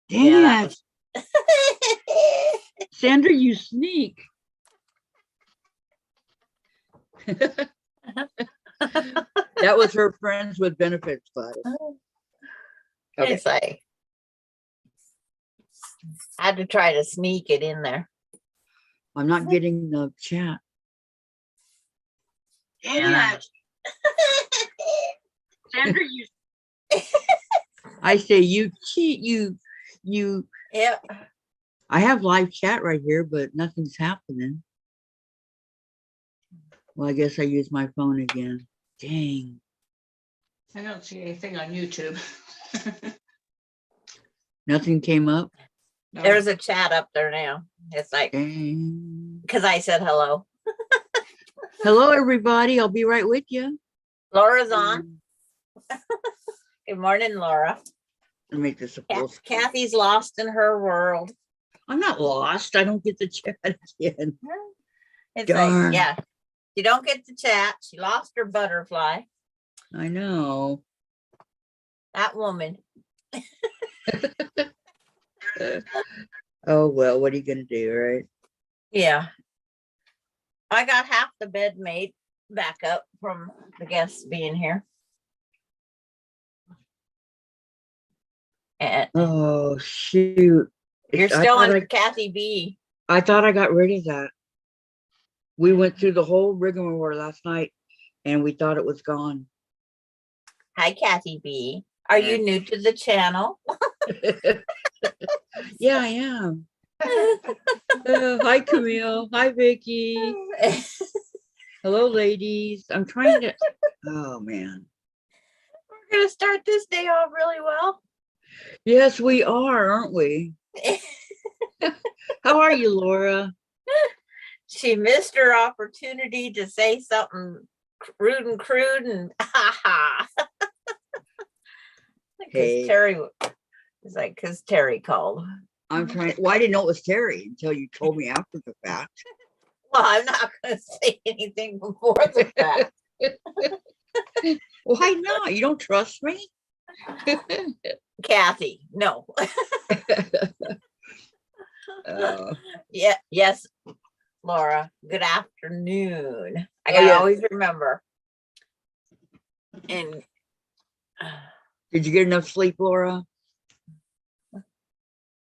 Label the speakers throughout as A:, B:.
A: Dang it.
B: was
A: Sandra, you sneak. That was her friends with benefits, Gladys. Okay.
B: It's like I had to try to sneak it in there.
A: I'm not getting the chat. Dang it. Sandra, you. I say you cheat. You.
B: Yep.
A: I have live chat right here, but nothing's happening. Well, I guess I use my phone again. Dang.
C: I don't see anything on YouTube.
A: Nothing came up.
C: No.
B: There's a chat up there now. It's like
A: Dang.
B: because I said hello.
A: Hello, everybody. I'll be right with you.
B: Laura's on. Good morning, Laura.
A: Let me make this a full screen.
B: Kathy's lost in her world.
A: I'm not lost. I don't get the chat again.
B: It's
A: Darn.
B: like, yeah, you don't get the chat. She lost her butterfly.
A: I know.
B: That woman.
A: Oh, well, what are you going to do, right?
B: Yeah. I got half the bed made back up from the guests being here. And
A: Oh, shoot.
B: you're
A: I
B: still
A: thought
B: under Kathy B.
A: I thought I got rid of that. We went through the whole rigmarole last night, and we thought it was gone.
B: Hi, Kathy B. Are you new to the channel?
A: Yeah, I am. Hi, Camille. Hi, Vicky. Hello, ladies. I'm trying to. Oh, man.
B: We're going to start this day off really well.
A: Yes, we are, aren't we? How are you, Laura?
B: She missed her opportunity to say something rude and crude and ha ha.
A: Hey.
B: Terry was like, because Terry called.
A: I'm trying. Well, I didn't know it was Terry until you told me after the fact.
B: Well, I'm not going to say anything before the fact.
A: Why not? You don't trust me?
B: Kathy, no. Yeah, yes, Laura. Good afternoon. I gotta always remember. And
A: did you get enough sleep, Laura?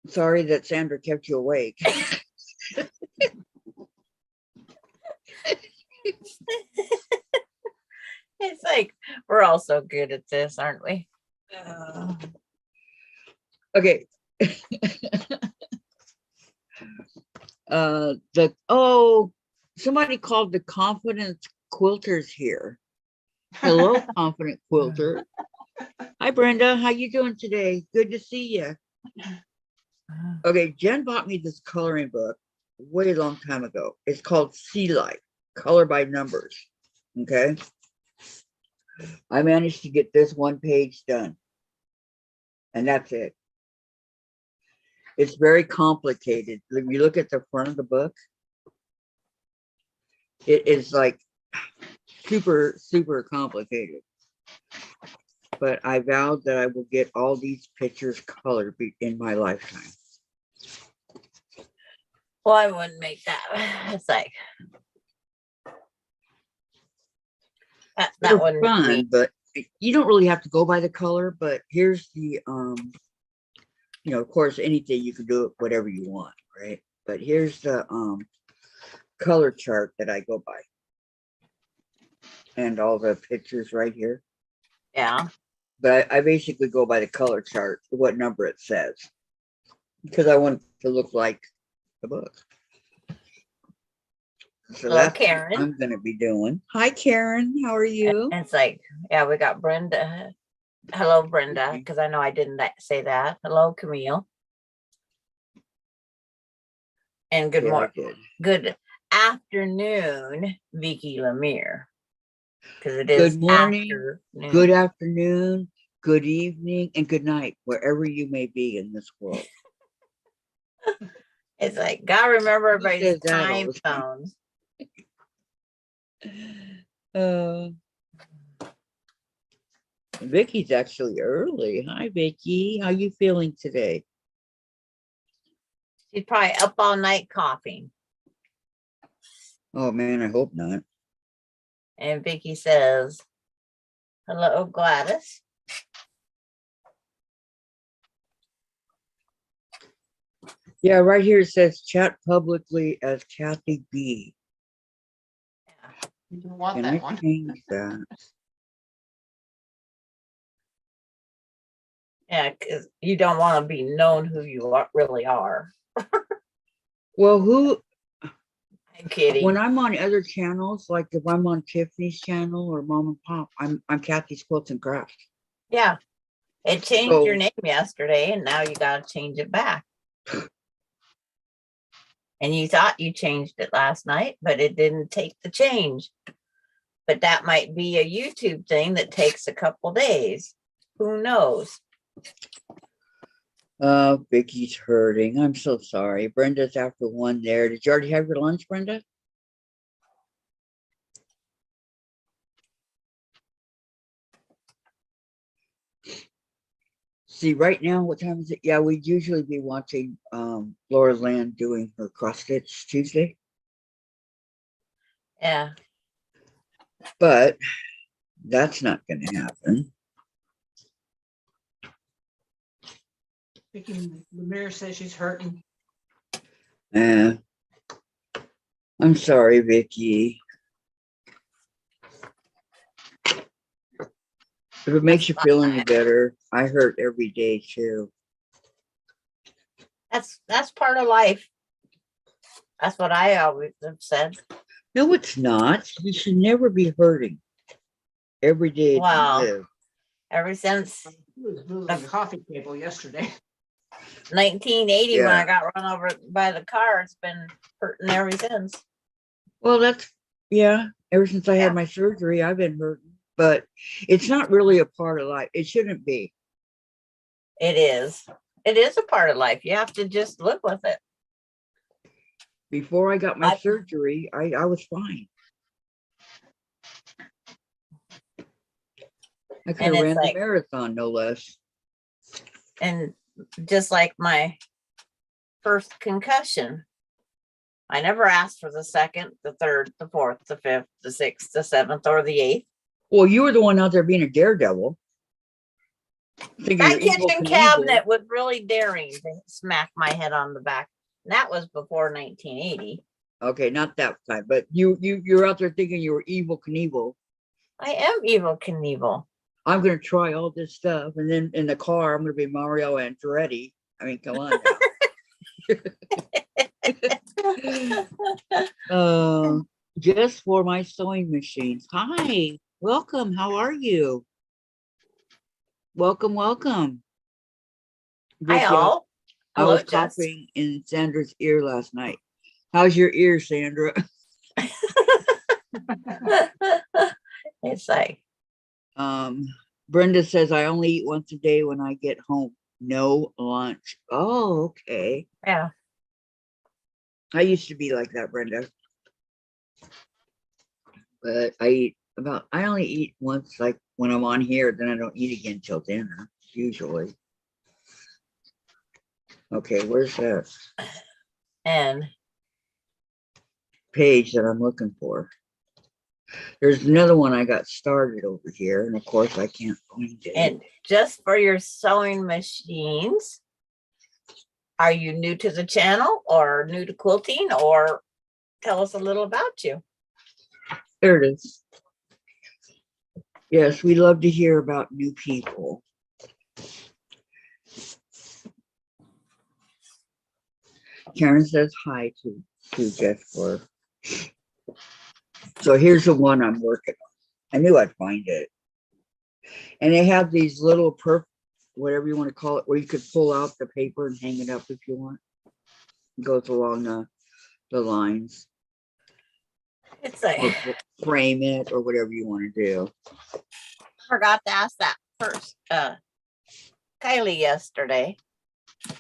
A: Sorry that Sandra kept you awake.
B: it's like we're all so good at this, aren't we?
A: Okay. Somebody called the confidence quilters here. Hello, confident quilter. Hi, Brenda. How you doing today? Good to see you. Okay, Jen bought me this coloring book way a long time ago. It's called Sea Life, Color by Numbers. Okay. I managed to get this one page done. And that's it. It's very complicated. If you look at the front of the book, it is like super, super complicated. But I vowed that I will get all these pictures colored in my lifetime.
B: Well, I wouldn't make that. It's like that wouldn't
A: fun,
B: be
A: but you don't really have to go by the color. But here's the of course, anything you can do it whatever you want, right? But here's the color chart that I go by, and all the pictures right here.
B: Yeah.
A: But I basically go by the color chart, what number it says, because I want it to look like the book. So
B: Hello,
A: that's
B: Karen.
A: what I'm going to be doing. Hi, Karen. How are you?
B: It's like, yeah, we got Brenda. Hello, Brenda, because I know I didn't say that. Hello, Camille. And good morning. Good afternoon, Vicky Lemire. Because it is
A: good morning,
B: afternoon.
A: Good afternoon, good evening, and good night, wherever you may be in this world.
B: It's like, gotta remember everybody's time zones.
A: Vicky's actually early. Hi, Vicky. How you feeling today?
B: She's probably up all night coughing.
A: Oh, man, I hope not.
B: And Vicky says, hello, Gladys.
A: Yeah, right here it says chat publicly as Kathy B.
C: You don't want
A: Can I
C: that one.
A: change that?
B: Yeah, because you don't want to be known who you really are.
A: Well, who,
B: I'm kidding.
A: when I'm on other channels, like if I'm on Tiffany's channel or Mom and Pop, I'm Kathy's Quilts and Crafts.
B: Yeah. It changed your
A: So-
B: name yesterday and now you got to change it back. And you thought you changed it last night, but it didn't take the change. But that might be a YouTube thing that takes a couple days. Who knows?
A: Vicky's hurting. I'm so sorry. Brenda's after one there. Did you already have your lunch, Brenda? See, right now, what time is it? Yeah, we'd usually be watching Laura Land doing her cross stitch Tuesday,
B: Yeah.
A: but that's not going to happen.
C: Vicky, the mirror says she's hurting.
A: I'm sorry, Vicky. If it makes you feel any better, I hurt every day too.
B: That's part of life. That's what I always have said.
A: No, it's not. You should never be hurting every day
B: Wow.
A: you live.
B: Ever since
C: He was moving the coffee table yesterday.
B: 1980 when
A: Yeah.
B: I got run over by the car, it's been hurting ever since.
A: Well, yeah, ever since I
B: Yeah.
A: had my surgery, I've been hurting, but it's not really a part of life. It shouldn't be.
B: It is. It is a part of life. You have to just live with it.
A: Before I got my
B: I-
A: surgery, I was fine. I could have
B: And it's
A: ran
B: like-
A: the marathon, no less.
B: And just like my first concussion, I never asked for the second, the third, the fourth, the fifth, the sixth, the seventh, or the eighth.
A: Well, you were the one out there being a daredevil. Thinking
B: That
A: you're Evel
B: kitchen
A: Knievel.
B: cabinet was really daring to smack my head on the back. And that was before 1980.
A: Okay, not that time, but you're out there thinking you were Evel Knievel.
B: I am Evel Knievel.
A: I'm gonna try all this stuff, and then in the car, I'm gonna be Mario Andretti. I mean, come on now. Just for my sewing machines. Hi, welcome. How are you? Welcome, welcome.
B: Hi
A: Vicky,
B: all.
A: I
B: Hello,
A: was
B: Jess.
A: coughing in Sandra's ear last night. How's your ear, Sandra?
B: It's like,
A: Brenda says I only eat once a day when I get home. No lunch. Oh, okay.
B: yeah.
A: I used to be like that, Brenda. But I only eat once, like when I'm on here, then I don't eat again till dinner, usually. Okay, where's that
B: And
A: page that I'm looking for? There's another one I got started over here, and of course I can't find it.
B: and just for your sewing machines, are you new to the channel or new to quilting, or tell us a little about you?
A: There it is. Yes, we love to hear about new people. Karen says hi to Jeff. So here's the one I'm working on. I knew I'd find it. And they have these little whatever you want to call it, where you could pull out the paper and hang it up if you want. It goes along the lines.
B: It's like,
A: Or frame it or whatever you want to do.
B: I forgot to ask that first, Kylie yesterday,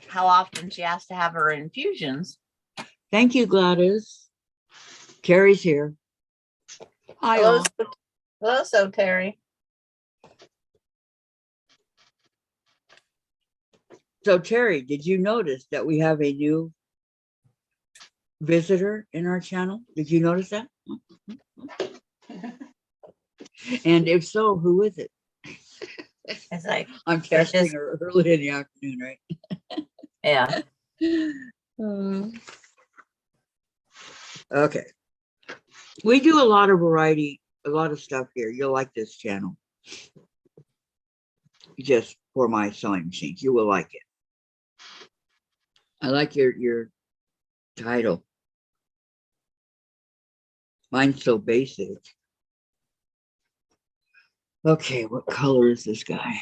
B: how often she has to have her infusions.
A: Thank you, Gladys. Carrie's here. Hi,
B: Hello,
A: all.
B: hello, so Terry.
A: So Terry, did you notice that we have a new visitor in our channel. Did you notice that? And if so, who is it?
B: It's like,
A: I'm
B: They're
A: testing
B: just-
A: her early in the afternoon, right?
B: yeah.
A: Okay. We do a lot of variety, a lot of stuff here. You'll like this channel. Just for my sewing machines. You will like it. I like your title. Mine's so basic. Okay, what color is this guy?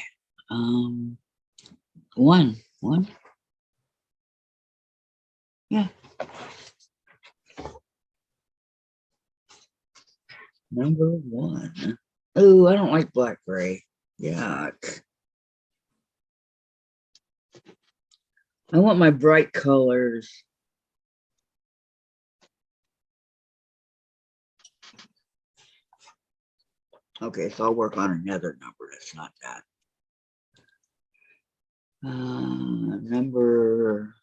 A: One. Yeah. Number 1. Oh, I don't like black gray. Yuck. I want my bright colors. Okay, so I'll work on another number that's not that. Number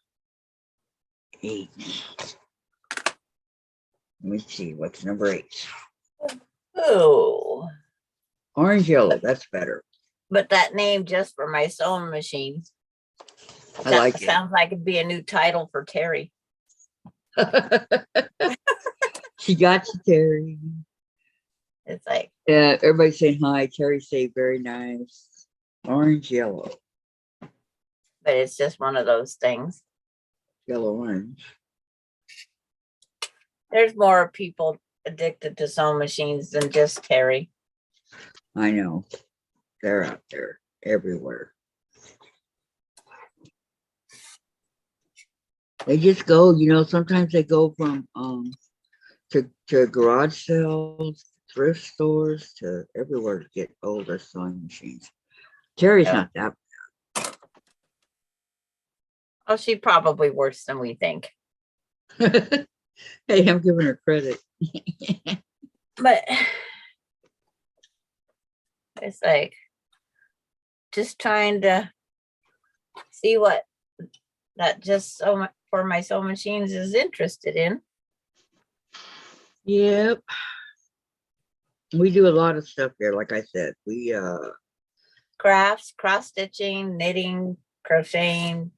A: 8. Let me see, what's number 8?
B: Oh,
A: Orange yellow, that's better.
B: but that name just for my sewing machine.
A: I like it.
B: Sounds like it'd be a new title for Terry.
A: She got you, Terry.
B: It's like,
A: Yeah, everybody's saying hi. Terry say very nice. Orange, yellow,
B: but it's just one of those things.
A: yellow, orange.
B: There's more people addicted to sewing machines than just Terry.
A: I know. They're out there everywhere. They just go, sometimes they go from to garage sales, thrift stores, to everywhere to get older sewing machines. Terry's
B: Yeah.
A: not that.
B: Oh, she probably worse than we think.
A: Hey, I'm giving her credit.
B: But it's like just trying to see what that just so for my sewing machines is interested in.
A: Yep. We do a lot of stuff here. Like I said, we
B: Crafts, cross stitching, knitting, crocheting.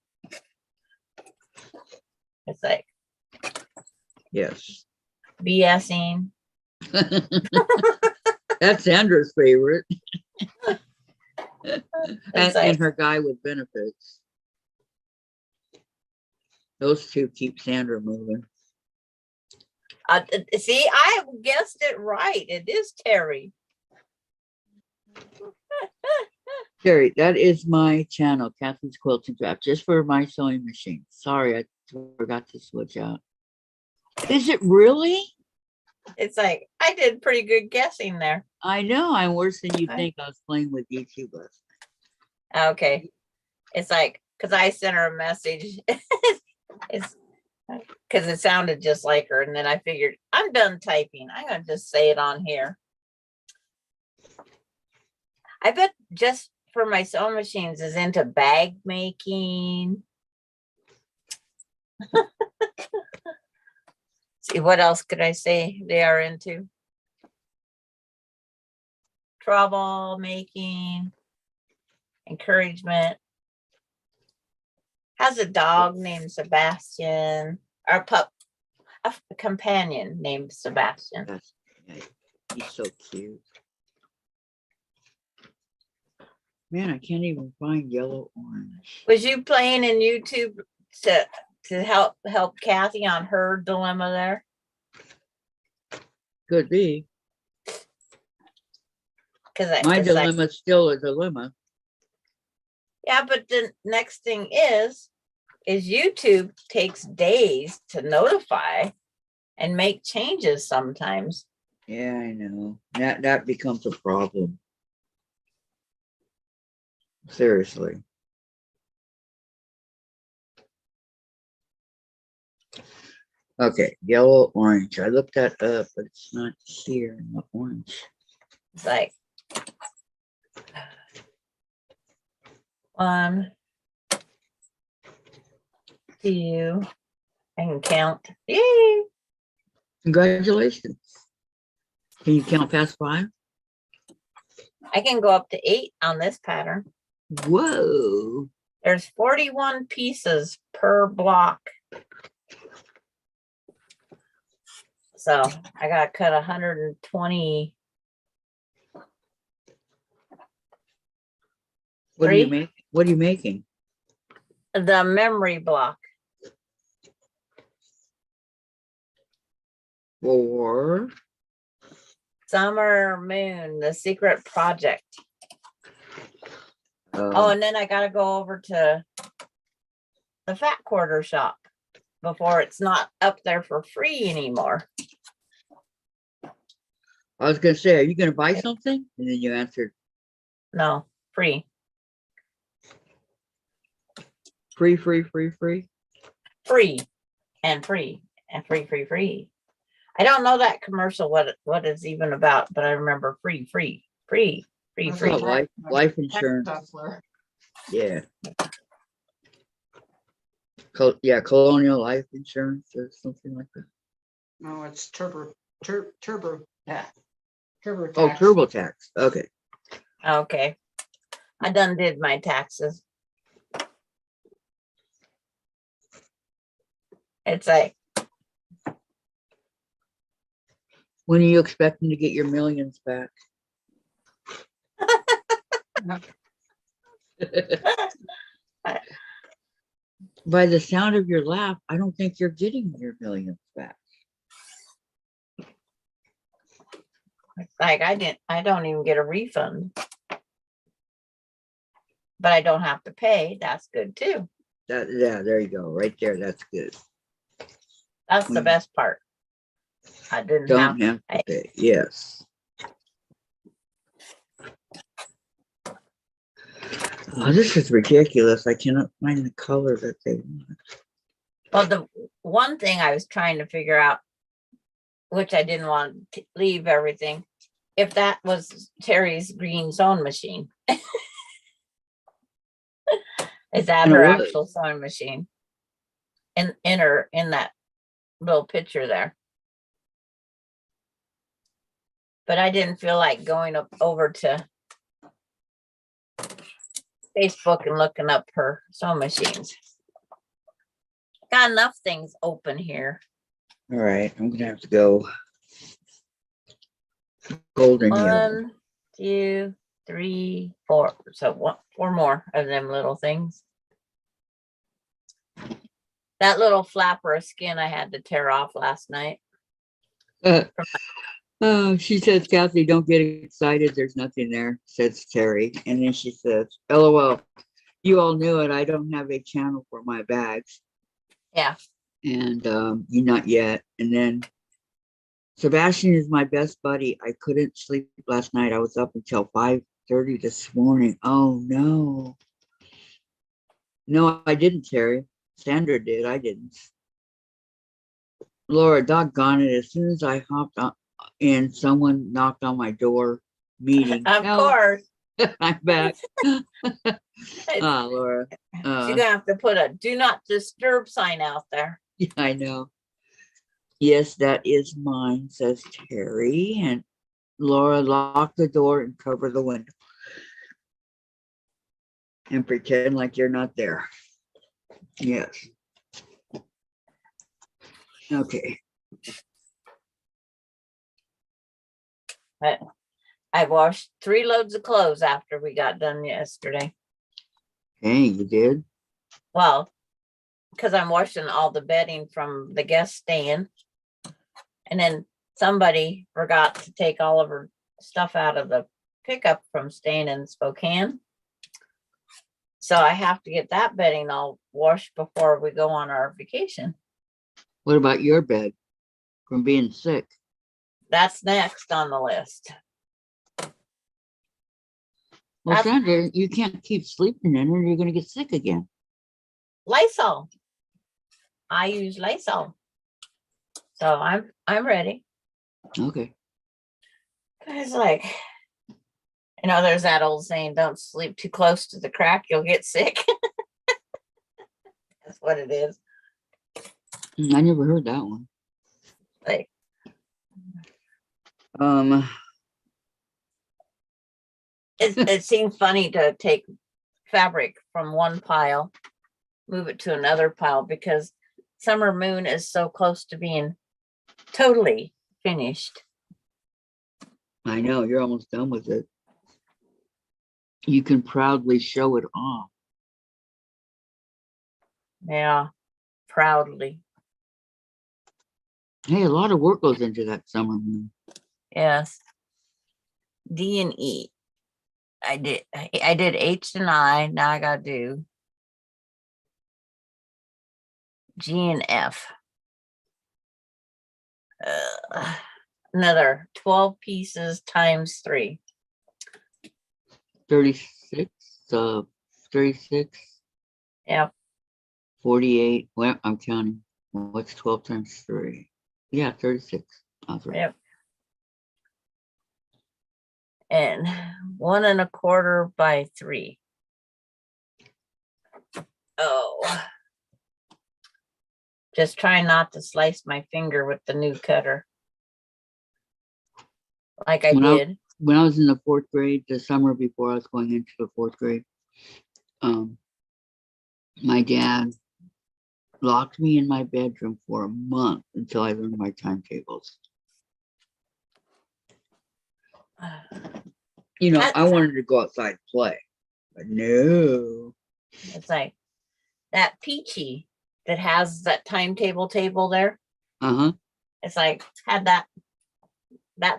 B: It's like
A: yes.
B: BSing.
A: That's Sandra's favorite.
B: It's
A: And her guy with benefits. Those two keep Sandra moving.
B: See, I guessed it right. It is Terry.
A: Terry, that is my channel, Kathy's Quilting Craft, just for my sewing machine. Sorry, I forgot to switch out. Is it really?
B: It's like I did pretty good guessing there.
A: I know I'm worse than you
B: Okay.
A: think. I was playing with YouTube last
B: Okay. It's like, because I sent her a message. It's because it sounded just like her. And then I figured, I'm done typing. I'm going to just say it on here. I bet just for my sewing machines is into bag making. See, what else could I say they are into? Trouble making, encouragement. Has a dog named Sebastian, or a companion named Sebastian.
A: night. Yeah, he's so cute. Man, I can't even find yellow orange.
B: Was you playing in YouTube to help Kathy on her dilemma there?
A: Could be.
B: Because
A: My
B: it's like,
A: dilemma is still a dilemma.
B: yeah, but the next thing is YouTube takes days to notify and make changes sometimes.
A: Yeah, I know. That becomes a problem. Seriously. Okay, yellow, orange. I looked that up, but it's not here in the orange.
B: It's like 1, 2, I can count. Yay!
A: Congratulations. Can you count past 5?
B: I can go up to 8 on this pattern.
A: Whoa.
B: There's 41 pieces per block. So I got to cut 120.
A: What are you
B: Three?
A: making? What are you making?
B: The memory block.
A: For
B: Summer Moon, the secret project. Oh,
A: uh,
B: and then I got to go over to the fat quarter shop before it's not up there for free anymore.
A: I was gonna say, are you gonna buy something? And then you answered
B: No, free.
A: free.
B: Free and free and free. I don't know that commercial, what it's even about, but I remember free.
C: That's
A: Oh,
C: right.
A: life insurance.
C: Duffler.
A: Yeah. Yeah, Colonial Life Insurance or something like that.
C: No, it's turbo. Yeah. Turbo.
A: Oh,
C: tax.
A: TurboTax. Okay.
B: Okay. I done did my taxes. It's like,
A: When are you expecting to get your millions back? By the sound of your laugh, I don't think you're getting your millions back.
B: I don't even get a refund. But I don't have to pay. That's good too.
A: Yeah, there you go. Right there. That's good.
B: That's the best part. I didn't
A: Don't
B: have
A: have to pay. Yes. Oh, this is ridiculous. I cannot find the color that they want.
B: Well, the one thing I was trying to figure out, which I didn't want to leave everything, if that was Terry's green sewing machine. Is that
A: And it
B: her
A: was.
B: actual sewing machine? In that little picture there. But I didn't feel like going over to Facebook and looking up her sewing machines. Got enough things open here.
A: All right. I'm going to have to go golden yellow.
B: 1, 2, 3, 4. So 4 more of them little things. That little flapper of skin I had to tear off last night.
A: Oh, she says, Kathy, don't get excited. There's nothing there, says Terry. And then she says, LOL, you all knew it. I don't have a channel for my bags.
B: Yeah.
A: And you not yet. And then Sebastian is my best buddy. I couldn't sleep last night. I was up until 5:30 this morning. Oh no. No, I didn't, Terry. Sandra did. I didn't. Laura, doggone it. As soon as I hopped on in, someone knocked on my door. Meeting.
B: Of
A: Help.
B: course.
A: I'm back. Laura.
B: She's gonna have to put a do not disturb sign out there.
A: Yeah, I know. Yes, that is mine, says Terry. And Laura, lock the door and cover the window. And pretend like you're not there. Yes. Okay.
B: I washed 3 loads of clothes after we got done yesterday.
A: Hey, you did?
B: Well, because I'm washing all the bedding from the guest staying. And then somebody forgot to take all of her stuff out of the pickup from staying in Spokane. So I have to get that bedding all washed before we go on our vacation.
A: What about your bed from being sick?
B: That's next on the list.
A: Well, Sandra, you can't keep sleeping in her. You're going to get sick again.
B: Lysol. I use Lysol. So I'm ready.
A: Okay.
B: It's like, there's that old saying, don't sleep too close to the crack, you'll get sick. That's what it is.
A: I never heard that one.
B: Like,
A: Um,
B: it seems funny to take fabric from one pile, move it to another pile, because Summer Moon is so close to being totally finished.
A: I know you're almost done with it. You can proudly show it off.
B: Yeah, proudly.
A: Hey, a lot of work goes into that summer moon.
B: Yes. D and E. I did H and I. Now I gotta do G and F. Another 12 pieces times 3.
A: 36, 36,
B: Yep.
A: 48. Well, I'm counting. What's 12 times 3? Yeah, 36. That's right.
B: Yep. And 1 1/4 by 3. Oh. Just try not to slice my finger with the new cutter. Like I did.
A: When I was in the 4th grade, the summer before I was going into the 4th grade, my dad locked me in my bedroom for a month until I learned my timetables. You know, I wanted to go outside and play, but no.
B: It's like that Peachy that has that timetable table there.
A: Uh-huh.
B: It's like had that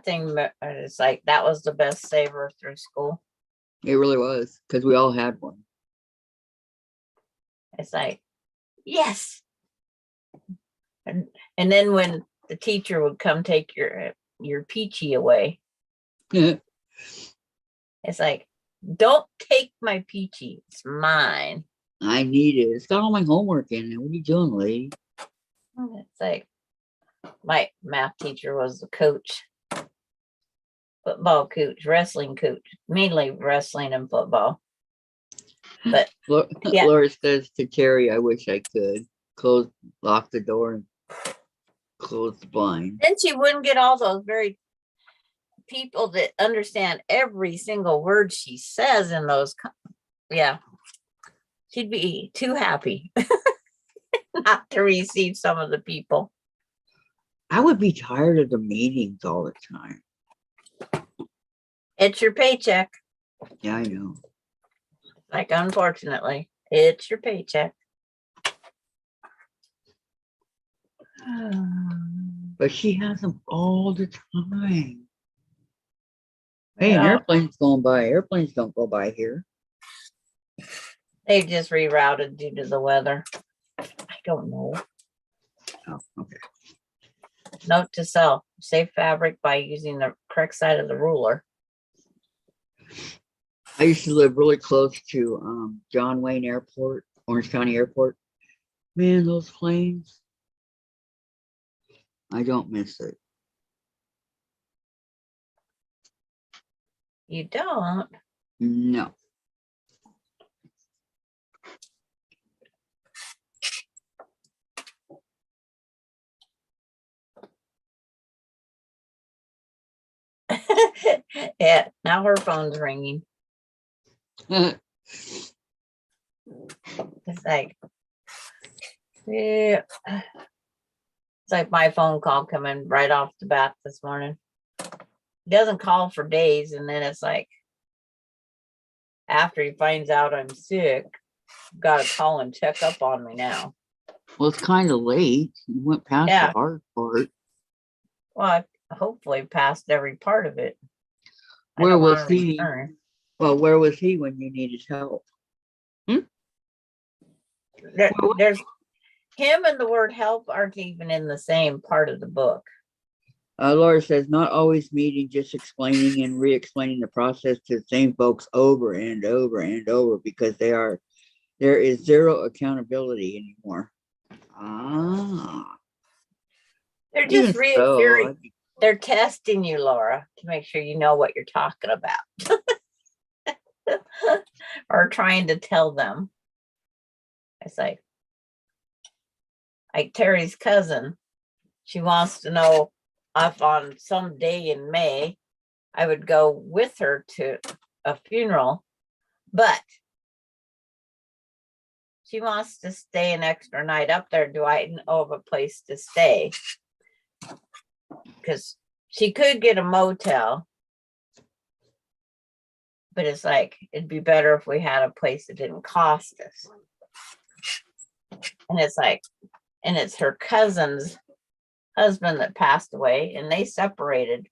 B: thing. It's like that was the best saver through school.
A: It really was, because we all had one.
B: It's like, yes. And then when the teacher would come take your Peachy away, it's like, don't take my Peachy. It's mine.
A: I need it. It's got all my homework in it. What are you doing, lady?
B: It's like my math teacher was the coach, football coach, wrestling coach, mainly wrestling and football. But yeah.
A: Laura says to Terry, I wish I could lock the door and close the blind.
B: Then she wouldn't get all those very people that understand every single word she says in those. Yeah. She'd be too happy not to receive some of the people.
A: I would be tired of the meetings all the time.
B: It's your paycheck.
A: Yeah, I know.
B: Like, unfortunately, it's your paycheck.
A: But she has them all the time. Hey, an
B: Yeah.
A: airplane's going by. Airplanes don't go by here.
B: They just rerouted due to the weather. I don't know.
A: Oh, okay.
B: Note to self: save fabric by using the correct side of the ruler.
A: I used to live really close to John Wayne Airport, Orange County Airport. Man, those planes. I don't miss it.
B: You don't?
A: No.
B: Yeah, now her phone's ringing. It's like, yeah. It's like my phone call coming right off the bat this morning. He doesn't call for days, and then it's like, after he finds out I'm sick, gotta call and check up on me now.
A: Well, it's kind of late. You went past
B: Yeah.
A: the hard part.
B: Well, I hopefully passed every part of it.
A: Where was
B: wanna
A: he?
B: return.
A: Well, where was he when you needed help?
B: There's him and the word help aren't even in the same part of the book.
A: Laura says, not always meeting, just explaining and re-explaining the process to the same folks over and over and over, because there is zero accountability anymore.
B: They're just
A: so,
B: they're testing you, Laura, to make sure you know what you're talking about. Or trying to tell them. It's like, like Terry's cousin, she wants to know if on some day in May, I would go with her to a funeral, but she wants to stay an extra night up there. Do I know of a place to stay? Because she could get a motel, but it's like, it'd be better if we had a place that didn't cost us. And it's like, and it's her cousin's husband that passed away, and they separated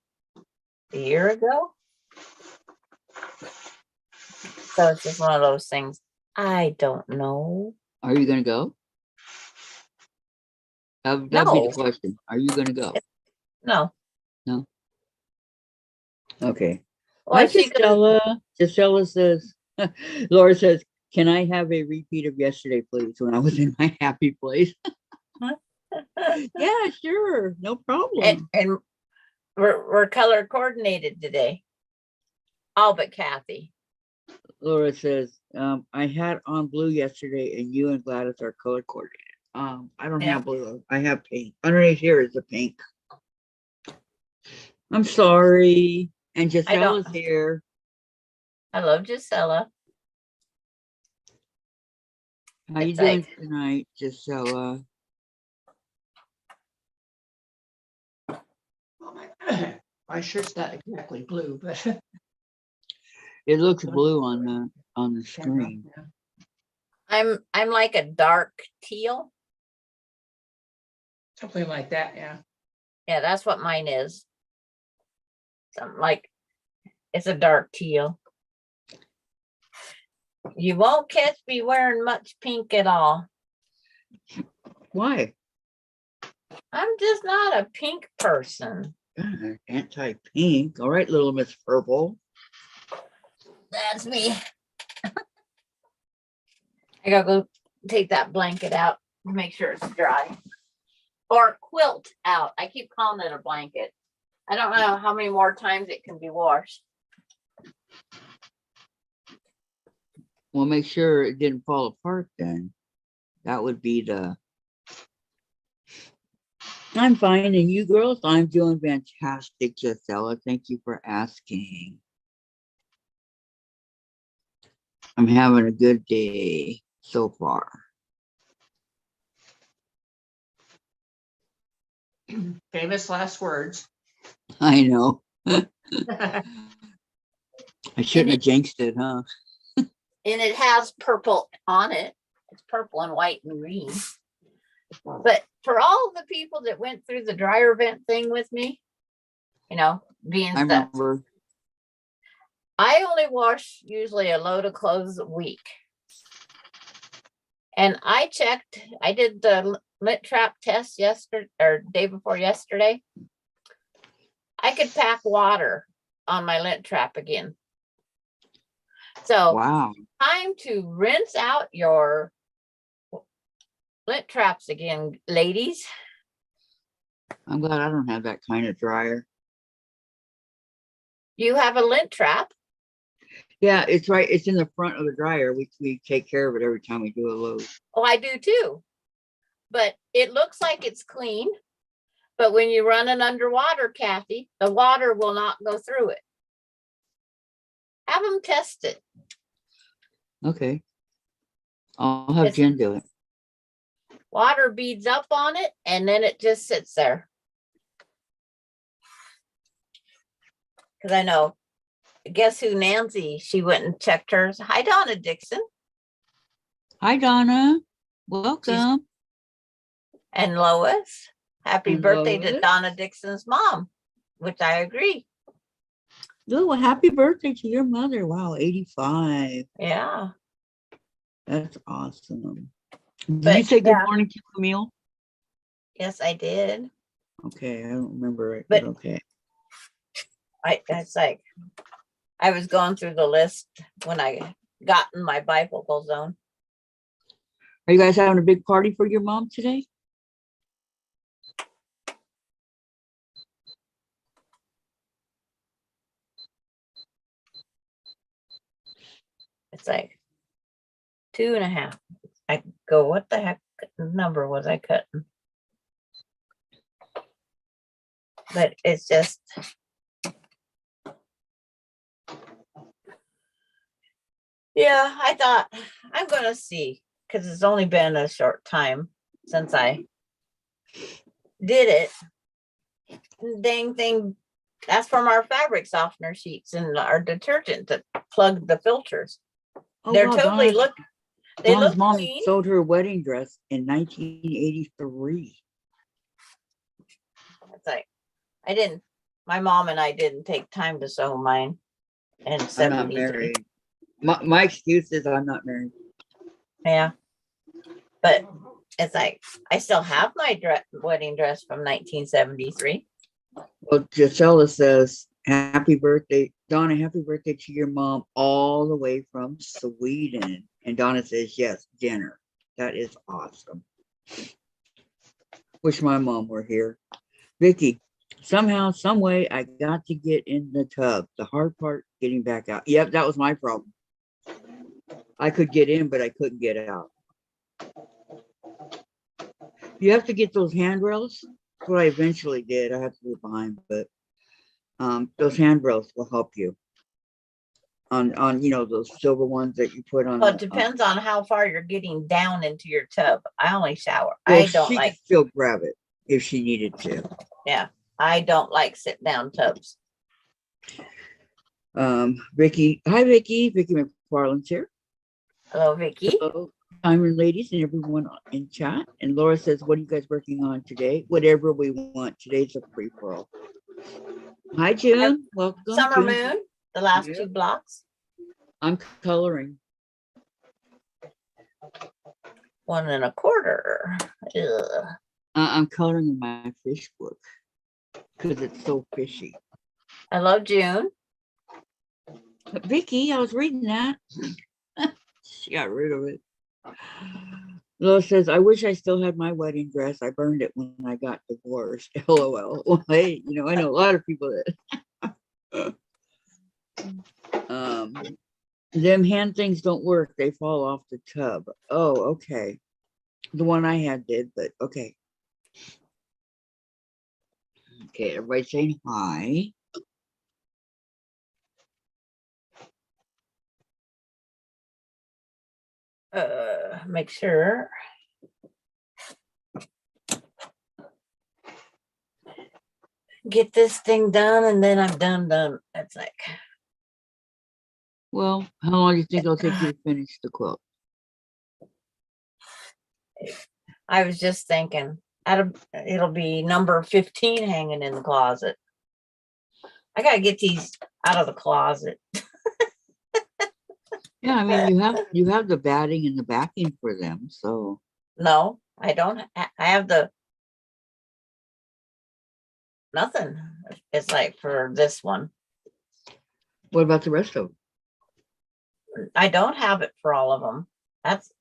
B: a year ago. So it's just one of those things. I don't know.
A: Are you gonna go? That'd be
B: No.
A: the question. Are you gonna go?
B: No.
A: No. Okay.
B: Well,
A: Hi,
B: she goes,
A: Gisela. Gisela says, Laura says, can I have a repeat of yesterday, please, when I was in my happy place? Yeah, sure. No problem.
B: and we're color coordinated today. All but Kathy.
A: Laura says, I had on blue yesterday and you and Gladys are color coordinated. I don't
B: Yeah.
A: have blue. I have pink. Underneath here is the pink. I'm sorry. And Gisela's here.
B: I love Gisela.
A: How you
B: It's
A: doing
B: like-
A: tonight, Gisela?
C: Well, my shirt's not exactly blue, but.
A: It looks blue on the screen.
B: I'm like a dark teal.
C: Something like that, yeah.
B: Yeah, that's what mine is. Something like, it's a dark teal. You won't catch me wearing much pink at all.
A: Why?
B: I'm just not a pink person.
A: Anti-pink. All right, little Miss Purple.
B: That's me. I gotta go take that blanket out to make sure it's dry. Or quilt out. I keep calling it a blanket. I don't know how many more times it can be washed.
A: Well, make sure it didn't fall apart then. That would be the... I'm fine, and you girls? I'm doing fantastic, Gisela. Thank you for asking. I'm having a good day so far.
C: Famous last words.
A: I know.
C: And
A: I shouldn't have jinxed it, huh?
B: And it has purple on it. It's purple and white and green. But for all of the people that went through the dryer vent thing with me, you know, being
A: I
B: that
A: remember.
B: I only wash usually a load of clothes a week. And I checked, I did the lint trap test yesterday or day before yesterday. I could pack water on my lint trap again. So
A: Wow.
B: time to rinse out your lint traps again, ladies.
A: I'm glad I don't have that kind of dryer.
B: You have a lint trap.
A: Yeah, it's right. It's in the front of the dryer. We take care of it every time we do a load.
B: Oh, I do too. But it looks like it's clean. But when you run it underwater, Kathy, the water will not go through it. Have them test it.
A: Okay. I'll have
B: It's-
A: Jen do it.
B: Water beads up on it and then it just sits there. Because I know, guess who Nancy, she went and checked hers. Hi, Donna Dixon.
A: Hi, Donna. Welcome.
B: And Lois. Happy
A: And
B: birthday to
A: Lois.
B: Donna Dixon's mom, which I agree.
A: Oh, well, happy birthday to your mother. Wow, 85.
B: Yeah.
A: That's awesome. Did
B: But,
A: you say good
B: yeah.
A: morning to Camille?
B: Yes, I did.
A: Okay, I don't remember it, but
B: But-
A: okay.
B: That's like, I was going through the list when I got in my bifocal zone.
A: Are you guys having a big party for your mom today?
B: It's like 2.5. I go, what the heck number was I cutting? But it's just, yeah, I thought I'm gonna see, because it's only been a short time since I did it. Dang thing, that's from our fabric softener sheets and our detergent that plugged the filters.
A: Oh,
B: They're
A: wow,
B: totally they
A: Donna's
B: look
A: mom
B: clean.
A: sold her wedding dress in 1983.
B: It's like, my mom and I didn't take time to sew mine in
A: I'm not
B: 73.
A: married. My excuse is I'm not married.
B: Yeah. But it's like, I still have my wedding dress from 1973.
A: Well, Gisela says, happy birthday, Donna, happy birthday to your mom all the way from Sweden. And Donna says, yes, dinner. That is awesome. Wish my mom were here. Vicky, somehow, some way, I got to get in the tub. The hard part, getting back out. Yep, that was my problem. I could get in, but I couldn't get out. You have to get those handrails. That's what I eventually did. I had to leave behind, but those handrails will help you on those silver ones that you put on.
B: Well, it depends on how far you're getting down into your tub. I only shower.
A: Well,
B: I don't
A: she
B: like,
A: could still grab it if she needed to.
B: yeah, I don't like sit down tubs.
A: Vicky, hi Vicky. Vicky McFarland's here.
B: Hello, Vicky.
A: Hello, Simon ladies and everyone in chat. And Laura says, what are you guys working on today? Whatever we want. Today's a free for all. Hi June. Welcome.
B: Summer
A: June.
B: moon, the last
A: Yep.
B: 2 blocks.
A: I'm coloring.
B: 1 1/4. Ugh.
A: I'm coloring in my fish book because it's so fishy.
B: I love June.
A: But Vicky, I was reading that. She got rid of it. Lola says, I wish I still had my wedding dress. I burned it when I got divorced. LOL. Well, hey, I know a lot of people that them hand things don't work. They fall off the tub. Oh, okay. The one I had did, but okay. Okay, everybody saying hi.
B: Make sure. Get this thing done and then I'm done. It's like,
A: Well, how long do you think it'll take you to finish the quilt?
B: I was just thinking, it'll be number 15 hanging in the closet. I gotta get these out of the closet.
A: Yeah, I mean you have the batting and the backing for them, so
B: No, I don't. I have nothing. It's like for this one.
A: what about the rest of them?
B: I don't have it for all of them. That's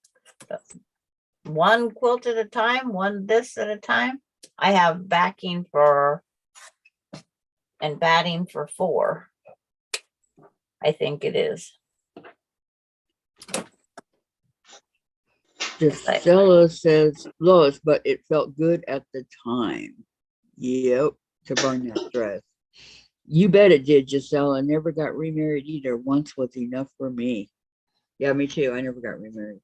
B: one quilt at a time, one this at a time. I have backing for and batting for 4. I think it is.
A: Gisela says, Lois, but it felt good at the time. Yep, to burn that dress. You bet it did, Gisela. I never got remarried either. Once was enough for me. Yeah, me too. I never got remarried.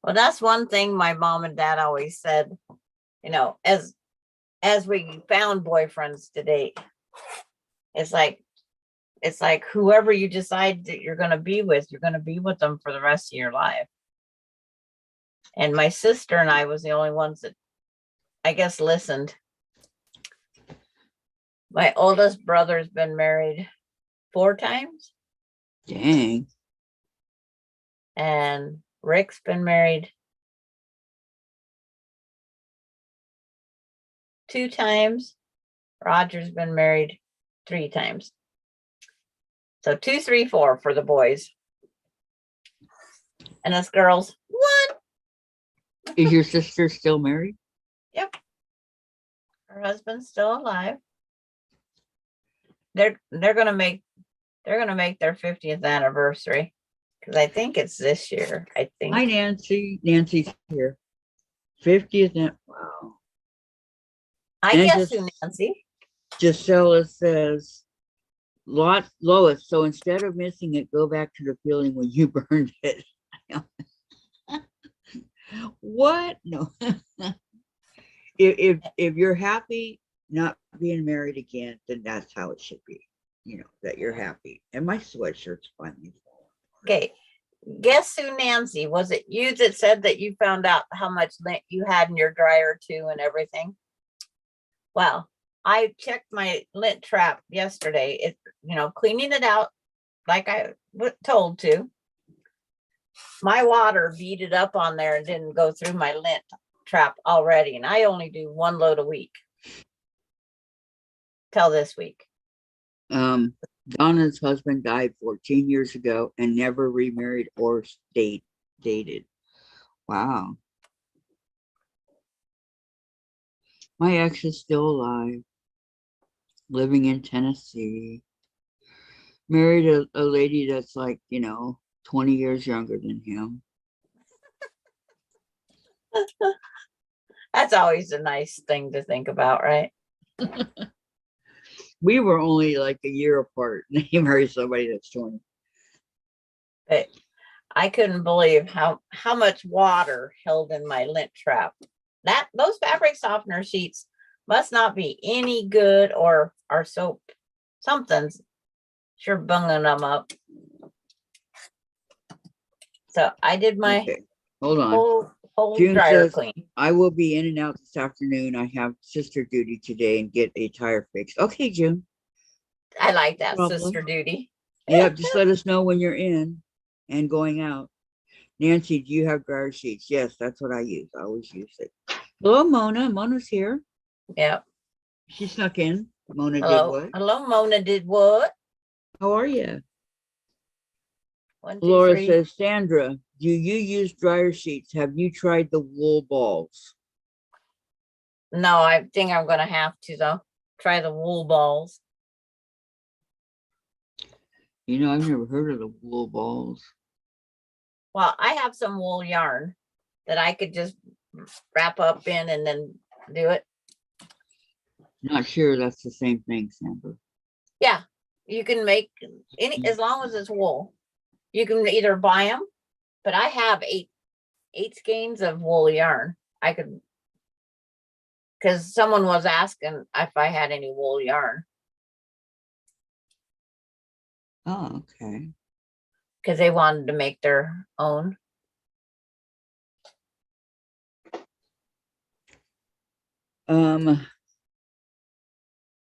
B: Well, that's one thing my mom and dad always said, as we found boyfriends to date, it's like whoever you decide that you're going to be with, you're going to be with them for the rest of your life. And my sister and I was the only ones that I guess listened. My oldest brother's been married 4 times.
A: Dang.
B: And Rick's been married 2 times. Roger's been married 3 times. So 2, 3, 4 for the boys. And us girls, 1.
A: Is your sister still married?
B: Yep. Her husband's still alive. They're gonna make their 50th anniversary Because I think it's this year. I think.
A: Hi, Nancy. Nancy's here. 50th. Wow.
B: I
A: and
B: guess
A: just-
B: who, Nancy?
A: Gisela says, Lois, so instead of missing it, go back to the feeling when you burned it. What? No. If you're happy not being married again, then that's how it should be. You know, that you're happy. And my sweatshirt's finally falling.
B: Okay. Guess who, Nancy? Was it you that said that you found out how much lint you had in your dryer too and everything? Well, I checked my lint trap yesterday. It, cleaning it out like I was told to. My water beat it up on there and didn't go through my lint trap already. And I only do 1 load a week. Till this week.
A: Donna's husband died 14 years ago and never remarried or dated. Wow. My ex is still alive, living in Tennessee. Married a lady that's like, 20 years younger than him.
B: That's always a nice thing to think about, right?
A: We were only like a year apart. And he married somebody that's 20.
B: But I couldn't believe how much water held in my lint trap. Those fabric softener sheets must not be any good, or our soap, something's sure bunging them up. So I did my
A: Okay, hold on.
B: whole
A: June
B: dryer
A: says,
B: clean.
A: I will be in and out this afternoon. I have sister duty today and get a tire fixed. Okay, June.
B: I like that
A: Problem.
B: sister duty.
A: Yep, just let us know when you're in and going out. Nancy, do you have dryer sheets? Yes, that's what I use. I always use it. Hello, Mona. Mona's here.
B: Yep.
A: She snuck in. Mona did
B: Hello.
A: what?
B: Hello, Mona did what?
A: How are you?
B: 1, 2,
A: Laura
B: 3.
A: says, Sandra, do you use dryer sheets? Have you tried the wool balls?
B: No, I think I'm gonna have to though. Try the wool balls.
A: I've never heard of the wool balls.
B: Well, I have some wool yarn that I could just wrap up in and then do it.
A: Not sure that's the same thing, Sandra.
B: Yeah, you can make any, as long as it's wool. You can either buy them, but I have eight skeins of wool yarn. I could, because someone was asking if I had any wool yarn,
A: Oh, okay.
B: because they wanted to make their own.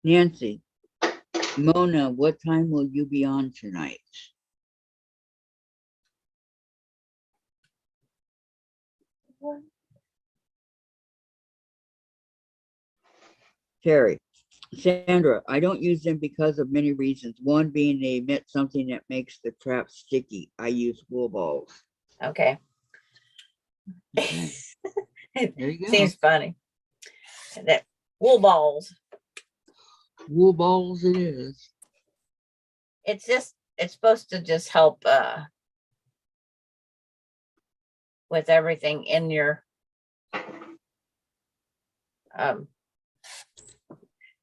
A: Nancy, Mona, what time will you be on tonight? Terry, Sandra, I don't use them because of many reasons. One being they emit something that makes the trap sticky. I use wool balls.
B: Okay.
A: Okay. There you go.
B: Seems funny. That wool balls.
A: Wool balls it is.
B: It's supposed to just help with everything in your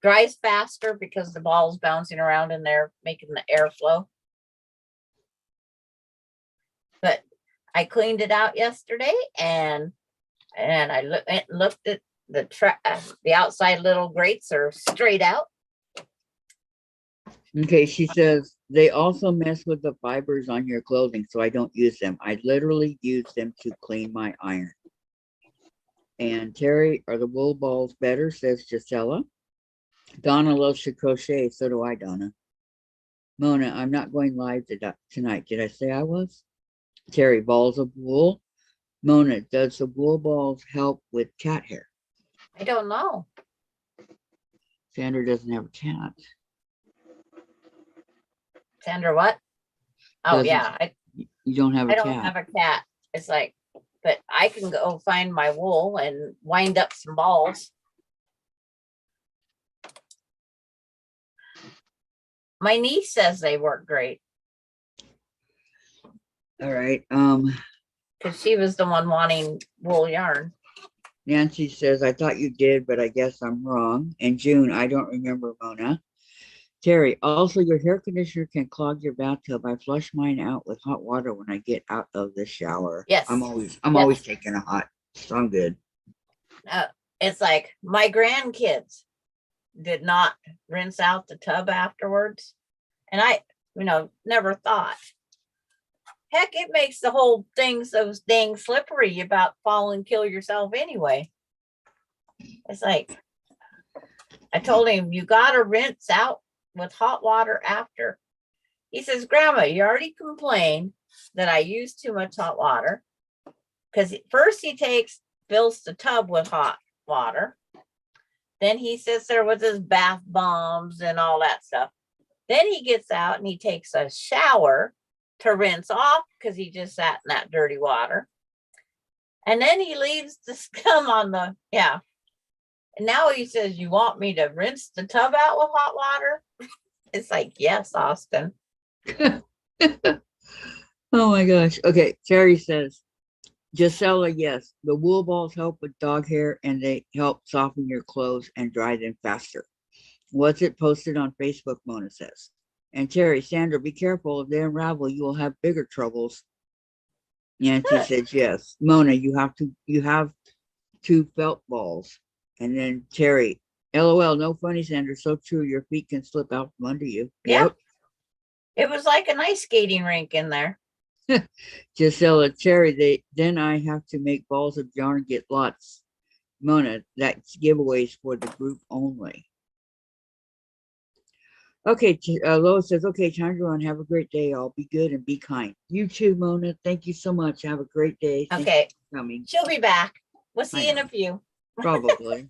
B: dries faster because the ball's bouncing around in there, making the airflow. But I cleaned it out yesterday, and I looked at the outside little grates are straight out.
A: Okay, she says they also mess with the fibers on your clothing, so I don't use them. I literally use them to clean my iron. And Terry, are the wool balls better? Says Gisela. Donna loves to crochet. So do I, Donna. Mona, I'm not going live tonight. Did I say I was? Terry, balls of wool. Mona, does the wool balls help with cat hair?
B: I don't know.
A: Sandra doesn't have a cat.
B: Sandra, what? Oh,
A: Doesn't-
B: yeah.
A: You don't have a
B: I don't
A: cat.
B: have a cat. It's like, but I can go find my wool and wind up some balls. My niece says they work great.
A: All right.
B: because she was the one wanting wool yarn.
A: Nancy says, I thought you did, but I guess I'm wrong. And June, I don't remember, Mona. Terry, also your hair conditioner can clog your bathtub. I flush mine out with hot water when I get out of the shower.
B: Yes.
A: I'm
B: Yes.
A: always taking a hot, so I'm good.
B: It's like my grandkids did not rinse out the tub afterwards. And I, never thought. Heck, it makes the whole thing so dang slippery about fall and kill yourself anyway. It's like, I told him, you got to rinse out with hot water after. He says, Grandma, you already complained that I use too much hot water. Because first he fills the tub with hot water. Then he sits there with his bath bombs and all that stuff. Then he gets out and he takes a shower to rinse off because he just sat in that dirty water. And then he leaves the scum on the, And now he says, you want me to rinse the tub out with hot water? It's like, yes, Austin.
A: Oh my gosh. Okay. Terry says, Gisela, yes, the wool balls help with dog hair and they help soften your clothes and dry them faster. What's it posted on Facebook? Mona says. And Terry, Sandra, be careful. If they unravel, you will have bigger troubles. Nancy says yes. Mona, you have two felt balls. And then Terry, LOL, no funny, Sandra. So true. Your feet can slip out from under you.
B: Yep. It was like an ice skating rink in there.
A: Gisela, Terry, then I have to make balls of yarn, get lots. Mona, that's giveaways for the group only. Okay, Lois says, okay, time to run. Have a great day. All be good and be kind. You too, Mona. Thank you so much. Have a great day.
B: Okay.
A: Coming.
B: She'll be back. We'll see you in a few.
A: Probably.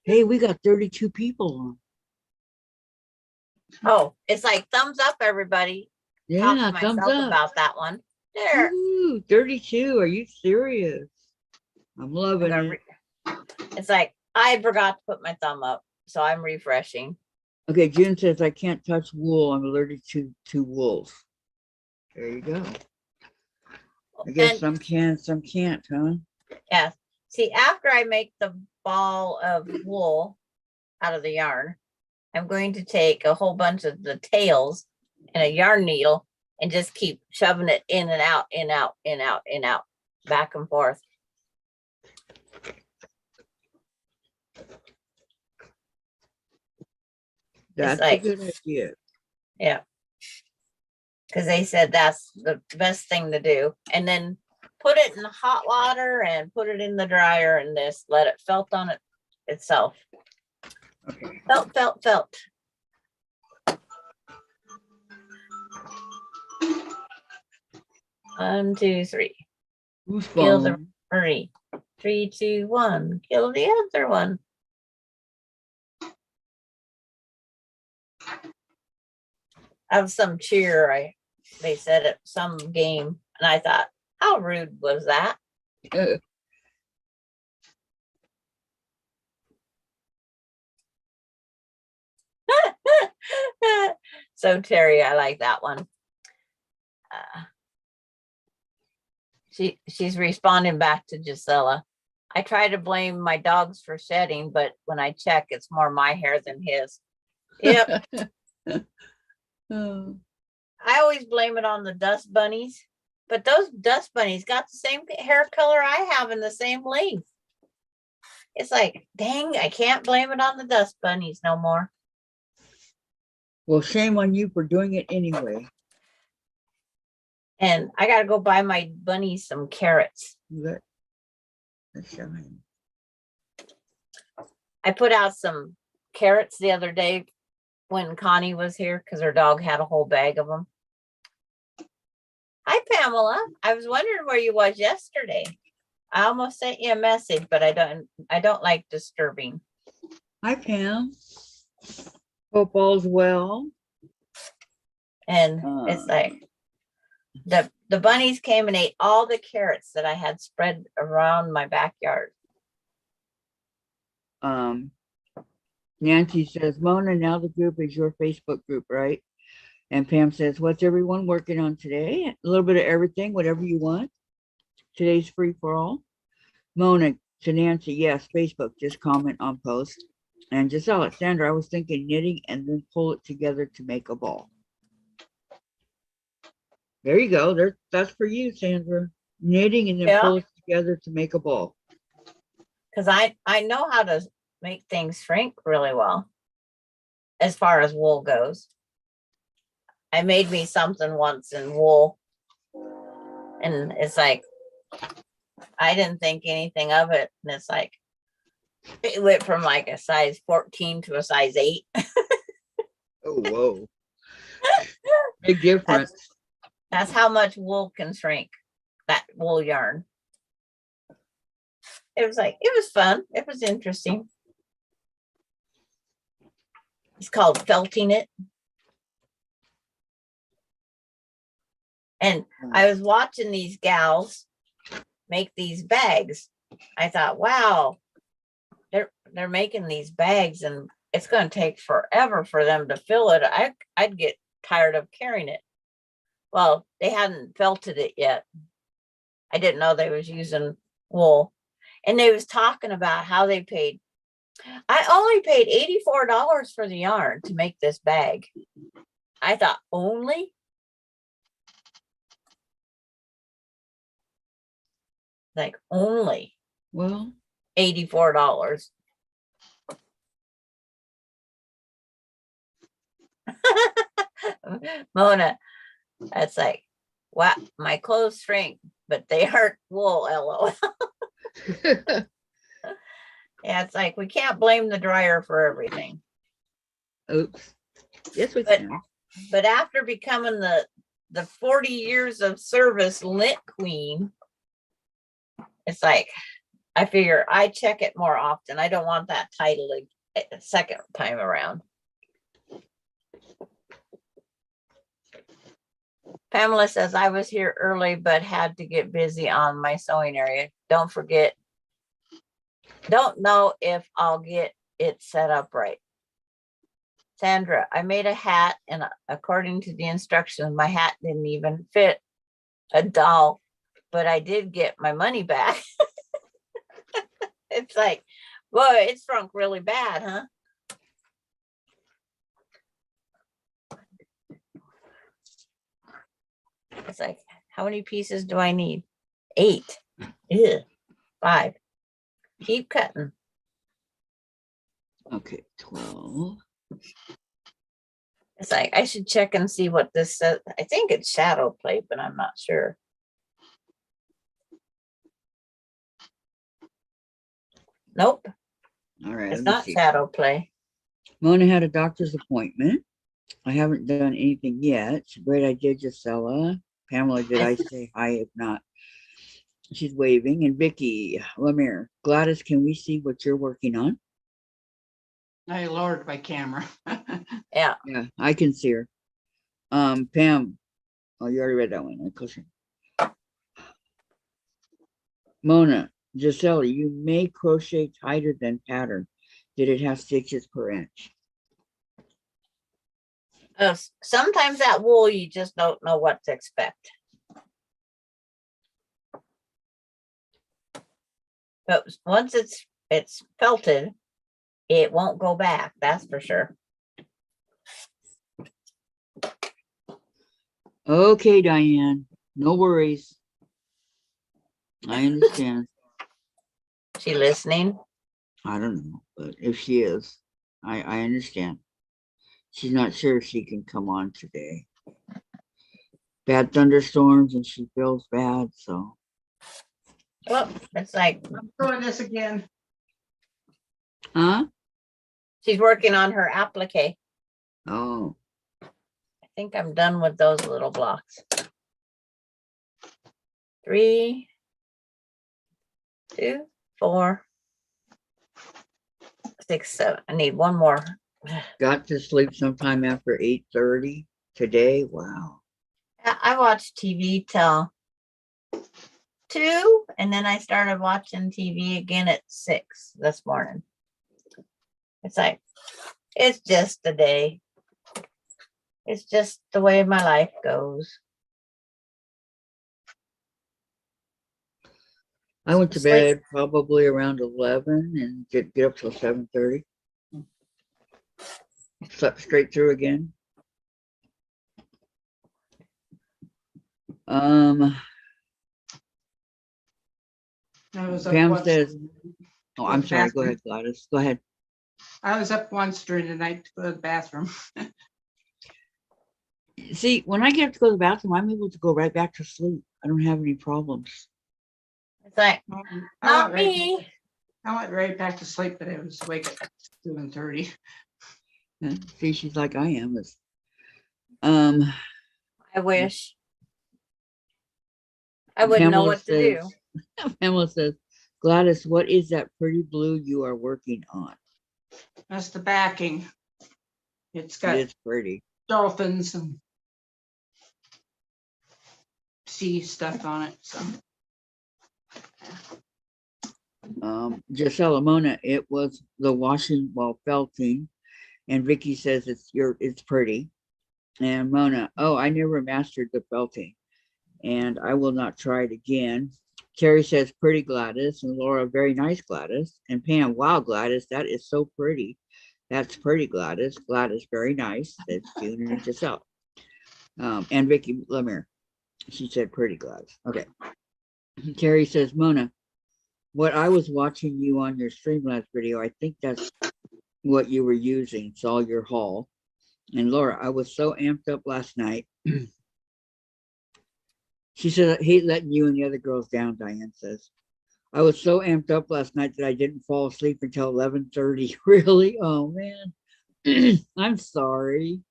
A: Hey, we got 32 people on.
B: Oh, it's like thumbs up, everybody.
A: Yeah,
B: Talk to
A: thumbs
B: myself
A: up.
B: about that one. There.
A: Ooh, 32. Are you serious? I'm loving it.
B: It's like I forgot to put my thumb up, so I'm refreshing.
A: Okay, June says I can't touch wool. I'm allergic to wolves. There you go. I guess some can, some can't, huh?
B: Yeah. See, after I make the ball of wool out of the yarn, I'm going to take a whole bunch of the tails and a yarn needle and just keep shoving it in and out, in, out, in, out, in, out, back and forth.
A: That's a good idea.
B: Yeah. Because they said that's the best thing to do. And then put it in hot water and put it in the dryer and just let it felt on it itself.
A: Okay.
B: Felt. 1, 2, 3.
A: Who's
B: Kill the
A: phone?
B: Marie. 3, 2, 1. Kill the other one. Of some cheer, they said at some game, and I thought, how rude was that? So Terry, I like that one. She's responding back to Gisela. I try to blame my dogs for shedding, but when I check, it's more my hair than his. Yep. I always blame it on the dust bunnies, but those dust bunnies got the same hair color I have and the same length. It's like, dang, I can't blame it on the dust bunnies no more.
A: Well, shame on you for doing it anyway.
B: And I got to go buy my bunnies some carrots. I put out some carrots the other day when Connie was here because her dog had a whole bag of them. Hi, Pamela. I was wondering where you was yesterday. I almost sent you a message, but I don't like disturbing.
A: Hi, Pam. Hope all's well.
B: And it's like the bunnies came and ate all the carrots that I had spread around my backyard.
A: Nancy says, Mona, now the group is your Facebook group, right? And Pam says, what's everyone working on today? A little bit of everything, whatever you want. Today's free for all. Mona to Nancy, yes, Facebook, just comment on post. And Giselle, Sandra, I was thinking knitting and then pull it together to make a ball. There you go. That's for you, Sandra. Knitting and then
B: Yeah.
A: pull it together to make a ball.
B: Because I know how to make things shrink really well as far as wool goes. I made me something once in wool, and it's like I didn't think anything of it, and it's like it went from like a size 14 to a size 8.
A: Oh, whoa. Big difference.
B: That's how much wool can shrink, that wool yarn. It was fun. It was interesting. It's called felting it. And I was watching these gals make these bags. I thought, wow, they're making these bags and it's going to take forever for them to fill it. I'd get tired of carrying it. Well, they hadn't felted it yet. I didn't know they was using wool. And they was talking about how they paid. I only paid $84 for the yarn to make this bag. I thought, only? Like, only
A: Well,
B: $84. Mona, that's like, wow, my clothes shrink, but they aren't wool, LOL. Yeah, it's like we can't blame the dryer for everything.
A: oops. Yes, we
B: But
A: can.
B: but after becoming the 40 years of service lint queen, it's like I figure I check it more often. I don't want that title a second time around. Pamela says I was here early but had to get busy on my sewing area. Don't forget. Don't know if I'll get it set up right. Sandra, I made a hat and according to the instructions, my hat didn't even fit a doll, but I did get my money back. It's like, boy, it shrunk really bad, huh? It's like, how many pieces do I need? 8. Ew, 5. Keep cutting.
A: Okay, 12.
B: It's like, I should check and see what this says. I think it's shadow plate, but I'm not sure. Nope,
A: All right,
B: it's
A: let me
B: not
A: see.
B: shadow play.
A: Mona had a doctor's appointment. I haven't done anything yet. Great idea, Gisela. Pamela, did I say hi? If not, she's waving. And Vicky Lemire, Gladys, can we see what you're working on?
C: I lowered my camera.
B: Yeah.
A: Yeah, I can see her. Pam, oh, you already read that one. Cushion. Mona, Gisela, you may crochet tighter than pattern. Did it have stitches per inch?
B: Sometimes that wool, you just don't know what to expect. But once it's felted, it won't go back. That's for sure.
A: Okay, Diane, no worries. I understand.
B: She listening?
A: I don't know, but if she is, I understand. She's not sure if she can come on today. Bad thunderstorms and she feels bad, so.
B: Well, it's like
C: I'm doing this again.
A: Huh?
B: she's working on her applique.
A: Oh,
B: I think I'm done with those little blocks. 3, 2, 4, 6, 7. I need one more.
A: got to sleep sometime after 8:30 today. Wow.
B: I watched TV till 2, and then I started watching TV again at 6 this morning. It's like, it's just a day. It's just the way my life goes.
A: I went to
B: Sleep.
A: bed probably around 11 and get up till 7:30. Slept straight through again.
C: I was up
A: Pam
C: once.
A: says, oh,
C: Go to
A: I'm
C: the
A: sorry. Go
C: bathroom.
A: ahead, Gladys. Go ahead.
C: I was up once during the night to go to the bathroom.
A: See, when I get up to go to the bathroom, I'm able to go right back to sleep. I don't have any problems.
B: It's like,
C: I
B: not
C: went right,
B: me.
C: I went right back to sleep, but I was awake at 7:30.
A: Yeah, see, she's like I am. Um,
B: I wish. I wouldn't know
A: Pamela
B: what to do.
A: says, Pamela says, Gladys, what is that pretty blue you are working on?
C: That's the backing. It's
A: It
C: got
A: is pretty.
C: dolphins and sea stuff on it. So
A: Gisela Mona, it was the washing while felting, and Vicky says it's pretty. And Mona, oh, I never mastered the felting, and I will not try it again. Terry says, pretty Gladys, and Laura, very nice Gladys, and Pam, wow Gladys, that is so pretty. That's pretty Gladys. Gladys, very nice. That's June and Giselle. And Vicky Lemire, she said pretty Gladys. Okay. Terry says, Mona, what I was watching you on your Streamlabs video, I think that's what you were using, saw your haul. And Laura, I was so amped up last night. She said, I hate letting you and the other girls down, Diane says. I was so amped up last night that I didn't fall asleep until 11:30. Really? Oh, man. I'm sorry.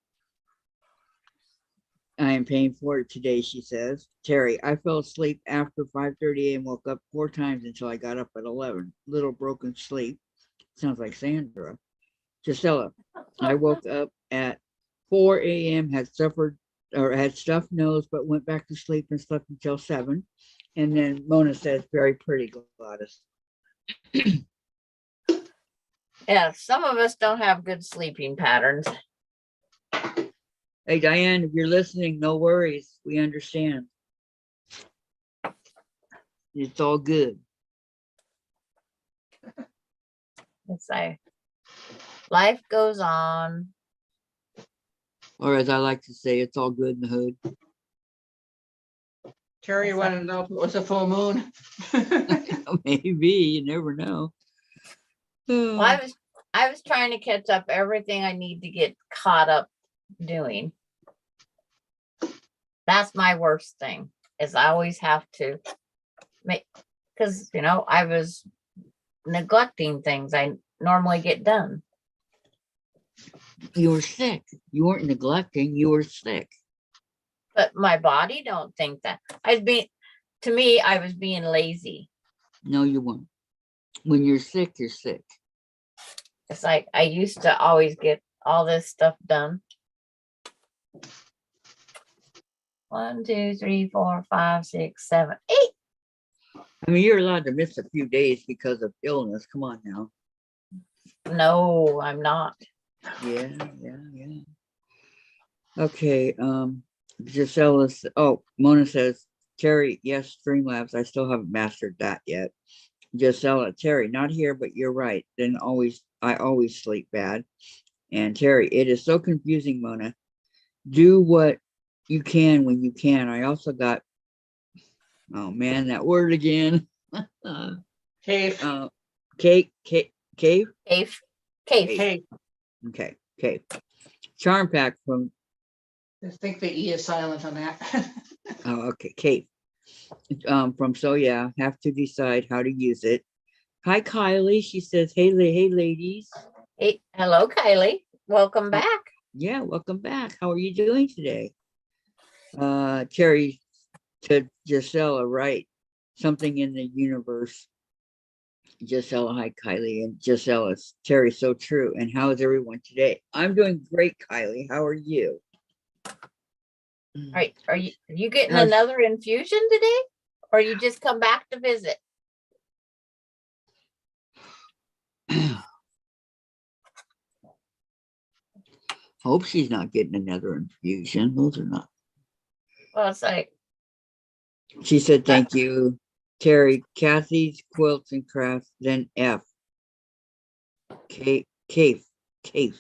A: I am paying for it today, she says. Terry, I fell asleep after 5:30 and woke up 4 times until I got up at 11. Little broken sleep. Sounds like Sandra. Gisela, I woke up at 4 a.m., had stuffed nose, but went back to sleep and slept until 7. And then Mona says, very pretty, Gladys.
B: Yeah, some of us don't have good sleeping patterns.
A: Hey, Diane, if you're listening, no worries. We understand. It's all good.
B: It's like life goes on.
A: Or as I like to say, it's all good in the hood.
C: Terry wanted to know if it was a full moon.
A: Maybe, you never know.
B: Well, I was trying to catch up everything I need to get caught up doing. That's my worst thing, is I always have to make, because I was neglecting things I normally get done.
A: You were sick. You weren't neglecting, you were sick.
B: But my body don't think that. I was being lazy.
A: No, you weren't. When you're sick, you're sick.
B: It's like I used to always get all this stuff done. 1, 2, 3, 4, 5, 6, 7, 8.
A: I mean, you're allowed to miss a few days because of illness. Come on now.
B: No, I'm not.
A: Yeah. Okay. Gisela, Mona says, Terry, yes, Streamlabs. I still haven't mastered that yet. Gisela, Terry, not here, but you're right. I always sleep bad. And Terry, it is so confusing, Mona. Do what you can when you can. I also got, oh man, that word again.
C: Cave.
A: Cave?
B: Cave.
C: Cave.
A: Okay, cave. Charm pack from,
C: I think the E is silent on that.
A: oh, okay, cave. From So Yeah, have to decide how to use it. Hi, Kylie. She says, hey ladies.
B: Hey, hello, Kylie. Welcome back.
A: Yeah, welcome back. How are you doing today? Terry to Gisela, right? Something in the universe. Gisela, hi, Kylie. And Gisela, Terry, so true. And how is everyone today? I'm doing great, Kylie. How are you?
B: Are you getting
A: How's-
B: another infusion today? Or you just come back to visit?
A: Hope she's not getting another infusion. Those are not.
B: Well, it's like,
A: She said, thank you, Terry. Kathy's Quilts and Crafts, then F. K, K, K,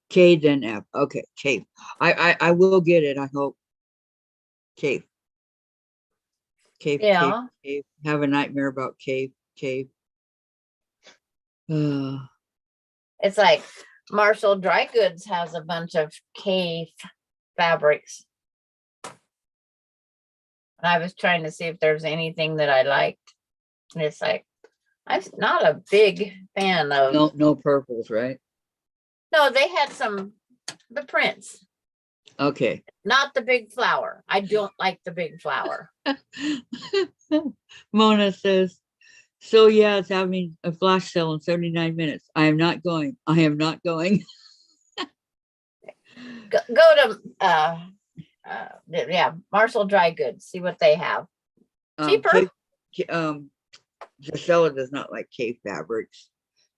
A: K, then F. Okay, K. I will get it, I hope. K. Cave,
B: yeah,
A: cave. Have a nightmare about cave.
B: it's like Marshall Dry Goods has a bunch of cave fabrics. And I was trying to see if there's anything that I liked. And it's like, I'm not a big fan of.
A: no purples, right?
B: No, they had the prints,
A: Okay.
B: not the big flower. I don't like the big flower.
A: Mona says, so yeah, it's having a flash sale in 79 minutes. I am not going.
B: Go to yeah, Marshall Dry Goods, see what they have. Cheaper.
A: Gisela does not like cave fabrics.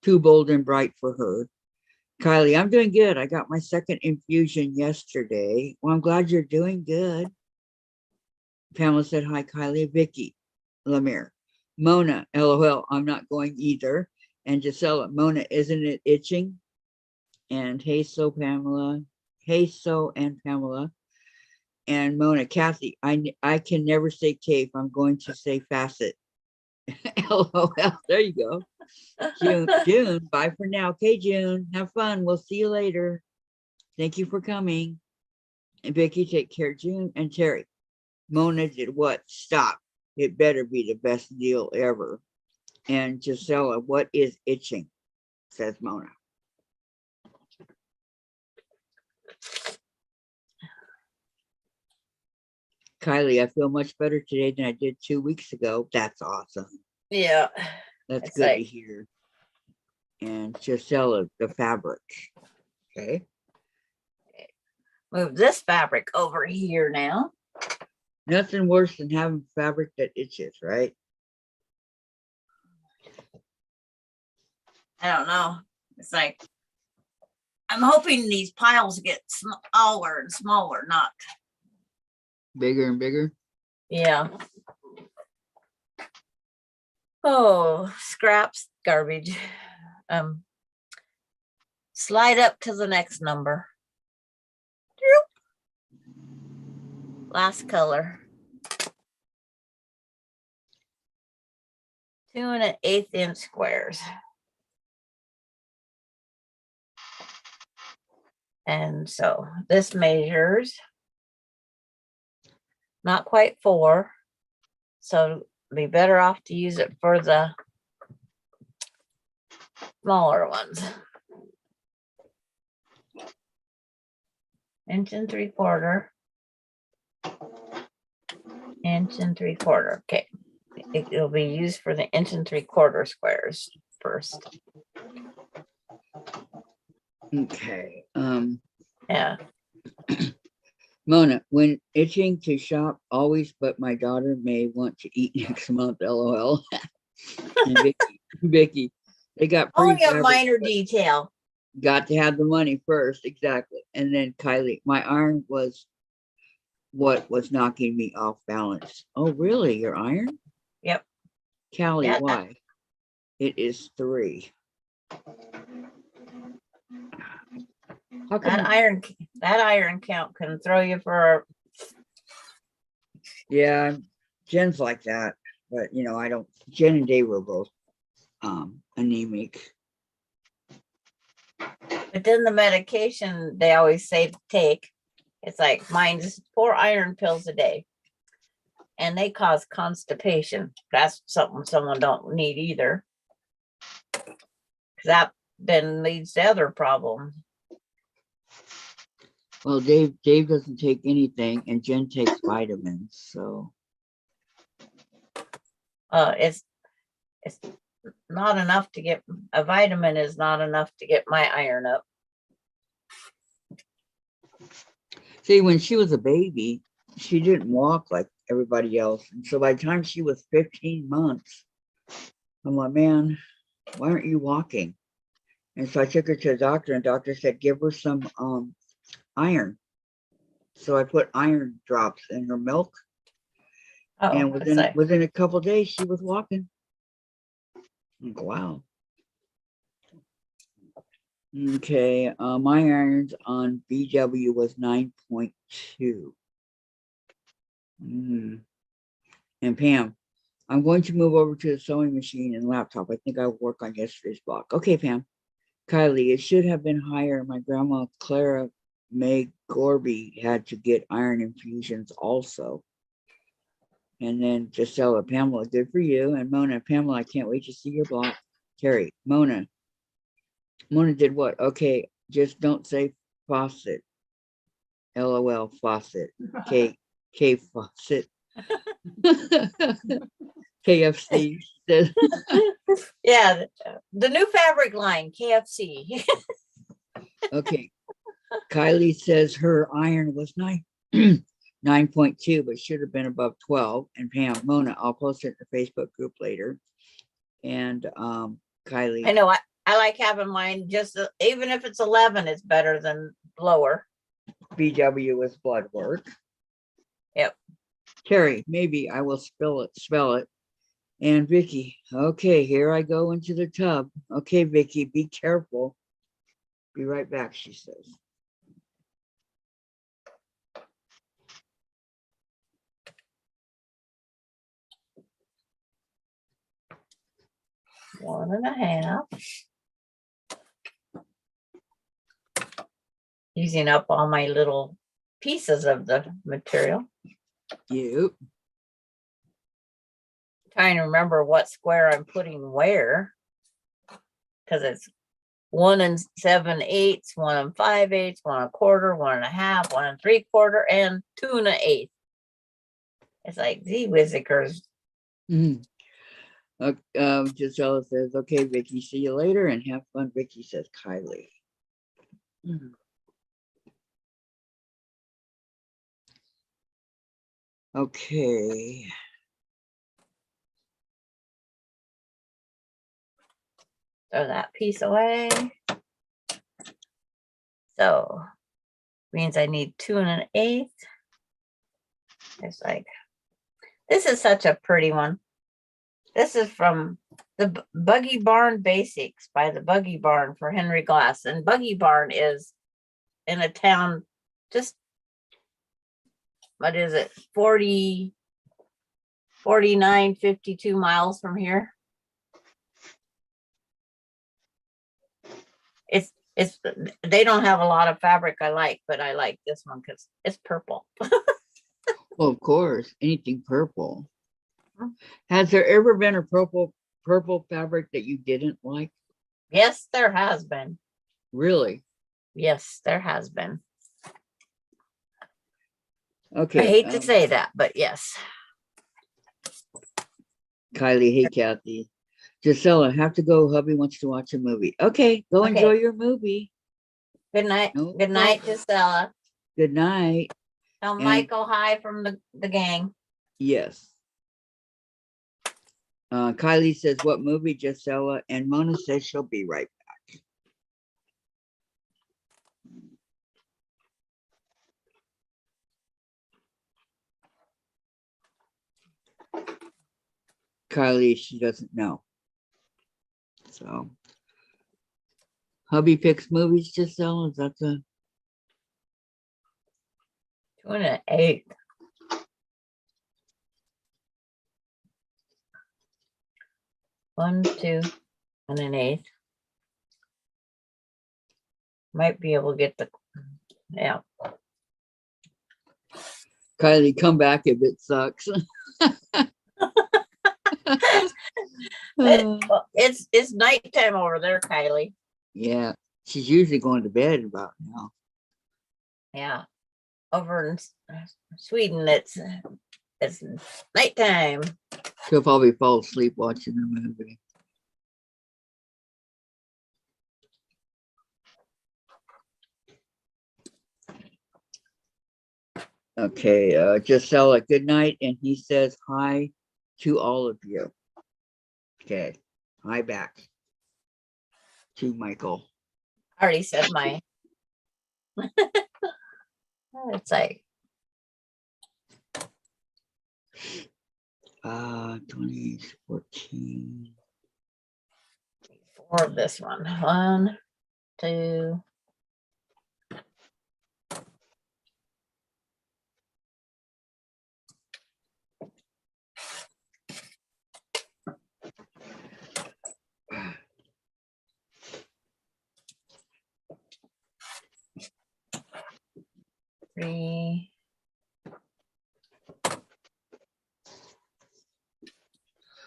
A: Too bold and bright for her. Kylie, I'm doing good. I got my second infusion yesterday. Well, I'm glad you're doing good. Pamela said, hi, Kylie. Vicky, Lemire. Mona, LOL, I'm not going either. And Gisela, Mona, isn't it itching? And hey, so Pamela. Hey, so and Pamela. And Mona, Kathy, I can never say cave. I'm going to say facet. LOL, there you go. June, bye for now. Okay, June, have fun. We'll see you later. Thank you for coming. And Vicky, take care, June. And Terry, Mona did what? Stop. It better be the best deal ever. And Gisela, what is itching? Says Mona. Kylie, I feel much better today than I did 2 weeks ago. That's awesome.
B: Yeah.
A: That's
B: It's
A: good
B: like,
A: to hear. And Gisela, the fabric. Okay.
B: move this fabric over here now.
A: Nothing worse than having fabric that itches, right?
B: I don't know. It's like, I'm hoping these piles get smaller and smaller, not.
A: Bigger and bigger.
B: Yeah. Oh, scraps, garbage. Slide up to the next number. Last color. 2 1/8 inch squares. And so this measures not quite 4. So be better off to use it for the smaller ones. 1 3/4 inch. 1 3/4. Okay. It'll be used for the 1 3/4 squares first.
A: Okay.
B: Yeah.
A: Mona, when itching to shop always, but my daughter may want to eat next month. LOL. And Vicky, they got
B: Only a
A: fabric,
B: minor
A: but
B: detail.
A: got to have the money first. Exactly. And then Kylie, my iron was what was knocking me off balance. Oh, really? Your iron?
B: Yep.
A: Callie,
B: Yeah.
A: why? It is 3. How come?
B: That iron count can throw you for.
A: Yeah, Jen's like that, but you know, I don't. Jen and Dave were both anemic.
B: But then the medication they always say to take, it's like mine's 4 iron pills a day, and they cause constipation. That's something someone don't need either. That then leads to other problems.
A: Well, Dave doesn't take anything, and Jen takes vitamins. So
B: It's not enough to get a vitamin is not enough to get my iron up.
A: see, when she was a baby, she didn't walk like everybody else, and so by the time she was 15 months, I'm like, man, why aren't you walking? And so I took her to the doctor, and the doctor said, give her some iron. So I put iron drops in her milk,
B: Oh,
A: and
B: it's like,
A: within a couple of days, she was walking. Like, wow. Okay, my irons on BW was 9.2. And Pam, I'm going to move over to the sewing machine and laptop. I think I'll work on yesterday's block. Okay, Pam. Kylie, it should have been higher. My grandma Clara May Gorby had to get iron infusions also. And then Gisela, Pamela, good for you. And Mona, Pamela, I can't wait to see your block. Terry, Mona did what? Okay, just don't say faucet. LOL, faucet. K faucet. KFC says,
B: yeah, the new fabric line, KFC.
A: okay. Kylie says her iron was 9.2, but should have been above 12. And Pam, Mona, I'll post it in the Facebook group later. And Kylie,
B: I know, I like having mine just, even if it's 11, it's better than lower.
A: BW with blood work.
B: Yep.
A: Terry, maybe I will spell it. And Vicky, okay, here I go into the tub. Okay, Vicky, be careful. Be right back, she says.
B: One and a half. Using up all my little pieces of the material.
A: Yep.
B: Trying to remember what square I'm putting where. Because it's 1 7/8, 1 5/8, 1 1/4, 1 1/2, 1 3/4, and 2 1/8. It's like the whizzikers.
A: Gisela says, okay, Vicky, see you later and have fun. Vicky says, Kylie. Okay.
B: Throw that piece away. So means I need 2 1/8. It's like, this is such a pretty one. This is from the Buggy Barn Basics by the Buggy Barn for Henry Glass. And Buggy Barn is in a town just, what is it, 49, 52 miles from here. It's they don't have a lot of fabric I like, but I like this one because it's purple.
A: Well, of course, anything purple. Has there ever been a purple fabric that you didn't like?
B: Yes, there has been.
A: Really?
B: Yes, there has been.
A: Okay.
B: I hate to say that, but yes.
A: Kylie, hey, Kathy. Gisela, have to go. Hubby wants to watch a movie. Okay, go enjoy your movie.
B: Good night.
A: No
B: Good night,
A: problem.
B: Gisela.
A: Good night.
B: Tell Michael hi from the gang.
A: Yes. Kylie says, what movie, Gisela? And Mona says she'll be right back. Kylie, she doesn't know. So, hubby picks movies, Gisela? Is that the...
B: 2 1/8. One, 2 1/8. Might be able to get the, yeah.
A: Kylie, come back if it sucks.
B: It's nighttime over there, Kylie.
A: Yeah, she's usually going to bed about now.
B: Yeah, over in Sweden, it's nighttime.
A: She'll probably fall asleep watching the movie. Okay, Gisela, good night. And he says hi to all of you. Okay, hi back. to Michael.
B: I already said my. It's like
A: 2014.
B: 4 of this one. 1, 2. Three.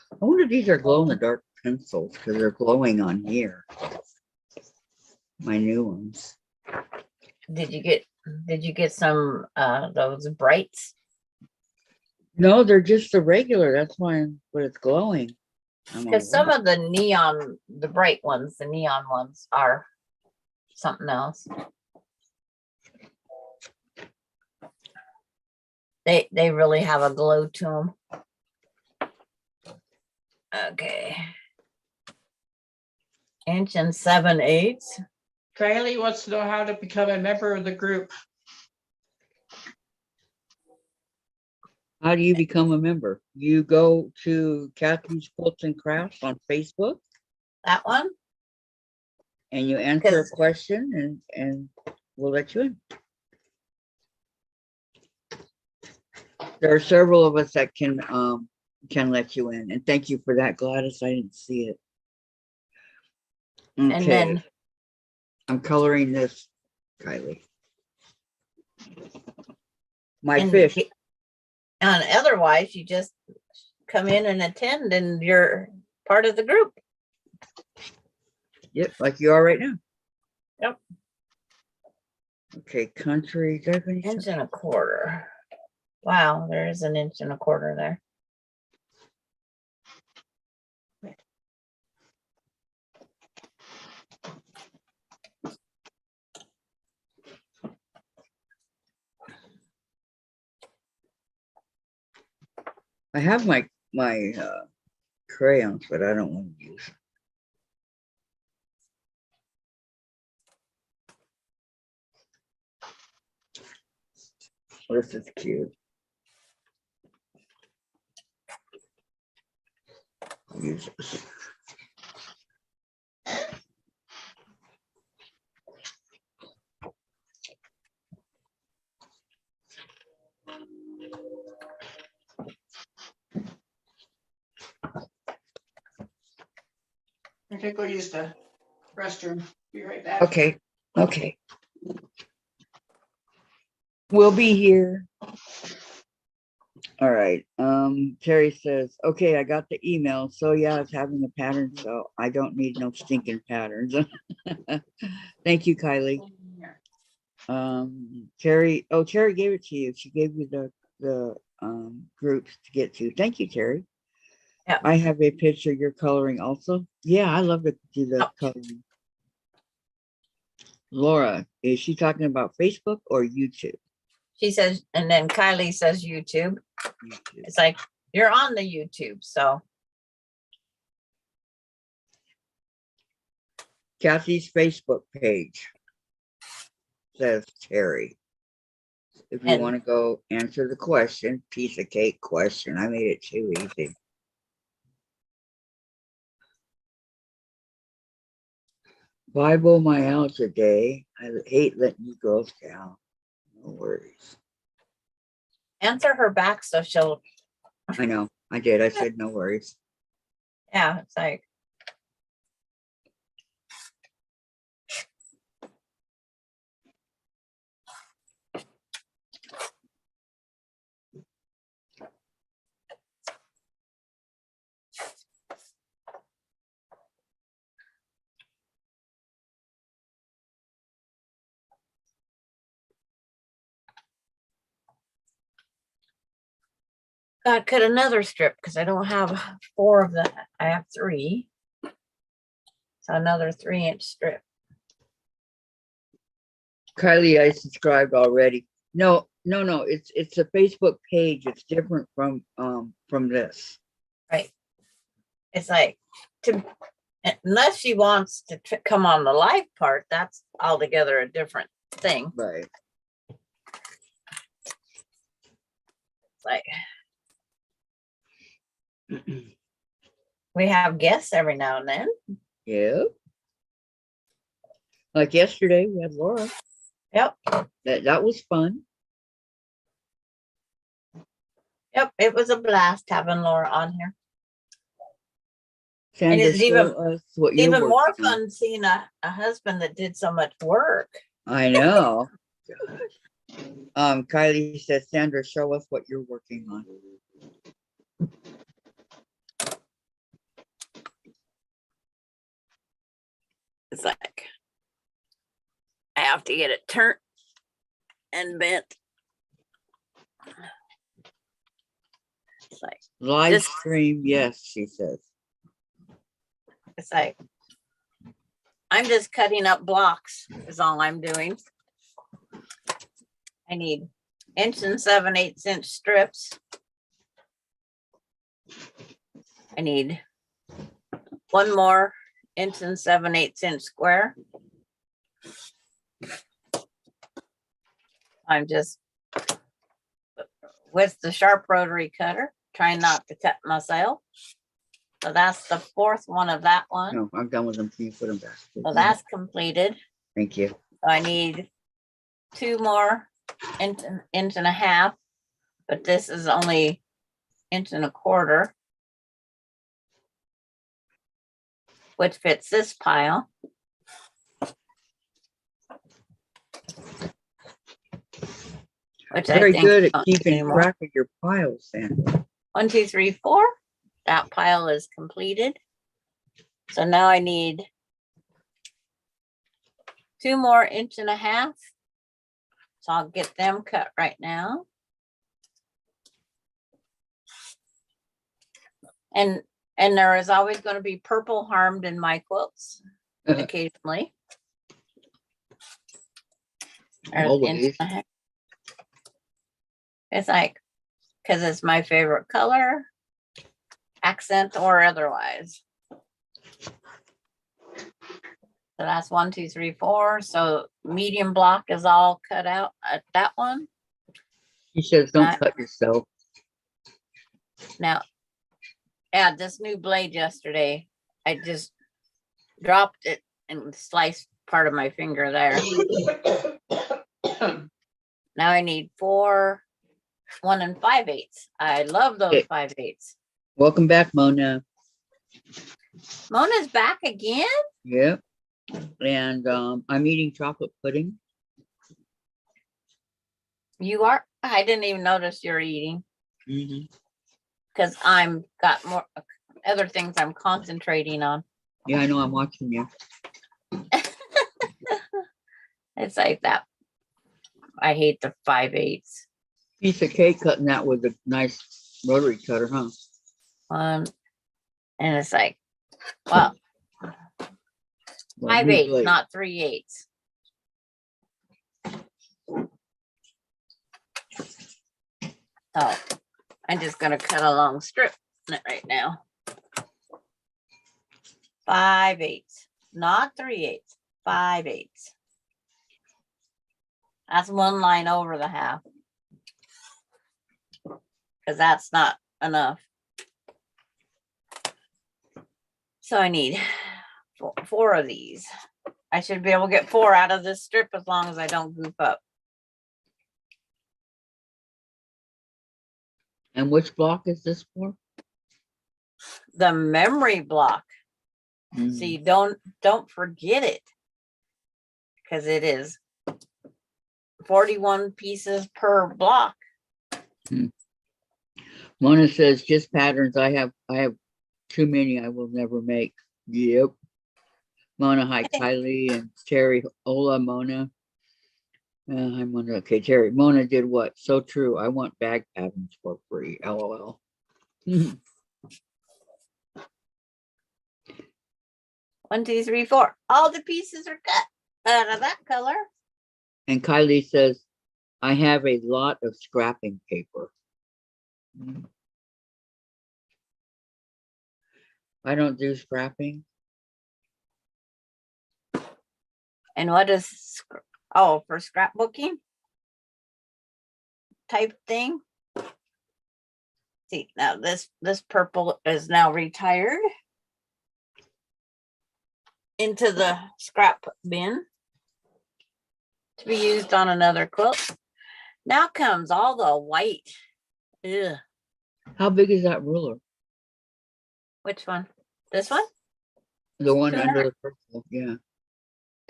A: I wonder if these are glow in the dark pencils because they're glowing on here. My new ones.
B: Did you get some those brights?
A: No, they're just the regular. That's why, but it's glowing.
B: Because some of the neon, the bright ones, the neon ones are something else. They really have a glow to them. Okay. 1 7/8.
C: Kylie wants to know how to become a member of the group.
A: How do you become a member? You go to Kathy's Quilts and Crafts on Facebook
B: That one?
A: and you answer a
B: 'Cause-
A: question and we'll let you in. There are several of us that can let you in. And thank you for that, Gladys. I didn't see it.
B: And
A: Okay,
B: then
A: I'm coloring this, Kylie. My
B: and
A: fish.
B: and otherwise you just come in and attend and you're part of the group.
A: Yep, like you are right now.
B: Yep.
A: Okay, country. Did I finish that?
B: 1 1/4. Wow, there is 1 1/4 there.
A: I have my crayons, but I don't want to use them. This is cute. I'll use this.
C: I think go use the restroom. Be right back.
A: Okay, okay. We'll be here. All right. Terry says, okay, I got the email. So yeah, it's having a pattern, so I don't need no stinking patterns. Thank you, Kylie. Terry gave it to you. She gave you the groups to get to. Thank you, Terry.
B: Yeah.
A: I have a picture you're coloring also. Yeah, I love to do the coloring. Laura, is she talking about Facebook or YouTube?
B: She says, and then Kylie says YouTube.
A: YouTube.
B: It's like you're on the YouTube, so
A: Kathy's Facebook page says Terry. If you
B: And-
A: want to go answer the question, piece of cake question. I made it too easy. Fibromyalgia day. I hate letting you girls down. No worries.
B: answer her back so she'll,
A: I know. I did. I said no worries.
B: yeah, it's like gotta cut another strip because I don't have 4 of that. I have 3. So another 3-inch strip.
A: Kylie, I subscribed already. No. It's a Facebook page. It's different from this.
B: Right. It's like to Unless she wants to come on the live part, that's altogether a different thing.
A: Right.
B: Like we have guests every now and then.
A: Yeah. Like yesterday, we had Laura.
B: Yep.
A: That was fun.
B: Yep. It was a blast having Laura on here.
A: Sandra,
B: it's even-
A: show us what you're
B: Even more
A: working on.
B: fun seeing a husband that did so much work.
A: I know. Kylie says, Sandra, show us what you're working on.
B: It's like I have to get it turned and bent. It's like
A: Live
B: Just-
A: stream, yes, she says.
B: it's like I'm just cutting up blocks is all I'm doing. I need 1 7/8" strips. I need one more 1 7/8" square. I'm just with the sharp rotary cutter, trying not to cut myself. So that's the fourth one of that one.
A: No, I'm done with them. Can you put them back?
B: So that's completed.
A: Thank you.
B: So I need 2 more inch and a half, but this is only 1 1/4 inch, which fits this pile. Which I
A: Very
B: think
A: good at
B: don't
A: keeping
B: anymore.
A: track of your piles, Sandra.
B: 1, 2, 3, 4. That pile is completed. So now I need 2 more 1.5 inch. So I'll get them cut right now. And there is always going to be purple harmed in my quilts occasionally. There's
A: Always.
B: 1.5 inch. It's like, because it's my favorite color, accent or otherwise. So that's 1, 2, 3, 4. So medium block is all cut out at that one.
A: She says, don't
B: Right.
A: cut yourself.
B: Now, yeah, this new blade yesterday, I just dropped it and sliced part of my finger there. Now I need 4 1 5/8. I love those
A: Okay.
B: 5/8.
A: Welcome back, Mona.
B: Mona's back again?
A: Yep. And I'm eating chocolate pudding.
B: You are? I didn't even notice you're eating
A: Mhm.
B: because I'm got more other things I'm concentrating on.
A: Yeah, I know. I'm watching you.
B: It's like that. I hate the 5/8.
A: Piece of cake cutting that with a nice rotary cutter, huh?
B: And it's like, well,
A: Well,
B: 5/8,
A: new blade.
B: not 3/8. So I'm just gonna cut a long strip right now. 5/8, not 3/8, 5/8. That's one line over the half. Because that's not enough. So I need 4 of these. I should be able to get 4 out of this strip as long as I don't goof up.
A: And which block is this for?
B: The memory block.
A: Mhm.
B: See, don't forget it. Because it is 41 pieces per block.
A: Mona says, just patterns. I have too many I will never make. Yep. Mona, hi, Kylie and Terry. Hola, Mona. Hi, Mona. Okay, Terry. Mona did what? So true. I want bag patterns for free. LOL.
B: 1, 2, 3, 4. All the pieces are cut out of that color.
A: And Kylie says, I have a lot of scrapping paper. I don't do scrapping.
B: And what is, oh, for scrapbooking type thing? See, now this purple is now retired into the scrap bin to be used on another quilt. Now comes all the white. Ugh.
A: How big is that ruler?
B: Which one? This one?
A: The one
B: 2.5.
A: under the purple, yeah.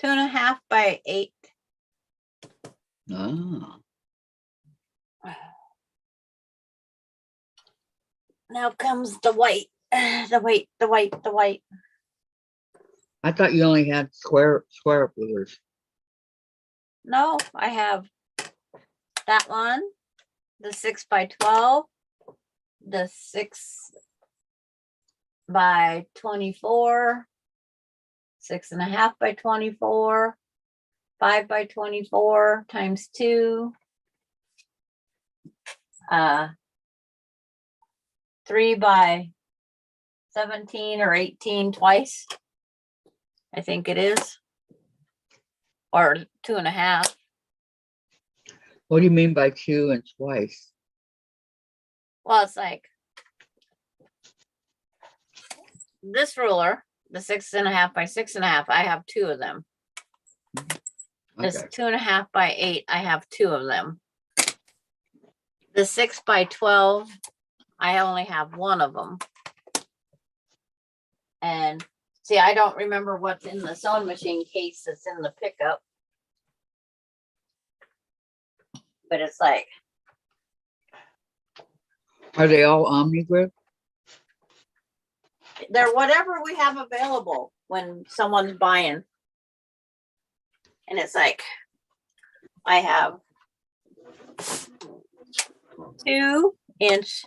B: 2.5 by 8.
A: Ah,
B: Now comes the white, the white.
A: I thought you only had square rulers.
B: No, I have that one, the 6 by 12, the 6 by 24, 6.5 by 24, 5 by 24 times 2, 3 by 17 or 18 twice, I think it is, or 2.5.
A: What do you mean by 2 and twice?
B: Well, it's like this ruler, the 6.5 by 6.5, I have 2 of them. This
A: Okay.
B: 2.5 by 8, I have 2 of them. The 6 by 12, I only have 1 of them. And see, I don't remember what's in the sewing machine case that's in the pickup. But it's like,
A: Are they all omni-grip?
B: they're whatever we have available when someone's buying. And it's like, I have 2-inch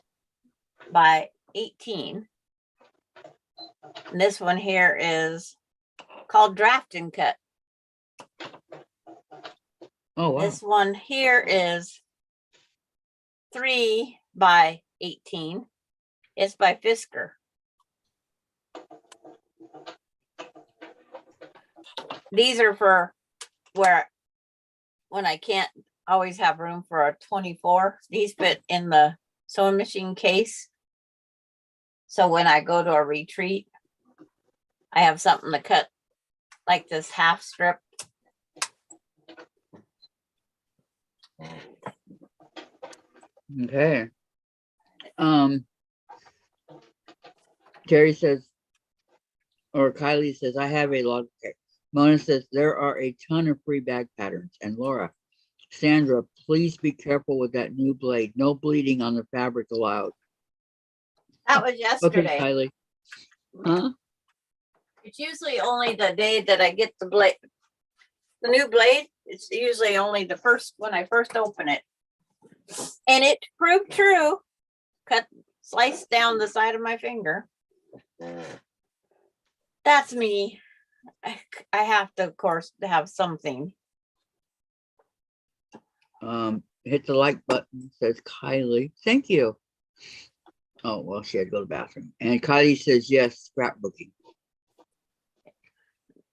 B: by 18. And this one here is called draft and cut.
A: Oh, wow.
B: This one here is 3 by 18. It's by Fisker. These are for where when I can't always have room for a 24. These fit in the sewing machine case. So when I go to a retreat, I have something to cut, like this half strip.
A: Okay. Terry says, or Kylie says, I have a lot. Okay. Mona says, there are a ton of free bag patterns. And Laura, Sandra, please be careful with that new blade. No bleeding on the fabric allowed.
B: That was yesterday.
A: Okay, Kylie. Huh?
B: It's usually only the day that I get the blade, the new blade. It's usually only the first, when I first open it. And it proved true. Sliced down the side of my finger. That's me. I have to, of course, have something.
A: Hit the like button, says Kylie. Thank you. Oh, well, she had to go to the bathroom. And Kylie says, yes, scrapbooking.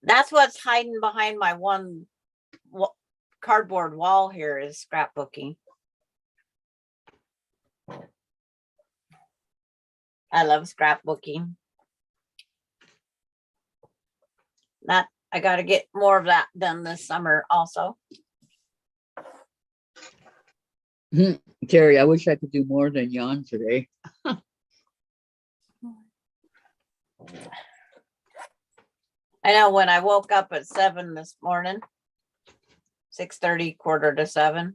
B: That's what's hiding behind my one cardboard wall here is scrapbooking. I love scrapbooking. I got to get more of that done this summer also.
A: Terry, I wish I could do more than yawn today.
B: I know when I woke up at 7 this morning, 6:30, 6:45,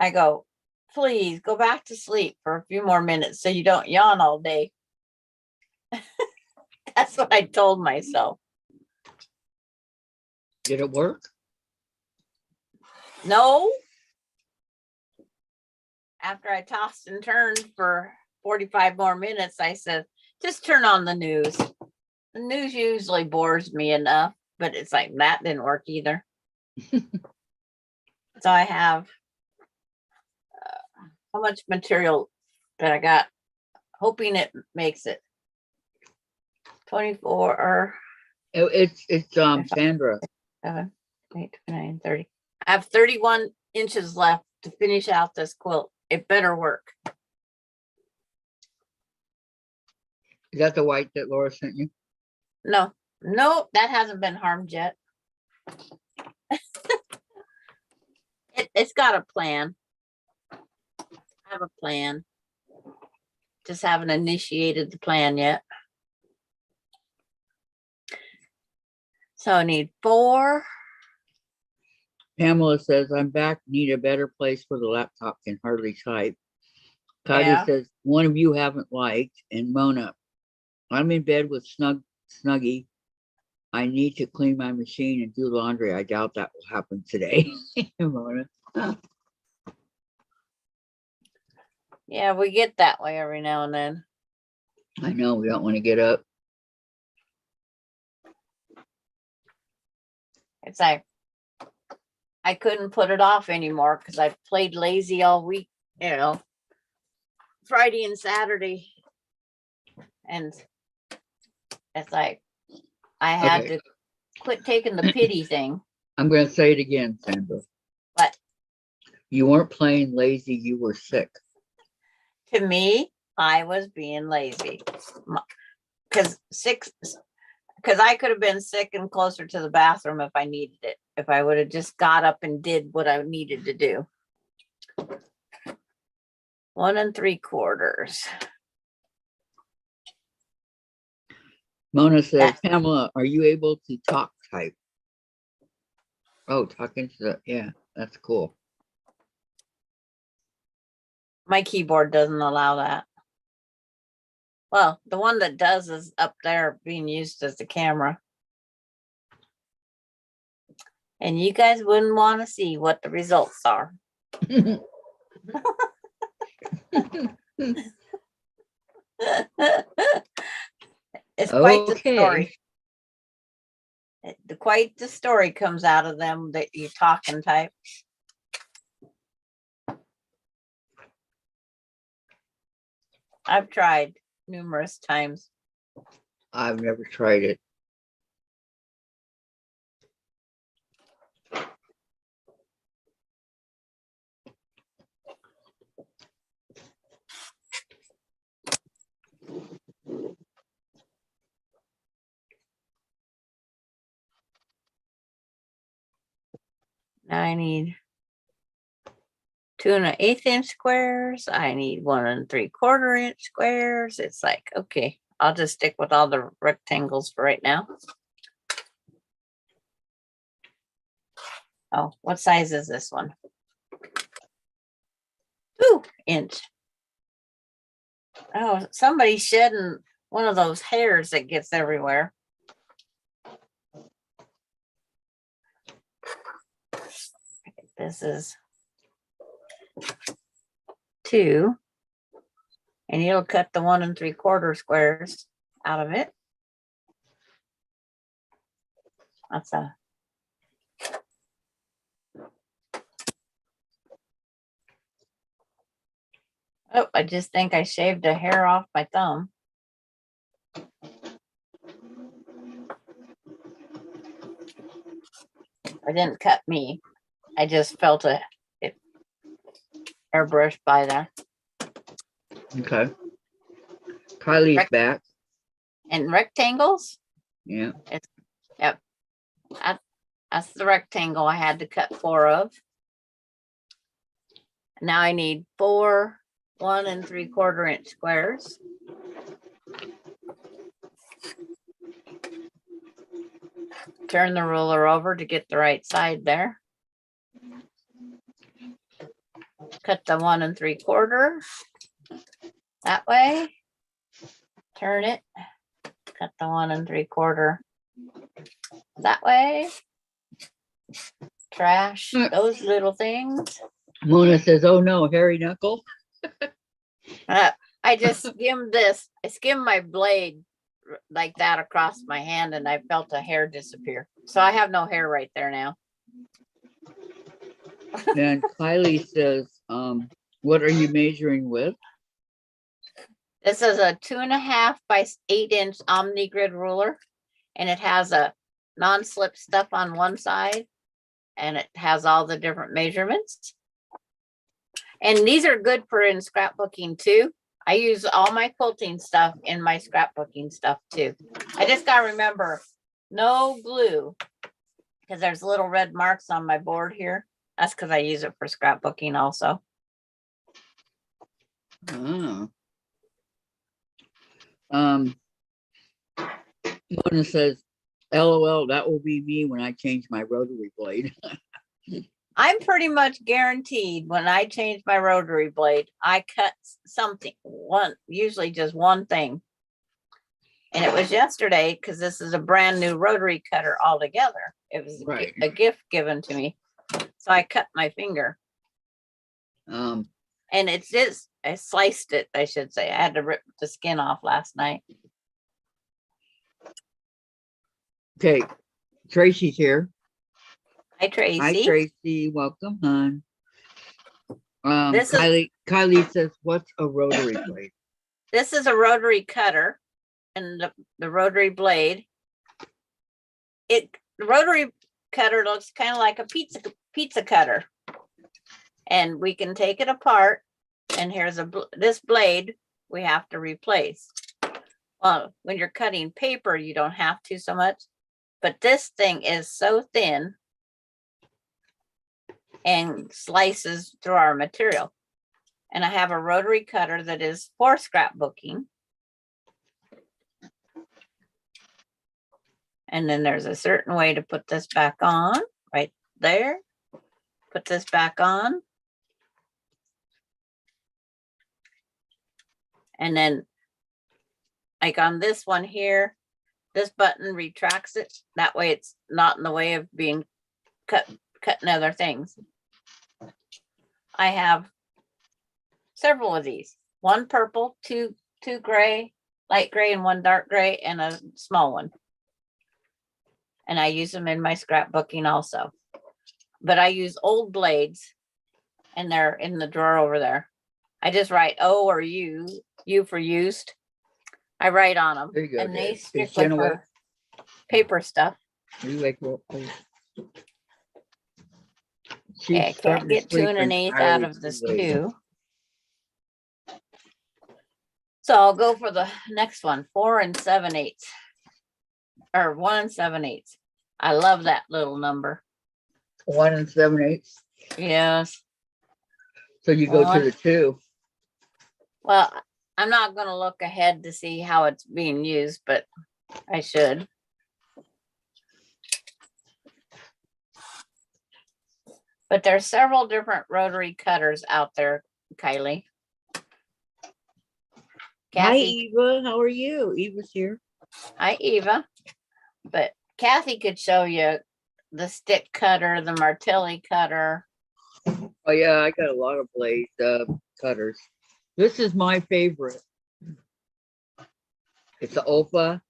B: I go, please go back to sleep for a few more minutes so you don't yawn all day. That's what I told myself.
A: Did it work?
B: No. After I tossed and turned for 45 more minutes, I said, just turn on the news. The news usually bores me enough, but it's like that didn't work either. So I have how much material that I got, hoping it makes it 24 or
A: It's Sandra.
B: 7, 8, 9, 30. I have 31 inches left to finish out this quilt. It better work.
A: Is that the white that Laura sent you?
B: No, that hasn't been harmed yet. It's got a plan. I have a plan. Just haven't initiated the plan yet. So I need 4.
A: Pamela says, I'm back, need a better place for the laptop, can hardly type. Kylie
B: Yeah.
A: says, one of you haven't liked, and Mona, I'm in bed with Snuggie. I need to clean my machine and do laundry. I doubt that will happen today. Mona.
B: Yeah, we get that way every now and then.
A: I know we don't want to get up.
B: It's like I couldn't put it off anymore because I played lazy all week, Friday and Saturday. And it's like I had
A: Okay.
B: to quit taking the pity thing.
A: I'm going to say it again, Sandra.
B: But
A: You weren't playing lazy, you were sick.
B: to me, I was being lazy. Because I could have been sick and closer to the bathroom if I needed it. If I would have just got up and did what I needed to do. 1 3/4.
A: Mona says,
B: That-
A: Pamela, are you able to talk type? Oh, talk into the, yeah, that's cool.
B: My keyboard doesn't allow that. Well, the one that does is up there being used as the camera. And you guys wouldn't want to see what the results are. It's quite the
A: Okay.
B: story. Quite the story comes out of them that you talk and type. I've tried numerous times.
A: I've never tried it.
B: Now I need 2 1/8 inch squares. I need 1 3/4 inch squares. It's like, okay, I'll just stick with all the rectangles for right now. Oh, what size is this one? 2 inch. Oh, somebody's shedding one of those hairs that gets everywhere. This is 2, and you'll cut the 1 3/4 squares out of it. That's a oh, I just think I shaved a hair off my thumb. It didn't cut me. I just felt it airbrush by there.
A: Okay. Kylie's
B: Rec-
A: back.
B: And rectangles,
A: Yeah.
B: that's the rectangle I had to cut 4 of. Now I need 4 1 3/4 inch squares. Turn the ruler over to get the right side there. Cut the 1 3/4 that way. Turn it. Cut the 1 3/4 that way. Trash those little things.
A: Mona says, oh no, hairy knuckle.
B: I just skimmed this. I skimmed my blade like that across my hand, and I felt a hair disappear. So I have no hair right there now.
A: And Kylie says, what are you measuring with?
B: This is a 2.5 by 8 inch Omni Grid ruler, and it has a non-slip stuff on one side, and it has all the different measurements. And these are good for in scrapbooking too. I use all my quilting stuff in my scrapbooking stuff too. I just gotta remember, no glue, because there's little red marks on my board here. That's because I use it for scrapbooking also.
A: Ah. Mona says, LOL, that will be me when I change my rotary blade.
B: I'm pretty much guaranteed when I change my rotary blade, I cut something, usually just one thing. And it was yesterday, because this is a brand new rotary cutter altogether. It was
A: Right.
B: a gift given to me. So I cut my finger.
A: Um,
B: And it's just, I sliced it, I should say. I had to rip the skin off last night.
A: okay, Tracy's here.
B: Hi, Tracy.
A: Hi, Tracy. Welcome, hon.
B: This is-
A: Kylie says, what's a rotary blade?
B: This is a rotary cutter, and the rotary blade. The rotary cutter looks kind of like a pizza cutter. And we can take it apart, and here's this blade we have to replace. Well, when you're cutting paper, you don't have to so much, but this thing is so thin and slices through our material. And I have a rotary cutter that is for scrapbooking. And then there's a certain way to put this back on, right there. Put this back on. And then like on this one here, this button retracts it. That way it's not in the way of being cutting other things. I have several of these. One purple, two gray, light gray, and one dark gray, and a small one. And I use them in my scrapbooking also. But I use old blades, and they're in the drawer over there. I just write O or U for used. I write on them.
A: There you go,
B: And they
A: Dave.
B: stick
A: Is
B: with
A: Jenna
B: the paper stuff.
A: You like what, please?
B: Okay, I
A: She's starting
B: can't
A: to
B: get
A: sleep
B: 2 1/8 out
A: entirely
B: of this
A: too late.
B: 2. So I'll go for the next one, 4 7/8, or 1 7/8. I love that little number.
A: 1 7/8.
B: Yes.
A: So you go to
B: One.
A: the 2.
B: Well, I'm not going to look ahead to see how it's being used, but I should. But there's several different rotary cutters out there, Kylie.
A: Hi,
B: Kathy,
A: Eva. How are you? Eva's here.
B: hi, Eva. But Kathy could show you the stick cutter, the Martelli cutter.
A: Oh yeah, I got a lot of blade cutters. This is my favorite. It's the Opa.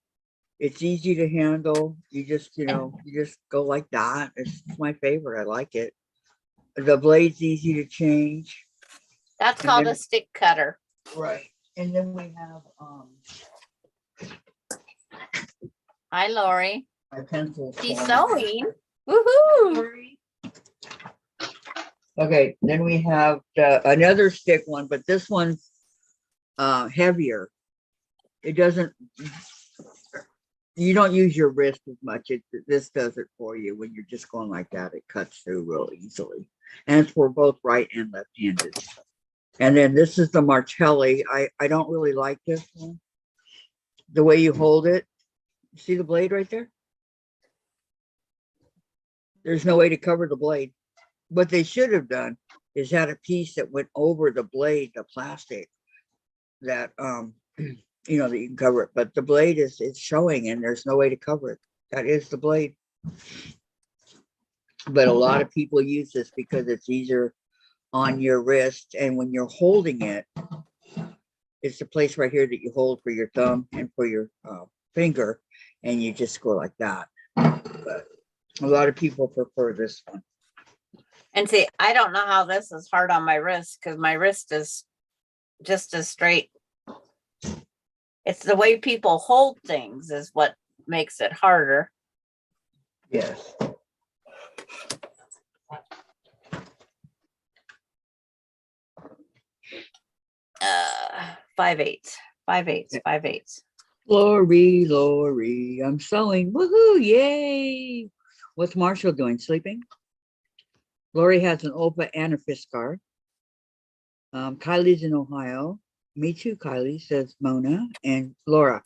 A: It's easy to handle. You just, you just go like that. It's my favorite. I like it. The blade's easy to change.
B: That's
A: And
B: called
A: then-
B: a stick cutter.
A: Right. And then we have
B: Hi, Lori.
A: my pencil.
B: She's
A: form.
B: sewing. Woohoo!
A: Okay, then we have another stick one, but this one's heavier. It doesn't, you don't use your wrist as much. This does it for you when you're just going like that. It cuts through real easily. And it's for both right and left-handed. And then this is the Martelli. I don't really like this one. The way you hold it. See the blade right there? There's no way to cover the blade. What they should have done is had a piece that went over the blade, the plastic, that that you can cover it. But the blade is showing and there's no way to cover it. That is the blade. But a lot of people use this because it's easier on your wrist, and when you're holding it, it's the place right here that you hold for your thumb and for your finger, and you just go like that. But a lot of people prefer this one.
B: And see, I don't know how this is hard on my wrist because my wrist is just as straight. It's the way people hold things is what makes it harder.
A: Yes.
B: Five eighths, 5/8, 5/8.
A: Lori, I'm sewing. Woohoo! Yay! What's Marshall doing? Sleeping? Lori has an OPA and a Fiskar. Kylie's in Ohio. Me too, Kylie, says Mona and Laura.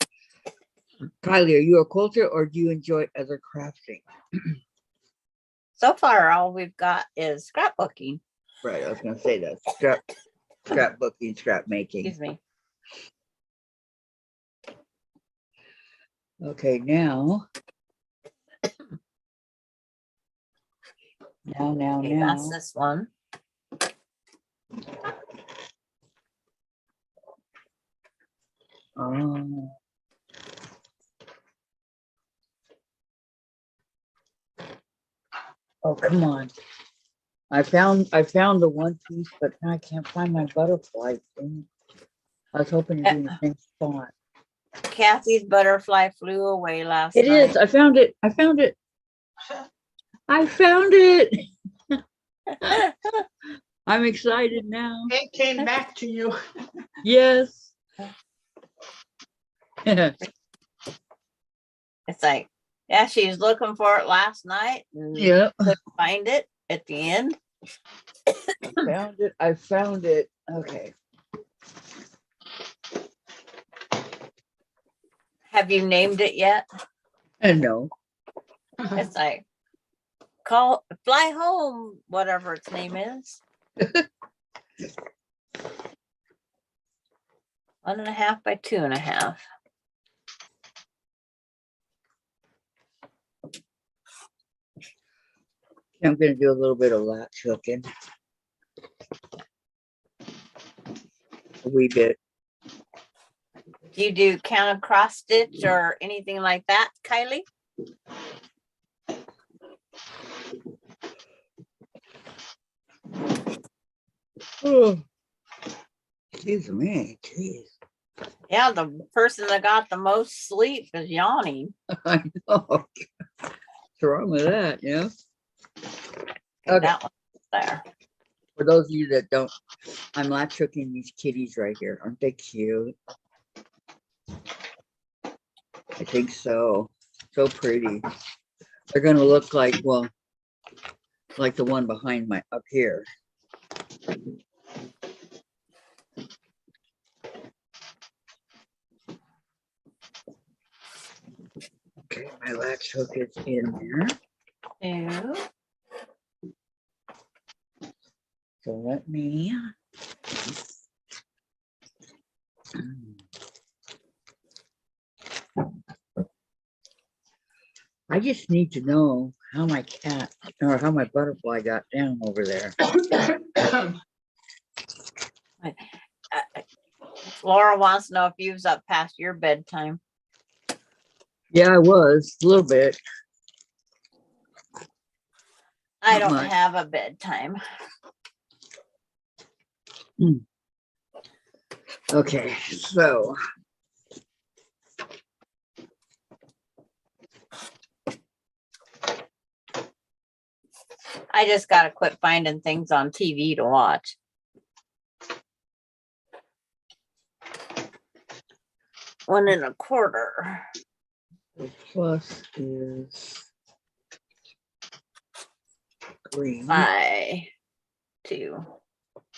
A: Kylie, are you a quilter or do you enjoy other crafting?
B: So far, all we've got is scrapbooking.
A: Right, I was gonna say that. Scrapbooking, scrap making.
B: Excuse me.
A: Okay, now.
B: Okay, that's
A: Now.
B: this one.
A: Oh. Oh, come on. I found the one piece, but now I can't find my butterfly thing. I was hoping to do the same spot.
B: Kathy's butterfly flew away last
A: It
B: night.
A: is. I found it. I found it. I found it. I'm excited now.
C: It came back to you.
A: Yes.
B: It's like, yeah, she was looking for it last night and
A: Yep.
B: couldn't find it at the end.
A: Found it. I found it. Okay.
B: Have you named it yet?
A: No.
B: It's like, fly home, whatever its name is. 1.5 by 2.5.
A: I'm going to do a little bit of latch hooking. A wee bit.
B: Do you do counter cross stitch or anything like that, Kylie?
A: Oh. Excuse me. Jeez.
B: Yeah, the person that got the most sleep is yawning.
A: I know. What's wrong with that? Yeah. Okay.
B: That one there.
A: For those of you that don't, I'm latch hooking these kitties right here. Aren't they cute? I think so. So pretty. They're gonna look like, well, like the one behind my up here. Okay, my latch hook is in there.
B: Two.
A: So let me. I just need to know how my cat or how my butterfly got down over there.
B: Laura wants to know if you was up past your bedtime.
A: Yeah, I was a little bit.
B: I
A: Not
B: don't
A: much.
B: have a bedtime.
A: Okay, so
B: I just gotta quit finding things on TV to watch. One and a quarter.
A: the plus is green.
B: By 2.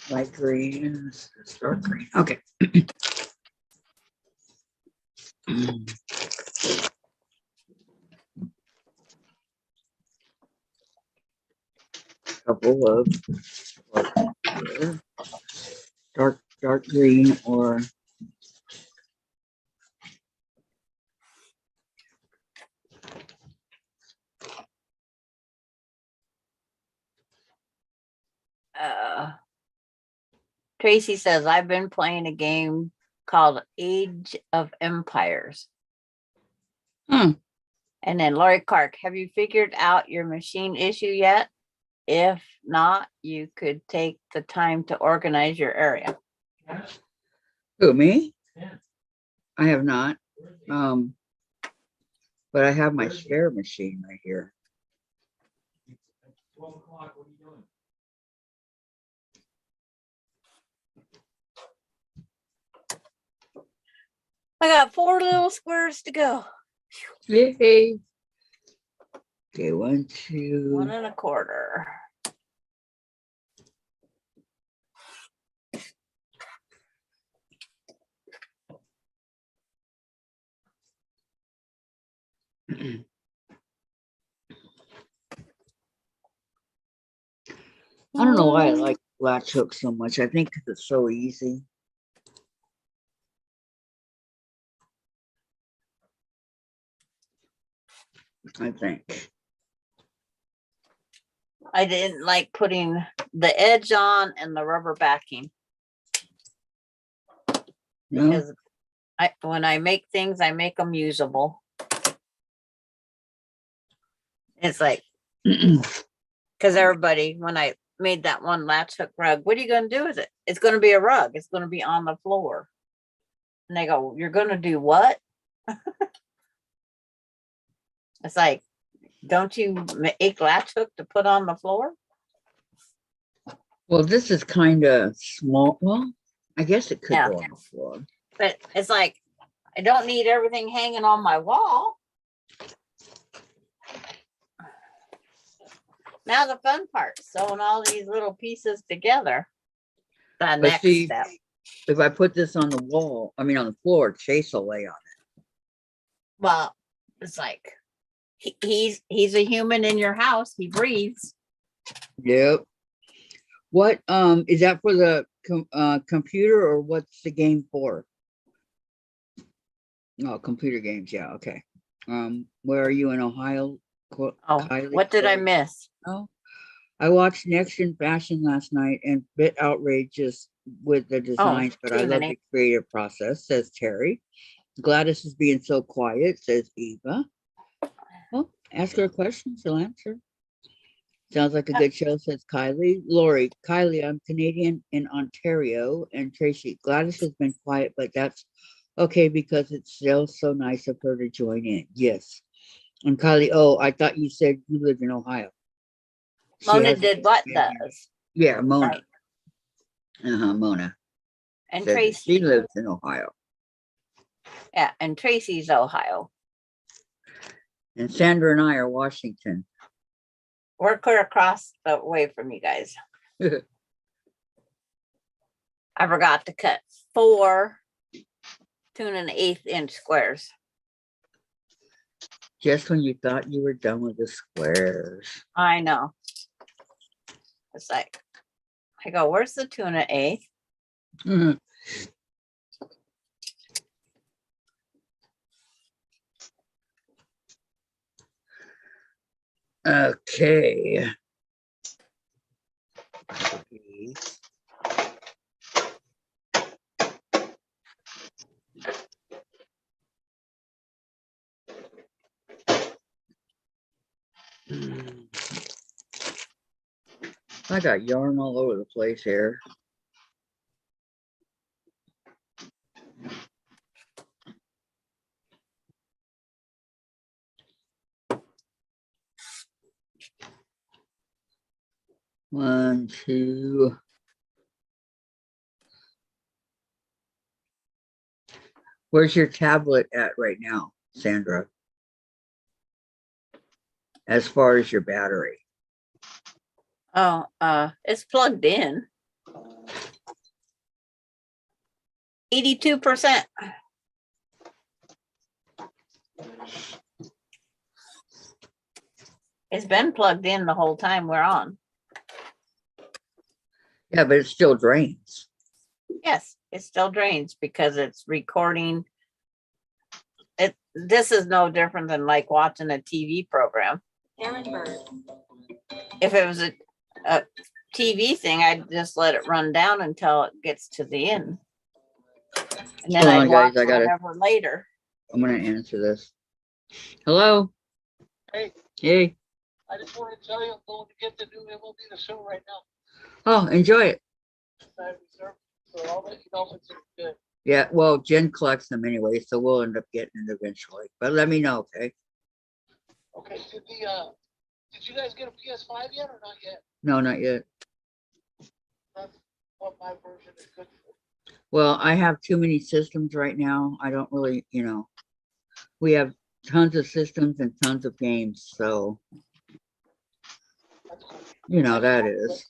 A: Light green, this is dark green. Okay. Couple of dark green or
B: Tracy says, I've been playing a game called Age of Empires.
A: Hmm.
B: And then Lori Clark, have you figured out your machine issue yet? If not, you could take the time to organize your area.
A: Who, me?
C: Yeah.
A: I have not. But I have my spare machine right here.
B: I got 4 little squares to go.
A: Yay. Okay, 1,
B: 1
A: 2.
B: 1/4.
A: I don't know why I like latch hook so much. I think 'cause it's so easy. I think.
B: I didn't like putting the edge on and the rubber backing
A: No?
B: because when I make things, I make them usable. It's like, because everybody, when I made that one latch hook rug, what are you going to do with it? It's going to be a rug. It's going to be on the floor. And they go, you're going to do what? It's like, don't you make latch hook to put on the floor?
A: Well, this is kind of small. Well, I guess it could
B: Yeah.
A: go on the floor.
B: But it's like, I don't need everything hanging on my wall. Now the fun part, sewing all these little pieces together. The
A: But
B: next
A: see,
B: step.
A: if I put this on the wall, I mean on the floor, Chase will lay on it.
B: Well, it's like he's a human in your house. He breathes.
A: Yep. What is that for the computer, or what's the game for? Oh, computer games. Yeah. Okay. Where are you in Ohio?
B: Oh,
A: Kylie?
B: what did I miss?
A: Oh, I watched Next in Fashion last night and bit outrageous with the designs, but I love
B: Tiffany.
A: the creative process, says Terry. Gladys is being so quiet, says Eva. Well, ask her a question, she'll answer. Sounds like a good show, says Kylie. Lori, Kylie, I'm Canadian in Ontario. And Tracy, Gladys has been quiet, but that's okay because it's still so nice of her to join in. Yes. And Kylie, oh, I thought you said you lived in Ohio. She
B: Mona
A: hasn't
B: did what
A: been here.
B: does?
A: Yeah, Mona.
B: Right.
A: Mona.
B: And
A: said that
B: Tracy.
A: she lives in Ohio.
B: Yeah, and Tracy's Ohio.
A: And Sandra and I are Washington.
B: We're clear across the way from you guys. I forgot to cut 4 2 1/8 inch squares.
A: Just when you thought you were done with the squares.
B: I know. It's like, I go, where's the 2 1/8?
A: Mhm. Okay. I got yarn all over the place here. One, two. Where's your tablet at right now, Sandra? As far as your battery.
B: Oh, it's plugged in. 82%. It's been plugged in the whole time we're on.
A: Yeah, but it still drains.
B: Yes, it still drains because it's recording. This is no different than like watching a TV program. If it was a TV thing, I'd just let it run down until it gets to the end. And then
A: Hold
B: I'd
A: on,
B: watch
A: guys, I gotta-
B: whatever later.
A: I'm going to answer this. Hello?
D: Hey,
A: Hey.
D: I just wanted to tell you I'm going to get the new MLB the show right now.
A: Oh, enjoy it.
D: I reserved, so I'll let you know if it's any good.
A: Yeah, well, Jen collects them anyway, so we'll end up getting it eventually. But let me know, okay?
D: Okay, Did you guys get a PS5 yet or not yet?
A: No, not yet.
D: That's what my version is good for.
A: Well, I have too many systems right now. I don't really, we have tons of systems and tons of games. So,
D: That's cool.
A: that is.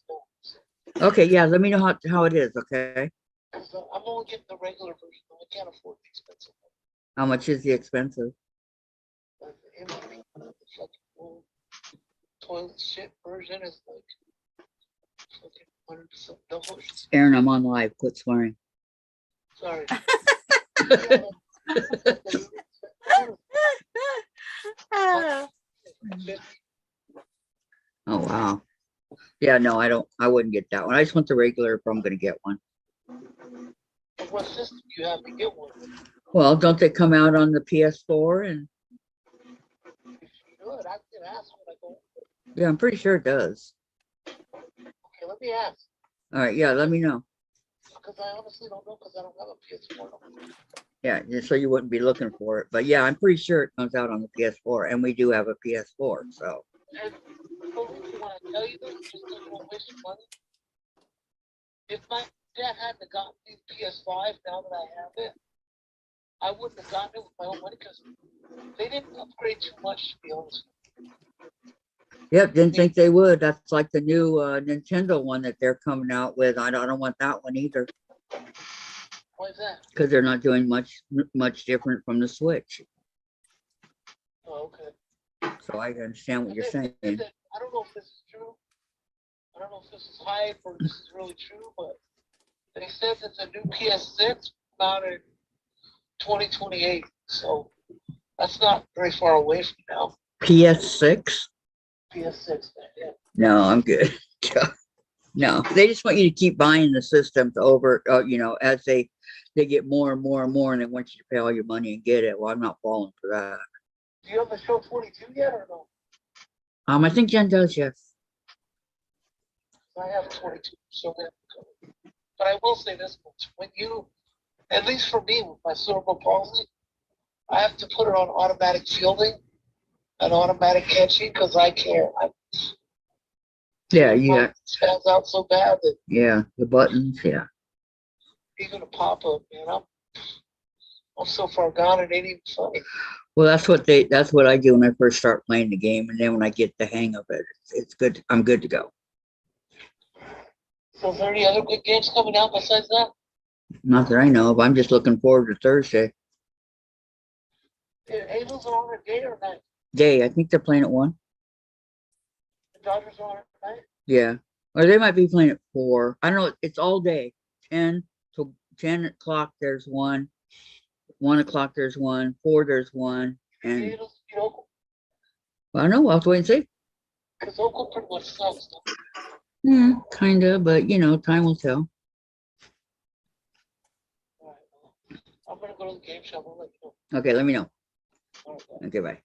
A: Okay, yeah, let me know how it is, okay?
D: Because I'm only getting the regular version. I can't afford the expensive one.
A: How much is the expensive?
D: But the fucking old toilet shit version is like fucking $100
A: Aaron, I'm on live. Quit swearing.
D: Sorry.
A: Oh, wow. Yeah, no, I wouldn't get that one. I just want the regular if I'm going to get one.
D: What system do you have to get one?
A: Well, don't they come out on the PS4? And
D: If you do it, I can ask when I go.
A: yeah, I'm pretty sure it does.
D: Okay, let me ask.
A: All right, yeah, let me know.
D: Because I honestly don't know because I don't have a PS4.
A: Yeah, so you wouldn't be looking for it. But yeah, I'm pretty sure it comes out on the PS4, and we do have a PS4. So
D: And believe me when I tell you this, just so you don't waste your money. If my dad hadn't gotten me the PS5 now that I have it, I wouldn't have gotten it with my own money because they didn't upgrade too much, to be honest.
A: yep, didn't think they would. That's like the new Nintendo one that they're coming out with. I don't want that one either
D: Why is that?
A: because they're not doing much different from the Switch.
D: Oh, okay.
A: So I understand what you're saying.
D: I don't know if this is true. I don't know if this is hype or this is really true, but they said that the new PS6 out in 2028. So that's not very far away from now.
A: PS6?
D: PS6, yeah.
A: No, I'm good. No, they just want you to keep buying the systems over, as they get more and more and more, and they want you to pay all your money and get it. Well, I'm not falling for that.
D: Do you have the show 22 yet or no?
A: I think Jen does, yes.
D: I have 22, so we have to go. But I will say this much: when you, at least for me with my cerebral palsy, I have to put it on automatic fielding and automatic catching because I can't.
A: Yeah,
D: It spells out so bad that
A: yeah, the buttons, yeah.
D: even a pop up, man, I'm so far gone it ain't even funny.
A: Well, that's what I do when I first start playing the game, and then when I get the hang of it, it's good. I'm good to go.
D: So is there any other good games coming out besides that?
A: Not that I know of. I'm just looking forward to Thursday.
D: Angels are on a day or night?
A: Day, I think they're playing at 1.
D: The Dodgers are on a night?
A: Yeah, or they might be playing at 4. I don't know. It's all day. 10 to 10 o'clock. There's 1. 1 o'clock. There's 1. 4. There's 1.
D: The
A: And
D: Angels beat Oakland
A: I don't know. We'll have to wait and see.
D: because Oakland pretty much sucks.
A: Kind of, but time will tell.
D: All right, well, I'm gonna go to the game shop. I'll let you know.
A: Okay, let me know.
D: All right, bye.
A: Okay, bye.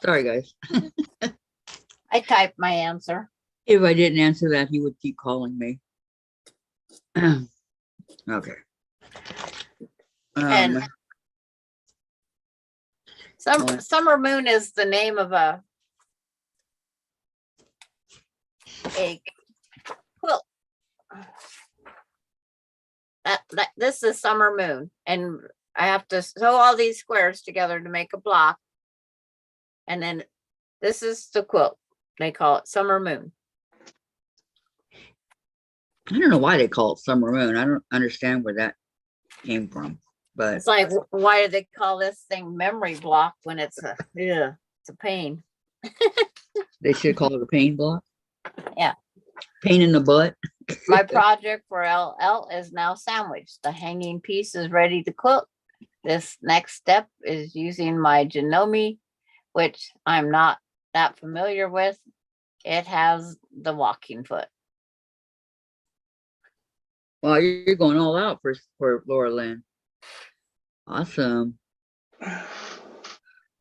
A: Sorry, guys.
B: I typed my answer.
A: If I didn't answer that, he would keep calling me. Okay.
B: And
A: What?
B: Summer Moon is the name of a quilt. This is Summer Moon, and I have to sew all these squares together to make a block. And then this is the quilt. They call it Summer Moon.
A: I don't know why they call it Summer Moon. I don't understand where that came from, but
B: It's like, why do they call this thing memory block when it's a pain?
A: they should call it a pain block.
B: Yeah.
A: Pain in the butt.
B: My project for LL is now sandwiched. The hanging piece is ready to cook. This next step is using my Janome, which I'm not that familiar with. It has the walking foot.
A: Well, you're going all out for Laura Lynn. Awesome.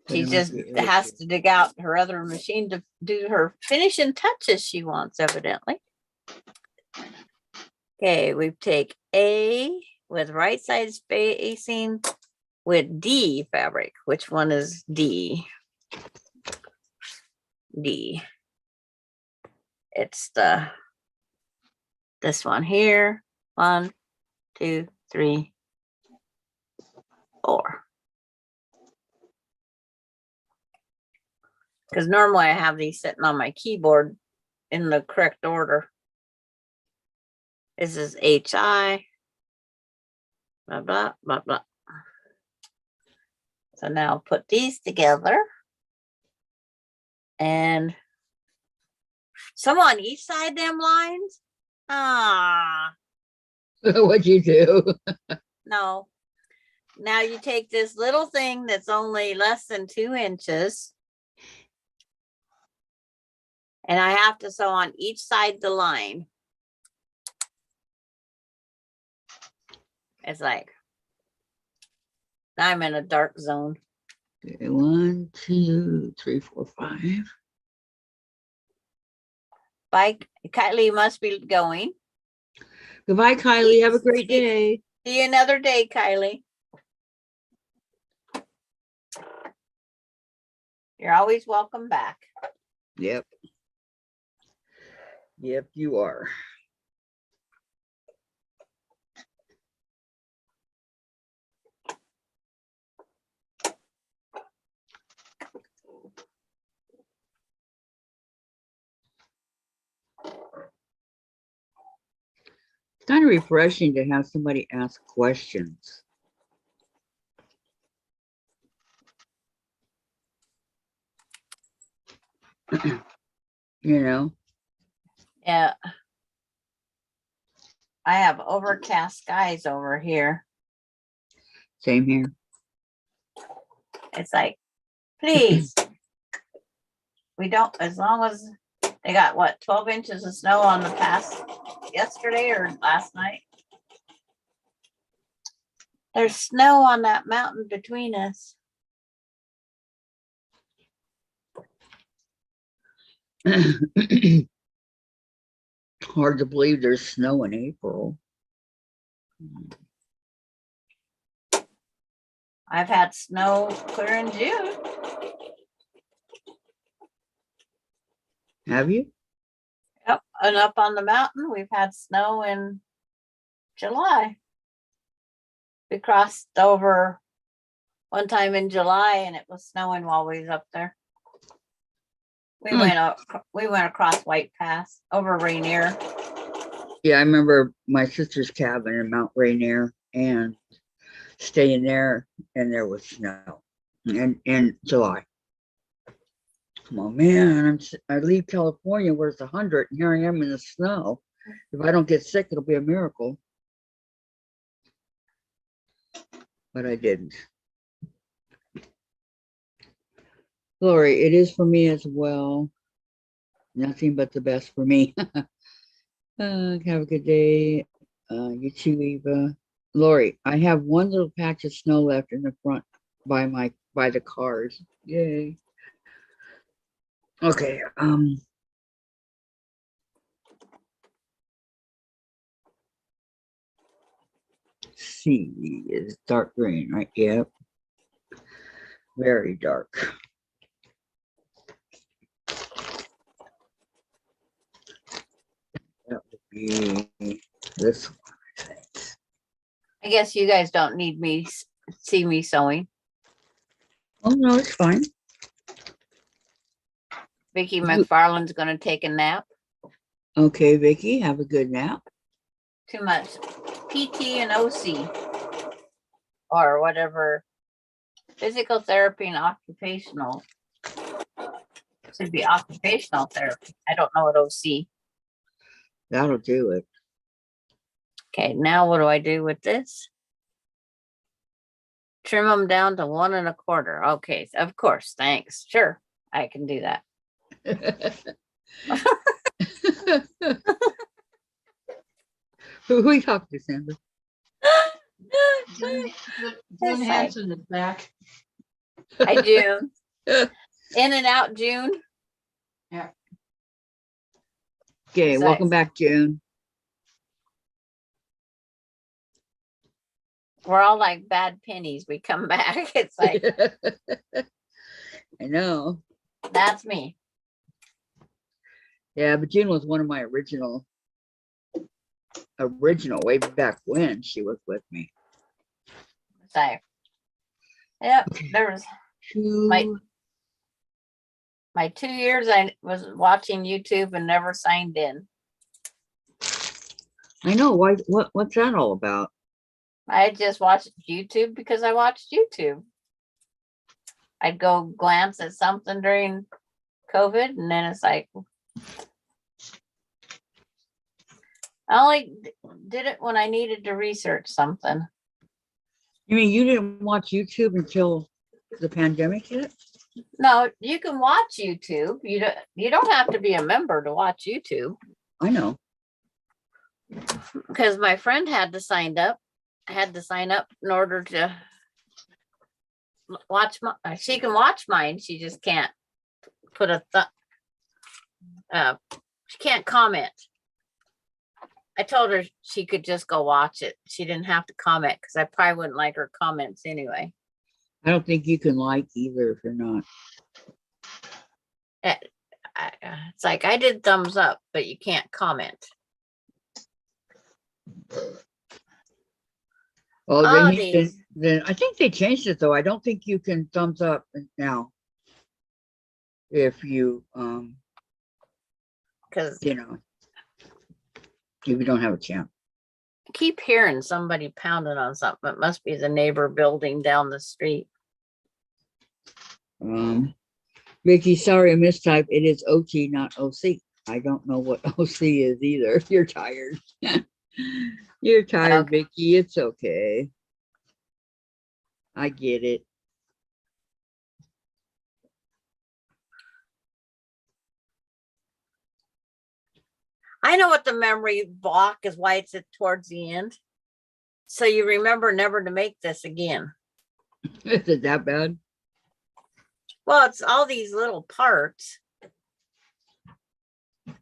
B: She just has to dig out her other machine to do her finishing touches she wants, evidently. Okay, we take A with right side spacing with D fabric. Which one is D? D. It's this one here. 1, 2, 3, 4. Because normally I have these sitting on my keyboard in the correct order. This is HI. Blah, blah, blah, blah. So now put these together. And some on each side them lines. Ah,
A: What'd you do?
B: no. Now you take this little thing that's only less than 2 inches. And I have to sew on each side the line. It's like, now I'm in a dark zone.
A: Okay, 1, 2, 3, 4, 5.
B: Bye, Kylie must be going.
A: Goodbye, Kylie. Have a great day.
B: See you another day, Kylie. You're always welcome back.
A: Yep. Yep, you are. It's kind of refreshing to have somebody ask questions. You know?
B: Yeah. I have overcast skies over here.
A: Same here.
B: It's like, please. We don't, as long as they got what, 12 inches of snow on the past yesterday or last night. There's snow on that mountain between us.
A: Hard to believe there's snow in April.
B: I've had snow clear in June.
A: Have you?
B: Yep. And up on the mountain, we've had snow in July. We crossed over one time in July and it was snowing while we was up there. We went across White Pass over Rainier.
A: Yeah, I remember my sister's cabin in Mount Rainier and staying there, and there was snow in July. Come on, man! I leave California where it's 100, and here I am in the snow. If I don't get sick, it'll be a miracle. But I didn't. Lori, it is for me as well. Nothing but the best for me. Have a good day. You too, Eva. Lori, I have one little patch of snow left in the front by the cars. Yay. Okay. C is dark green, right? Yep. Very dark. That would be this one, I think.
B: I guess you guys don't need me see me sewing.
A: Oh no, it's fine.
B: Vicky McFarland's gonna take a nap.
A: Okay, Vicky, have a good nap.
B: Too much PT and OC or whatever. Physical therapy and occupational. Should be occupational therapy. I don't know what OC.
A: That'll do it.
B: Okay, now what do I do with this? Trim them down to 1 1/4. Okay, of course, thanks. Sure, I can do that.
A: Who we talking to, Sandra?
C: June Hanson is back.
B: Hi, June. In and out, June.
C: Yeah.
A: Okay,
B: So-
A: welcome back, June.
B: We're all like bad pennies. We come back. It's like,
A: I know.
B: that's me.
A: Yeah, but June was one of my original way back when she was with me.
B: So, yep, there was my
A: Two,
B: 2 years I was watching YouTube and never signed in.
A: I know why. What's that all about?
B: I just watched YouTube because I watched YouTube. I'd go glance at something during COVID, and then it's like, I only did it when I needed to research something.
A: You mean you didn't watch YouTube until the pandemic hit?
B: No, you can watch YouTube. You don't have to be a member to watch YouTube.
A: I know.
B: Because my friend had to sign up. In order to watch she can watch mine. She just can't put she can't comment. I told her she could just go watch it. She didn't have to comment because I probably wouldn't like her comments anyway.
A: I don't think you can like either if you're not.
B: It's like I did thumbs up, but you can't comment.
A: Oh,
B: Oh,
A: then I think they changed it though. I don't think you can thumbs up now if you
B: because
A: you know, if you don't have a chance.
B: I keep hearing somebody pounding on something. It must be the neighbor building down the street.
A: Vicky, sorry, I mistyped. It is OT, not OC. I don't know what OC is either. You're tired. You're tired,
B: Okay.
A: Vicky. It's okay. I get it.
B: I know what the memory block is, why it's at towards the end. So you remember never to make this again.
A: Is it that bad?
B: Well, it's all these little parts.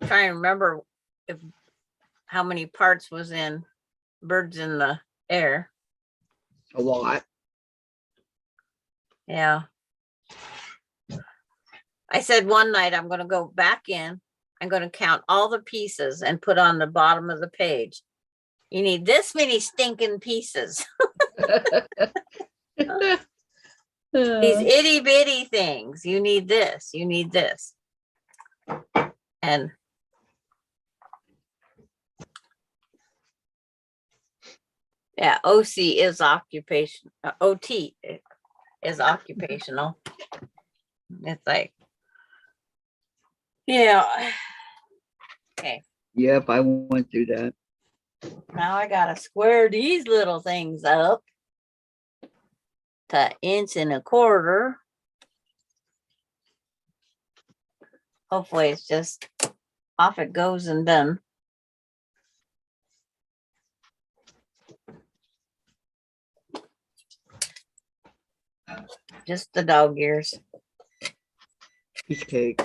B: Trying to remember how many parts was in Birds in the Air.
A: A lot.
B: Yeah. I said one night I'm going to go back in. I'm going to count all the pieces and put on the bottom of the page. You need this many stinking pieces. These itty bitty things. You need this. You need this. And yeah, OC is occupation. OT is occupational. It's like, yeah. Okay.
A: Yep, I went through that.
B: Now I gotta square these little things up to 1.25 inches. Hopefully it's just off it goes and done. Just the dog ears.
A: Piece of cake.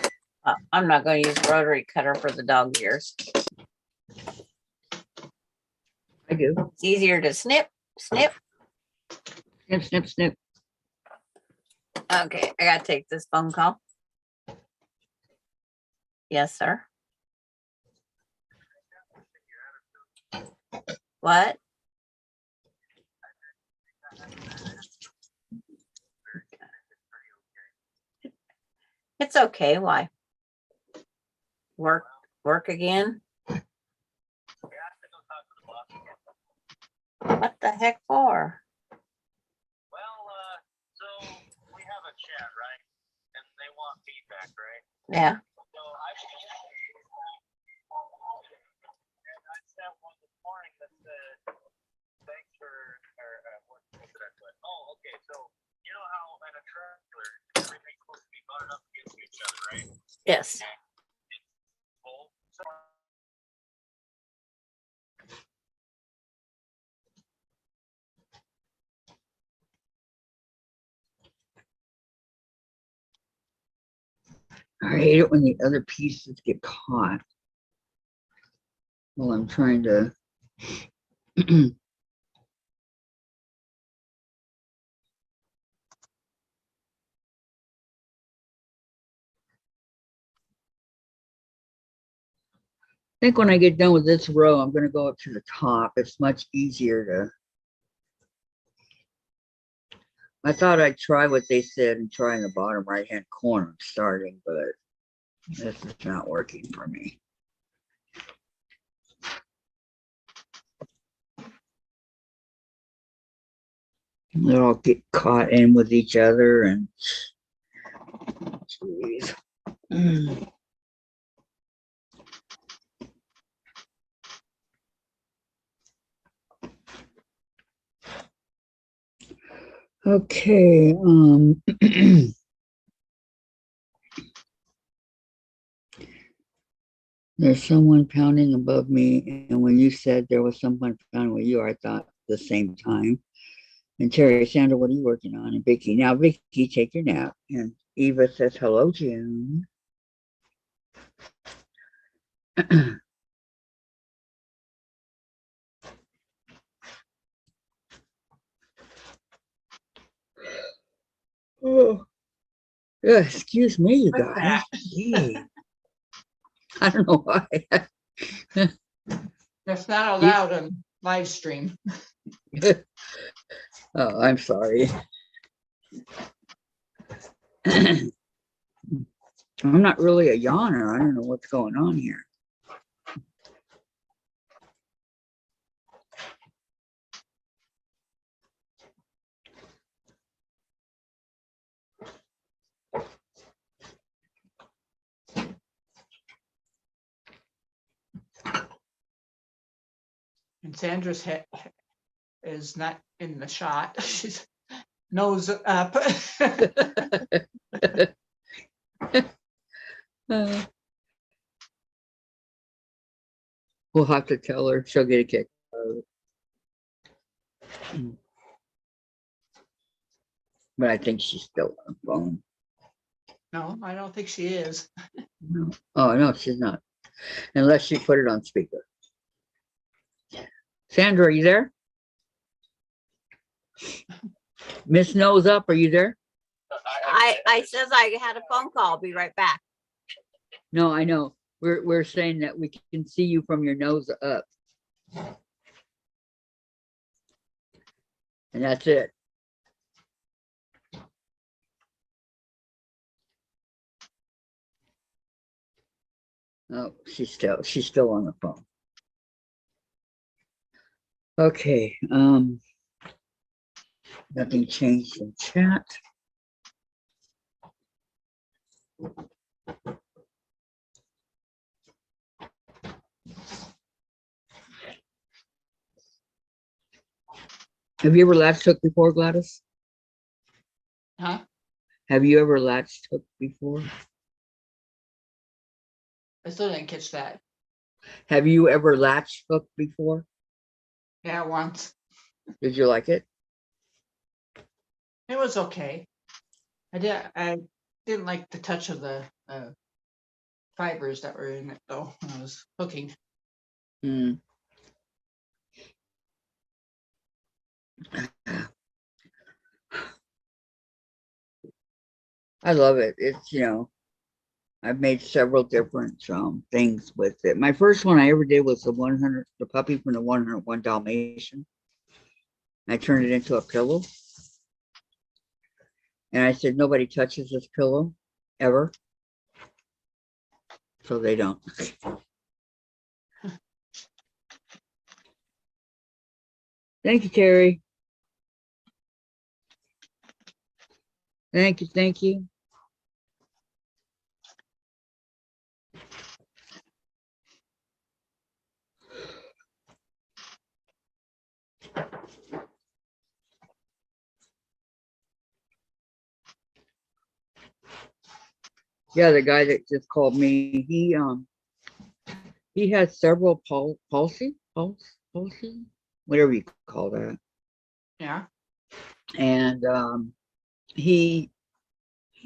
B: I'm not going to use rotary cutter for the dog ears.
A: I do.
B: It's easier to snip.
A: Snip, snip, snip.
B: Okay, I gotta take this phone call. Yes, sir. What? It's okay. Why? Work again? What the heck for?
D: Well, so we have a chat, right? And they want feedback, right?
B: Yeah.
D: So I sent one this morning that said, thanks for, what did I put? Oh, okay. So, you know how in a trailer, everything's supposed to be buttoned up against each other, right?
B: Yes.
D: It's full. So,
A: I hate it when the other pieces get caught while I'm trying to think when I get done with this row, I'm going to go up to the top. It's much easier to. I thought I'd try what they said and try in the bottom right-hand corner starting, but this is not working for me. They'll all get caught in with each other and geez. Okay, there's someone pounding above me, and when you said there was someone pounding with you, I thought the same time. And Terry, Sandra, what are you working on? And Vicky, now Vicky, take your nap. And Eva says, hello, June. Oh, yeah, excuse me, you
C: What's
A: guys.
C: that?
A: Gee. I don't know why.
C: That's not allowed on live stream.
A: Oh, I'm sorry. I'm not really a yawner. I don't know what's going on here.
C: And Sandra's head is not in the shot. She's nose up.
A: Uh, we'll have to tell her. She'll get a kick out of it. But I think she's still on the phone.
C: No, I don't think she is.
A: No. Oh, no, she's not. Unless she put it on speaker. Sandra, are you there? Miss Nose Up, are you there?
B: I says I had a phone call. I'll be right back.
A: No, I know. We're saying that we can see you from your nose up. And that's it. Oh, she's still on the phone. Okay, nothing changed in chat. Have you ever latched hook before, Gladys?
C: Huh?
A: Have you ever latched hook before?
C: I still didn't catch that.
A: Have you ever latched hook before?
C: Yeah, once.
A: Did you like it?
C: It was okay. I didn't like the touch of the fibers that were in it though when I was hooking.
A: Hmm. I love it. It's, I've made several different things with it. My first one I ever did was the puppy from the 101 Dalmatian. I turned it into a pillow. And I said, nobody touches this pillow ever. So they don't. Thank you, Terry. Thank you. Thank you. Yeah, the guy that just called me, he has several palsy, whatever you call that.
C: Yeah.
A: And he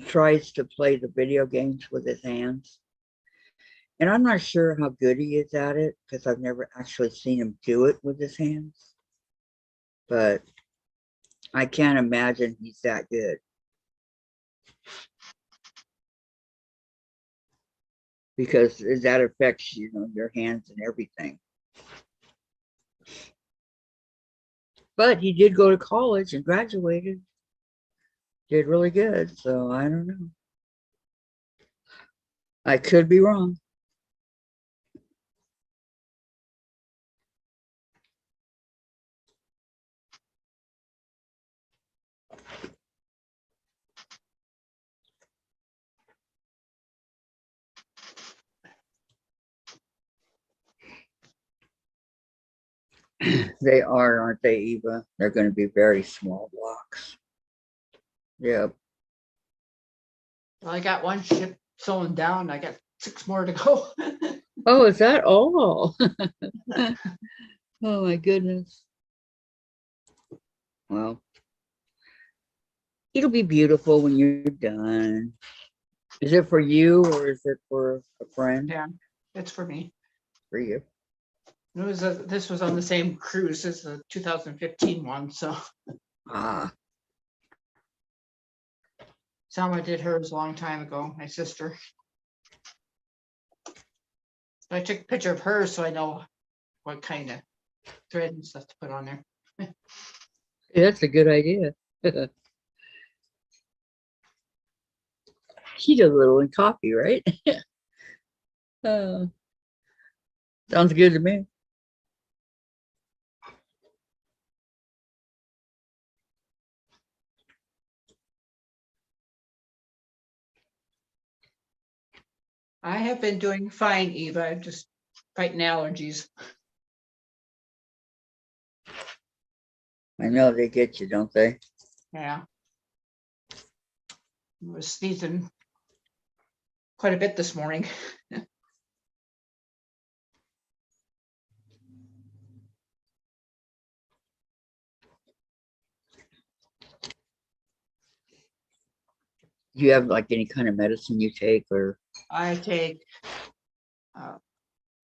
A: tries to play the video games with his hands. And I'm not sure how good he is at it because I've never actually seen him do it with his hands. But I can't imagine he's that good. because that affects, you know, your hands and everything. But he did go to college and graduated. Did really good. So I don't know. I could be wrong. They are, aren't they, Eva? They're going to be very small blocks. Yep.
C: Well, I got one ship sewn down. I got 6 more to go.
A: Oh, is that all? Oh my goodness. Well, it'll be beautiful when you're done. Is it for you or is it for a friend?
C: Yeah, it's for me.
A: For you.
C: It was this was on the same cruise as the 2015 one. So
A: Ah,
C: Sandra did hers a long time ago, my sister. I took a picture of hers so I know what kind of thread and stuff to put on there.
A: that's a good idea. She does a little in coffee, right? uh, sounds good to me.
C: I have been doing fine, Eva. I'm just fighting allergies.
A: I know they get you, don't they?
C: Yeah. I was sneezing quite a bit this morning.
A: Do you have like any kind of medicine you take or?
C: I take the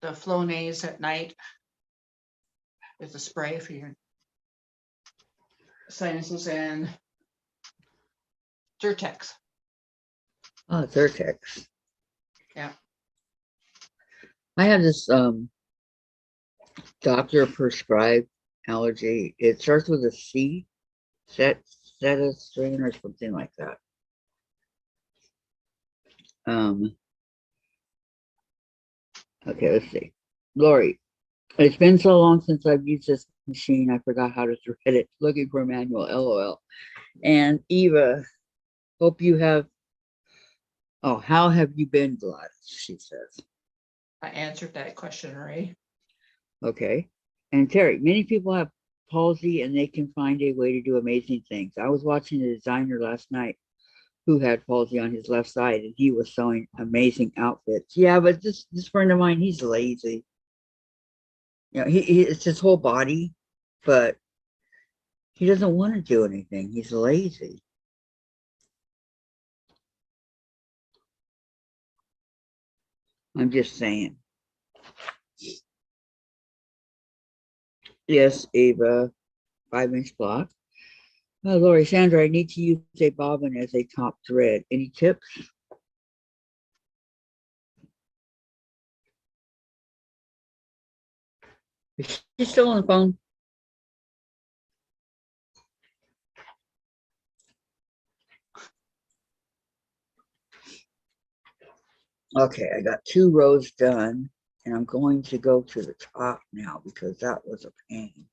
C: Flonase at night. It's a spray for your sinuses and Zyrtex.
A: Oh, Zyrtex.
C: Yeah.
A: I have this doctor prescribed allergy. It starts with a C, cetirizine or something like that. Okay, let's see. Lori, it's been so long since I've used this machine, I forgot how to thread it. Looking for a manual, LOL. And Eva, hope you have, oh, how have you been, Gladys? She says.
C: I answered that question already.
A: Okay. And Terry, many people have palsy and they can find a way to do amazing things. I was watching a designer last night who had palsy on his left side and he was sewing amazing outfits. Yeah, but this friend of mine, he's lazy. You know, it's his whole body, but he doesn't want to do anything. He's lazy. I'm just saying. Yes, Ava, 5-inch block. Lori, Sandra, I need to use a bobbin as a top thread. Any tips? Is she still on the phone? Okay, I got 2 rows done, and I'm going to go to the top now because that was a pain.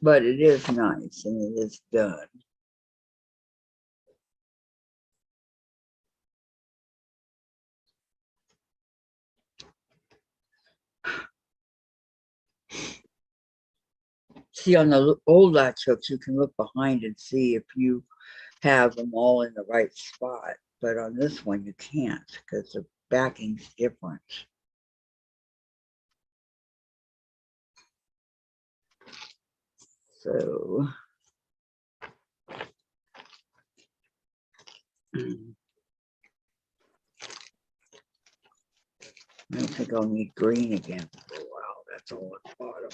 A: But it is nice and it is done. See, on the old latch hooks, you can look behind and see if you have them all in the right spot. But on this one, you can't because the backing's different. So, I don't think I'll need green again for a while. That's all at the bottom.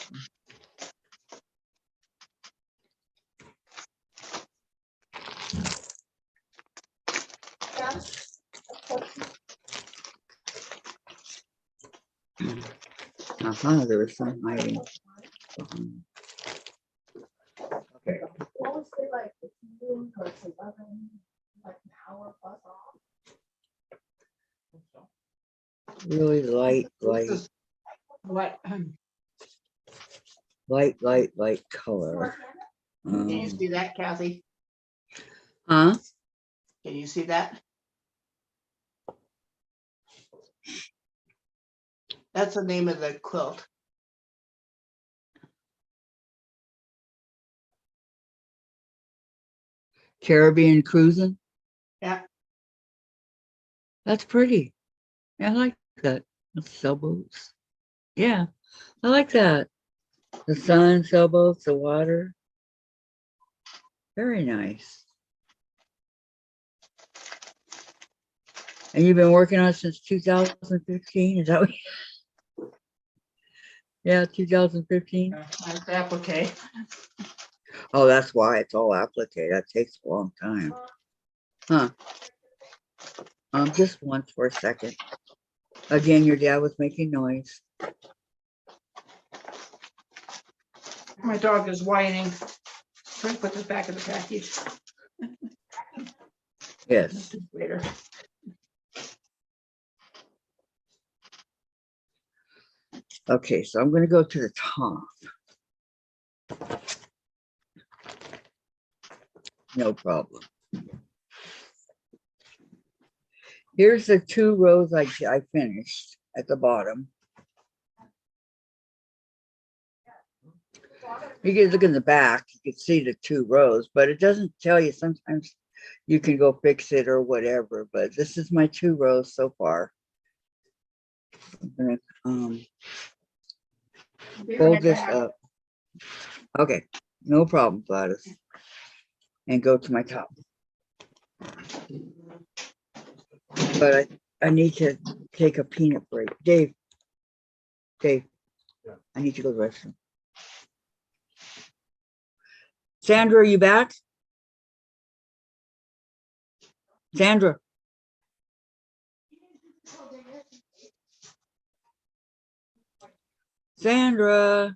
A: There was some hiding. Okay. Really light,
C: This is what,
A: light color.
C: can you see that, Kathy?
A: Huh?
C: Can you see that? That's the name of the quilt.
A: Caribbean cruising.
C: Yeah.
A: That's pretty. Yeah, I like that. That's sailboats. Yeah, I like that. The sun, sailboats, the water. Very nice. And you've been working on it since 2015? Is that what? Yeah, 2015.
C: That's applique.
A: Oh, that's why it's all applique. That takes a long time. Huh. Just once for a second. Again, your dad was making noise.
C: My dog is whining. Try to put this back in the package
A: Yes.
C: later.
A: Okay, so I'm going to go to the top. No problem. Here's the 2 rows I finished at the bottom. You can look in the back, you can see the 2 rows, but it doesn't tell you. Sometimes you can go fix it or whatever, but this is my 2 rows so far. I'm gonna fold this up. Okay, no problem, Gladys. And go to my top. But I need to take a peanut break. Dave, I need to go to the restroom. Sandra, are you back? Sandra. Sandra.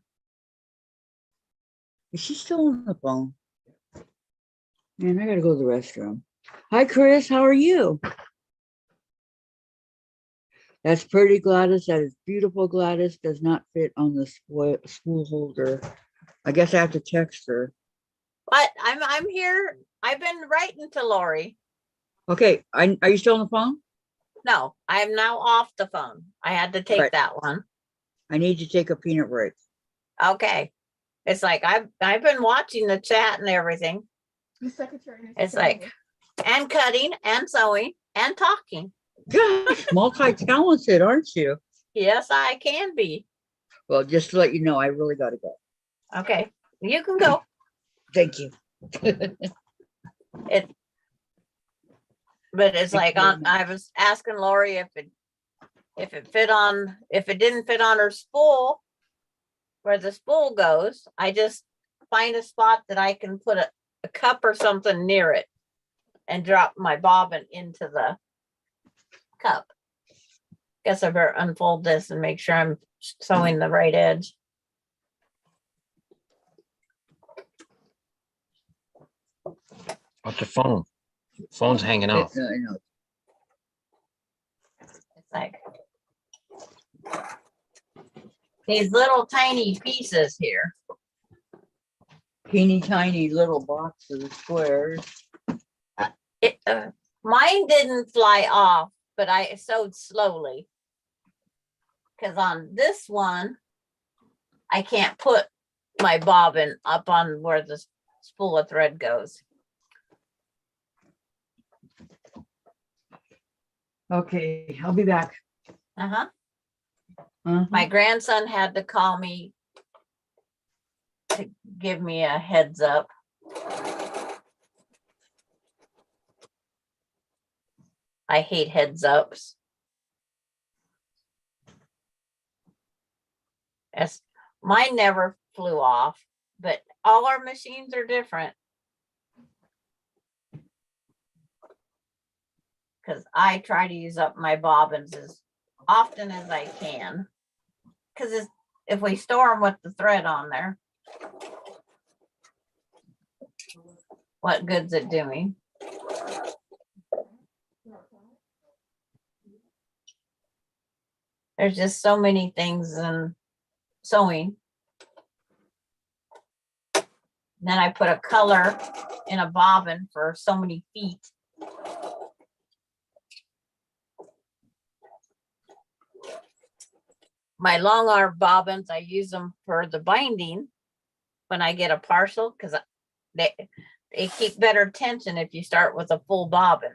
A: Is she still on the phone? Man, I gotta go to the restroom. Hi, Chris. How are you? That's pretty, Gladys. That is beautiful, Gladys. Does not fit on the spool holder. I guess I have to text her.
B: But I'm here. I've been writing to Lori.
A: Okay. Are you still on the phone?
B: No, I am now off the phone. I had to take
A: Right.
B: that one.
A: I need to take a peanut break.
B: Okay. It's like I've been watching the chat and everything.
E: The secretary.
B: It's like and cutting and sewing and talking.
A: Gosh, multi-talented, aren't you?
B: Yes, I can be.
A: Well, just to let you know, I really got to go.
B: Okay. You can go.
A: Thank you.
B: But it's
A: Thank
B: like
A: you very much.
B: I was asking Lori if it didn't fit on her spool where the spool goes, I just find a spot that I can put a cup or something near it and drop my bobbin into the cup. Guess I better unfold this and make sure I'm sewing the right edge.
F: What's the phone? Phone's hanging out.
A: I know.
B: It's like these little tiny pieces here.
A: Teeny tiny little boxes, squares.
B: Mine didn't fly off, but I sewed slowly. Because on this one, I can't put my bobbin up on where the spool of thread goes.
A: Okay, I'll be back.
B: Uh-huh.
A: Uh-huh.
B: My grandson had to call me to give me a heads up. I hate heads ups. As mine never flew off, but all our machines are different. Because I try to use up my bobbins as often as I can. Because if we store them with the thread on there, what good's it doing? There's just so many things in sewing. Then I put a color in a bobbin for so many feet. My long arm bobbins, I use them for the binding when I get a parcel because they keep better tension if you start with a full bobbin.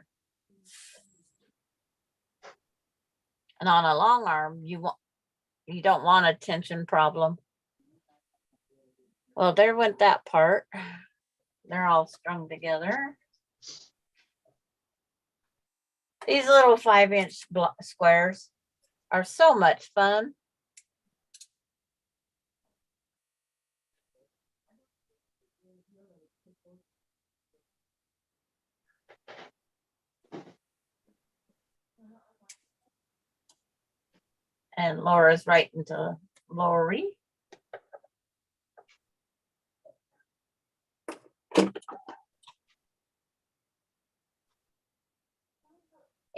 B: And on a long arm, you don't want a tension problem. Well, there went that part. They're all strung together. These little 5-inch squares are so much fun. And Laura's writing to Lori.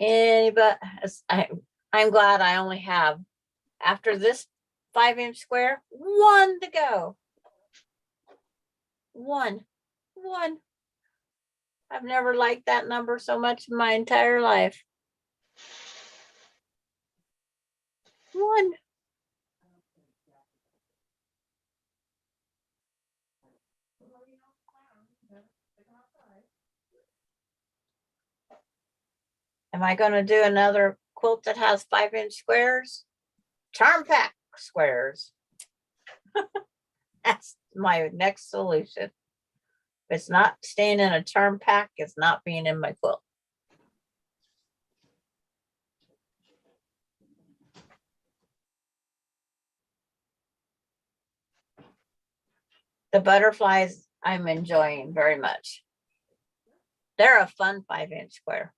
B: Anybody, I'm glad I only have, after this 5-inch square, one to go. One. I've never liked that number so much in my entire life. One. Am I going to do another quilt that has 5-inch squares? Charm pack squares. That's my next solution. If it's not staying in a charm pack, it's not being in my quilt. The butterflies I'm enjoying very much. They're a fun 5-inch square.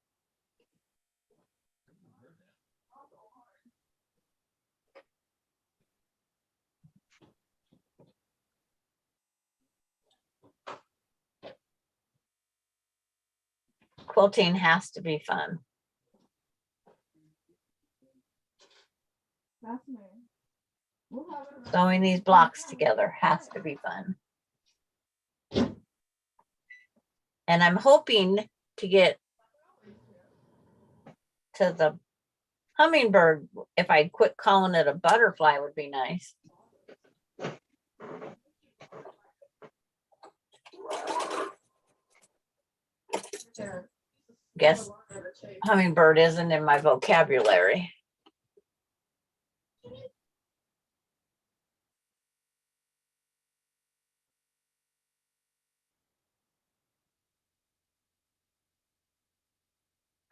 B: Quilting has to be fun. Sewing these blocks together has to be fun. And I'm hoping to get to the hummingbird. If I quit calling it a butterfly would be nice. Guess hummingbird isn't in my vocabulary.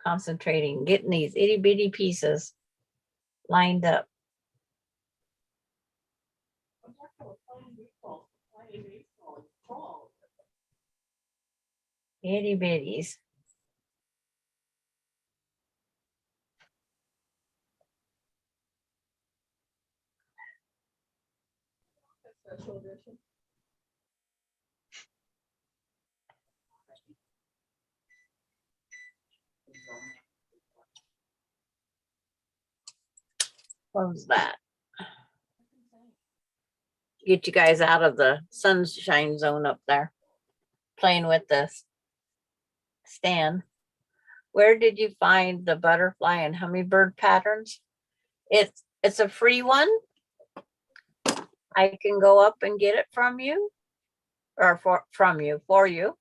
B: Concentrating, getting these itty bitty pieces lined up. Itty bitties. Close that. Get you guys out of the sunshine zone up there, playing with this stand. Where did you find the butterfly and hummingbird patterns? It's a free one. I can go up and get it from you, or for you.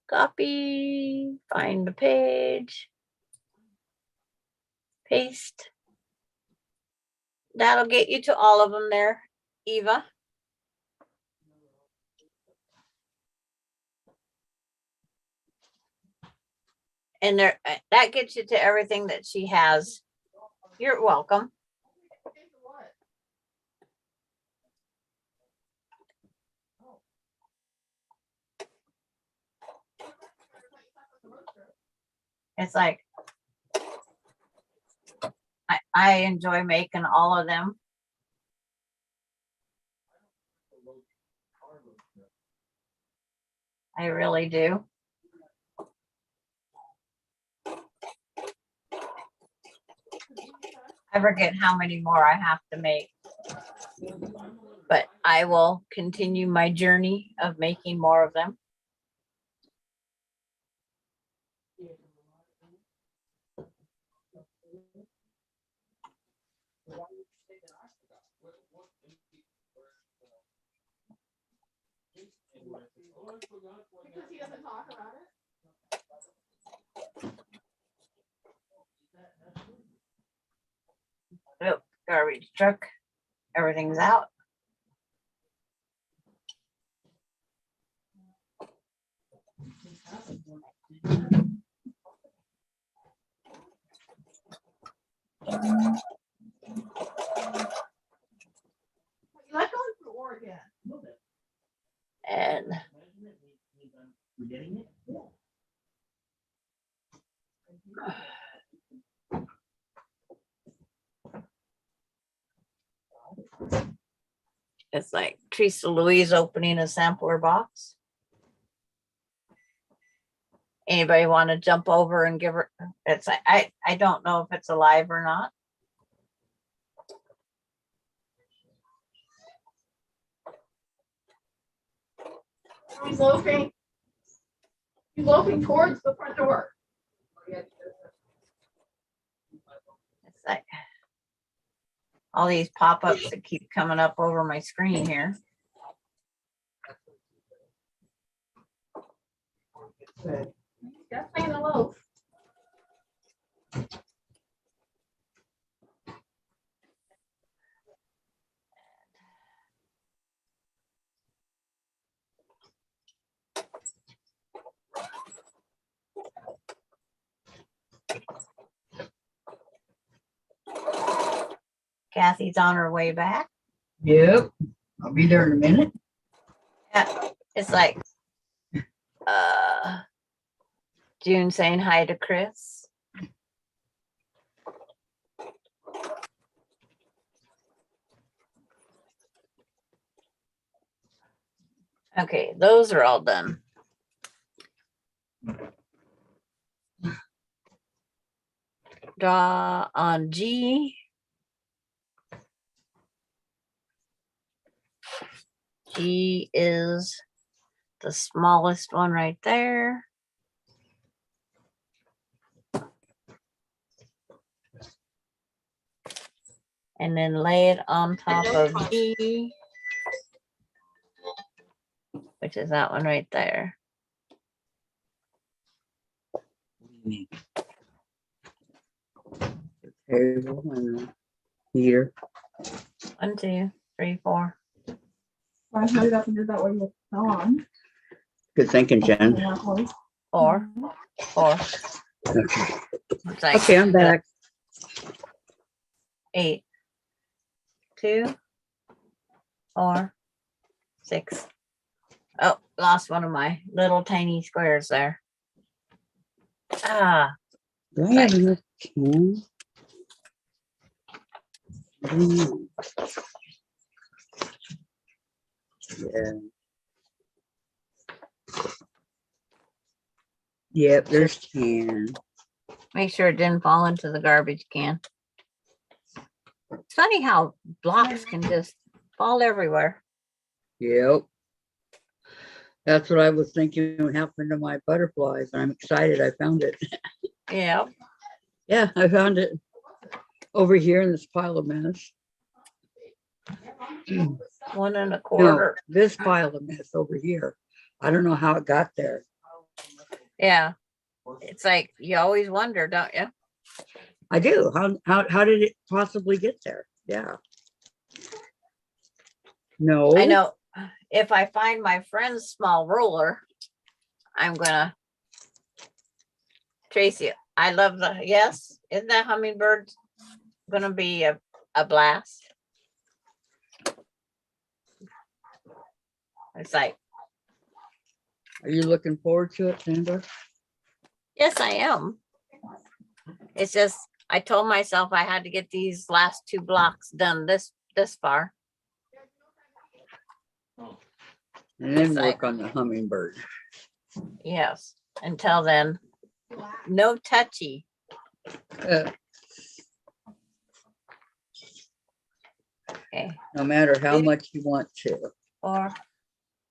B: Copy, find the page. Paste. That'll get you to all of them there, Eva. And there, that gets you to everything that she has. You're welcome. It's like, I enjoy making all of them. I really do. I forget how many more I have to make, but I will continue my journey of making more of them.
E: Because he doesn't talk about it.
B: Oh, garbage truck. Everything's out.
E: You like going to Oregon?
B: And it's like Teresa Louise opening a sampler box. Anybody want to jump over and give her? It's like, I don't know if it's alive or not.
E: He's loafing. He's loafing towards the front door.
B: It's like all these pop-ups that keep coming up over my screen here.
E: Definitely in a loaf.
B: Kathy's on her way back.
A: Yep, I'll be there in a minute.
B: Yeah, it's like June saying hi to Chris. Okay, those are all done. Draw on G. G is the smallest one right there. And then lay it on top of G, which is that one right there.
A: Table and the heater.
B: 1, 2, 3, 4.
E: I had it up and did that when you were on.
A: Good thinking, Jen.
E: Yeah, well,
B: 4.
A: Okay,
B: It's like
A: okay, I'm back.
B: 8, 2, 4, 6. Oh, lost one of my little tiny squares there. Ah,
A: Do I have enough can? Yeah. Yep, there's 10.
B: make sure it didn't fall into the garbage can. It's funny how blocks can just fall everywhere.
A: Yep. That's what I was thinking happened to my butterflies. I'm excited I found it.
B: Yeah.
A: Yeah, I found it over here in this pile of mess.
B: 1 1/4.
A: No, this pile of mess over here. I don't know how it got there.
B: Yeah. It's like you always wonder, don't you?
A: I do. How did it possibly get there? Yeah. No.
B: I know if I find my friend's small ruler, I'm gonna, Tracy, I love yes, isn't that hummingbird gonna be a blast? It's like,
A: Are you looking forward to it, Sandra?
B: yes, I am. It's just, I told myself I had to get these last 2 blocks done this far.
A: And then
B: It's like-
A: work on the hummingbird.
B: Yes, until then, no touchy.
A: Uh,
B: Okay,
A: no matter how much you want to.
B: 4,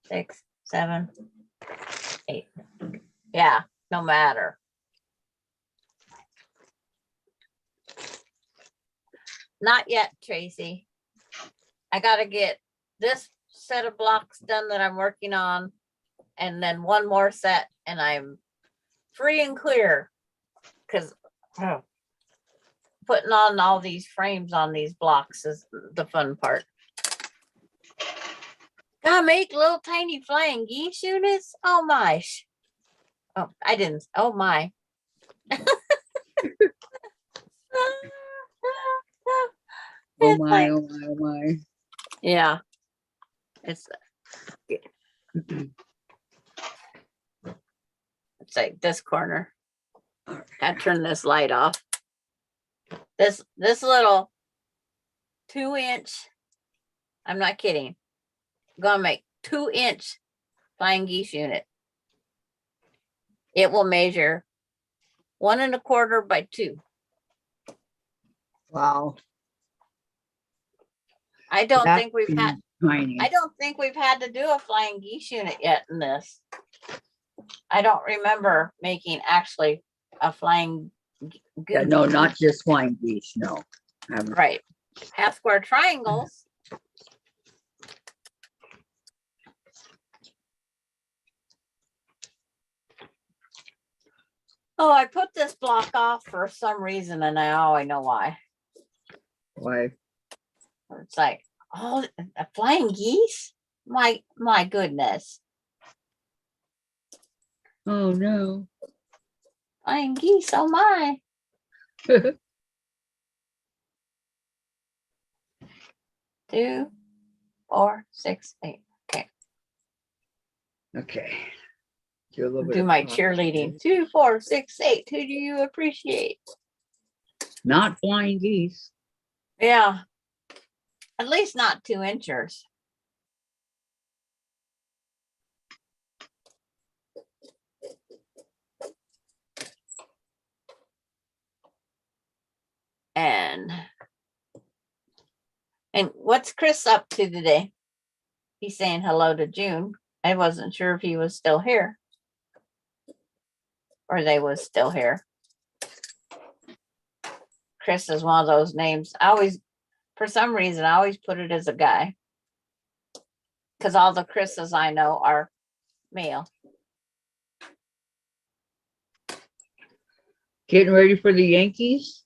B: 6, 7, 8. Yeah, no matter. Not yet, Tracy. I gotta get this set of blocks done that I'm working on, and then one more set, and I'm free and clear. Cause putting on all these frames on these blocks is the fun part. Gotta make little tiny flying geese units. Oh my. Oh, I didn't. Oh my.
A: Oh
B: It's
A: my,
B: like-
A: oh my, oh my.
B: Yeah. It's like this corner. Gotta turn this light off. This little 2-inch, I'm not kidding. Gonna make 2-inch flying geese unit. It will measure 1 1/4 by 2.
A: Wow.
B: I don't
A: That
B: think we've
A: is
B: had
A: tiny.
B: I don't think we've had to do a flying geese unit yet in this. I don't remember making actually a flying
A: Yeah, no, not just flying geese, no. Haven't.
B: right. Half square triangles. Oh, I put this block off for some reason and now I know why.
A: Why?
B: It's like, oh, a flying geese? My goodness.
A: Oh no.
B: Flying geese, oh my. 2, 4, 6, 8. Okay.
A: Okay. Do a little bit
B: Do
A: of
B: my
A: talk.
B: cheerleading. 2, 4, 6, 8. Who do you appreciate?
A: Not flying geese.
B: Yeah. At least not 2 inchers. And what's Chris up to today? He's saying hello to June. I wasn't sure if he was still here. Or they was still here. Chris is one of those names. For some reason, I always put it as a guy. Because all the Chris's I know are male.
A: Getting ready for the Yankees.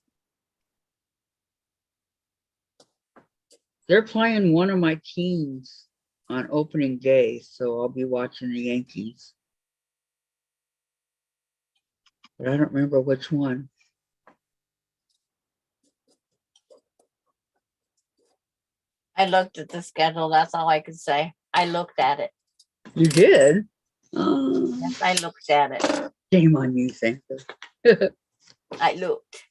A: They're playing one of my teams on opening day, so I'll be watching the Yankees. But I don't remember which one.
B: I looked at the schedule. That's all I could say. I looked at it.
A: You did? Oh,
B: Yes, I looked at it.
A: shame on you, Sandra.
B: I looked.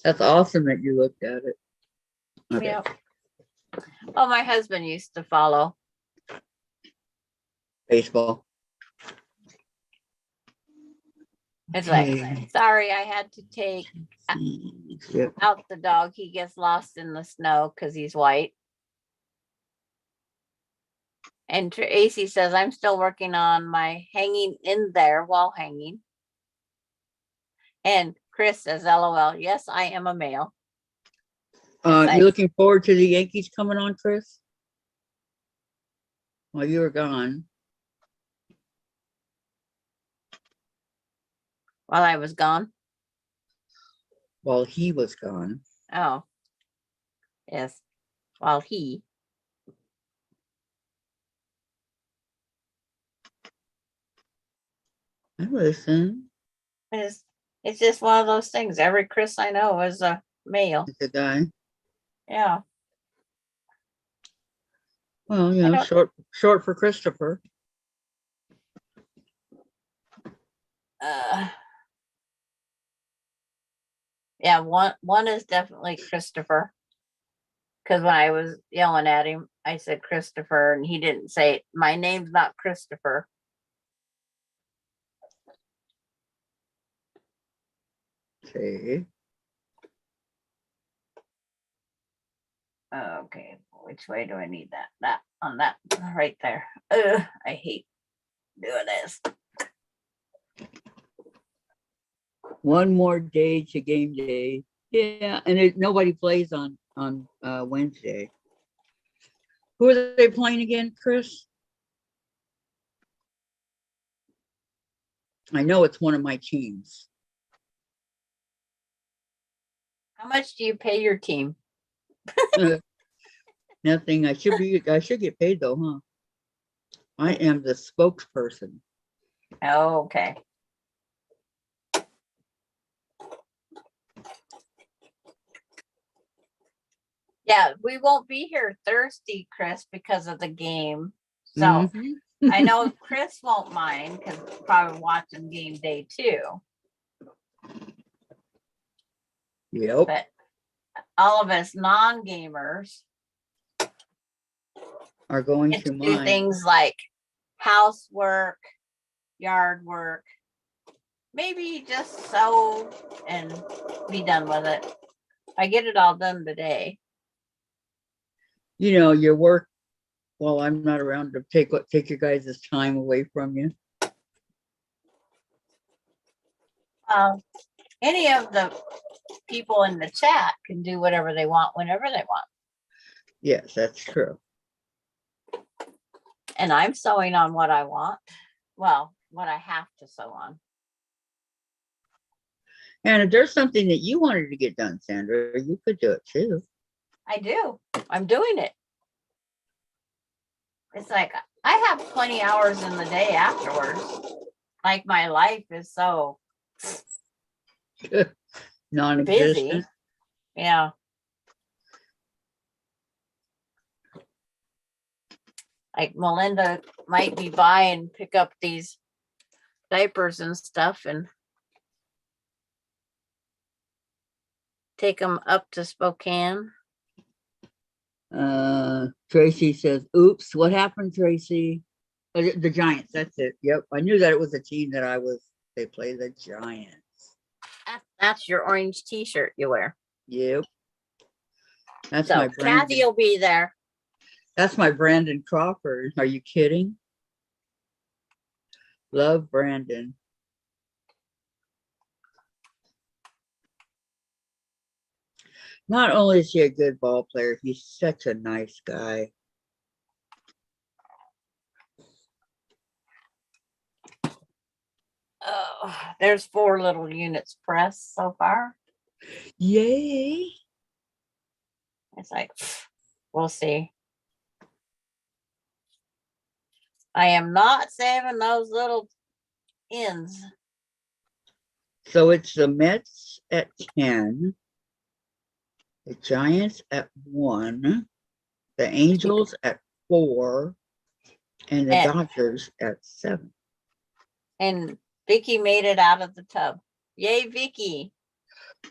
A: That's awesome that you looked at it. Okay.
B: Yep. Oh, my husband used to follow.
A: Baseball.
B: It's
A: Okay.
B: like, sorry, I had to take
A: Yep.
B: out the dog. He gets lost in the snow because he's white. And Tracy says, I'm still working on my hanging in there wall hanging. And Chris says, LOL, yes, I am a male.
A: You looking forward to the Yankees coming on, Chris? While you were gone.
B: While I was gone.
A: while he was gone.
B: Oh. Yes. While he.
A: I listen.
B: It's just one of those things. Every Chris I know is a male.
A: The guy.
B: Yeah.
A: Well, you
B: I
A: know,
B: don't-
A: short for Christopher.
B: Yeah, one is definitely Christopher. Because when I was yelling at him, I said Christopher, and he didn't say my name's not Christopher.
A: Okay.
B: Okay, which way do I need that? That on that right there. Ugh, I hate doing this.
A: One more day to game day. Yeah, and nobody plays on Wednesday. Who are they playing again, Chris? I know it's one of my teams.
B: How much do you pay your team?
A: Nothing. I should get paid though, huh? I am the spokesperson.
B: Okay. Yeah, we won't be here Thursday, Chris, because of the game. So
A: Mhm.
B: I know Chris won't mind because probably watching game day too.
A: Yep.
B: But all of us non-gamers
A: Are going
B: get
A: to
B: to do
A: mine.
B: things like housework, yard work, maybe just sew and be done with it. I get it all done today.
A: You know, your work while I'm not around to take your guys' time away from you.
B: Any of the people in the chat can do whatever they want whenever they want.
A: Yes, that's true.
B: And I'm sewing on what I want. Well, what I have to sew on.
A: And if there's something that you wanted to get done, Sandra, you could do it too.
B: I do. I'm doing it. It's like I have 20 hours in the day afterwards. Like my life is so busy.
A: Non-existent.
B: Yeah. Like Melinda might be by and pick up these diapers and stuff and take them up to Spokane.
A: Tracy says, oops, what happened, Tracy? The Giants, that's it. Yep. I knew that it was a team that they play the Giants.
B: That's your orange t-shirt you wear.
A: Yep. That's
B: So
A: my Brandon.
B: Kathy will be there.
A: That's my Brandon Crawford. Are you kidding? Love Brandon. Not only is he a good ball player, he's such a nice guy.
B: Oh, there's 4 little units pressed so far.
A: Yay.
B: It's like, we'll see. I am not saving those little ends.
A: So it's the Mets at 10, the Giants at 1, the Angels at 4, and the
B: And-
A: Dodgers at 7.
B: And Vicky made it out of the tub. Yay, Vicky.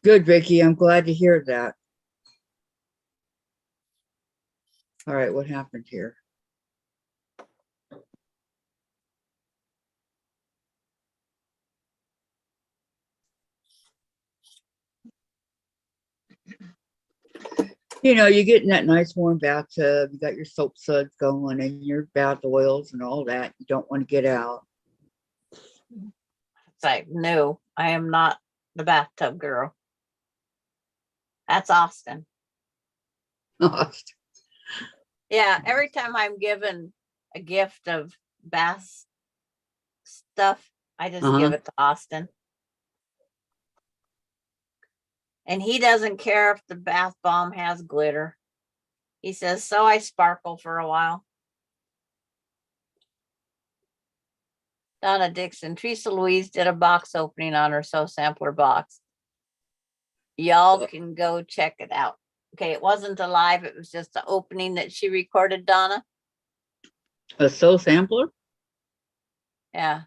A: Good, Vicky. I'm glad to hear that. All right, what happened here? You know, you get in that nice warm bathtub, you got your soap suds going and your bath oils and all that. You don't want to get out.
B: It's like, no, I am not the bathtub girl. That's Austin. Yeah, every time I'm given a gift of bath stuff, I just give it to Austin. And he doesn't care if the bath bomb has glitter. He says, so I sparkle for a while. Donna Dixon, Teresa Louise did a box opening on her Sew Sampler box. Y'all can go check it out. Okay, it wasn't a live, it was just the opening that she recorded, Donna.
A: A Sew Sampler?
B: Yeah.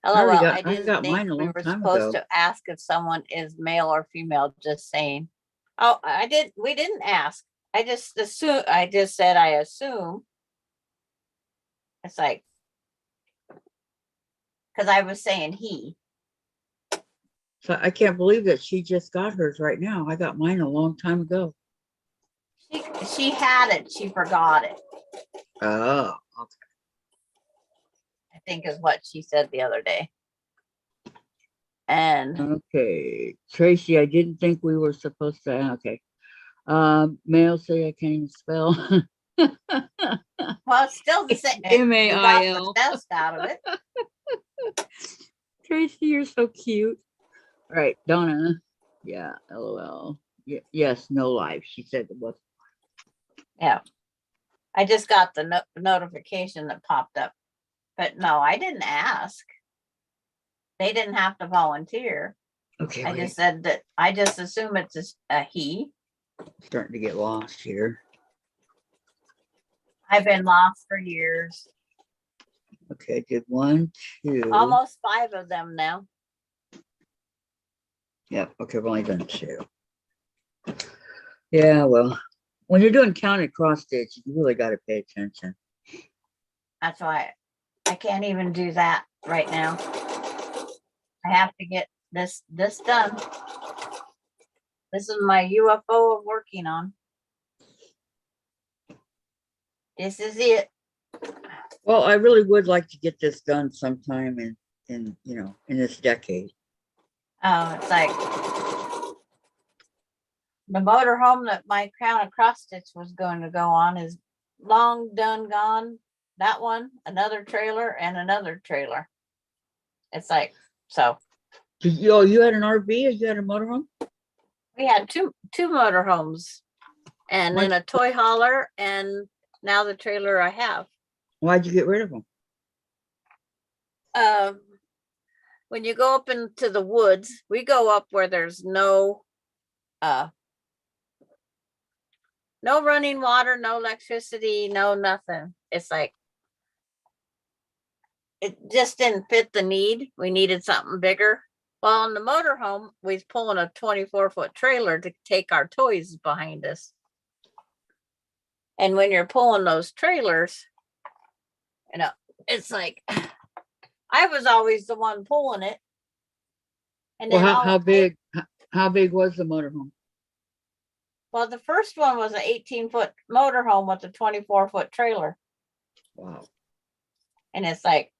A: already
B: LOL,
A: got-
B: I
A: I
B: didn't
A: got
B: think
A: mine a
B: we
A: long
B: were
A: time
B: supposed
A: ago.
B: to ask if someone is male or female, just saying. Oh, we didn't ask. I just said I assume. It's like, because I was saying he.
A: So I can't believe that she just got hers right now. I got mine a long time ago.
B: She had it, she forgot it,
A: Oh, okay.
B: I think is what she said the other day. And
A: Okay, Tracy, I didn't think we were supposed to, okay. Male say I can't even spell.
B: well, it's still the same. We got
A: MAIL.
B: the test out of it.
A: Tracy, you're so cute. All right, Donna. Yeah, LOL. Yes, no live. She said it was.
B: Yeah. I just got the notification that popped up. But no, I didn't ask. They didn't have to volunteer.
A: Okay,
B: I
A: wait.
B: just said that I just assume it's a he.
A: Starting to get lost here.
B: I've been lost for years.
A: Okay, I did 1, 2.
B: Almost 5 of them now.
A: Yep. Okay, I've only done 2. Yeah, well, when you're doing counted cross stitch, you really got to pay attention.
B: That's why I can't even do that right now. I have to get this done. This is my UFO of working on. This is it.
A: Well, I really would like to get this done sometime in this decade.
B: It's like the motorhome that my crown and cross stitch was going to go on is long done gone. That one, another trailer, and another trailer. It's like, so
A: You had an RV or you had a motorhome?
B: we had two motorhomes and then
A: What?
B: a toy hauler, and now the trailer I have.
A: Why'd you get rid of them?
B: When you go up into the woods, we go up where there's no running water, no electricity, no nothing. It's like, it just didn't fit the need. We needed something bigger. Well, in the motorhome, we was pulling a 24-foot trailer to take our toys behind us. And when you're pulling those trailers, it's like, I was always the one pulling it. And
A: Well,
B: then
A: how big? How big was the motorhome?
B: Well, the first one was an 18-foot motorhome with a 24-foot trailer.
A: Wow.
B: And it's like,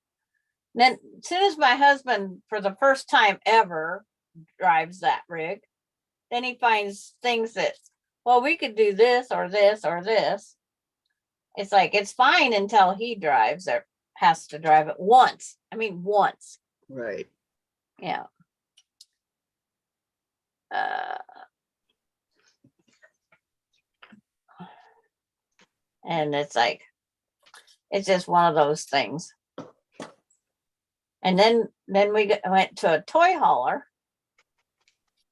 B: then as soon as my husband, for the first time ever, drives that rig, then he finds things that, well, we could do this or this or this. It's like, it's fine until he drives or has to drive it once. I mean, once.
A: Right.
B: Yeah. And it's like, it's just one of those things. And then we went to a toy hauler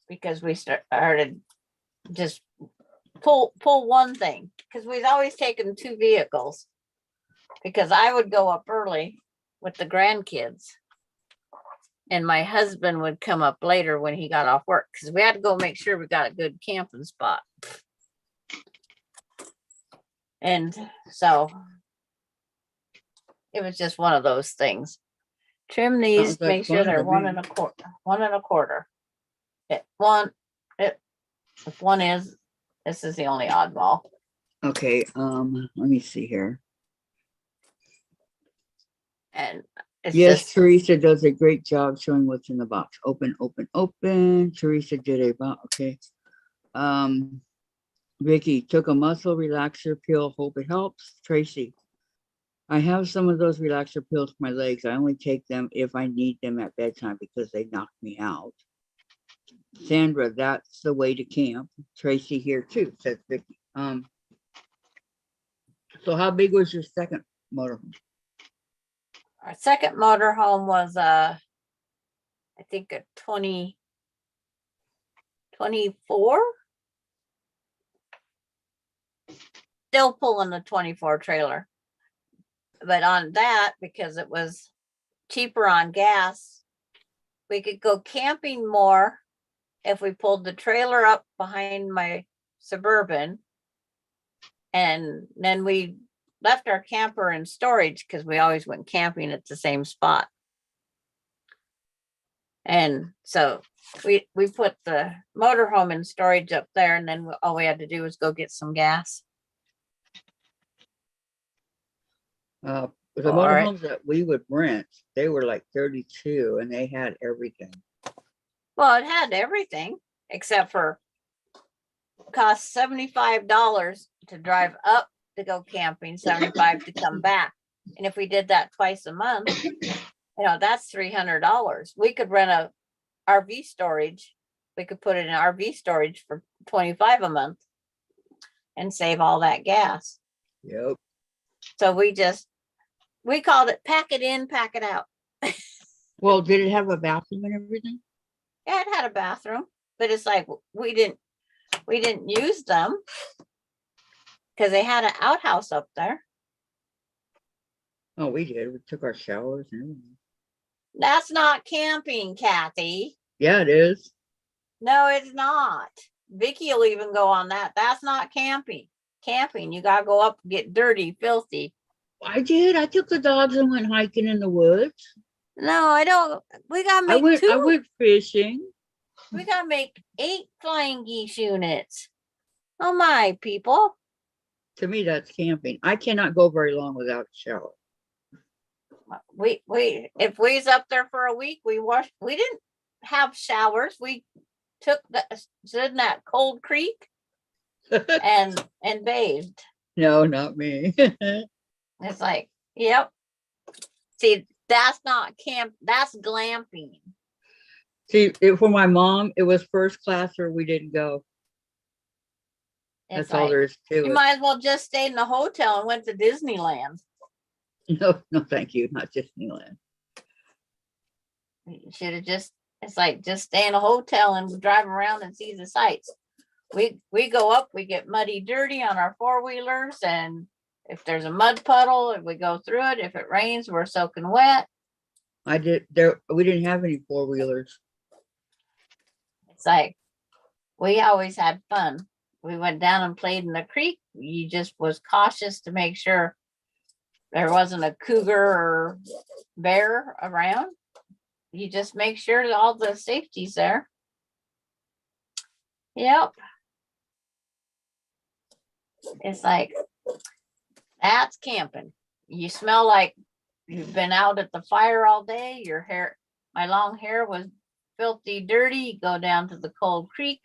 B: because we started just pull one thing, because we've always taken 2 vehicles, because I would go up early with the grandkids and my husband would come up later when he got off work, because we had to go make sure we got a good camping spot. And so it was just one of those things. Trim these,
A: Sounds like
B: make sure
A: fun
B: they're
A: to
B: 1
A: me.1/4.
B: 1 1/4. If one is, this is the only oddball.
A: Okay. Let me see here.
B: And it's
A: Yes,
B: just,
A: Teresa does a great job showing what's in the box. Open, open, open. Teresa did a box. Okay. Vicky took a muscle relaxer pill. Hope it helps. Tracy, I have some of those relaxer pills for my legs. I only take them if I need them at bedtime because they knock me out. Sandra, that's the way to camp. Tracy here too, says Vicky. So how big was your second motorhome?
B: Our second motorhome was I think a 24. Still pulling the 24 trailer. But on that, because it was cheaper on gas, we could go camping more if we pulled the trailer up behind my Suburban. And then we left our camper in storage because we always went camping at the same spot. And so we put the motorhome in storage up there, and then all we had to do was go get some gas.
A: The
B: All right.
A: motorhomes that we would rent, they were like 32 and they had everything.
B: Well, it had everything except for cost $75 to drive up to go camping, 75 to come back. And if we did that twice a month, that's $300. We could rent a RV storage. We could put it in RV storage for 25 a month and save all that gas.
A: Yep.
B: So we called it pack it in, pack it out.
A: Well, did it have a bathroom and everything?
B: Yeah, it had a bathroom, but it's like we didn't use them because they had an outhouse up there.
A: Oh, we did. We took our showers and everything.
B: That's not camping, Kathy.
A: Yeah, it is.
B: No, it's not. Vicky will even go on that. That's not camping. Camping, you gotta go up and get dirty, filthy.
A: I did. I took the dogs and went hiking in the woods.
B: No, I don't. We gotta make
A: I went fishing.
B: We gotta make 8 flying geese units. Oh my people.
A: To me, that's camping. I cannot go very long without a shower.
B: We if we's up there for a week, we didn't have showers. We stood in that cold creek and bathed.
A: No, not me.
B: It's like, yep. See, that's not camp, that's glamping.
A: See, for my mom, it was first class or we didn't go.
B: It's
A: That's all
B: like,
A: there is to
B: you
A: it.
B: might as well just stay in the hotel and went to Disneyland.
A: No, thank you. Not Disneyland.
B: You should have it's like just stay in a hotel and drive around and see the sights. We go up, we get muddy dirty on our 4-wheelers, and if there's a mud puddle, if we go through it, if it rains, we're soaking wet.
A: We didn't have any 4-wheelers.
B: It's like we always had fun. We went down and played in the creek. You just was cautious to make sure there wasn't a cougar or bear around. You just make sure that all the safety's there. Yep. It's like, that's camping. You smell like you've been out at the fire all day. Your hair, my long hair was filthy dirty. Go down to the cold creek,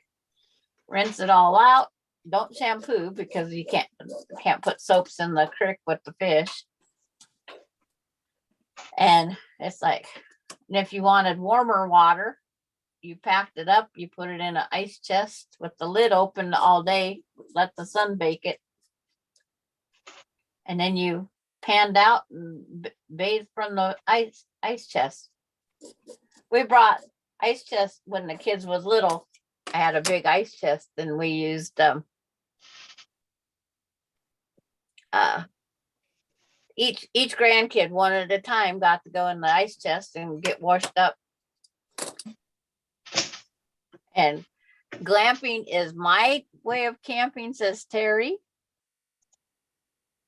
B: rinse it all out. Don't shampoo because you can't put soaps in the creek with the fish. And it's like, and if you wanted warmer water, you packed it up, you put it in an ice chest with the lid open all day, let the sun bake it. And then you panned out and bathed from the ice chest. We brought ice chest when the kids was little. I had a big ice chest and we used each grandkid one at a time got to go in the ice chest and get washed up. And glamping is my way of camping, says Terry.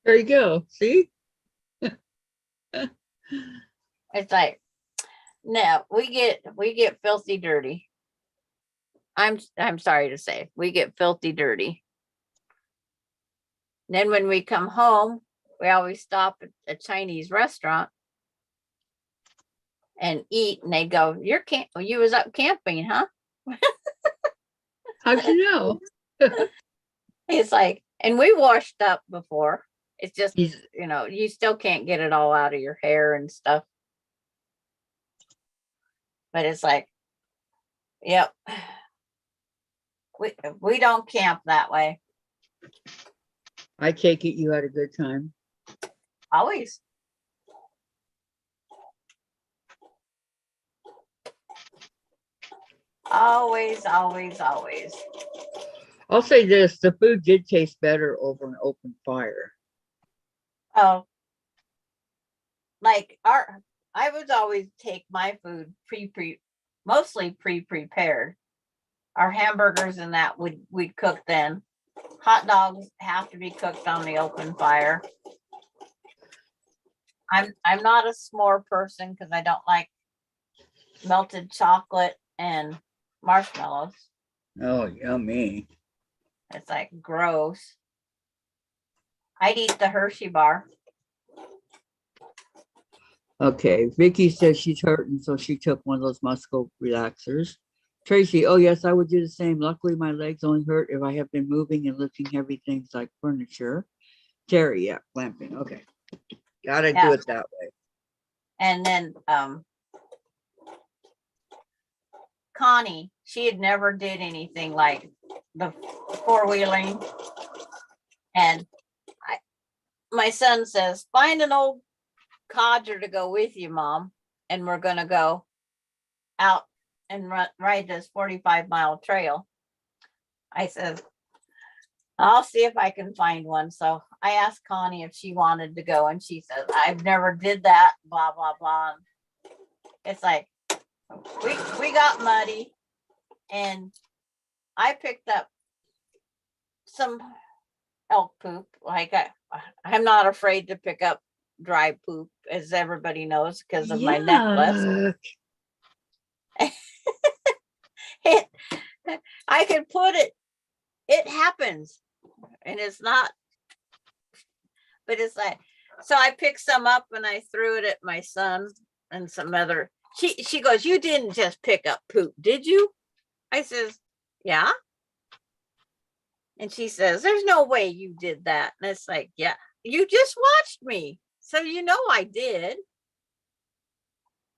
A: There you go. See?
B: It's like, no, we get filthy dirty. I'm sorry to say, we get filthy dirty. And then when we come home, we always stop at a Chinese restaurant and eat, and they go, you was up camping, huh?
A: How'd you know?
B: It's like, and we washed up before. It's just,
A: He's-
B: you still can't get it all out of your hair and stuff. But it's like, yep, We don't camp that way.
A: I take it you had a good time.
B: Always. Always, always, always.
A: I'll say this, the food did taste better over an open fire.
B: Oh, like I would always take my food mostly pre-prepared. Our hamburgers and that we'd cook then. Hot dogs have to be cooked on the open fire. I'm not a s'more person because I don't like melted chocolate and marshmallows.
A: Oh, yummy.
B: It's like gross. I'd eat the Hershey bar.
A: Okay, Vicky says she's hurting, so she took one of those muscle relaxers. Tracy, oh yes, I would do the same. Luckily, my legs only hurt if I have been moving and lifting heavy things like furniture. Terry, yeah, clamping. Okay, gotta do
B: Yeah.
A: it that way.
B: And then Connie, she had never did anything like the four-wheeling. And my son says, find an old codger to go with you, Mom. And we're going to go out and ride this 45-mile trail. I said, I'll see if I can find one. So I asked Connie if she wanted to go, and she said, I've never did that, blah, blah, blah. It's like, we got muddy, and I picked up some elk poop. Like I'm not afraid to pick up dry poop, as everybody knows, because of my necklace. I can put it happens, and it's not, but it's like, so I picked some up and I threw it at my son and some other. She goes, you didn't just pick up poop, did you? I says, yeah. And she says, there's no way you did that. And it's like, yeah, you just watched me, so you know I did.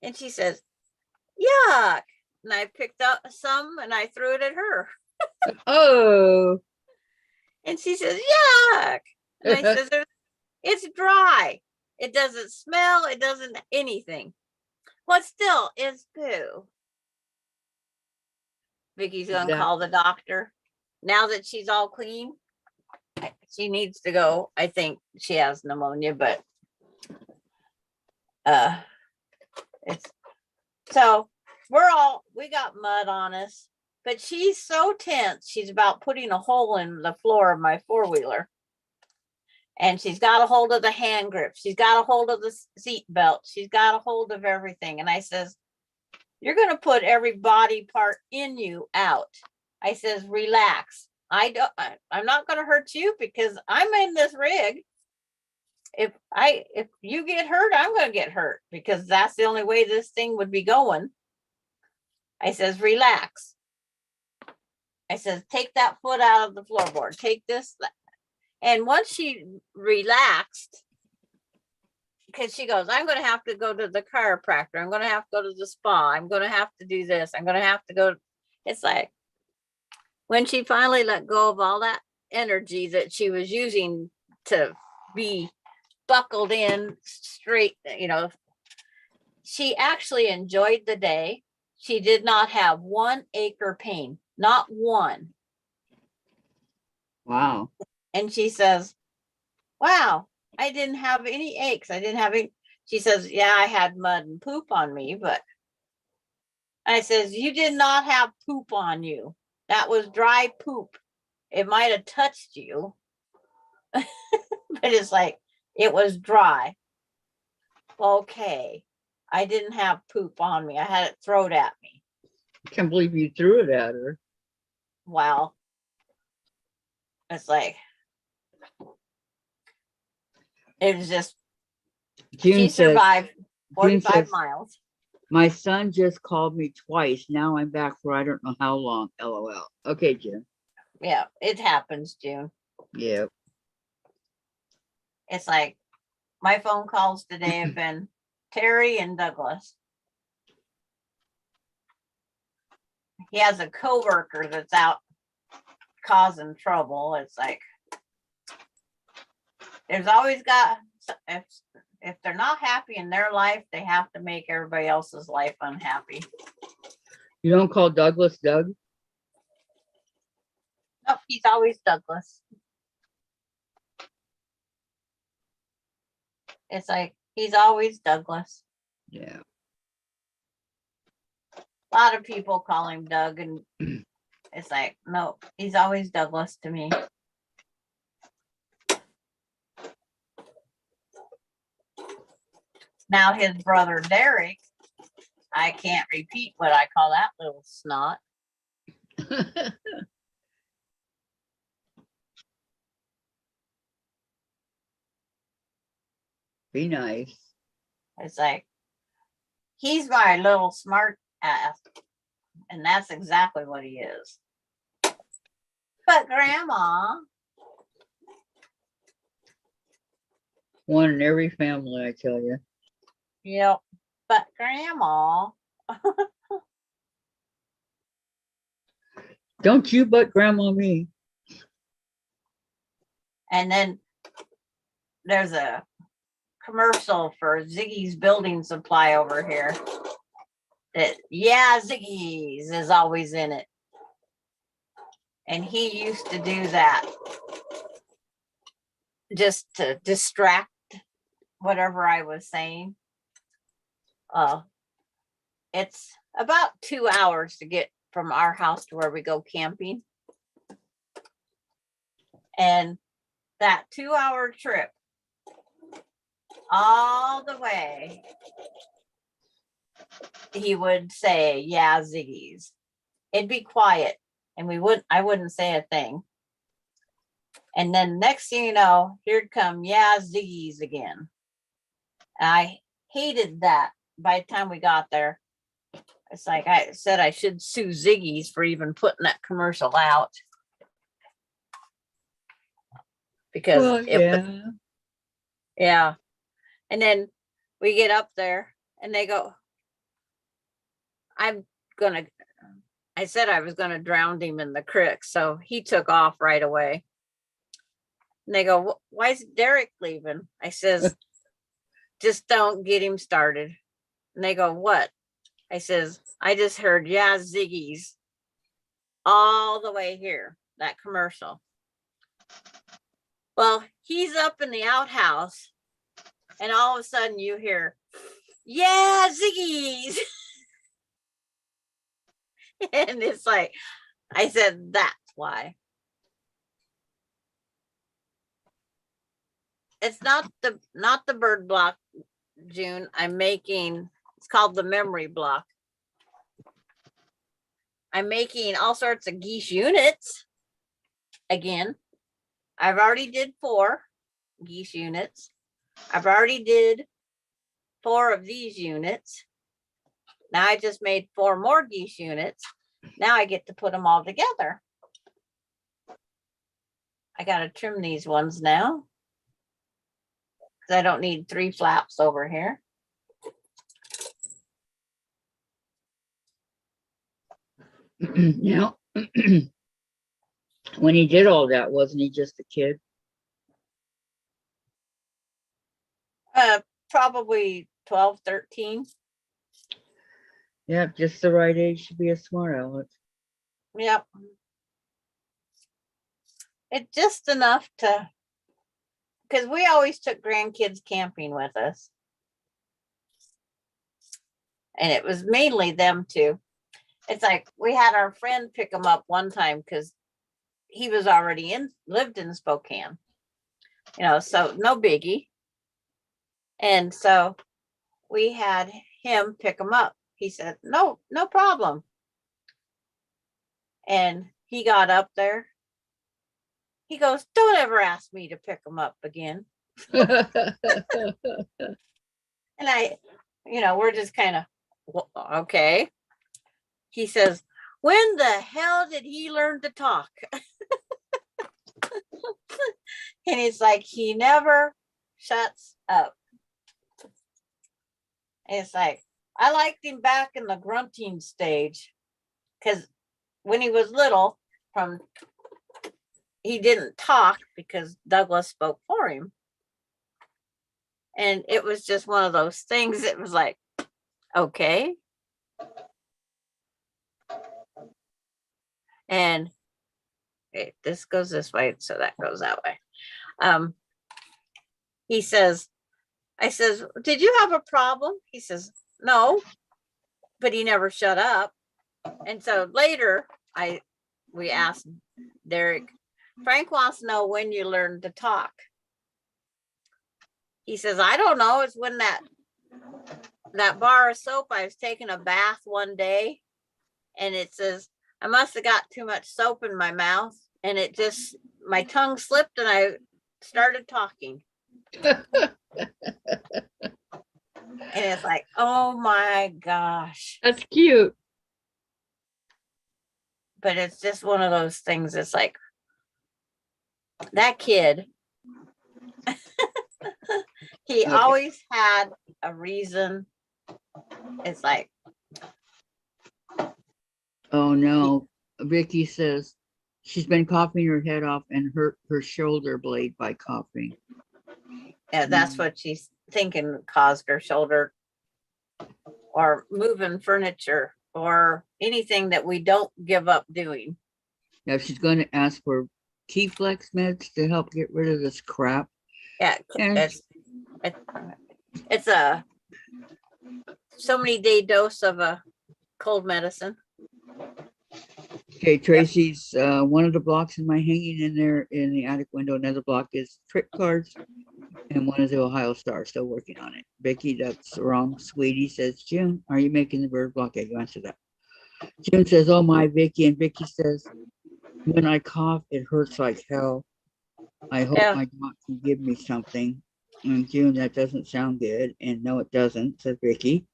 B: And she says, yuck. And I picked up some and I threw it at her.
A: Oh.
B: And she says, yuck. And I says, it's dry. It doesn't smell. It doesn't anything. Well, still, it's poo. Vicky's going to call the doctor. Now that she's all clean, she needs to go. I think she has pneumonia, but it's so we got mud on us, but she's so tense. She's about putting a hole in the floor of my four-wheeler. And she's got a hold of the hand grip. She's got a hold of the seat belt. She's got a hold of everything. And I says, you're going to put every body part in you out. I says, relax. I'm not going to hurt you because I'm in this rig. If you get hurt, I'm going to get hurt because that's the only way this thing would be going. I says, relax. I says, take that foot out of the floorboard. Take this. And once she relaxed, because she goes, I'm going to have to go to the chiropractor. I'm going to have to go to the spa. I'm going to have to do this. I'm going to have to go. It's like, when she finally let go of all that energy that she was using to be buckled in straight, she actually enjoyed the day. She did not have one ache or pain, not one.
A: Wow.
B: And she says, wow, I didn't have any aches. I didn't have any. She says, yeah, I had mud and poop on me, but I says, you did not have poop on you. That was dry poop. It might have touched you, but it's like, it was dry. Okay. I didn't have poop on me. I had it thrown at me.
A: I can't believe you threw it at her.
B: Wow. It's like, it was just, she survived 45 miles.
A: My son just called me twice. Now I'm back for I don't know how long. LOL. Okay, Jim.
B: Yeah, it happens, June.
A: Yeah.
B: It's like, my phone calls today have been Terry and Douglas. He has a coworker that's out causing trouble. It's like there's always got if they're not happy in their life, they have to make everybody else's life unhappy.
A: You don't call Douglas Doug?
B: Nope, he's always Douglas. It's like he's always Douglas.
A: Yeah.
B: A lot of people call him Doug, and it's like, no, he's always Douglas to me. Now his brother Derek, I can't repeat what I call that little snot.
A: Be nice.
B: It's like, he's my little smart ass. And that's exactly what he is. But Grandma,
A: One in every family, I tell you.
B: yep, but Grandma,
A: Don't you but grandma me.
B: and then there's a commercial for Ziggy's building supply over here. That, yeah, Ziggy's is always in it. And he used to do that just to distract whatever I was saying. It's about 2 hours to get from our house to where we go camping. And that 2-hour trip all the way, he would say, yeah, Ziggy's. It'd be quiet and I wouldn't say a thing. And then next thing you know, here'd come, yeah, Ziggy's again. And I hated that by the time we got there. It's like I said I should sue Ziggy's for even putting that commercial out. Because
A: Well,
B: it,
A: yeah.
B: yeah. And then we get up there and they go, I said I was gonna drown him in the creek, so he took off right away. And they go, why is Derek leaving? I says, just don't get him started. And they go, what? I says, I just heard, yeah, Ziggy's all the way here, that commercial. Well, he's up in the outhouse and all of a sudden you hear, yeah, Ziggy's. And it's like, I said, that's why. It's not the bird block, June. I'm making, it's called the memory block. I'm making all sorts of geese units. Again, I've already did 4 geese units. I've already did 4 of these units. Now I just made 4 more geese units. Now I get to put them all together. I got to trim these ones now, because I don't need 3 flaps over here.
A: Now, when he did all that, wasn't he just a kid?
B: Probably 12, 13.
A: Yeah, just the right age to be a smart aleck.
B: Yep. It's just enough to, because we always took grandkids camping with us. And it was mainly them two. It's like we had our friend pick them up one time because he was already lived in Spokane. So no biggie. And so we had him pick them up. He said, no problem. And he got up there. He goes, don't ever ask me to pick them up again. And we're just kind of, well, okay. He says, when the hell did he learn to talk? And it's like, he never shuts up. And it's like, I liked him back in the grunting stage, because when he was little, from he didn't talk because Douglas spoke for him. And it was just one of those things. It was like, okay. And this goes this way, so that goes that way. He says, I says, did you have a problem? He says, no, but he never shut up. And so later we asked Derek, Frank wants to know when you learned to talk. He says, I don't know. It's when that bar of soap, I was taking a bath one day, and it says, I must have got too much soap in my mouth, and it just, my tongue slipped and I started talking. And it's like, oh my gosh.
A: That's cute.
B: But it's just one of those things. It's like, that kid, he
A: Okay.
B: always had a reason. It's like,
A: Oh no. Vicky says she's been coughing her head off and hurt her shoulder blade by coughing.
B: yeah, that's what she's thinking caused her shoulder, or moving furniture, or anything that we don't give up doing.
A: Now she's going to ask for Keyflex meds to help get rid of this crap.
B: Yeah,
A: And
B: it's a so many day dose of a cold medicine.
A: okay, Tracy's one of the blocks in my hanging in there in the attic window. Another block is trick cards, and one is the Ohio Star. Still working on it. Vicky, that's wrong. Sweetie says, June, are you making the bird block? Yeah, you answer that. June says, oh my, Vicky, and Vicky says, when I cough, it hurts like hell. I hope
B: Yeah.
A: my doc can give me something. And June, that doesn't sound good. And no, it doesn't, says Vicky.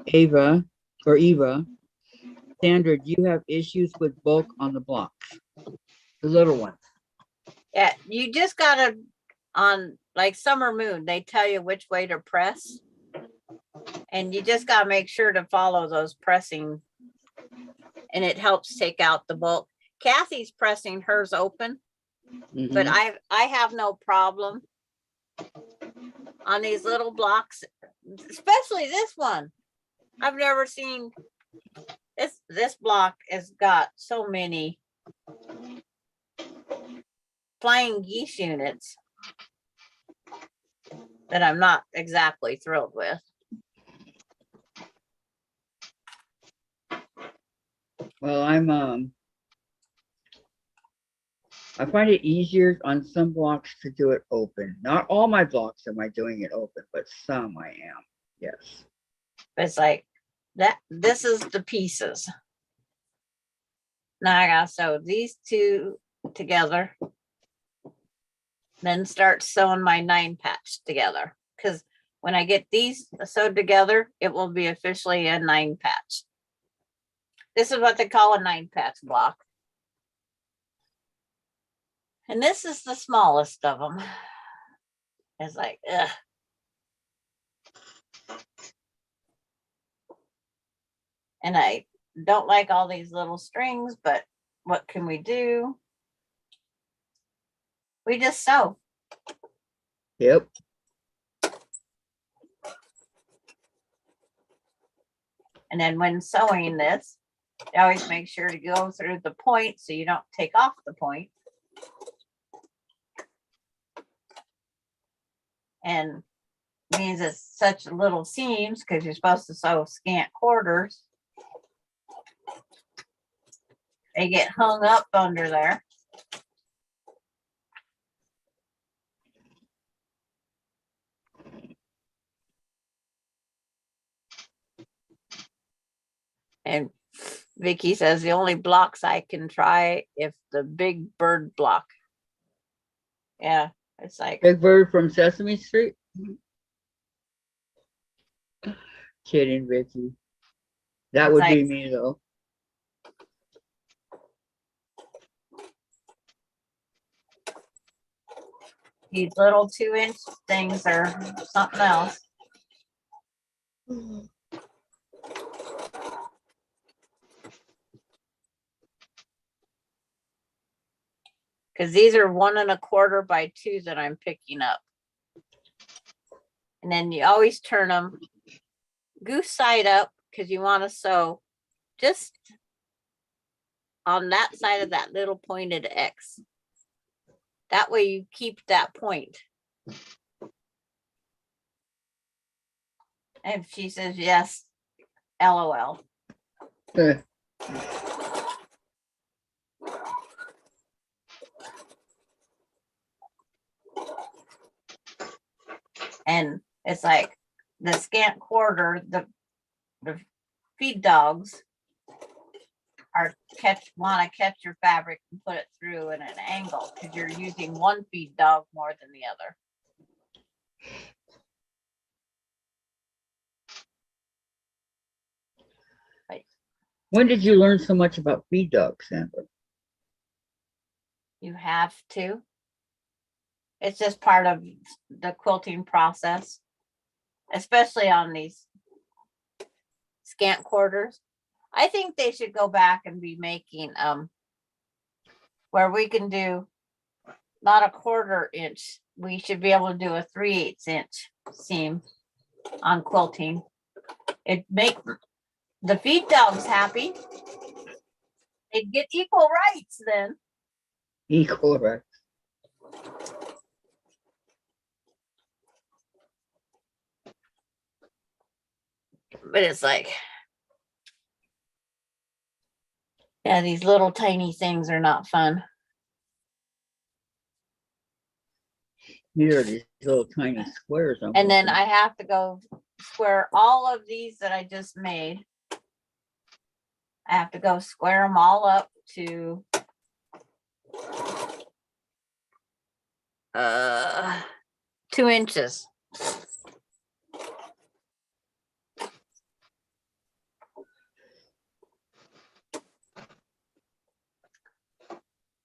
A: Eva, Sandra, do you have issues with bulk on the blocks? The little ones.
B: Yeah, you just gotta, on like Summer Moon, they tell you which way to press. And you just gotta make sure to follow those pressing. And it helps take out the bulk. Kathy's pressing hers open, but
A: Mhm.
B: I have no problem on these little blocks, especially this one. I've never seen this block has got so many flying geese units that I'm not exactly thrilled with.
A: Well, I find it easier on some blocks to do it open. Not all my blocks am I doing it open, but some I am. Yes.
B: It's like that. This is the pieces. Now I gotta sew these two together, then start sewing my 9 patch together. Because when I get these sewed together, it will be officially a 9 patch. This is what they call a 9 patch block. And this is the smallest of them. It's like, ugh. And I don't like all these little strings, but what can we do? We just sew.
A: Yep.
B: And then when sewing this, you always make sure to go through the point so you don't take off the point. And means it's such little seams because you're supposed to sew scant quarters. They get hung up under there. And Vicky says the only blocks I can try if the big bird block. Yeah, it's like,
A: Big Bird from Sesame Street. Kidding, Vicky. That
B: It's
A: would
B: like-
A: be me though.
B: these little 2-inch things are something else. Because these are 1 1/4 by 2 that I'm picking up. And then you always turn them goose side up because you want to sew just on that side of that little pointed X. That way you keep that point. And she says, yes, LOL.
A: Eh,
B: And it's like the scant quarter, the feed dogs are want to catch your fabric and put it through in an angle because you're using one feed dog more than the other.
A: When did you learn so much about feed dogs, Sandra?
B: You have to. It's just part of the quilting process, especially on these scant quarters. I think they should go back and be making where we can do not a 1/4 inch. We should be able to do a 3/8 inch seam on quilting. It make the feed dogs happy. They'd get equal rights then.
A: Equal rights.
B: But it's like, yeah, these little tiny things are not fun.
A: Here, these little tiny squares. I'm
B: And then
A: looking.
B: I have to go square all of these that I just made. I have to go square them all up to 2 inches.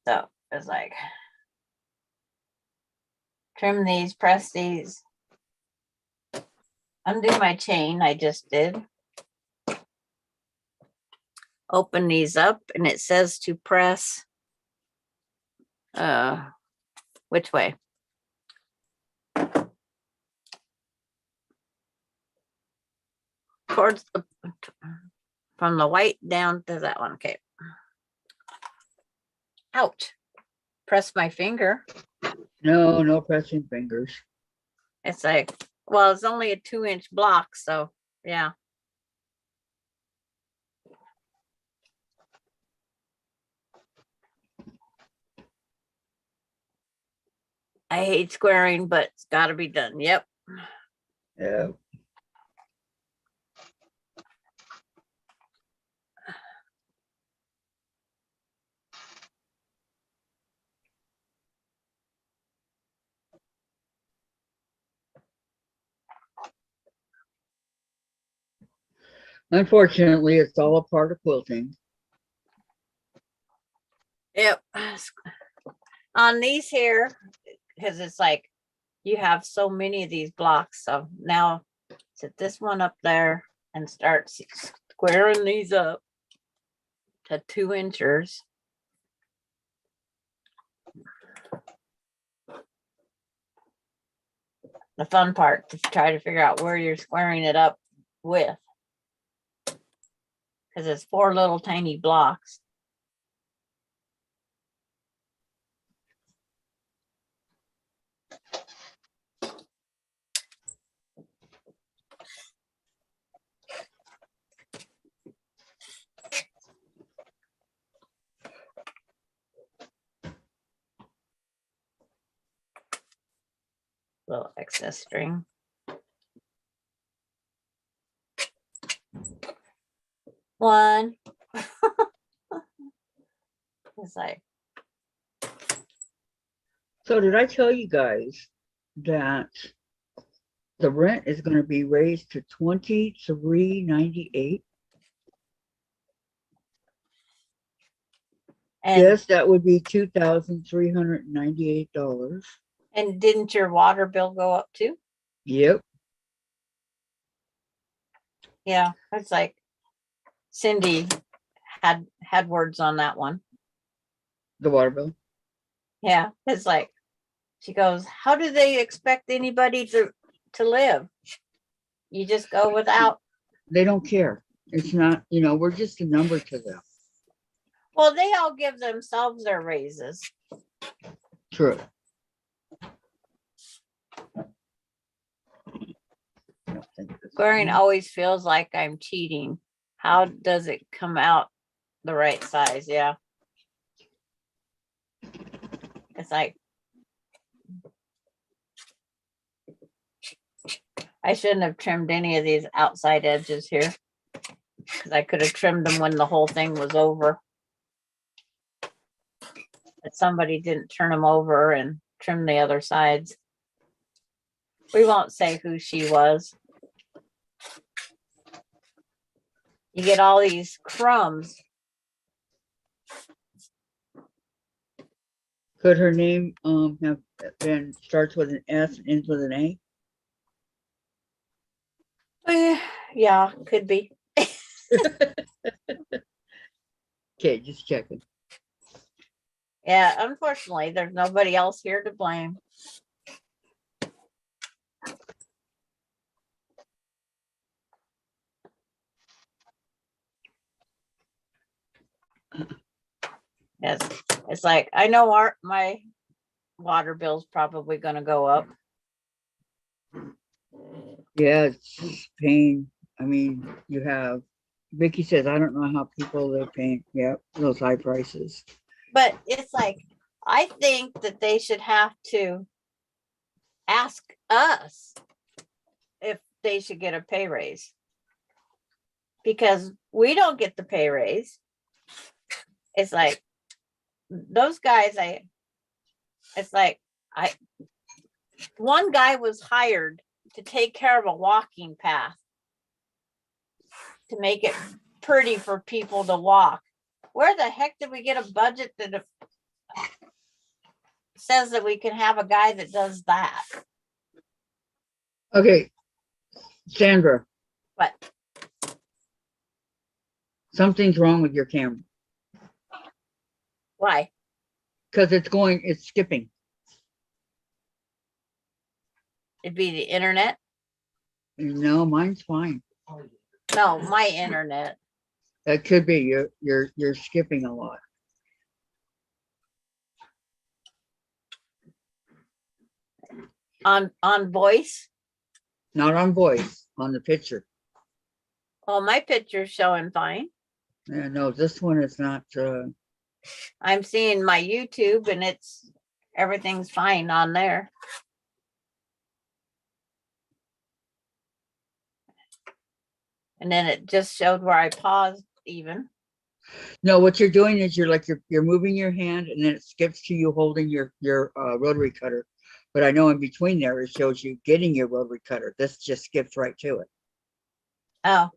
B: So it's like trim these, press these, undo my chain I just did. Open these up and it says to press which way? Towards the from the white down to that one. Okay. Ouch. Press my finger.
A: No, no pressing fingers.
B: It's like, well, it's only a 2-inch block, so yeah. I hate squaring, but it's got to be done. Yep.
A: Yeah. Unfortunately, it's all a part of quilting.
B: Yep. On these here, because it's like you have so many of these blocks. So now set this one up there and start squaring these up to 2 inches. The fun part to try to figure out where you're squaring it up with. Because it's 4 little tiny blocks. Little excess string. One. It's like,
A: So did I tell you guys that the rent is going to be raised to $23.98?
B: and
A: Yes, that would be $2,398.
B: and didn't your water bill go up too?
A: Yep.
B: Yeah, it's like Cindy had words on that one.
A: The water bill.
B: Yeah, it's like, she goes, how do they expect anybody to live? You just go without.
A: They don't care. It's not, we're just a number to them.
B: Well, they all give themselves their raises.
A: True.
B: Goring always feels like I'm cheating. How does it come out the right size? Yeah. It's like, I shouldn't have trimmed any of these outside edges here, because I could have trimmed them when the whole thing was over. But somebody didn't turn them over and trim the other sides. We won't say who she was. You get all these crumbs.
A: Could her name have been starts with an S and ends with an A?
B: Yeah, could be.
A: Okay, just checking.
B: Yeah, unfortunately, there's nobody else here to blame. Yes, it's like, I know my water bill's probably gonna go up.
A: Yeah, it's pain. I mean, you have, Vicky says, I don't know how people live paying, those high prices.
B: But it's like, I think that they should have to ask us if they should get a pay raise. Because we don't get the pay raise. It's like, those guys, one guy was hired to take care of a walking path to make it pretty for people to walk. Where the heck did we get a budget that says that we can have a guy that does that?
A: Okay, Sandra,
B: But
A: something's wrong with your camera
B: why?
A: because it's skipping.
B: It'd be the internet.
A: No, mine's fine.
B: No, my internet.
A: That could be you're skipping a lot.
B: On voice.
A: Not on voice, on the picture.
B: Oh, my picture's showing fine.
A: Yeah, no, this one is not.
B: I'm seeing my YouTube and everything's fine on there. And then it just showed where I paused even.
A: No, what you're doing is you're moving your hand and then it skips to you holding your rotary cutter. But I know in between there it shows you getting your rotary cutter. This just skips right to it.
B: Oh,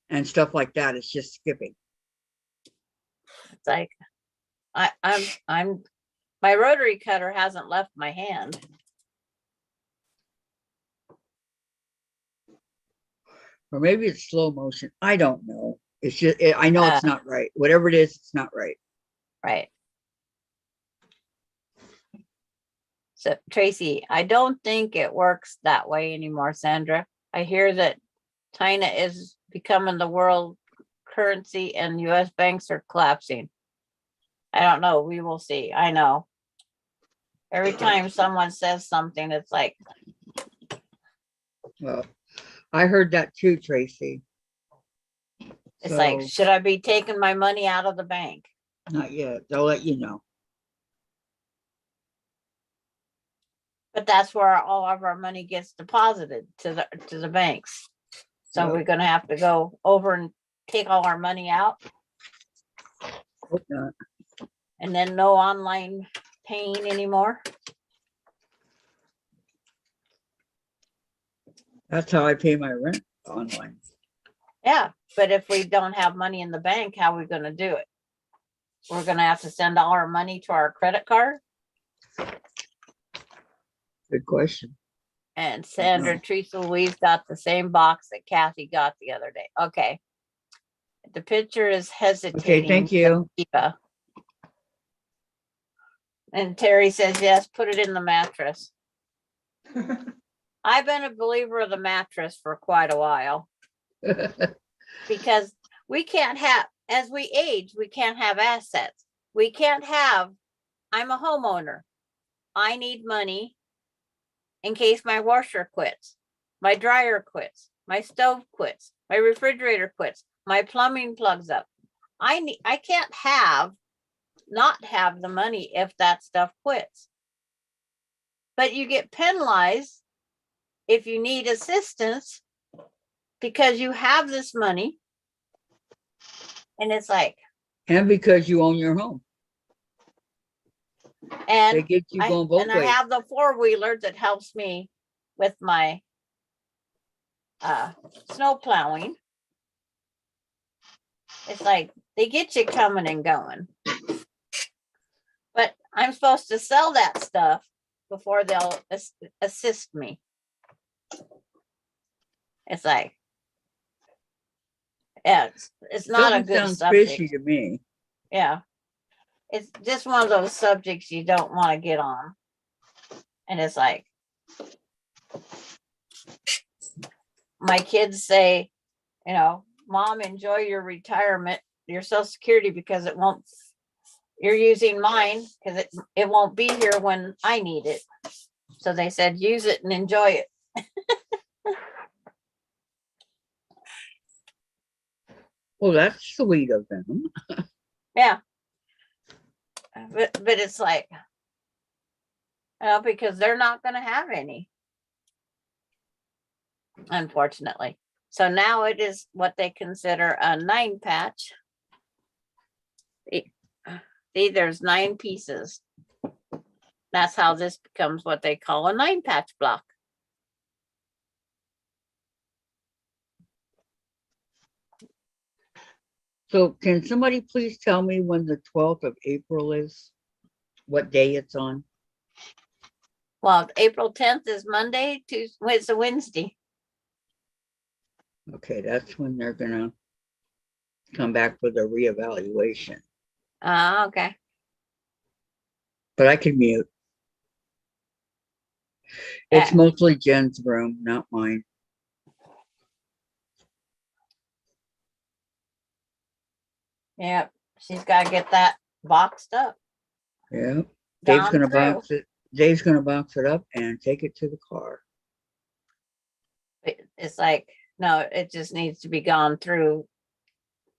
A: And stuff like that. It's just skipping.
B: it's like, I'm my rotary cutter hasn't left my hand.
A: Or maybe it's slow motion. I don't know. It's just, I know it's not right. Whatever it is, it's not right.
B: Right. So Tracy, I don't think it works that way anymore, Sandra. I hear that China is becoming the world currency and US banks are collapsing. I don't know. We will see. I know. Every time someone says something, it's like,
A: Well, I heard that too, Tracy.
B: it's like, should I be taking my money out of the bank?
A: Not yet. They'll let you know.
B: But that's where all of our money gets deposited to the banks. So
A: Yep.
B: we're gonna have to go over and take all our money out,
A: Hope not.
B: and then no online paying anymore.
A: That's how I pay my rent online.
B: Yeah, but if we don't have money in the bank, how are we gonna do it? We're gonna have to send all our money to our credit card.
A: Good question.
B: And Sandra,
A: No.
B: Teresa Louise got the same box that Kathy got the other day. Okay. The picture is hesitating.
A: Okay, thank you.
B: Eva. And Terry says, yes, put it in the mattress. I've been a believer of the mattress for quite a while because we can't have, as we age, we can't have assets. We can't have, I'm a homeowner. I need money in case my washer quits, my dryer quits, my stove quits, my refrigerator quits, my plumbing plugs up. I can't not have the money if that stuff quits. But you get penalized if you need assistance because you have this money. And it's like,
A: And because you own your home, they
B: and
A: get you going both
B: I
A: ways.
B: have the four-wheeler that helps me with my snow plowing. It's like they get you coming and going. But I'm supposed to sell that stuff before they'll assist me. It's like, yeah, it's not a
A: Doesn't
B: good
A: sound
B: subject.
A: fishy to me.
B: Yeah. It's just one of those subjects you don't want to get on. And it's like, my kids say, you know, Mom, enjoy your retirement, your Social Security, because it won't, you're using mine because it won't be here when I need it. So they said, use it and enjoy it.
A: Well, that's sweet of them.
B: Yeah. But it's like, you know, because they're not going to have any, unfortunately. So now it is what they consider a 9 patch. See, there's 9 pieces. That's how this becomes what they call a 9 patch block.
A: So can somebody please tell me when the 12th of April is? What day it's on?
B: Well, April 10th is Monday, Tuesday, it's a Wednesday.
A: Okay, that's when they're gonna come back with a reevaluation.
B: Okay.
A: But I can mute. It's
B: Yeah.
A: mostly Jen's room, not mine.
B: Yep. She's got to get that boxed up.
A: Yeah. Dave's
B: Gone
A: gonna
B: through.
A: box it. Dave's gonna box it up and take it to the car.
B: It's like, no, it just needs to be gone through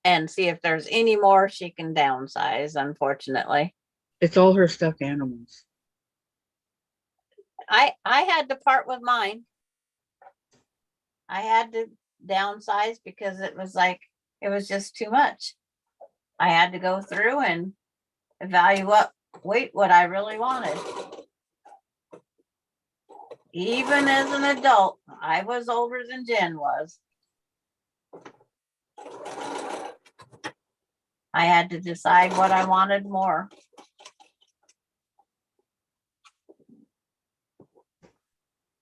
B: and see if there's any more she can downsize, unfortunately.
A: It's all her stuffed animals.
B: I had to part with mine. I had to downsize because it was like, it was just too much. I had to go through and evaluate what I really wanted. Even as an adult, I was older than Jen was. I had to decide what I wanted more.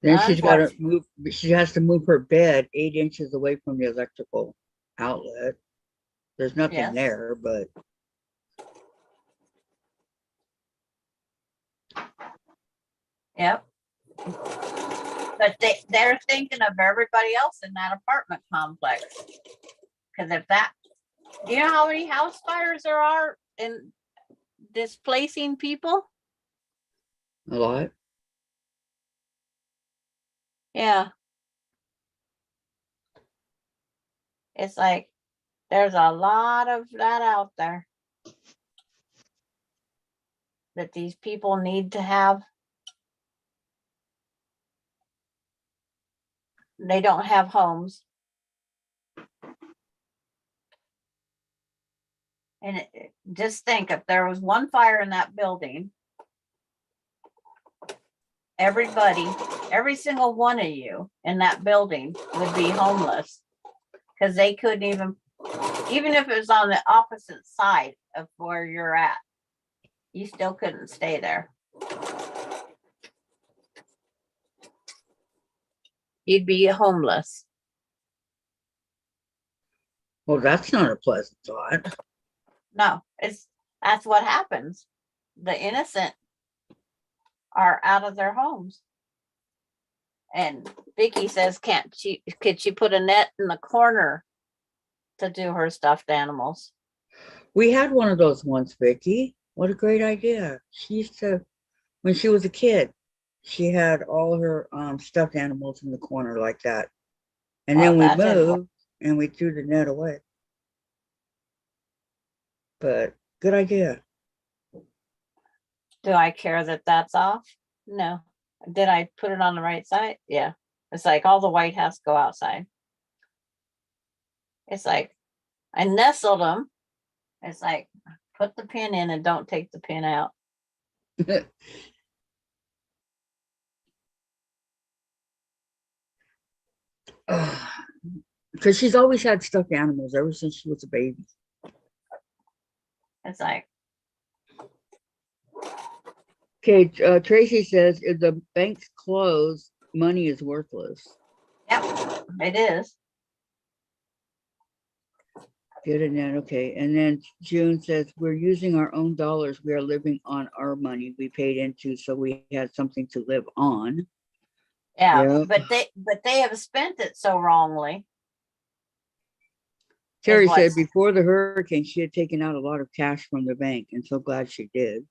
A: Then she's got to move. She has to move her bed 8 inches away from the electrical outlet. There's nothing
B: Yes.
A: there, but
B: Yep. But they're thinking of everybody else in that apartment complex. Because if that, do you know how many house fires there are in displacing people?
A: a lot.
B: Yeah. It's like, there's a lot of that out there that these people need to have. They don't have homes. And just think, if there was one fire in that building, everybody, every single one of you in that building would be homeless because they couldn't even if it was on the opposite side of where you're at, you still couldn't stay there. You'd be homeless.
A: Well, that's not a pleasant thought.
B: No, that's what happens. The innocent are out of their homes. And Vicky says, could she put a net in the corner to do her stuffed animals?
A: We had one of those once, Vicky. What a great idea. She used to, when she was a kid, she had all her stuffed animals in the corner like that. And
B: Well,
A: then we
B: that didn't work.
A: moved and we threw the net away. But good idea.
B: Do I care that that's off? No. Did I put it on the right side? Yeah. It's like all the white has to go outside. It's like I nestled them. It's like put the pin in and don't take the pin out.
A: Because she's always had stuffed animals ever since she was a baby.
B: It's like,
A: Okay, Tracy says if the bank's closed, money is worthless.
B: yep, it is.
A: Good, and then okay. And then June says we're using our own dollars. We are living on our money we paid into, so we had something to live on.
B: Yeah.
A: Yep.
B: But they have spent it so wrongly.
A: Terry said
B: what's-
A: before the hurricane, she had taken out a lot of cash from the bank, and so glad she did.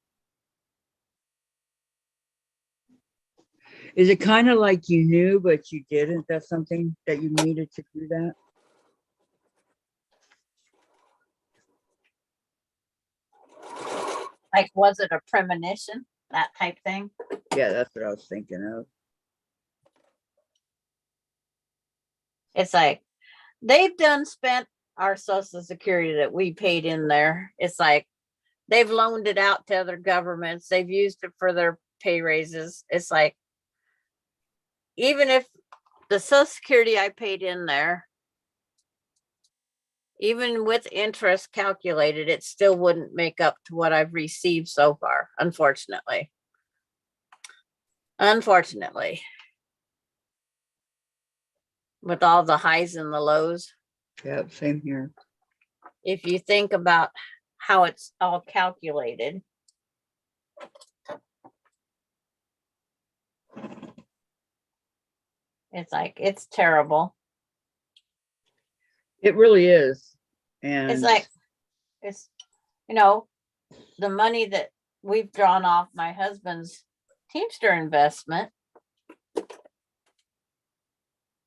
A: Is it kind of like you knew, but you didn't? That's something that you needed to do that?
B: Like, was it a premonition? That type thing?
A: Yeah, that's what I was thinking of.
B: It's like they've done spent our Social Security that we paid in there. It's like they've loaned it out to other governments. They've used it for their pay raises. It's like, even if the Social Security I paid in there, even with interest calculated, it still wouldn't make up to what I've received so far, unfortunately. Unfortunately. With all the highs and the lows.
A: Yeah, same here.
B: If you think about how it's all calculated. It's like, it's terrible.
A: It really is. And
B: It's like, it's, you know, the money that we've drawn off my husband's Teamster investment.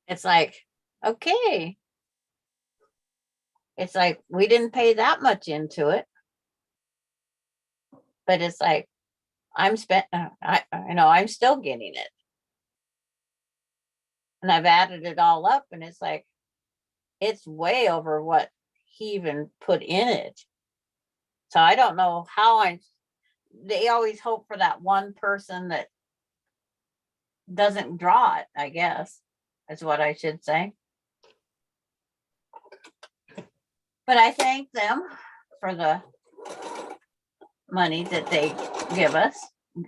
B: It's like, okay. It's like, we didn't pay that much into it. But it's like, I'm still getting it. And I've added it all up and it's like, it's way over what he even put in it. So I don't know how they always hope for that one person that doesn't draw it, I guess, is what I should say. But I thank them for the money that they give us.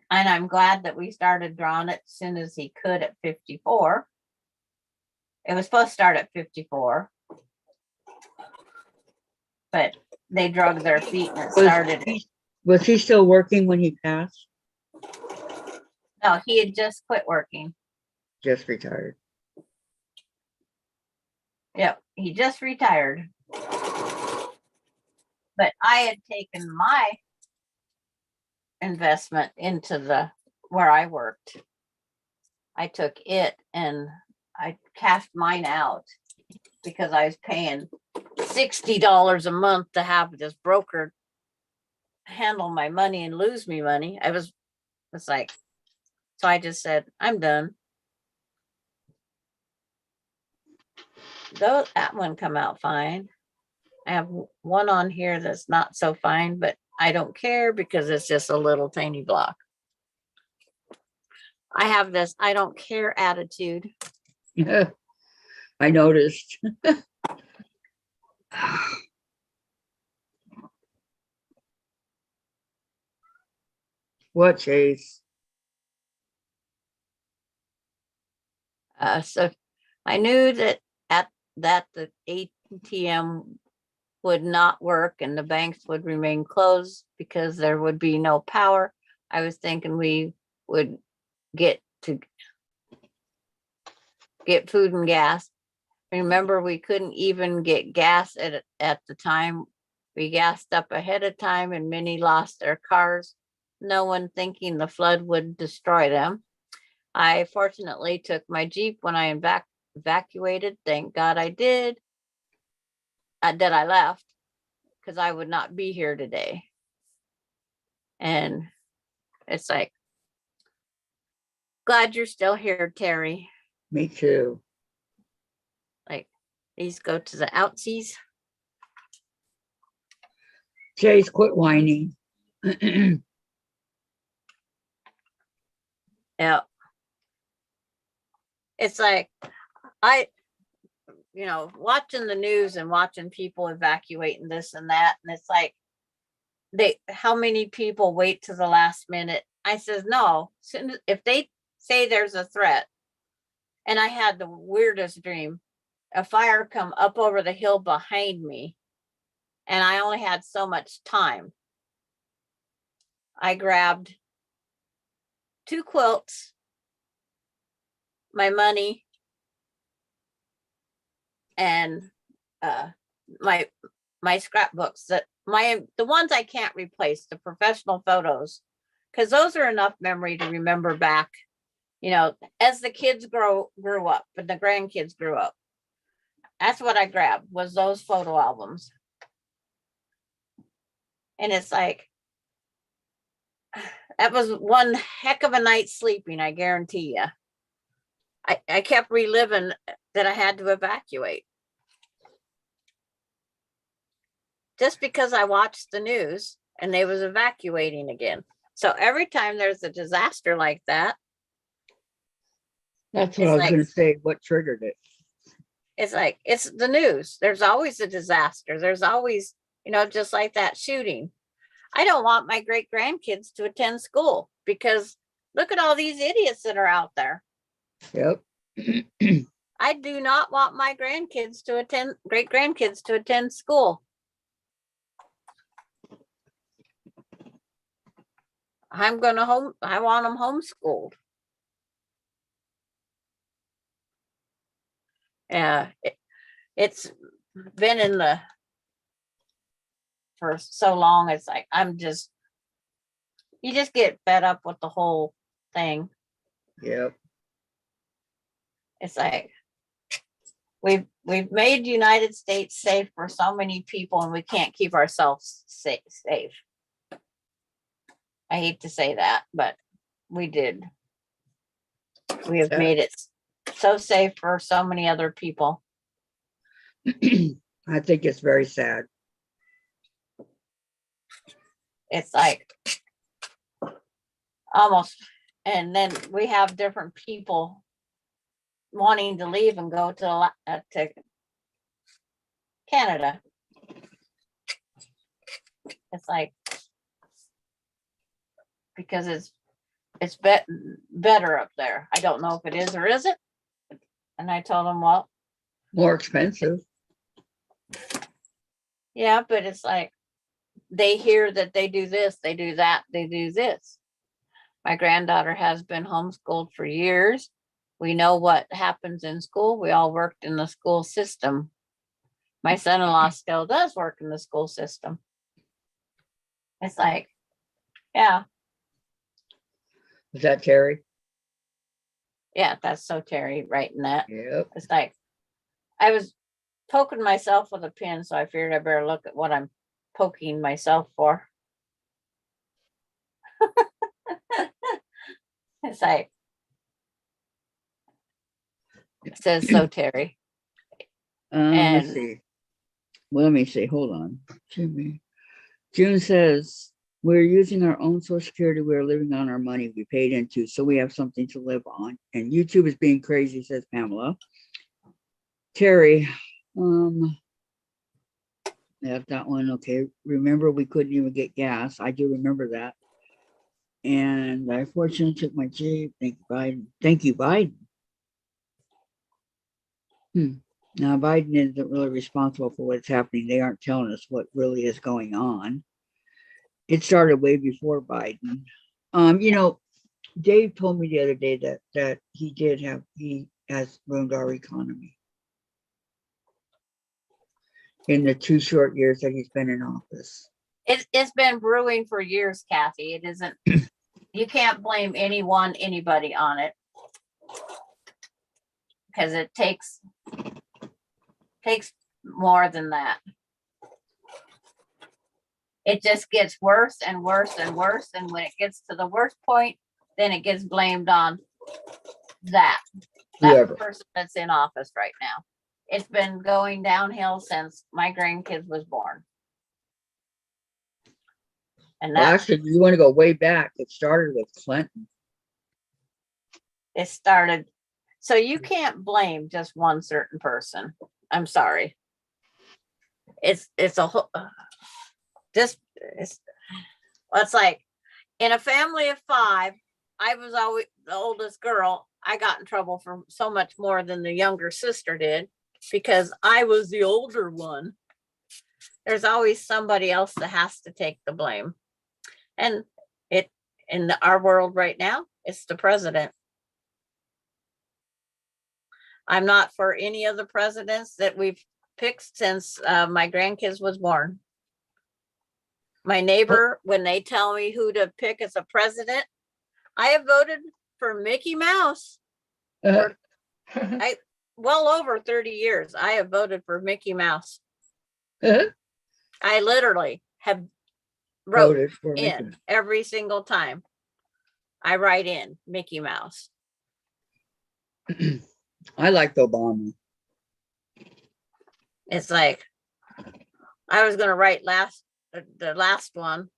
B: And I'm glad that we started drawing it as soon as he could at 54. It was supposed to start at 54. But they drug their feet and it started.
A: Was he still working when he passed?
B: No, he had just quit working.
A: Just retired.
B: Yep, he just retired. But I had taken my investment into where I worked. I took it and I cashed mine out because I was paying $60 a month to have this broker handle my money and lose me money. It's like, so I just said, I'm done. Though that one come out fine. I have one on here that's not so fine, but I don't care because it's just a little tiny block. I have this I don't care attitude.
A: I noticed. What, Chase?
B: So I knew that the ATM would not work and the banks would remain closed because there would be no power. I was thinking we would get food and gas. Remember, we couldn't even get gas at the time. We gassed up ahead of time and many lost their cars, no one thinking the flood would destroy them. I fortunately took my Jeep when I evacuated. Thank God I did. That I left because I would not be here today. And it's like, glad you're still here, Terry.
A: Me too.
B: Like, these go to the outsies.
A: Chase, quit whining.
B: Yeah. It's like, watching the news and watching people evacuating this and that. And it's like, how many people wait to the last minute? I says, no, if they say there's a threat, and I had the weirdest dream, a fire come up over the hill behind me, and I only had so much time. I grabbed 2 quilts, my money, and my scrapbooks, the ones I can't replace, the professional photos, because those are enough memory to remember back, as the kids grew up and the grandkids grew up. That's what I grabbed, was those photo albums. And it's like, that was one heck of a night sleeping, I guarantee you. I kept reliving that I had to evacuate. Just because I watched the news and they was evacuating again. So every time there's a disaster like that.
A: That's what I was going to say. What triggered it?
B: It's like, it's the news. There's always a disaster. There's always, just like that shooting. I don't want my great grandkids to attend school because look at all these idiots that are out there.
A: Yep.
B: I do not want my great grandkids to attend school. I want them homeschooled. Yeah, it's been for so long. It's like, you just get fed up with the whole thing.
A: Yep.
B: It's like, we've made United States safe for so many people, and we can't keep ourselves safe. I hate to say that, but we did. We have made it so safe for so many other people.
A: I think it's very sad.
B: It's like almost, and then we have different people wanting to leave and go to Canada. It's like, because it's better up there. I don't know if it is or isn't. And I told them, well,
A: More expensive.
B: yeah, but it's like, they hear that they do this, they do that, they do this. My granddaughter has been homeschooled for years. We know what happens in school. We all worked in the school system. My son-in-law still does work in the school system. It's like, yeah.
A: Is that Terry?
B: Yeah, that's so Terry writing that.
A: Yep.
B: It's like, I was poking myself with a pin, so I figured I better look at what I'm poking myself for. It's like, it says so Terry.
A: Let's see. Well, let me see. Hold on. June says, we're using our own Social Security. We're living on our money we paid into, so we have something to live on. And YouTube is being crazy, says Pamela. Terry, yeah, that one. Okay. Remember, we couldn't even get gas. I do remember that. And I fortunately took my Jeep. Thank you, Biden. Thank you, Biden. Now, Biden isn't really responsible for what's happening. They aren't telling us what really is going on. It started way before Biden. Dave told me the other day that he has ruined our economy in the 2 short years that he's been in office.
B: It's been brewing for years, Kathy. It isn't, you can't blame anybody on it. Because it takes more than that. It just gets worse and worse and worse. And when it gets to the worst point, then it gets blamed on that
A: Whoever.
B: person that's in office right now. It's been going downhill since my grandkids was born. And
A: Well,
B: that
A: actually, you want to go way back. It started with Clinton.
B: it started. So you can't blame just one certain person. I'm sorry. It's a whole, it's like in a family of 5, I was always the oldest girl. I got in trouble for so much more than the younger sister did because I was the older one. There's always somebody else that has to take the blame. And it in our world right now, it's the president. I'm not for any of the presidents that we've picked since my grandkids was born. My neighbor, when they tell me who to pick as a president, I have voted for Mickey Mouse. Well over 30 years, I have voted for Mickey Mouse. I literally have wrote
A: Voted for Mickey.
B: in every single time. I write in Mickey Mouse.
A: I liked Obama.
B: It's like I was gonna write the last one,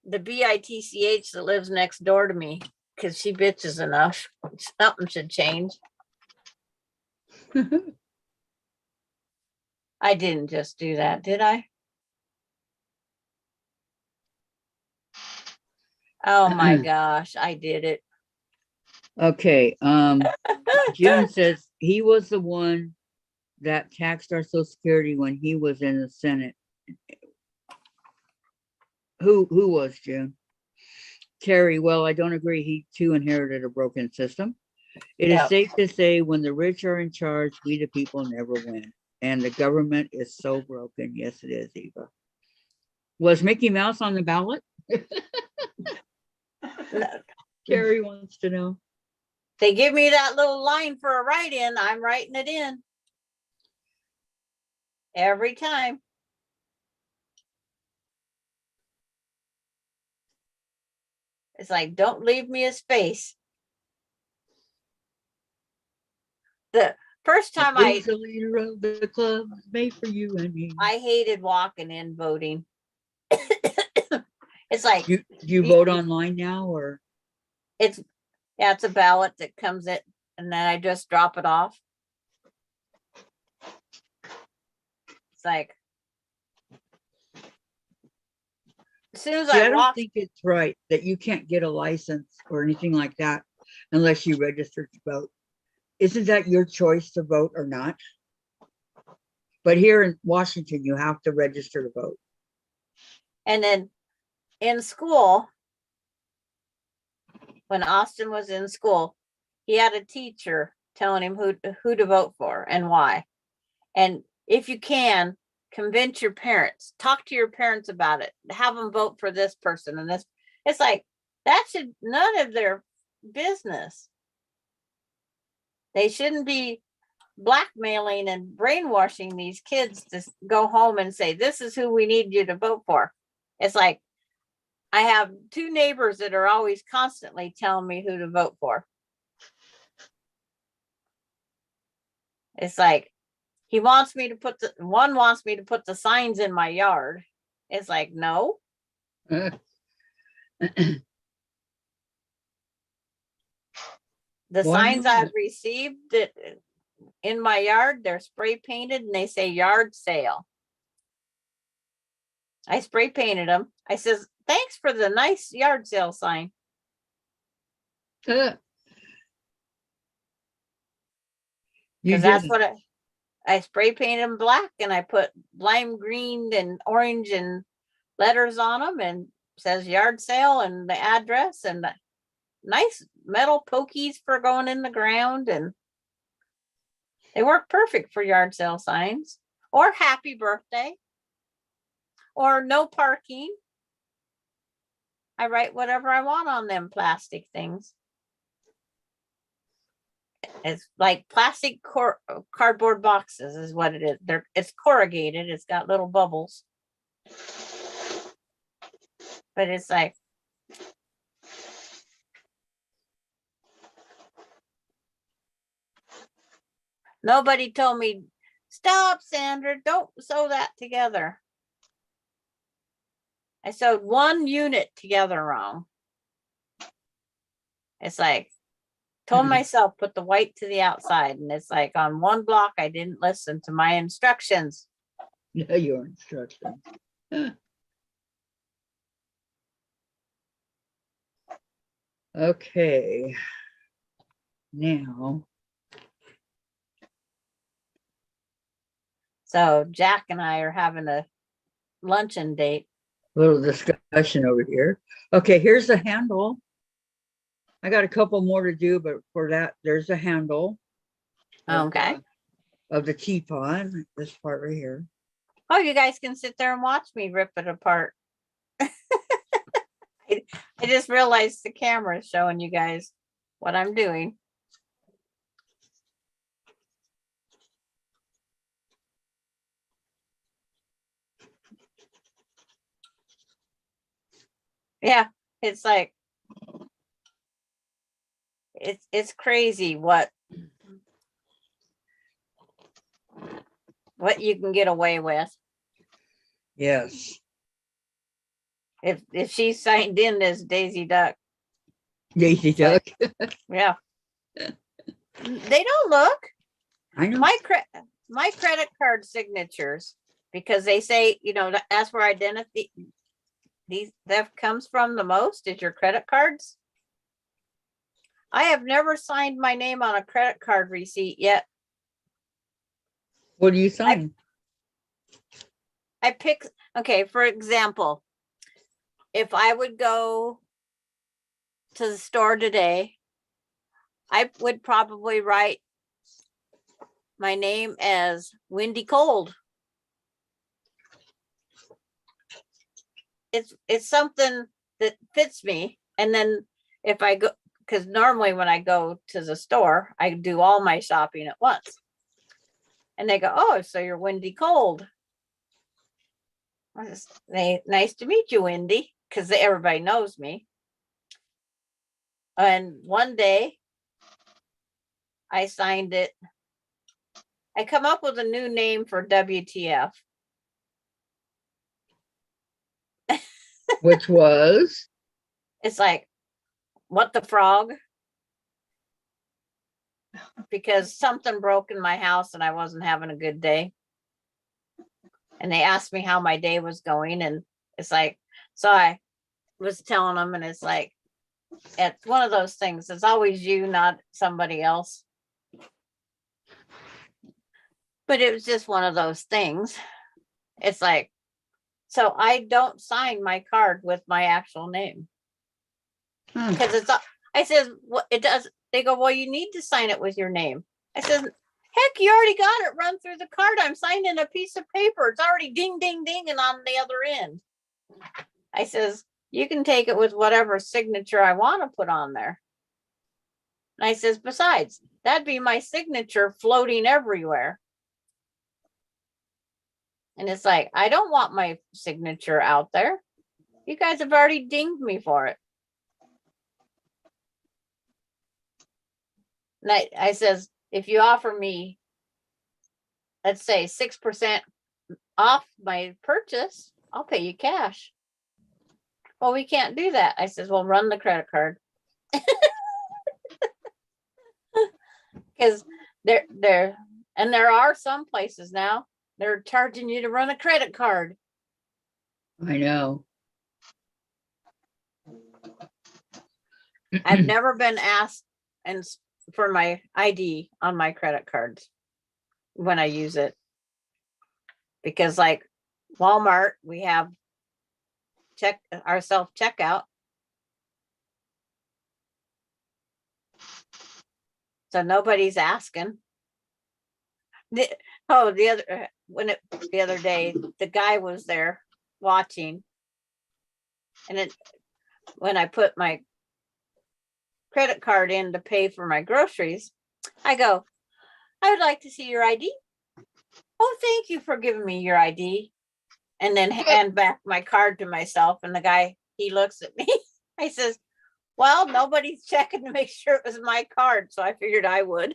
B: the bitch that lives next door to me, because she bitches enough. Something should change. I didn't just do that, did I? Oh my gosh, I did it.
A: Okay. Jim says he was the one that taxed our Social Security when he was in the Senate. Who was Jim? Terry, well, I don't agree. He too inherited a broken system. It is
B: Yep.
A: safe to say when the rich are in charge, we the people never win. And the government is so broken. Yes, it is, Eva. Was Mickey Mouse on the ballot? Terry wants to know.
B: They give me that little line for a write-in, I'm writing it in. Every time. It's like, don't leave me a space. The first time
A: Who's the leader of the club made for you and me?
B: I hated walking in voting. It's like,
A: You vote online now, or
B: it's a ballot that comes in and then I just drop it off. It's like, as soon as
A: see, I
B: I
A: don't
B: walk,
A: think it's right that you can't get a license or anything like that unless you register to vote. Isn't that your choice to vote or not? But here in Washington, you have to register to vote.
B: and then in school, when Austin was in school, he had a teacher telling him who to vote for and why. And if you can, convince your parents, talk to your parents about it, have them vote for this person and this. It's like, that should none of their business. They shouldn't be blackmailing and brainwashing these kids to go home and say, this is who we need you to vote for. It's like, I have 2 neighbors that are always constantly telling me who to vote for. It's like, one wants me to put the signs in my yard. It's like, no. The signs I've received that in my yard, they're spray painted and they say yard sale. I spray painted them. I says, thanks for the nice yard sale sign. Because that's what I spray painted them black and I put lime green and orange and letters on them and says yard sale and the address. And nice metal pokies for going in the ground, and they work perfect for yard sale signs or happy birthday or no parking. I write whatever I want on them plastic things. It's like plastic cardboard boxes is what it is. It's corrugated. It's got little bubbles. But it's like, nobody told me, stop, Sandra, don't sew that together. I sewed one unit together wrong. It's like, told myself, put the white to the outside. And it's like on one block, I didn't listen to my instructions.
A: Yeah, your instructions. Okay. Now,
B: So Jack and I are having a luncheon date.
A: little discussion over here. Okay, here's the handle. I got a couple more to do, but for that, there's a handle.
B: Okay.
A: Of the teapot, this part right here.
B: Oh, you guys can sit there and watch me rip it apart. I just realized the camera is showing you guys what I'm doing. Yeah, it's like, it's crazy what you can get away with.
A: Yes.
B: If she signed in as Daisy Duck.
A: Daisy Duck.
B: Yeah. They don't look.
A: I know.
B: My credit card signatures, because they say, that's where identity that comes from the most is your credit cards. I have never signed my name on a credit card receipt yet.
A: What do you sign?
B: I pick, okay, for example, if I would go to the store today, I would probably write my name as Windy Cold. It's something that fits me. And then if I go, because normally when I go to the store, I do all my shopping at once. And they go, oh, so you're Windy Cold. Nice to meet you, Windy, because everybody knows me. And one day I signed it. I come up with a new name for WTF.
A: Which was?
B: It's like, what the frog? Because something broke in my house and I wasn't having a good day. And they asked me how my day was going. And it's like, so I was telling them, and it's like, it's one of those things. It's always you, not somebody else. But it was just one of those things. It's like, so I don't sign my card with my actual name. Because it's, I says, well, it does. They go, well, you need to sign it with your name. I said, heck, you already got it run through the card. I'm signing a piece of paper. It's already ding, ding, ding, and on the other end. I says, you can take it with whatever signature I want to put on there. And I says, besides, that'd be my signature floating everywhere. And it's like, I don't want my signature out there. You guys have already dinged me for it. And I says, if you offer me, let's say 6% off my purchase, I'll pay you cash. Well, we can't do that. I says, well, run the credit card. Because there are some places now, they're charging you to run a credit card.
A: I know.
B: I've never been asked for my ID on my credit cards when I use it. Because like Walmart, we have our self-checkout. So nobody's asking. The other day, the guy was there watching. And when I put my credit card in to pay for my groceries, I go, I would like to see your ID. Oh, thank you for giving me your ID. And then hand back my card to myself. And the guy, he looks at me. I says, well, nobody's checking to make sure it was my card. So I figured I would.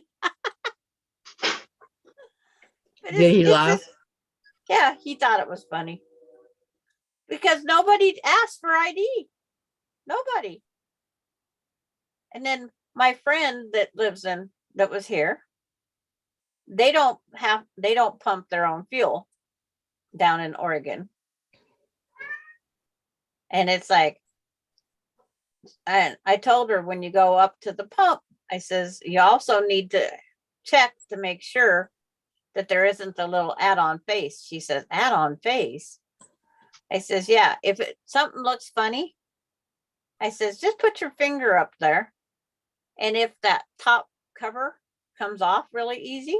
A: Did he laugh?
B: Yeah, he thought it was funny. Because nobody asked for ID. Nobody. And then my friend that was here, they don't pump their own fuel down in Oregon. And it's like, and I told her, when you go up to the pump, I says, you also need to check to make sure that there isn't a little add-on face. She says, add-on face? I says, yeah, if something looks funny, I says, just put your finger up there. And if that top cover comes off really easy,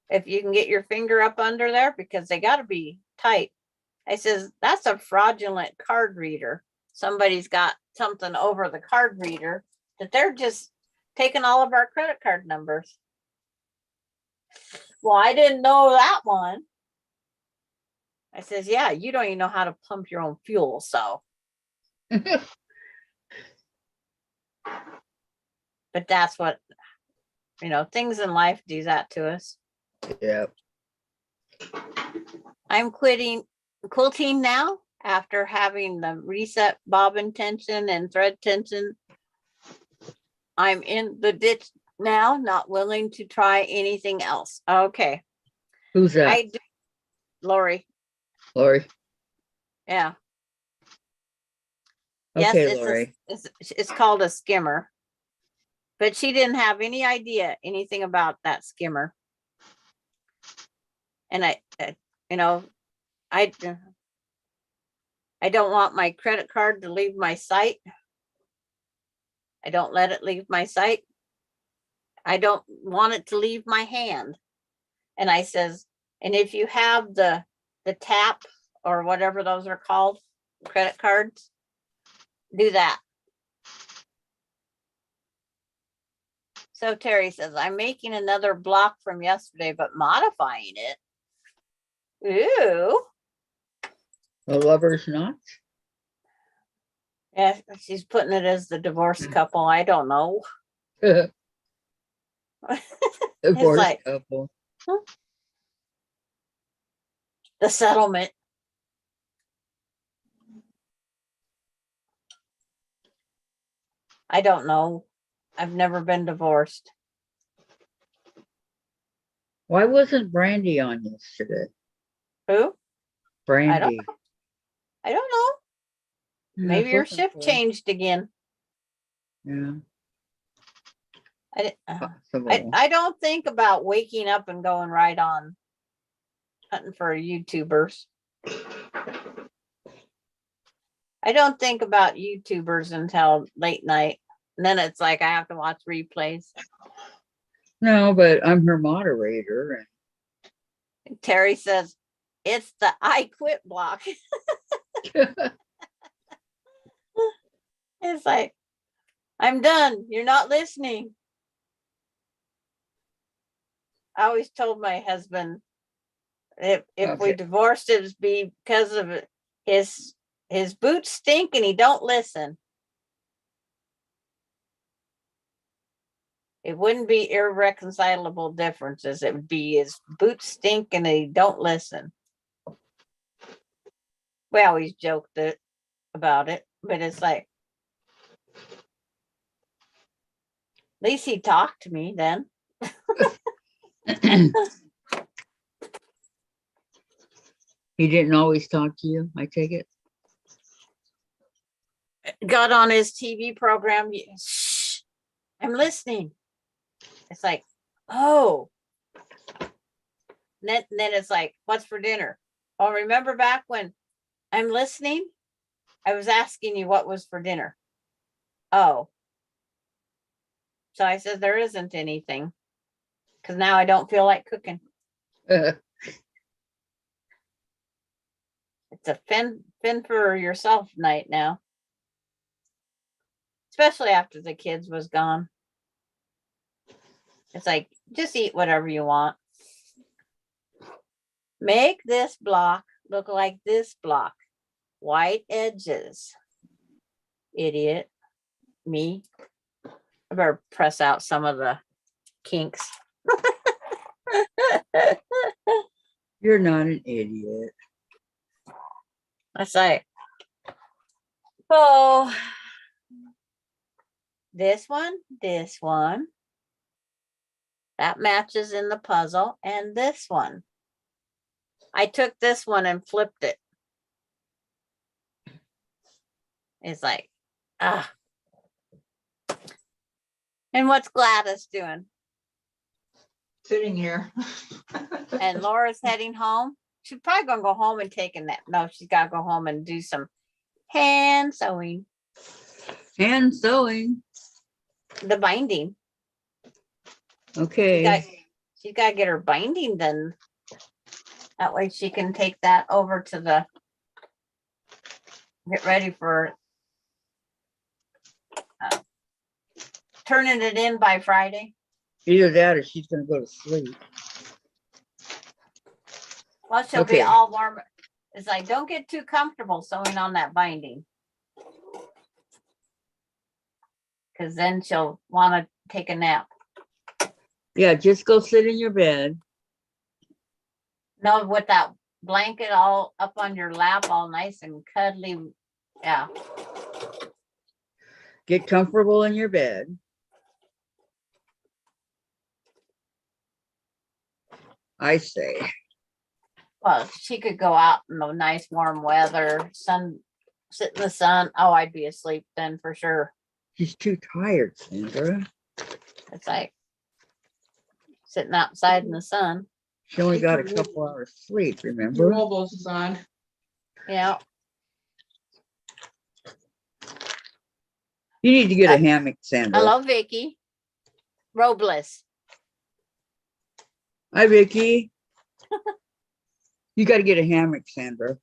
B: if you can get your finger up under there, because they got to be tight. I says, that's a fraudulent card reader. Somebody's got something over the card reader that they're just taking all of our credit card numbers. Well, I didn't know that one. I says, yeah, you don't even know how to pump your own fuel. So, but that's what, things in life do that to us.
A: Yeah.
B: I'm quilting now after having the reset bobbin tension and thread tension. I'm in the ditch now, not willing to try anything else. Okay.
A: Who's that?
B: Lori.
A: Lori.
B: Yeah.
A: Okay,
B: Yes,
A: Lori.
B: it's called a skimmer. But she didn't have any idea anything about that skimmer. And I don't want my credit card to leave my site. I don't let it leave my site. I don't want it to leave my hand. And I says, and if you have the tap or whatever those are called, credit cards, do that. So Terry says, I'm making another block from yesterday, but modifying it. Ooh.
A: The lover's not?
B: Yeah, she's putting it as the divorced couple. I don't know.
A: Divorced
B: like-
A: couple.
B: The settlement. I don't know. I've never been divorced.
A: Why wasn't Brandy on yesterday?
B: Who?
A: Brandy.
B: I don't know. Maybe your shift changed again.
A: Yeah.
B: I
A: Possible.
B: don't think about waking up and going right on hunting for YouTubers. I don't think about YouTubers until late night. And then it's like I have to watch replays.
A: No, but I'm her moderator.
B: And Terry says, it's the I quit block. It's like, I'm done. You're not listening. I always told my husband, if we
A: Okay.
B: divorced, it would be because of his boots stink and he don't listen. It wouldn't be irreconcilable differences. It would be his boots stink and he don't listen. We always joked about it, but it's like, at least he talked to me then.
A: He didn't always talk to you, I take it?
B: Got on his TV program. Shh, I'm listening. It's like, oh. Then it's like, what's for dinner? Oh, remember back when I'm listening? I was asking you what was for dinner. Oh. So I said, there isn't anything. Cause now I don't feel like cooking. It's a fend for yourself night now. Especially after the kids was gone. It's like, just eat whatever you want. Make this block look like this block. White edges. Idiot. Me. I better press out some of the kinks.
A: You're not an idiot.
B: That's like, oh, this one, that matches in the puzzle, and this one. I took this one and flipped it. It's like, ah. And what's Gladys doing?
C: Sitting here.
B: And Laura's heading home. She's probably gonna go home and take a nap. No, she's gotta go home and do some hand sewing.
A: Hand sewing.
B: The binding.
A: Okay.
B: She's gotta get her binding done. That way she can take that over to the, get ready for turning it in by Friday.
A: Either that or she's gonna go to sleep.
B: Well, she'll be
A: Okay.
B: all warm. It's like, don't get too comfortable sewing on that binding. Because then she'll want to take a nap.
A: Yeah, just go sit in your bed.
B: No, with that blanket all up on your lap, all nice and cuddly. Yeah.
A: Get comfortable in your bed. I say.
B: Well, she could go out in the nice warm weather, sun, sit in the sun. Oh, I'd be asleep then for sure.
A: She's too tired, Sandra.
B: It's like sitting outside in the sun.
A: She only got a couple hours sleep,
C: Your
A: remember?
C: robles is on.
B: Yeah.
A: You need to get a hammock, Sandra.
B: Hello, Vicky. Robles.
A: Hi, Vicky. You got to get a hammock, Sandra.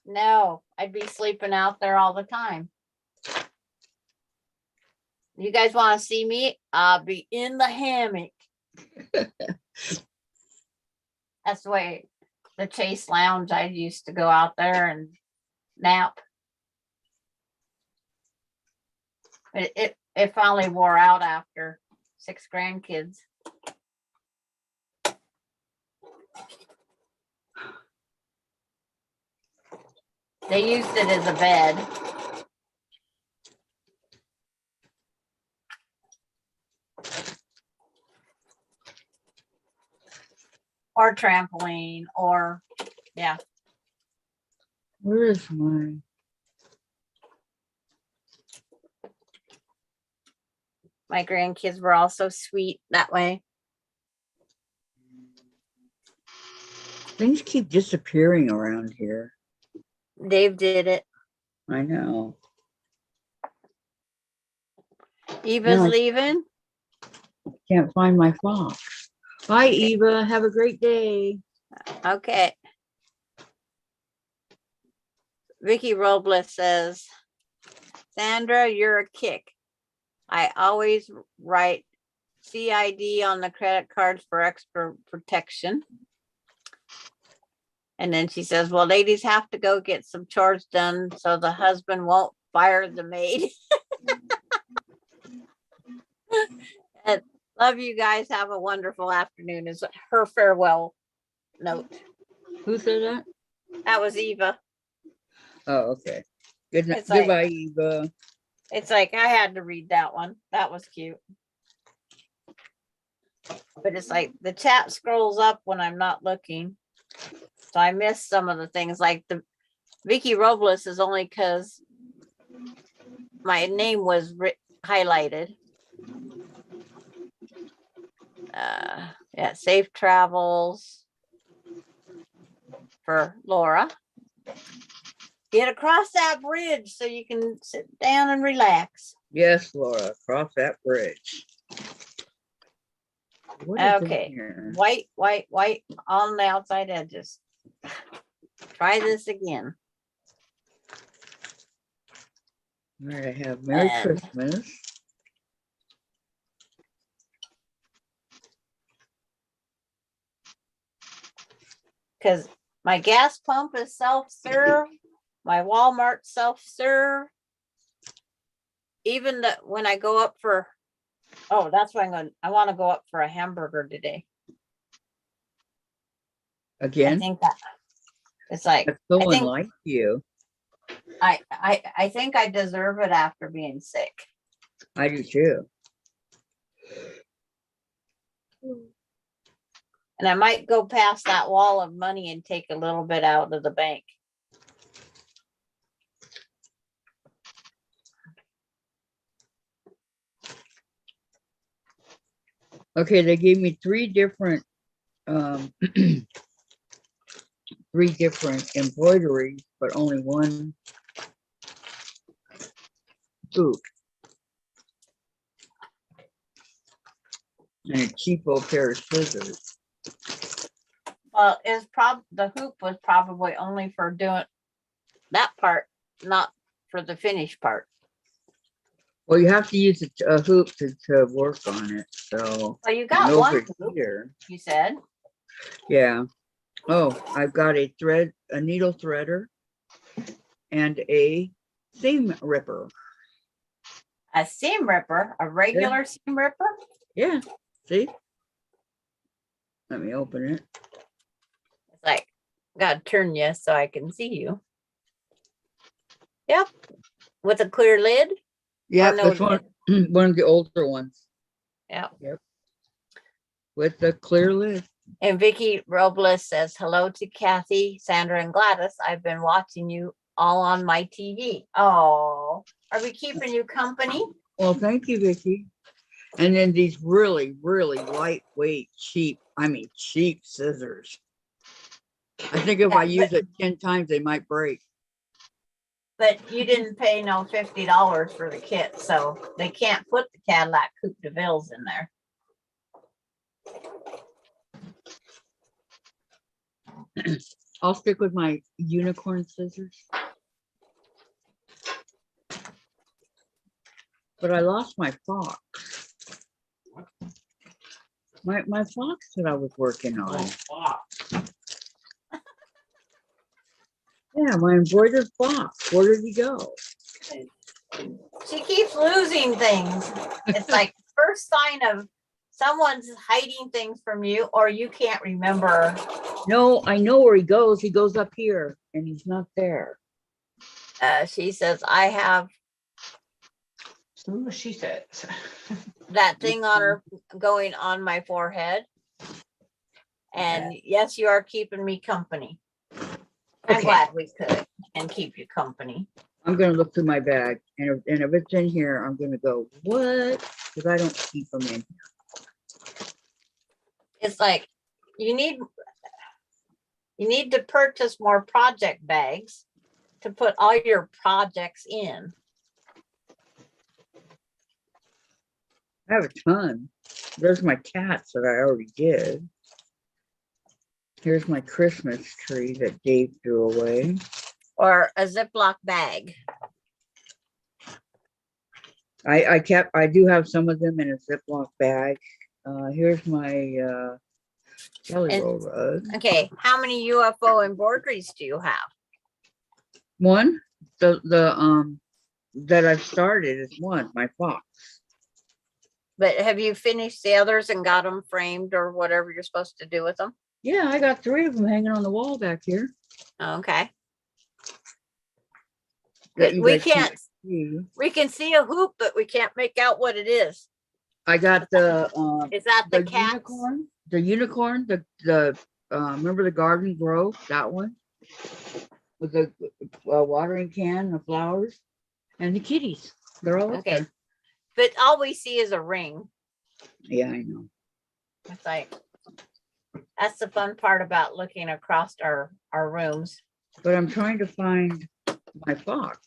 B: No, I'd be sleeping out there all the time. You guys want to see me? I'll be in the hammock. That's the way the Chase Lounge, I used to go out there and nap. It finally wore out after 6 grandkids. They used it as a bed. Or trampoline, or, yeah.
A: Where is my?
B: My grandkids were all so sweet that way.
A: Things keep disappearing around here.
B: Dave did it.
A: I know.
B: Eva's
A: No.
B: leaving.
A: Can't find my fox. Bye, Eva. Have a great day.
B: Okay. Vicky Robles says, Sandra, you're a kick. I always write CID on the credit cards for extra protection. And then she says, well, ladies have to go get some chores done so the husband won't fire the maid. And love you guys. Have a wonderful afternoon is her farewell note.
A: Who said that?
B: That was Eva.
A: Oh, okay. Good night.
B: It's like-
A: Goodbye, Eva.
B: It's like I had to read that one. That was cute. But it's like the chat scrolls up when I'm not looking. So I missed some of the things like the Vicky Robles is only because my name was highlighted. Yeah, safe travels for Laura. Get across that bridge so you can sit down and relax.
A: Yes, Laura, cross that bridge. What is in
B: Okay.
A: here?
B: White, white, white on the outside edges. Try this again.
A: All right, I have Merry
B: And-
A: Christmas.
B: Because my gas pump is self-serve, my Walmart self-serve. Even when I go up for, oh, that's why I want to go up for a hamburger today. I
A: Again,
B: think that it's like,
A: that's so
B: I think-
A: unlike you.
B: I think I deserve it after being sick.
A: I do too.
B: And I might go past that wall of money and take a little bit out of the bank.
A: Okay, they gave me three different um three different embroideries, but only one hoop. And a cheapo pair of scissors.
B: Well, the hoop was probably only for doing that part, not for the finish part.
A: Well, you have to use a hoop to work on it, so.
B: Well, you got
A: over
B: one hoop,
A: here.
B: you said.
A: Yeah. Oh, I've got a needle threader and a seam ripper.
B: A seam ripper, a regular seam ripper.
A: Yeah, see? Let me open it.
B: It's like, gotta turn you so I can see you. Yep. With a clear lid.
A: Yeah,
B: no
A: that's one of the older ones
B: Yep.
A: with the clear lid.
B: And Vicky Robles says, hello to Kathy, Sandra, and Gladys. I've been watching you all on my TV. Oh, are we keeping you company?
A: Well, thank you, Vicky. And then these really, really lightweight, cheap scissors. I think if
B: Yeah,
A: I use it 10 times, they might break.
B: But you didn't pay no $50 for the kit, so they can't put the Cadillac Coupe de Villes in there.
A: I'll stick with my unicorn scissors. But I lost my fox. My fox that I was working on. Yeah, my embroidered fox. Where did he go?
B: She keeps losing things. It's like first sign of someone's hiding things from you, or you can't remember.
A: No, I know where he goes. He goes up here and he's not there.
B: She says, I have
C: So she says.
B: that thing on her going on my forehead. And yes, you are keeping me company. I'm
A: Okay.
B: glad we could and keep you company.
A: I'm gonna look through my bag, and if it's in here, I'm gonna go, what? Because I don't keep them in.
B: It's like you need to purchase more project bags to put all your projects in.
A: I have a ton. There's my cats that I already did. Here's my Christmas tree that Dave threw away.
B: Or a Ziploc bag.
A: I do have some of them in a Ziploc bag. Here's my jelly
B: And-
A: roll rug.
B: Okay, how many UFO embroideries do you have?
A: One, the that I've started is one, my fox.
B: But have you finished the others and got them framed or whatever you're supposed to do with them?
A: Yeah, I got 3 of them hanging on the wall back here.
B: Okay.
A: that you
B: We
A: guys
B: can't,
A: see.
B: we can see a hoop, but we can't make out what it is.
A: I got the
B: Is that the cat?
A: unicorn, remember the garden grove, that one? With the watering can, the flowers, and the kitties. They're all up
B: Okay.
A: there.
B: But all we see is a ring.
A: Yeah, I know.
B: It's like, that's the fun part about looking across our rooms.
A: But I'm trying to find my fox.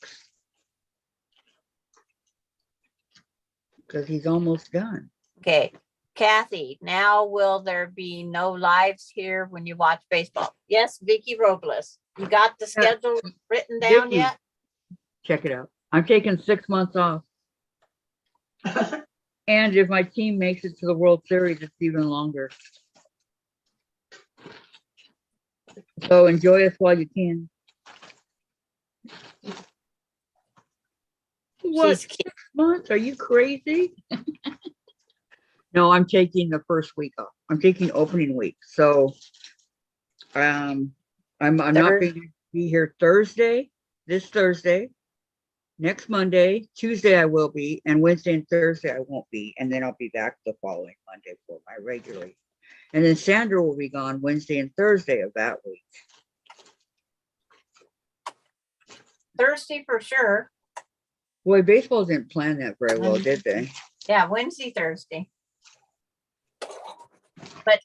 A: because he's almost done.
B: Okay, Kathy, now will there be no lives here when you watch baseball? Yes, Vicky Robles. You got the schedule written down
A: Vicky.
B: yet?
A: Check it out. I'm taking 6 months off. And if my team makes it to the World Series, it's even longer. So enjoy us while you can. What,
B: She's cute.
A: 6 months? Are you crazy? No, I'm taking the first week off. I'm taking opening week. So I'm not
B: Third.
A: going to be here Thursday, this Thursday, next Monday, Tuesday I will be, and Wednesday and Thursday I won't be. And then I'll be back the following Monday for my regular. And then Sandra will be gone Wednesday and Thursday of that week.
B: Thursday for sure.
A: Boy, baseball didn't plan that very well, did they?
B: Yeah, Wednesday, Thursday. But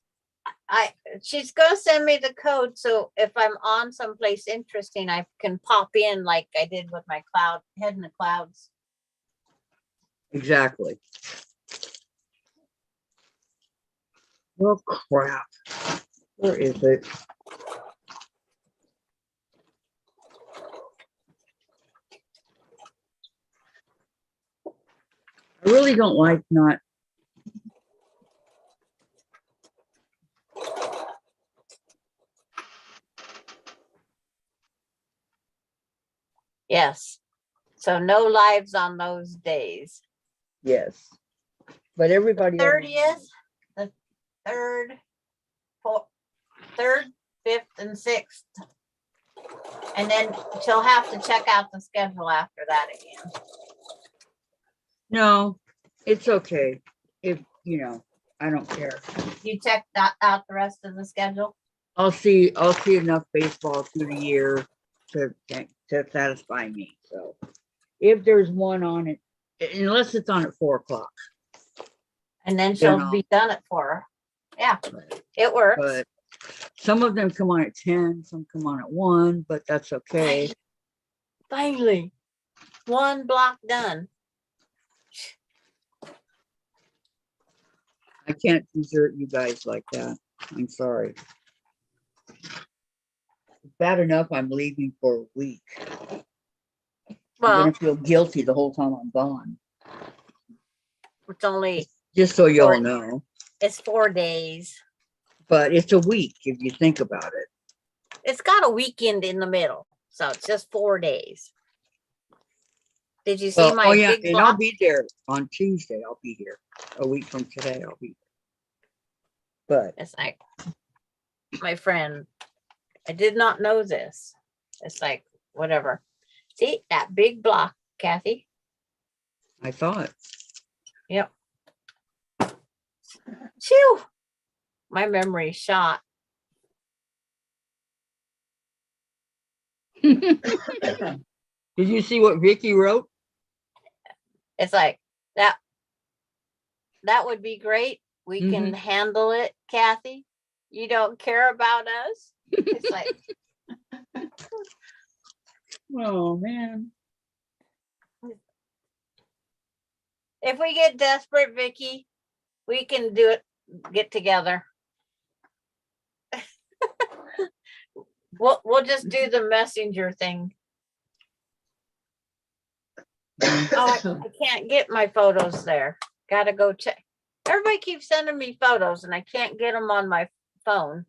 B: she's gonna send me the code, so if I'm on someplace interesting, I can pop in like I did with my head in the clouds.
A: Exactly. Oh, crap. Where is it? I really don't like not.
B: Yes. So no lives on those days.
A: Yes. But everybody.
B: 30th, the 3rd, 3rd, 5th, and 6th. And then she'll have to check out the schedule after that again.
A: No, it's okay. If, I don't care.
B: You checked out the rest of the schedule?
A: I'll see enough baseball through the year to satisfy me. So if there's one on it, unless it's on at 4:00.
B: And then she'll
A: I'll-
B: be done at 4. Yeah,
A: But
B: it works.
A: some of them come on at 10, some come on at 1, but that's okay.
B: Finally, one block done.
A: I can't desert you guys like that. I'm sorry. Bad enough I'm leaving for a week. I'm
B: Well,
A: gonna feel guilty the whole time I'm gone.
B: it's only,
A: Just so you all
B: Sorry.
A: know.
B: it's 4 days.
A: But it's a week if you think about it.
B: It's got a weekend in the middle, so it's just 4 days. Did you see
A: Well,
B: my big
A: and I'll
B: block?
A: be there on Tuesday. I'll be here. A week from today, I'll be there. But
B: It's like, my friend, I did not know this. It's like, whatever. See that big block, Kathy?
A: I thought.
B: Yep. Phew. My memory shot.
A: Did you see what Vicky wrote?
B: It's like that would be great. We can handle it, Kathy. You don't care about us. It's like,
A: Oh man.
B: if we get desperate, Vicky, we can do it, get together. We'll just do the messenger thing. Oh, I can't get my photos there. Gotta go check. Everybody keeps sending me photos and I can't get them on my phone.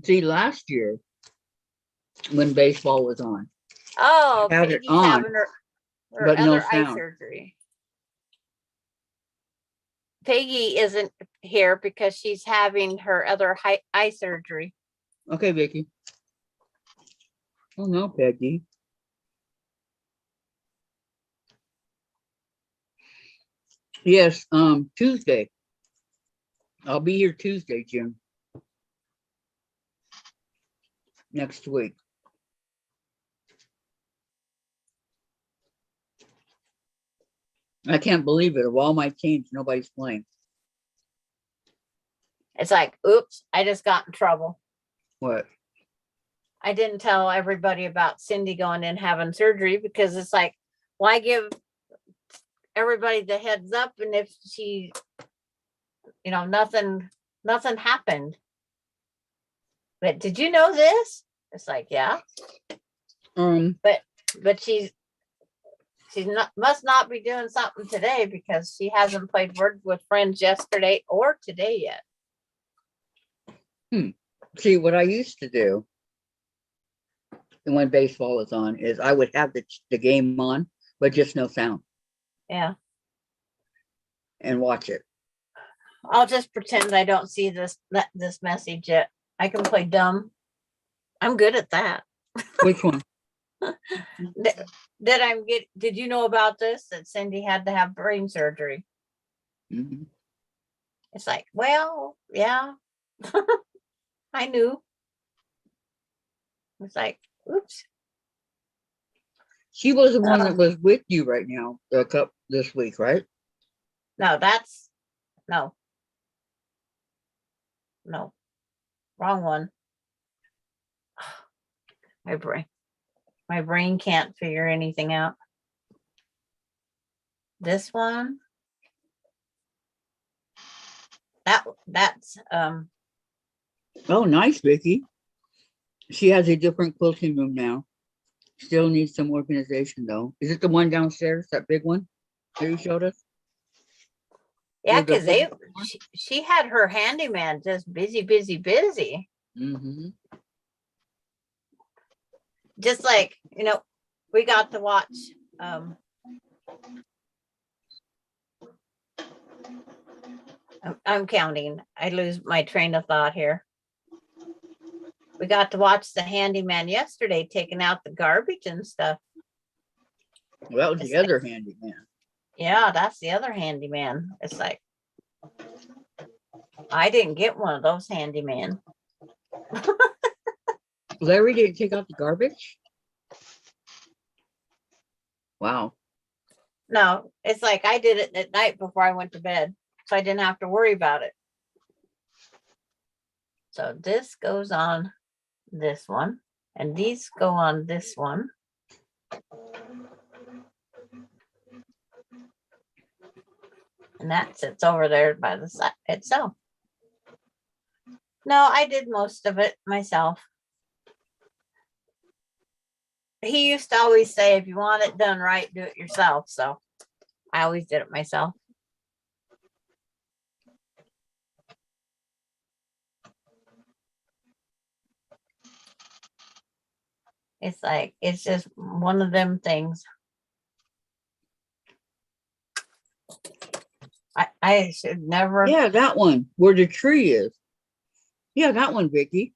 A: See, last year when baseball was on,
B: Oh,
A: I had it
B: Peggy's
A: on,
B: having her
A: but no
B: other eye
A: sound.
B: surgery. Peggy isn't here because she's having her other eye surgery.
A: Okay, Vicky. Oh no, Peggy. Yes, Tuesday. I'll be here Tuesday, Jim. Next week. I can't believe it. Of all my teams, nobody's playing.
B: It's like, oops, I just got in trouble.
A: What?
B: I didn't tell everybody about Cindy going in having surgery because it's like, why give everybody the heads up? And if she, nothing happened. But did you know this? It's like, yeah, but she's must not be doing something today because she hasn't played Words with Friends yesterday or today yet.
A: See, what I used to do when baseball was on is I would have the game on, but just no sound,
B: Yeah.
A: and watch it.
B: I'll just pretend I don't see this message yet. I can play dumb. I'm good at that.
A: Which one?
B: Did you know about this? That Cindy had to have brain surgery.
A: Mhm.
B: It's like, well, yeah. I knew. It's like, oops.
A: She was the one that was with you right now, the cup this week, right?
B: No, no, wrong one. My brain can't figure anything out. This one. That's
A: Oh, nice, Vicky. She has a different quilting room now. Still needs some organization though. Is it the one downstairs, that big one that you showed us?
B: yeah,
A: Or the
B: because
A: big one?
B: she had her handyman just busy.
A: Mhm.
B: Just like, we got to watch I'm counting. I lose my train of thought here. We got to watch the handyman yesterday taking out the garbage and stuff.
A: Well, that was the other handyman.
B: Yeah, that's the other handyman. It's like, I didn't get one of those handyman.
A: Larry didn't take out the garbage? Wow.
B: No, it's like I did it at night before I went to bed, so I didn't have to worry about it. So this goes on this one, and these go on this one. And that sits over there by the side itself. No, I did most of it myself. He used to always say, if you want it done right, do it yourself. So I always did it myself. It's like, it's just one of them things. I should never.
A: Yeah, that one where the tree is. Yeah, that one, Vicky.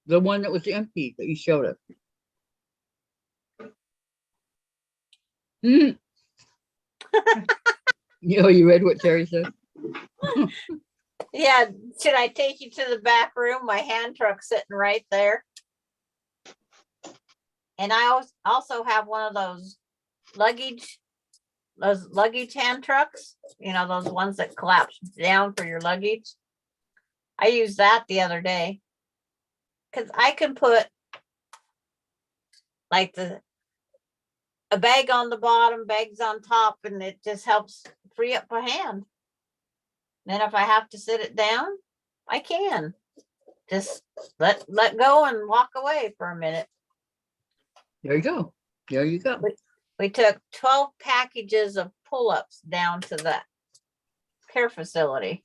A: The one that was empty that you showed us. Mhm. You read what Terry said?
B: Yeah, should I take you to the back room? My hand truck's sitting right there. And I also have one of those luggage hand trucks, those ones that collapse down for your luggage. I used that the other day because I can put like a bag on the bottom, bags on top, and it just helps free up a hand. Then if I have to sit it down, I can just let go and walk away for a minute.
A: There you go. There you go.
B: We took 12 packages of pull-ups down to the care facility.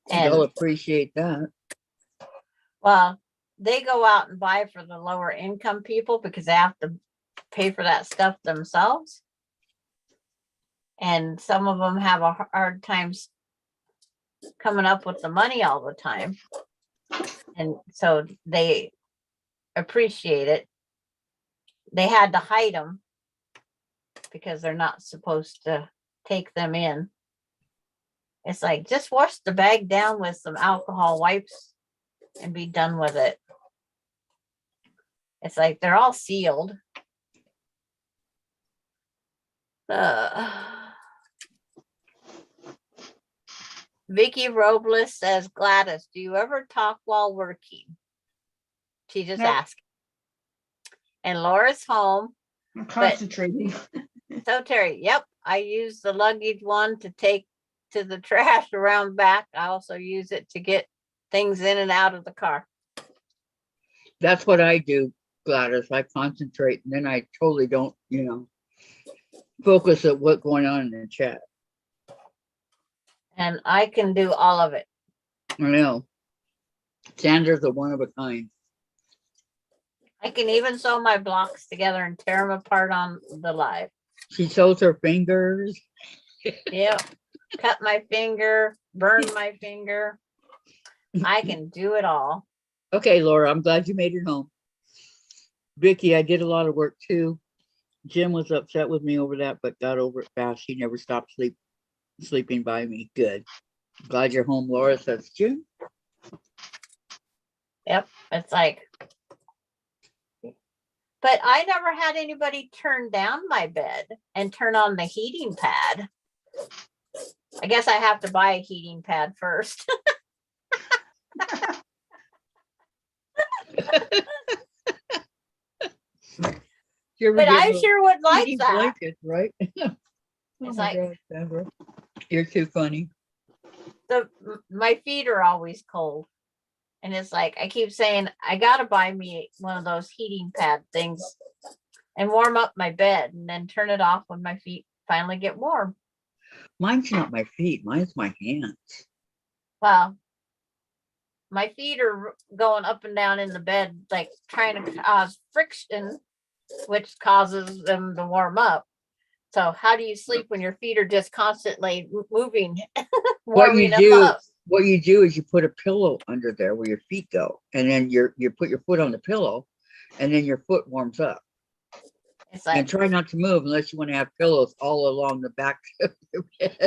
B: And
A: they'll appreciate that.
B: Well, they go out and buy for the lower income people because they have to pay for that stuff themselves. And some of them have a hard time coming up with the money all the time. And so they appreciate it. They had to hide them because they're not supposed to take them in. It's like, just wash the bag down with some alcohol wipes and be done with it. It's like they're all sealed. Uh, Vicky Robles says, Gladys, do you ever talk while working? She just
C: Nope.
B: asked. And Laura's home.
C: I'm concentrating.
B: So Terry, yep, I use the luggage one to take to the trash around back. I also use it to get things in and out of the car.
A: That's what I do, Gladys. I concentrate and then I totally don't, focus at what's going on in the chat.
B: And I can do all of it.
A: I know. Sandra's a one of a kind.
B: I can even sew my blocks together and tear them apart on the live.
A: She sews her fingers.
B: Yep. Cut my finger, burn my finger. I can do it all.
A: Okay, Laura, I'm glad you made it home. Vicky, I did a lot of work too. Jim was upset with me over that, but got over it fast. He never stopped sleeping by me. Good. Glad you're home, Laura, says Jim.
B: Yep. It's like, but I never had anybody turn down my bed and turn on the heating pad. I guess I have to buy a heating pad first. But I sure would like
A: heating
B: that.
A: blanket, right?
B: It's
A: Oh my
B: like-
A: God, Sandra. You're too funny.
B: My feet are always cold. And it's like, I keep saying, I gotta buy me one of those heating pad things and warm up my bed and then turn it off when my feet finally get warm.
A: Mine's not my feet, mine's my hands.
B: Well, my feet are going up and down in the bed, like trying to cause friction, which causes them to warm up. So how do you sleep when your feet are just constantly moving, warming them up?
A: What you do is you put a pillow under there where your feet go, and then you put your foot on the pillow, and then your foot warms up.
B: It's
A: And
B: like,
A: try not to move unless you want to have pillows all along the back of your bed.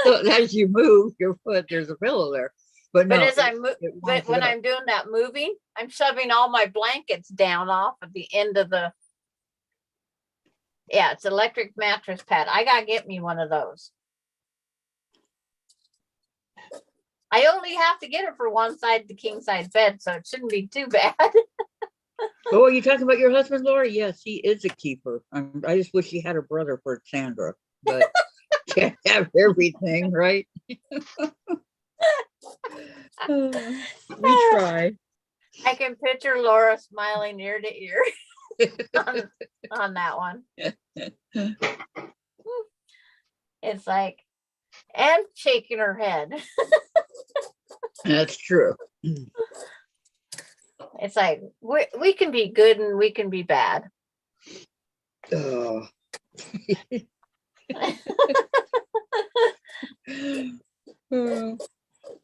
A: So as you move your foot, there's a pillow there. But no,
B: but as I move,
A: it warms
B: but
A: it
B: when
A: up.
B: I'm doing that moving, I'm shoving all my blankets down off at the end of the. Yeah, it's electric mattress pad. I gotta get me one of those. I only have to get it for one side of the king size bed, so it shouldn't be too bad.
A: Oh, are you talking about your husband, Laura? Yes, he is a keeper. I just wish he had a brother for Sandra, but can't have everything, right? We try.
B: I can picture Laura smiling ear to ear on that one. It's like, and shaking her head.
A: That's true.
B: It's like, we can be good and we can be bad.
A: Oh.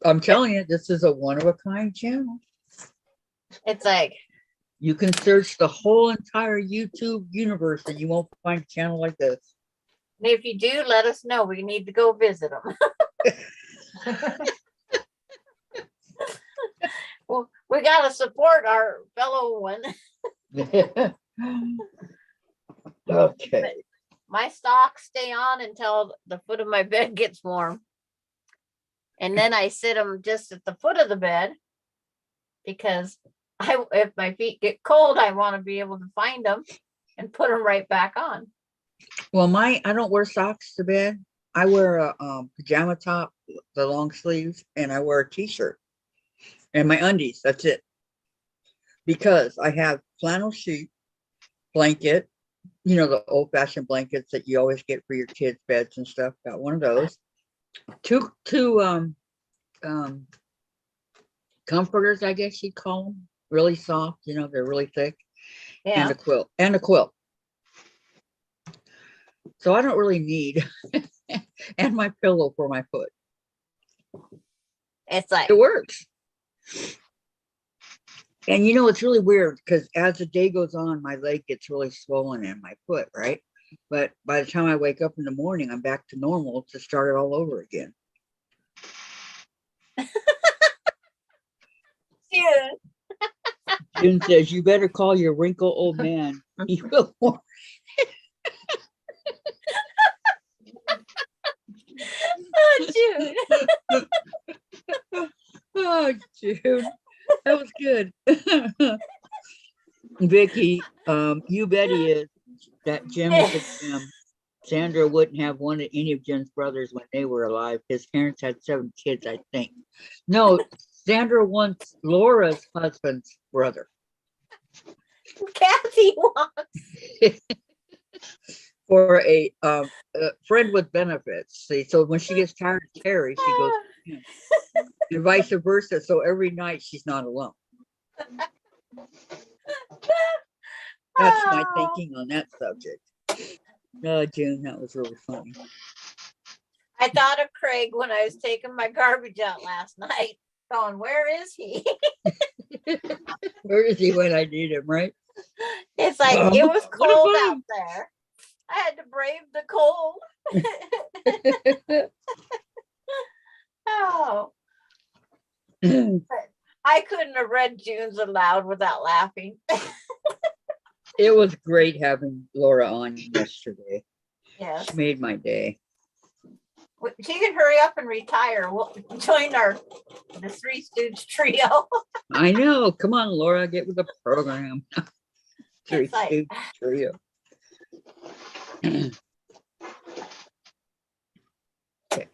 A: I'm telling you, this is a one of a kind channel.
B: It's like,
A: You can search the whole entire YouTube universe and you won't find a channel like this.
B: and if you do, let us know. We need to go visit them. Well, we got to support our fellow one.
A: Okay.
B: My socks stay on until the foot of my bed gets warm. And then I sit them just at the foot of the bed because if my feet get cold, I want to be able to find them and put them right back on.
A: Well, I don't wear socks to bed. I wear a pajama top, the long sleeves, and I wear a t-shirt and my undies. That's it. Because I have flannel sheet blanket, the old-fashioned blankets that you always get for your kids' beds and stuff. Got one of those. Two comforters, I guess you'd call them. Really soft, they're really thick.
B: Yeah.
A: And a quilt. So I don't really need, and my pillow for my foot.
B: It's like,
A: It works. And it's really weird because as the day goes on, my leg gets really swollen and my foot, right? But by the time I wake up in the morning, I'm back to normal to start it all over again.
B: yeah.
A: Jim says, you better call your wrinkled old man. He will warn.
B: June.
A: Oh, June, that was good. Vicky, you bet he is. That Jim is a Jim. Sandra wouldn't have wanted any of Jim's brothers when they were alive. His parents had 7 kids, I think. No, Sandra wants Laura's husband's brother.
B: Kathy wants.
A: For a friend with benefits. See, so when she gets tired of Terry, she goes to him. And vice versa. So every night she's not alone. That's my
B: Oh.
A: thinking on that subject. June, that was really funny.
B: I thought of Craig when I was taking my garbage out last night, going, where is he?
A: Where is he when I need him, right?
B: It's like, it was
A: What a
B: cold
A: bum.
B: out there. I had to brave the cold. Oh, I couldn't have read June's aloud without laughing.
A: It was great having Laura on yesterday.
B: Yes.
A: She made my day.
B: She can hurry up and retire. We'll join the Three Stooge trio.
A: I know. Come on, Laura, get with the program. Three
B: It's like-
A: Stooges trio. Okay.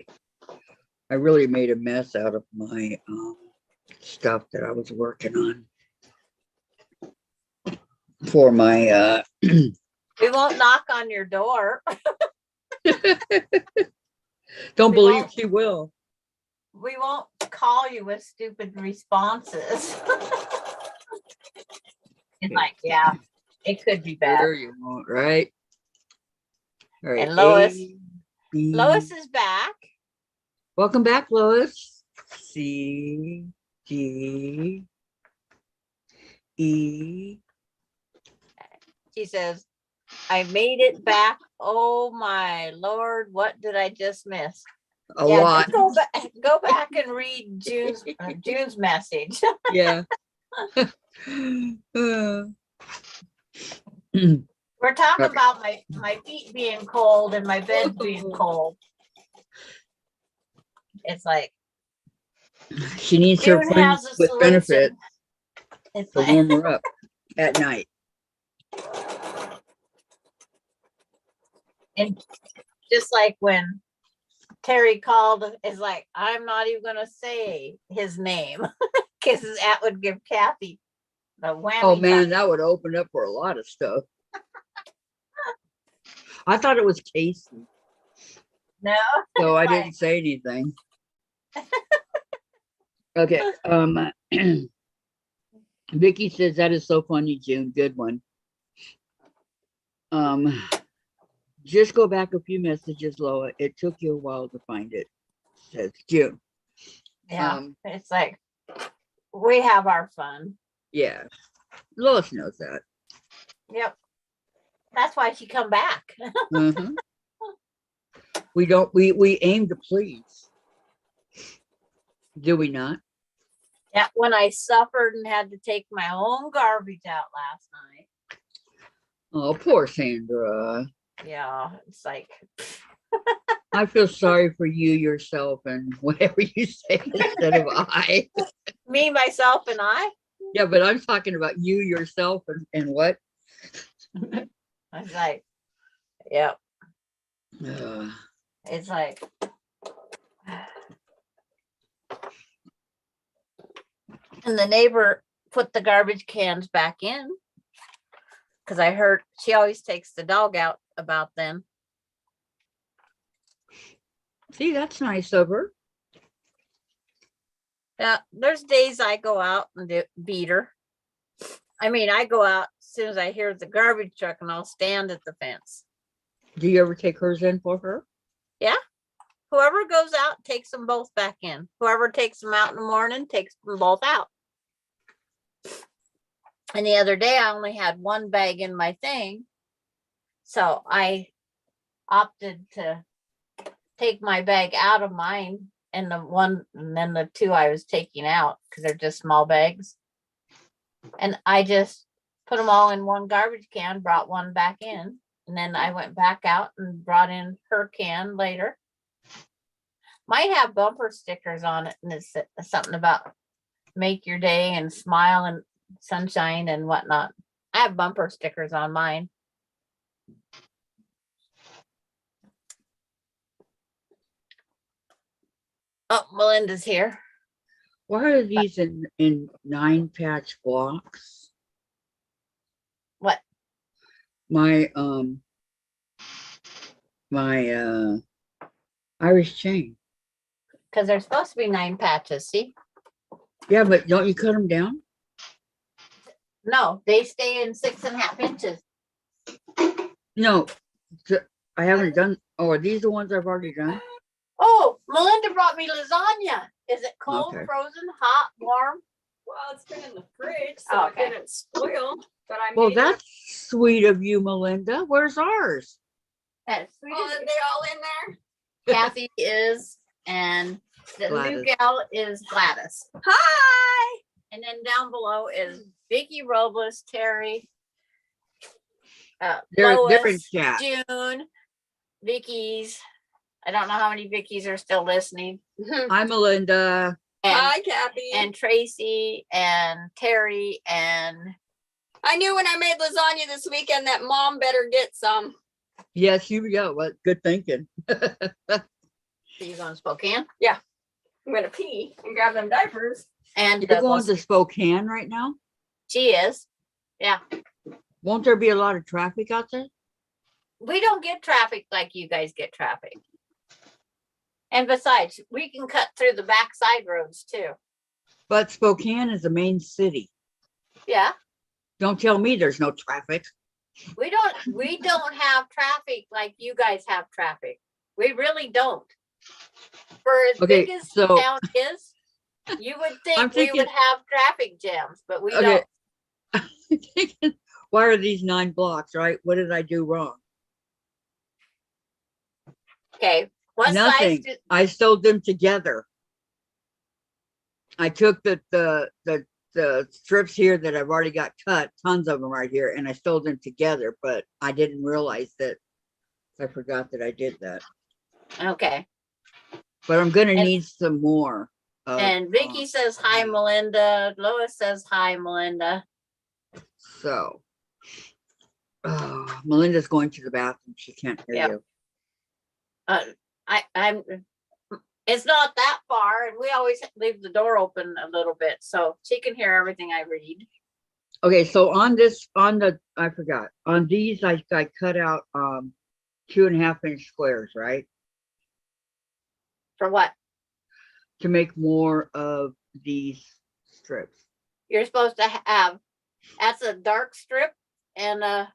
A: I really made a mess out of my stuff that I was working on for my
B: We won't knock on your door.
A: don't
B: We
A: believe
B: won't.
A: she will.
B: We won't call you with stupid responses. It's like, yeah, it could be bad.
A: Sure you won't, right? All right.
B: And Lois-
A: A, B.
B: Lois is back.
A: Welcome back, Lois. C, D, E.
B: She says, I made it back. Oh my Lord, what did I just miss?
A: A lot.
B: just go back and read June's message.
A: Yeah.
B: We're talking
A: Okay.
B: about my feet being cold and my bed being cold. It's like
A: She needs her
B: June
A: friends
B: has a
A: with
B: solution.
A: benefits
B: It's
A: to
B: like,
A: warm her up at night.
B: and just like when Terry called, it's like, I'm not even gonna say his name because that would give Kathy the whammy.
A: Oh man,
B: button.
A: that would open up for a lot of stuff. I thought it was Casey,
B: No,
A: so I
B: Right.
A: didn't say anything. Okay. Vicky says that is so funny, June. Good one. Just go back a few messages, Loa. It took you a while to find it, says June.
B: yeah, it's like we have our fun.
A: Yeah. Lois knows that.
B: Yep, that's why she come back.
A: Mhm. We aim to please. Do we not?
B: Yeah, when I suffered and had to take my own garbage out last night.
A: Oh, poor Sandra.
B: Yeah, it's like,
A: I feel sorry for you yourself and whatever you say instead of I.
B: me, myself, and I.
A: Yeah, but I'm talking about you yourself and what?
B: I was like, yep.
A: Uh,
B: It's like, and the neighbor put the garbage cans back in because I heard she always takes the dog out about them.
A: see, that's nice of her.
B: Yeah, there's days I go out and beat her. I mean, I go out as soon as I hear the garbage truck and I'll stand at the fence.
A: Do you ever take hers in for her?
B: Whoever goes out takes them both back in. Whoever takes them out in the morning takes them both out. And the other day I only had one bag in my thing. So I opted to take my bag out of mine and then the 2 I was taking out because they're just small bags. And I just put them all in one garbage can, brought one back in, and then I went back out and brought in her can later. might have bumper stickers on it, and it's something about make your day and smile and sunshine and whatnot. I have bumper stickers on mine. Oh, Melinda's here.
A: Why are these in 9-patch blocks?
B: What?
A: My Irish chain.
B: Because they're supposed to be 9 patches. See?
A: Yeah, but don't you cut them down?
B: No, they stay in 6.5 inches.
A: No, I haven't done. Oh, are these the ones I've already done?
B: Oh, Melinda brought me lasagna. Is it cold,
A: Okay.
B: frozen, hot, warm?
E: Well, it's been in the fridge,
B: so
E: so
B: it
E: it didn't spoil. But I
A: Well,
E: made
A: that's sweet of you, Melinda. Where's ours?
B: That's sweet.
E: Oh, are they all in there?
B: Kathy is, and the new
A: Gladys.
B: gal is Gladys.
E: Hi.
B: And then down below is Vicky Robles, Terry,
A: They're
B: Lois,
A: different chat.
B: June, Vicky's. I don't know how many Vicky's are still listening.
A: Hi, Melinda.
B: And,
E: Hi, Kathy.
B: and Tracy and Terry and
E: I knew when I made lasagna this weekend that Mom better get some.
A: Yes, you go. What good thinking.
B: so you going to Spokane?
E: I'm gonna pee and grab them diapers.
B: And
A: You're going to Spokane right now?
B: she is.
A: Won't there be a lot of traffic out there?
B: We don't get traffic like you guys get traffic. And besides, we can cut through the backside roads too.
A: But Spokane is the main city.
B: Yeah.
A: Don't tell me there's no traffic.
B: We don't have traffic like you guys have traffic. We really don't. For as
A: Okay,
B: big as
A: so-
B: the town is, you would
A: I'm
B: think we
A: thinking-
B: would have traffic jams, but we
A: Okay.
B: don't.
A: Why are these 9 blocks, right? What did I do wrong?
B: Okay. What size
A: Nothing.
B: do,
A: I sewed them together. I took the strips here that I've already got cut, tons of them right here, and I sewed them together, but I didn't realize that. I forgot that I did that.
B: okay.
A: But I'm gonna
B: And-
A: need some more.
B: And Vicky says hi, Melinda. Lois says hi, Melinda.
A: So. Melinda's going to the bathroom. She can't hear
B: Yep.
A: you.
B: I'm it's not that far, and we always leave the door open a little bit so she can hear everything I read.
A: Okay, so I forgot. On these, I cut out 2.5-inch squares, right?
B: For what?
A: To make more of these strips.
B: You're supposed to have, that's a dark strip and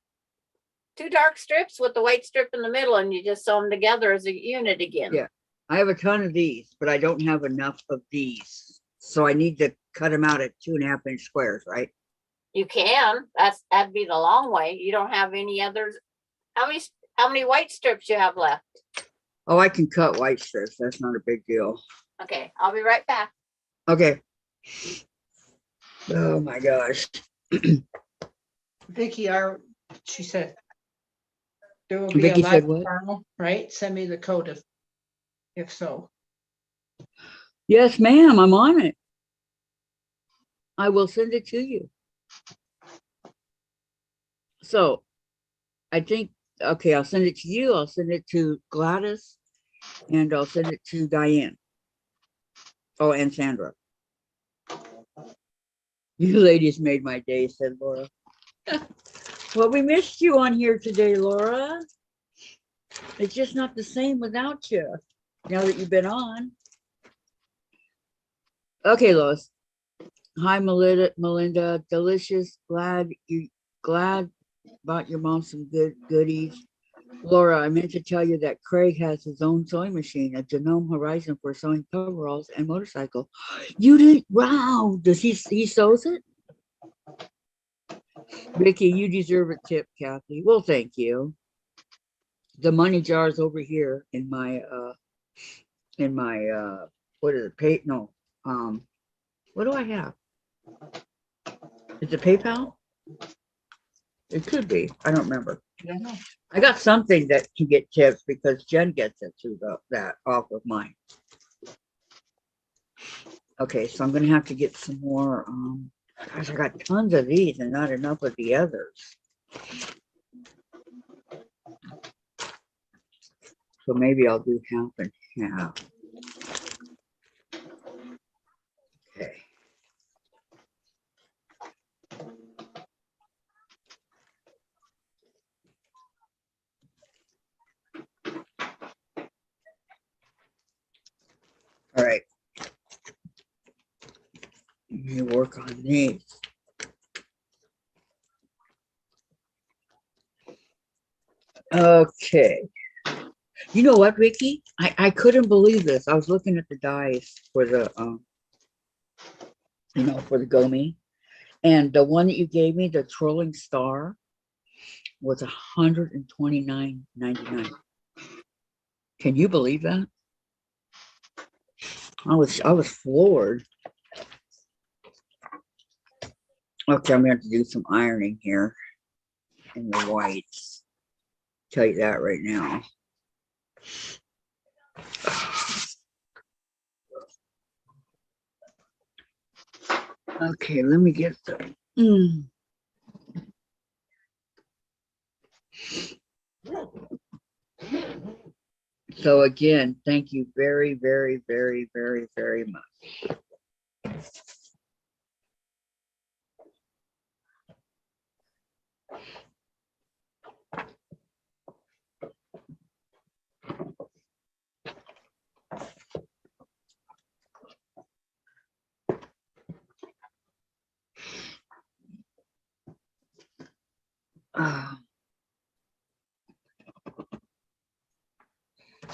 B: 2 dark strips with the white strip in the middle, and you just sew them together as a unit again.
A: Yeah. I have a ton of these, but I don't have enough of these. So I need to cut them out at 2.5-inch squares, right?
B: You can. That'd be the long way. You don't have any others. How many white strips you have left?
A: Oh, I can cut white strips. That's not a big deal.
B: Okay, I'll be right back.
A: Okay. Oh my gosh.
C: Vicky, she said there will be
A: Vicky
C: a
A: said
C: live
A: what?
C: tomorrow, right? Send me the code if so.
A: Yes, ma'am, I'm on it. I will send it to you. So I think, okay, I'll send it to you. I'll send it to Gladys, and I'll send it to Diane. Oh, and Sandra. You ladies made my day, said Laura. Well, we missed you on here today, Laura. It's just not the same without you, now that you've been on. Okay, Lois. Hi, Melinda. Delicious. Glad bought your mom some good goodies. Laura, I meant to tell you that Craig has his own sewing machine, a Genome Horizon for sewing coveralls and motorcycle. You didn't? Wow. Does he sews it? Vicky, you deserve a tip, Kathy. Well, thank you. The money jar is over here in my what is it? What do I have? Is it PayPal? It could be. I don't remember.
C: I don't know.
A: I got something that can get tips because Jen gets it through that off of mine. Okay, so I'm gonna have to get some more. Gosh, I got tons of these and not enough of the others. So maybe I'll do half and half. Okay. All right. Let me work on these. Okay. You know what, Vicky? I couldn't believe this. I was looking at the dies for the for the Gomi. And the one that you gave me, the trolling star, was $129.99. Can you believe that? I was floored. Okay, I'm gonna have to do some ironing here in the whites. Tell you that right now. Okay, let me get the. So again, thank you very, very, very, very, very much.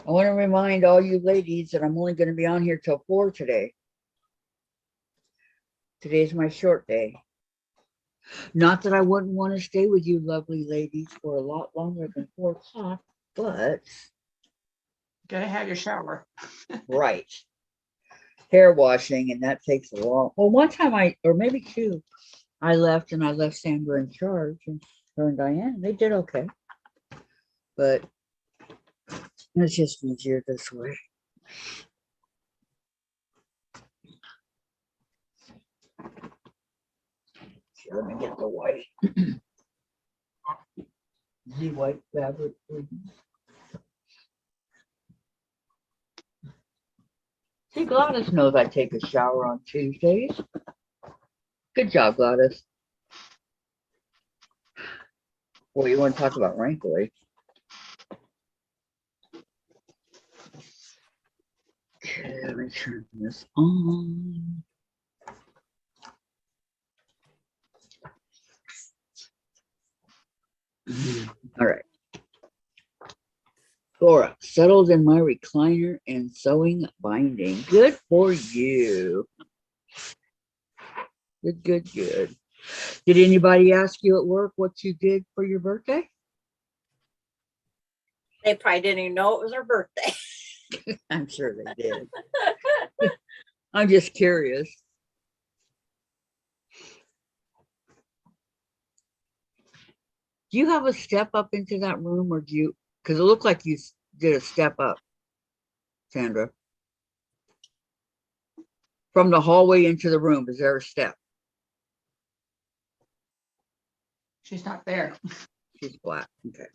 A: I want to remind all you ladies that I'm only going to be on here till 4 today. Today's my short day. Not that I wouldn't want to stay with you lovely ladies for a lot longer than 4 o'clock, but
C: Gotta have your shower.
A: right. Hair washing, and that takes a long. Well, one time or maybe 2, I left and I left Sandra in charge, and her and Diane, they did okay. But it's just easier this way. Let me get the white. The white fabric. See, Gladys knows I take a shower on Tuesdays. Good job, Gladys. Well, you want to talk about wrinkly? Okay, let me turn this on. All right. Laura, settled in my recliner and sewing binding. Good for you. Good, good, good. Did anybody ask you at work what you did for your birthday?
B: They probably didn't even know it was her birthday.
A: I'm sure they did. I'm just curious. Do you have a step up into that room, or do you? Because it looked like you did a step up, Sandra. From the hallway into the room, is there a step?
C: She's not there.
A: She's black. Okay.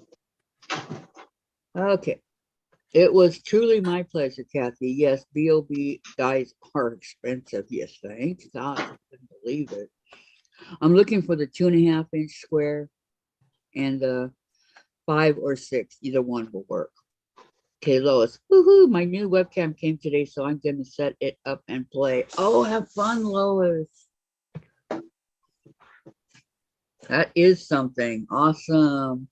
A: Okay. It was truly my pleasure, Kathy. Yes, B.O.B. dies are expensive. Yes, thank God. I couldn't believe it. I'm looking for the 2.5 inch square and the 5 or 6. Either one will work. Okay, Lois. Woohoo! My new webcam came today, so I'm going to set it up and play. Oh, have fun, Lois. That is something. Awesome.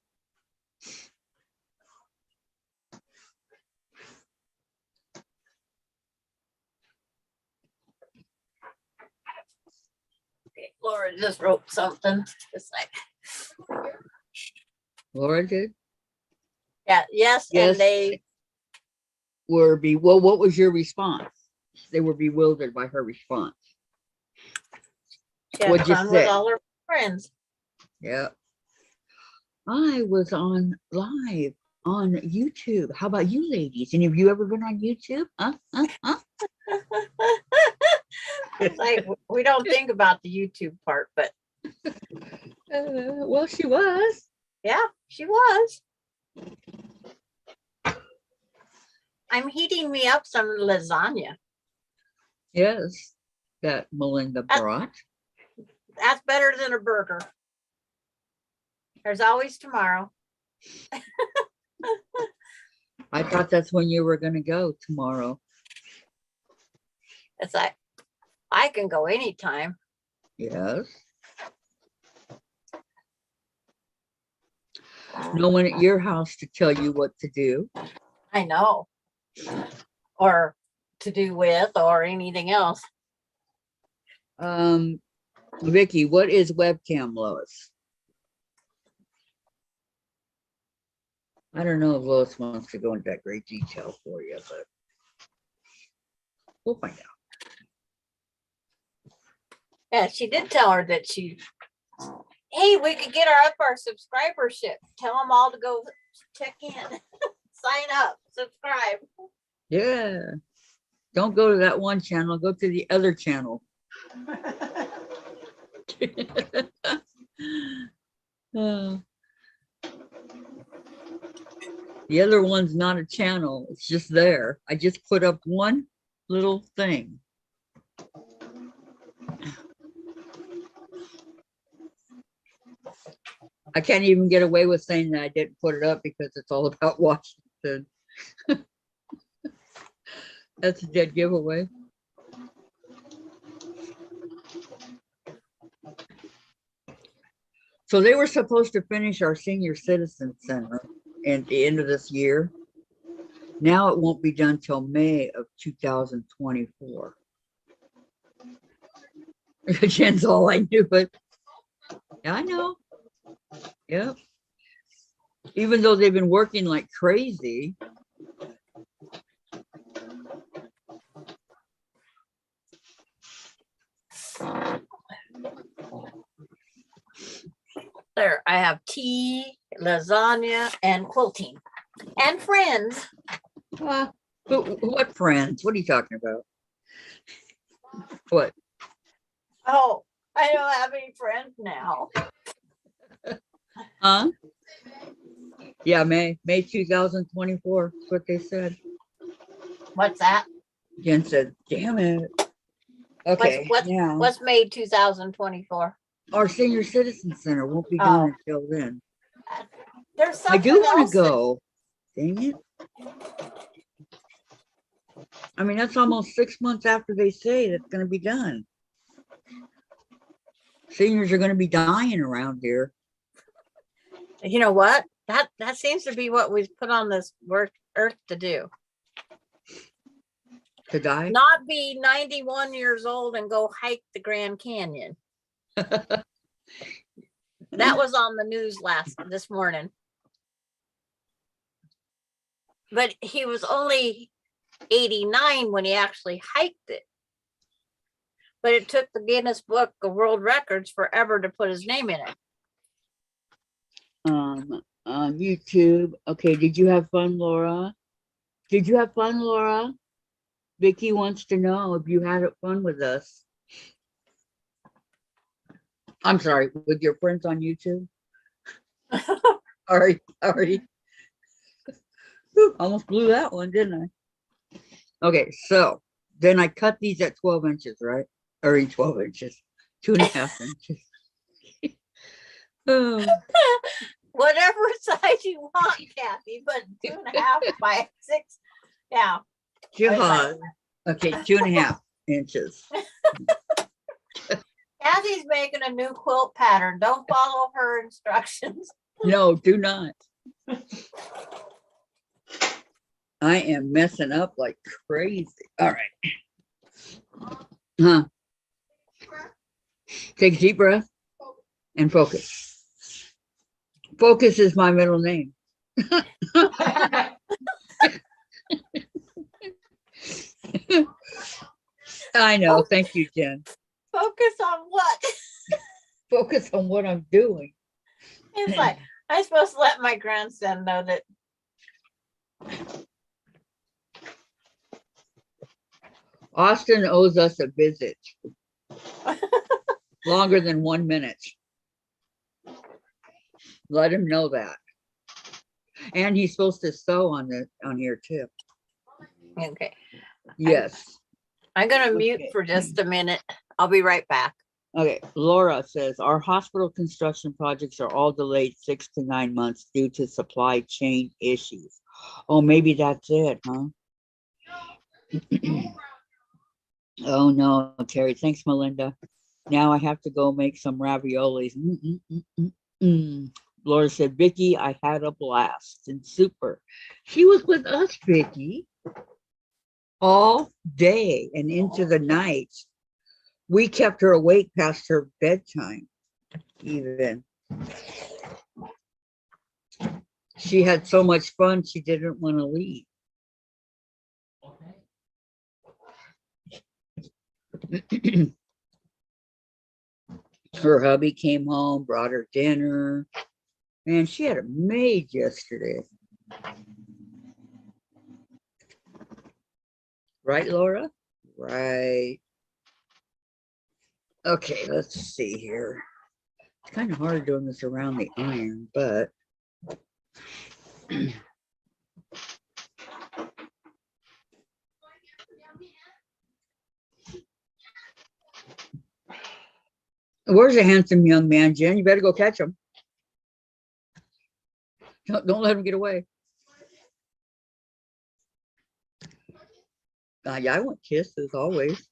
B: Okay, Laura just wrote something. It's like,
A: Laura did?
B: yeah, yes,
A: Yes.
B: and they
A: Were well, what was your response? They were bewildered by her response.
B: had
A: What'd you
B: fun
A: say?
B: with all her friends.
A: Yeah. I was on live on YouTube. How about you ladies? Any of you ever been on YouTube?
B: It's like we don't think about the YouTube part, but
A: Well, she was.
B: yeah, she was. I'm heating me up some lasagna.
A: Yes, that Melinda brought.
B: That's better than a burger. There's always tomorrow.
A: I thought that's when you were gonna go tomorrow.
B: It's like I can go anytime.
A: Yes. No one at your house to tell you what to do.
B: I know. Or to do with or anything else.
A: Vicky, what is webcam, Lois? I don't know if Lois wants to go into that great detail for you, but we'll find out.
B: Yeah, she did tell her that hey, we could get our subscribership. Tell them all to go check in, sign up, subscribe.
A: Yeah. Don't go to that one channel, go to the other channel. Uh, the other one's not a channel, it's just there. I just put up one little thing. I can't even get away with saying that I didn't put it up because it's all about Washington. That's a dead giveaway. So they were supposed to finish our senior citizen center at the end of this year. Now it won't be done till May of 2024. Jen's all I knew, but yeah, I know. Yep. Even though they've been working like crazy.
B: There, I have tea, lasagna, and quilting. And friends.
A: What friends? What are you talking about? What?
B: Oh, I don't have any friends now.
A: Huh? Yeah, May 2024. That's what they said.
B: What's that?
A: Jen said, damn it. Okay, now
B: What's May 2024?
A: our senior citizen center won't be
B: Oh.
A: done until then.
B: There's
A: I
B: something
A: do want
B: else
A: to go. Dang it. I mean, that's almost 6 months after they say that's going to be done. Seniors are going to be dying around here.
B: You know what? That seems to be what we've put on this earth to do.
A: To die?
B: Not be 91 years old and go hike the Grand Canyon. That was on the news this morning. But he was only 89 when he actually hiked it. But it took the Guinness Book of World Records forever to put his name in it.
A: On YouTube. Okay, did you have fun, Laura? Did you have fun, Laura? Vicky wants to know if you had fun with us. I'm sorry, with your friends on YouTube? Sorry. Whew, almost blew that one, didn't I? Okay, so then I cut these at 12 inches, right? Or in 12 inches, 2.5 inches. Oh.
B: Whatever size you want, Kathy, but 2.5 by 6. Yeah.
A: Jihad. Okay, 2.5 inches.
B: Kathy's making a new quilt pattern. Don't follow her instructions.
A: No, do not. I am messing up like crazy. All right. Huh? Take a deep breath and focus. Focus is my middle name. I know. Thank you, Jen.
B: Focus on what?
A: Focus on what I'm doing.
B: It's like, I'm supposed to let my grandson know that.
A: Austin owes us a visit. Longer than 1 minute. Let him know that. And he's supposed to sew on here too.
B: Okay.
A: Yes.
B: I'm gonna mute
A: Okay.
B: for just a minute. I'll be right back.
A: Okay. Laura says our hospital construction projects are all delayed 6 to 9 months due to supply chain issues. Oh, maybe that's it, huh? Oh no, Terry. Thanks, Melinda. Now I have to go make some raviolis. Laura said, Vicky, I had a blast and super. She was with us, Vicky, all day and into the night. We kept her awake past her bedtime, even. She had so much fun, she didn't want to leave. Her hubby came home, brought her dinner. Man, she had a maid yesterday. Right, Laura? Right. Okay, let's see here. It's kind of hard doing this around the iron, but where's the handsome young man, Jen? You better go catch him. Don't let him get away. Yeah, I want kisses always.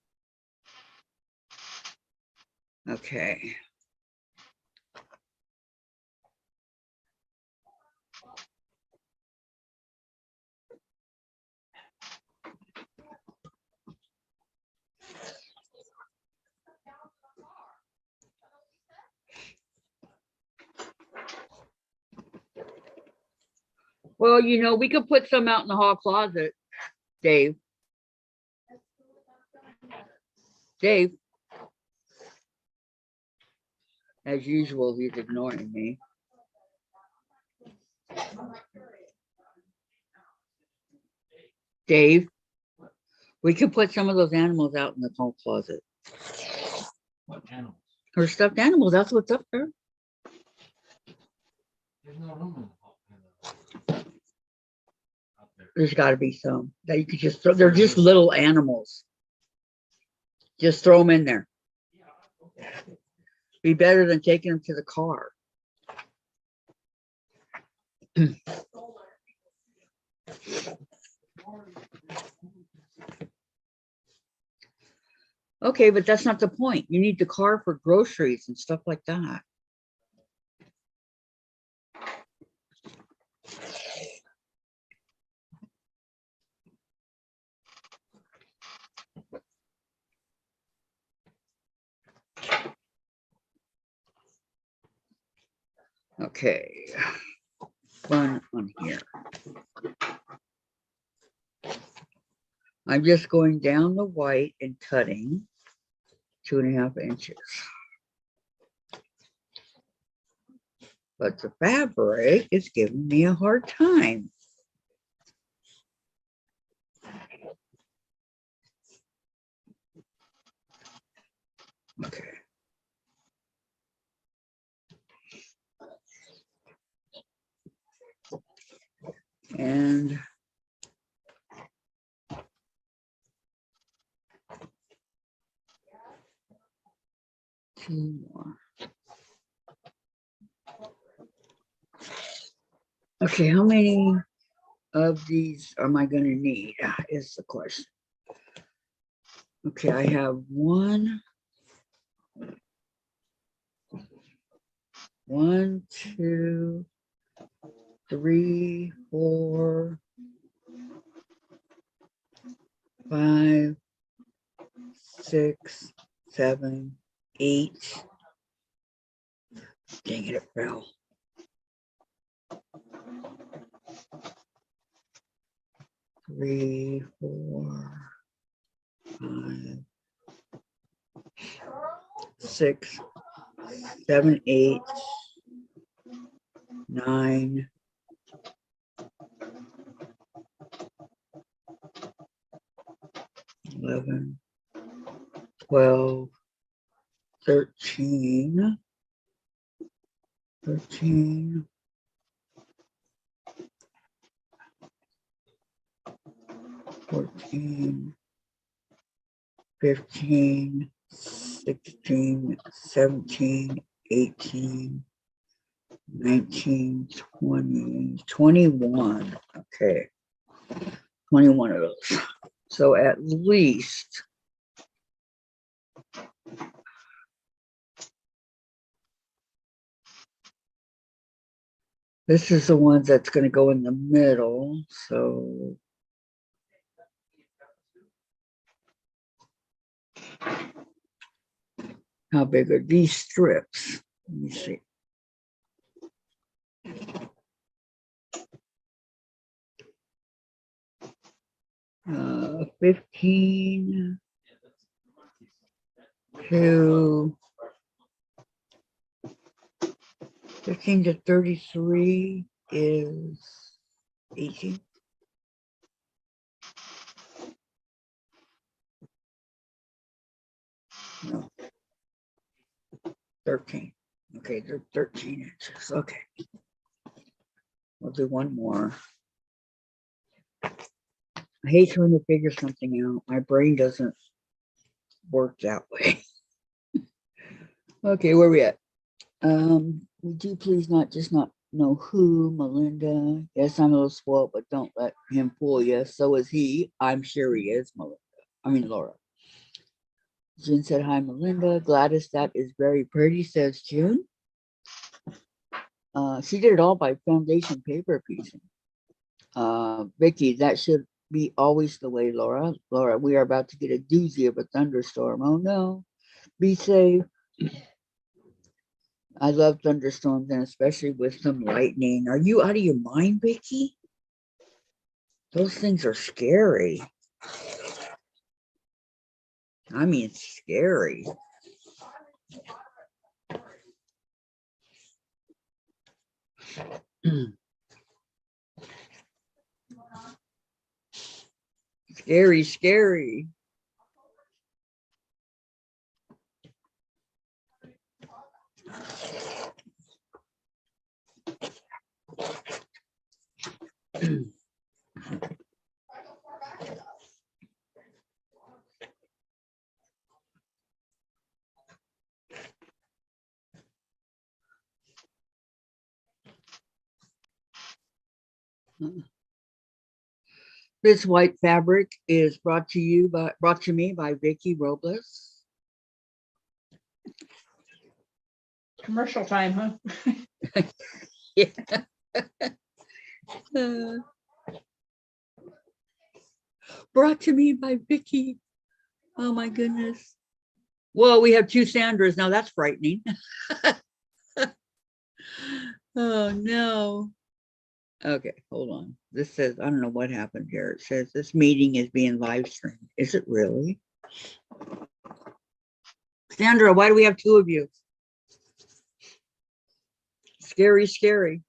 A: Okay. Well, you know, we could put some out in the hall closet, Dave. Dave. As usual, he's ignoring me. Dave, we could put some of those animals out in the hall closet.
F: What animals?
A: Her stuffed animals, that's what's up there.
F: There's no room in the hall. Out there.
A: There's got to be some that you could just throw. They're just little animals. Just throw them in there. Be better than taking them to the car. Okay, but that's not the point. You need the car for groceries and stuff like that. Okay, one on here. I'm just going down the white and cutting 2.5 inches. But the fabric is giving me a hard time. Okay. And two more. Okay, how many of these am I going to need is the question. Okay, I have 1, 2, 3, 4, 5, 6, 7, 8. Dang it, it fell. 3, 4, 5, 6, 7, 8, 9, 11, 11, 12, 13, 13, 14, 15, 16, 17, 18, 19, 20, 21. Okay. 21 of those. So at least this is the one that's going to go in the middle. So how big are these strips? Let me see. 15 to 15 to 33 is 18. No, 13. Okay, they're 13 inches. Okay. We'll do one more. I hate trying to figure something out. My brain doesn't work that way. Okay, where we at? Would you please not know who, Melinda? Yes, I'm a little spoiled, but don't let him fool you. So is he. I'm sure he is, Melinda. I mean, Laura. June said, hi, Melinda. Gladys, that is very pretty, says June. She did it all by foundation paper piecing. Vicky, that should be always the way, Laura. Laura, we are about to get a doozy of a thunderstorm. Oh no, be safe. I love thunderstorms, and especially with some lightning. Are you out of your mind, Vicky? Those things are scary. I mean, scary. Scary, scary. This white fabric is brought to me by Vicky Robles.
C: Commercial time, huh?
A: Yeah. Brought to me by Vicky. Oh my goodness. Well, we have two Sandras now. That's frightening. Oh no. Okay, hold on. This says, I don't know what happened here. It says this meeting is being live streamed. Is it really? Sandra, why do we have two of you? Scary, scary.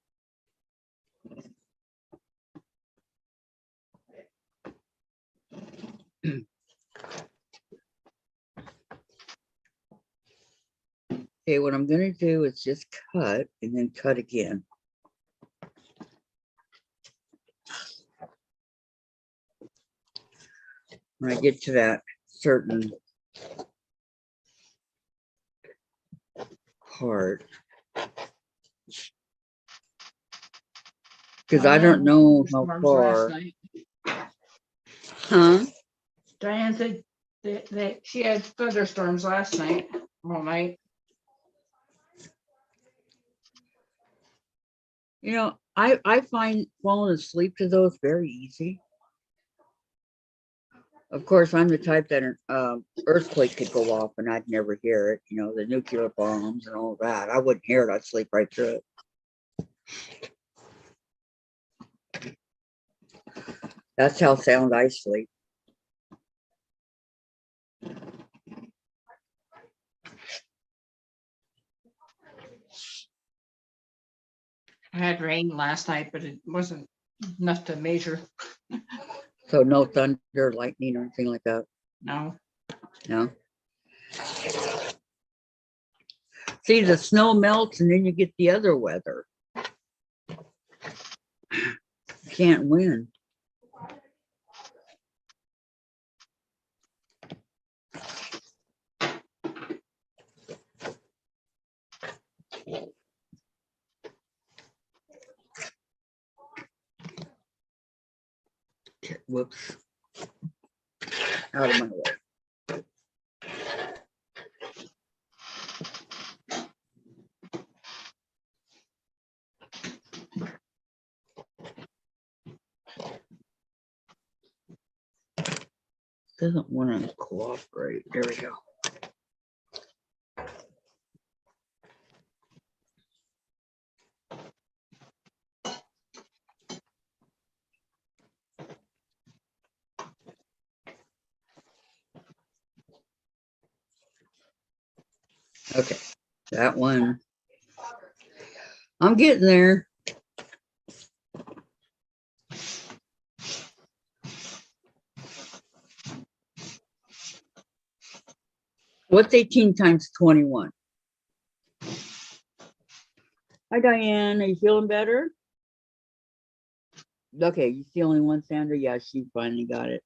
A: Okay, what I'm going to do is just cut and then cut again. When I get to that certain part, because I don't know how
C: Storms last
A: far.
C: night.
A: Huh?
C: Diane said that she had thunderstorms last night, all night.
A: You know, I find falling asleep to those very easy. Of course, I'm the type that an earthquake could go off and I'd never hear it. You know, the nuclear bombs and all that. I wouldn't hear it. I'd sleep right through it. That's how sound I sleep.
C: I had rain last night, but it wasn't enough to measure.
A: So no thunder, lightning, or anything like that.
C: No.
A: No. See, the snow melts and then you get the other weather. Can't win. Okay, whoops. Out of my way. Doesn't want to cooperate. There we go. Okay, that one. I'm getting there. What's 18 times 21? Hi, Diane. Are you feeling better? Okay, you the only one, Sandra? Yeah, she finally got it.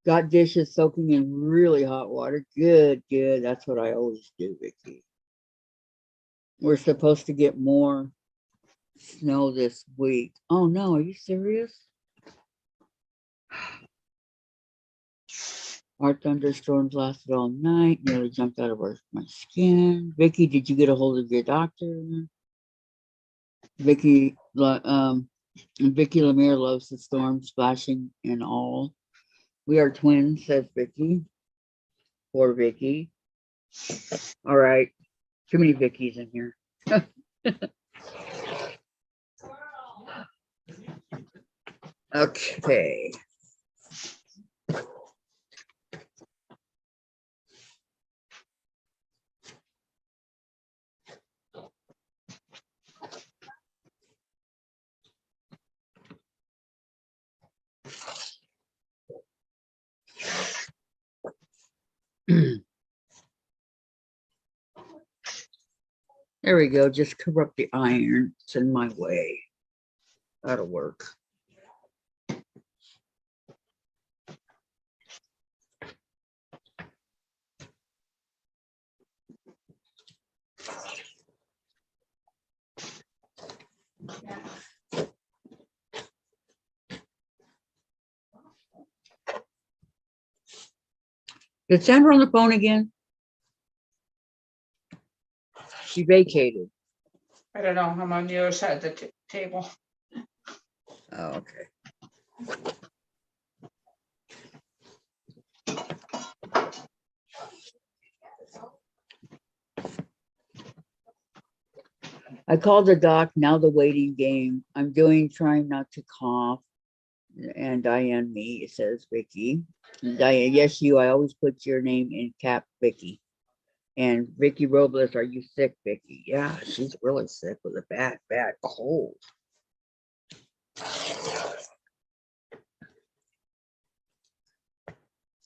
A: Got dishes soaking in really hot water. Good, good. That's what I always do, Vicky. We're supposed to get more snow this week. Oh no, are you serious? Our thunderstorms lasted all night. Nearly jumped out of my skin. Vicky, did you get a hold of your doctor? Vicky Lemire loves the storm, splashing and all. We are twins, says Vicky. Poor Vicky. All right. Too many Vickies in here. Okay. There we go. Just cover up the iron. It's in my way. That'll work. Is Sandra on the phone again? She vacated.
C: I don't know. I'm on the other side of the table.
A: Oh, okay. I called the doc, now the waiting game. I'm trying not to cough. And Diane, me, it says Vicky. And Diane, yes, you. I always put your name in cap, Vicky. And Vicky Robles, are you sick, Vicky? Yeah, she's really sick with a bad, bad cold.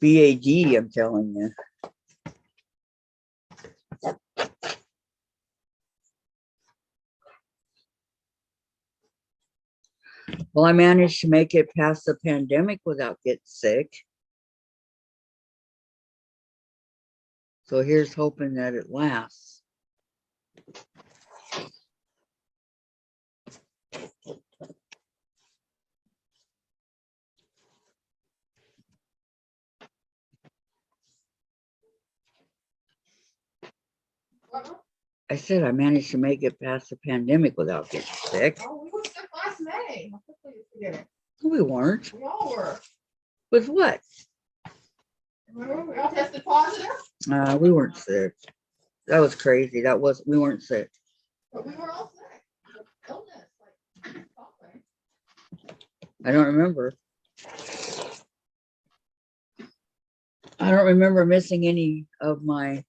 A: BAD, I'm telling you. Well, I managed to make it past the pandemic without getting sick. So here's hoping that it lasts. I said I managed to make it past the pandemic without getting sick.
E: Oh, we were sick last May. How quickly you forget it.
A: We weren't.
E: We all were.
A: With what?
E: Remember, we all tested positive,
A: We weren't sick. That was crazy. We weren't sick.
E: but we were all sick. Illness, like something.
A: I don't remember. I don't remember missing any of my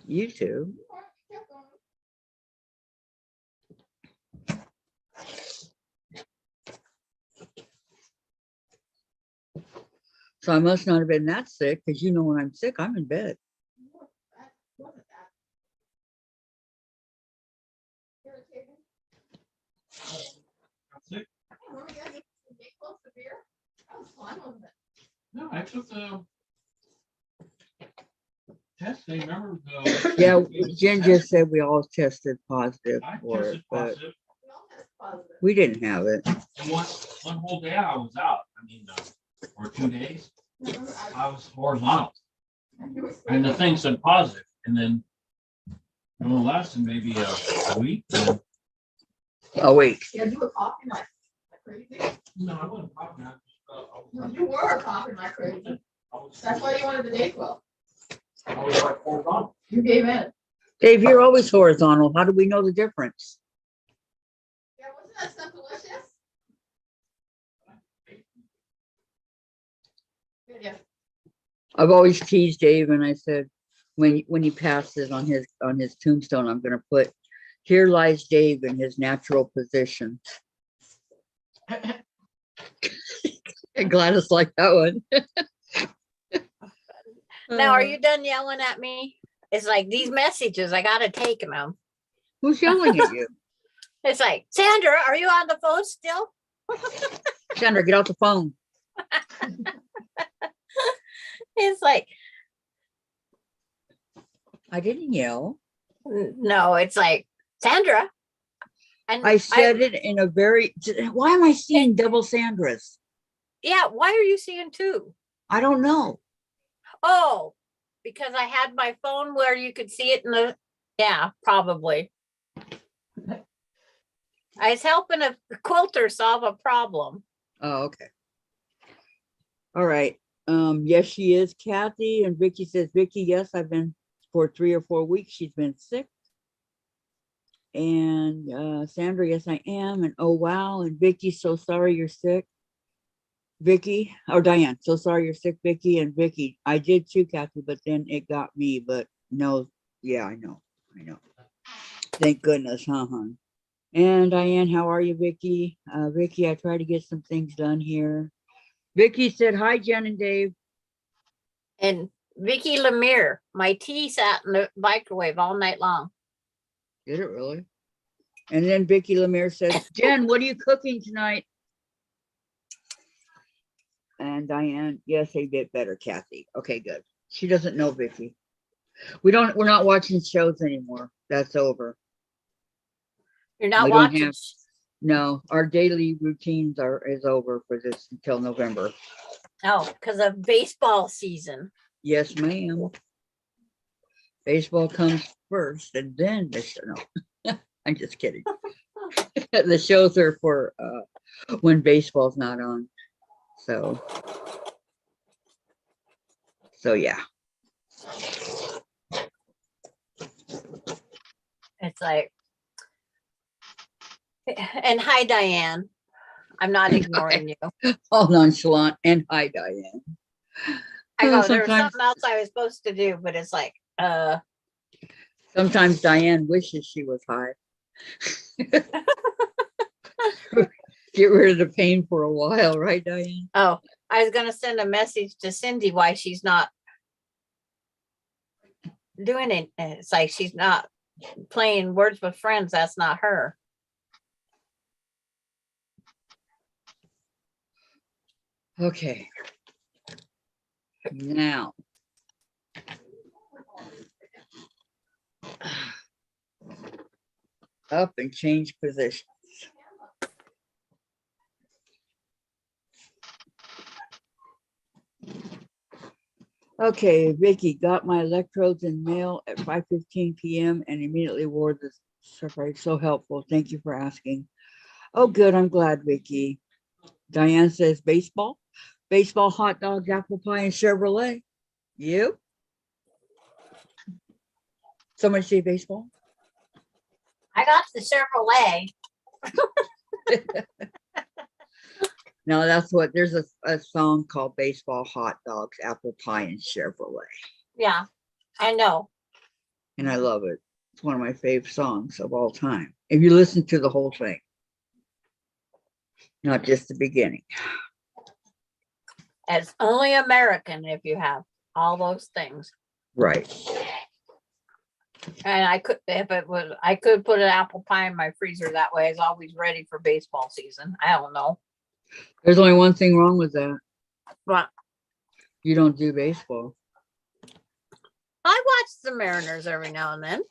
A: YouTube. So I must not have been that sick, because you know when I'm sick, I'm in bed.
E: Wasn't that irritating? Oh, yeah, you get close to beer. That was fun, wasn't it?
G: No, I took the testing, remember? the-
A: Yeah, Jen just said we all tested positive
G: I
A: for it,
G: tested
A: but
G: positive,
E: We all test positive.
A: we didn't have it.
G: and one whole day I was out, I mean, or 2 days, I was horizontal,
E: You were
G: and the
E: sleeping.
G: thing said positive, and then it only lasted maybe a week. and-
A: Oh, wait.
E: Yeah, you were coughing like crazy.
G: No, I wasn't popping out.
E: No, you were coughing like crazy. That's why you wanted the Dayquil.
G: I was like horizontal.
E: You gave in.
A: Dave, you're always horizontal. How do we know the difference?
E: Yeah, wasn't that stuff delicious? Good, yeah.
A: I've always teased Dave, and I said, when he passes on his tombstone, I'm gonna put, "Here lies Dave in his natural position." And Gladys liked that one.
B: Now, are you done yelling at me? It's like these messages, I gotta take them out.
A: Who's yelling at you?
B: It's like, Sandra, are you on the phone still?
A: Sandra, get off the phone.
B: It's like,
A: I didn't yell.
B: no, it's like, Sandra. And
A: I said it in a very, why am I seeing double Sandras?
B: yeah, why are you seeing two?
A: I don't know.
B: Oh, because I had my phone where you could see it in the, yeah, probably. I was helping a quilter solve a problem.
A: Oh, okay. All right. Yes, she is Kathy, and Vicky says, Vicky, yes, I've been for 3 or 4 weeks. She's been sick. And Sandra, yes, I am. And oh, wow. And Vicky, so sorry you're sick. Vicky, or Diane, so sorry you're sick, Vicky. And Vicky, I did too, Kathy, but then it got me. But no, yeah, I know. Thank goodness, huh, hon? And Diane, how are you, Vicky? Vicky, I try to get some things done here. Vicky said, hi, Jen and Dave.
B: And Vicky Lemire, my tea sat in the microwave all night long.
A: Did it really? And then Vicky Lemire says, Jen, what are you cooking tonight? And Diane, yes, a bit better, Kathy. Okay, good. She doesn't know Vicky. We're not watching shows anymore. That's over.
B: You're not
A: We don't
B: watching.
A: have- No, our daily routines is over for this until November.
B: Oh, because of baseball season.
A: Yes, ma'am. Baseball comes first and then the show. No, I'm just kidding. The shows are for when baseball's not on. So yeah.
B: It's like, and hi, Diane. I'm not ignoring you.
A: All nonchalant. And hi, Diane.
B: I go, there was
A: Sometimes-
B: something else I was supposed to do, but it's like,
A: Sometimes Diane wishes she was high. Get rid of the pain for a while, right, Diane?
B: oh, I was gonna send a message to Cindy why she's not doing it. It's like she's not playing Words with Friends. That's not her.
A: Okay. Now. Up and change positions. Okay, Vicky, got my electrodes in mail at 5:15 p.m. and immediately wore the surprise. So helpful. Thank you for asking. Oh, good. I'm glad, Vicky. Diane says baseball, hot dogs, apple pie, and Chevrolet. You? Somebody say baseball?
B: I got the Chevrolet.
A: No, that's what there's a song called Baseball, Hot Dogs, Apple Pie, and Chevrolet.
B: Yeah, I know.
A: And I love it. It's one of my favorite songs of all time. If you listen to the whole thing, not just the beginning.
B: It's only American if you have all those things.
A: Right.
B: And I could, if it was, I could put an apple pie in my freezer that way. It's always ready for baseball season. I don't know.
A: There's only one thing wrong with that.
B: But
A: You don't do baseball.
B: I watch the Mariners every now and then.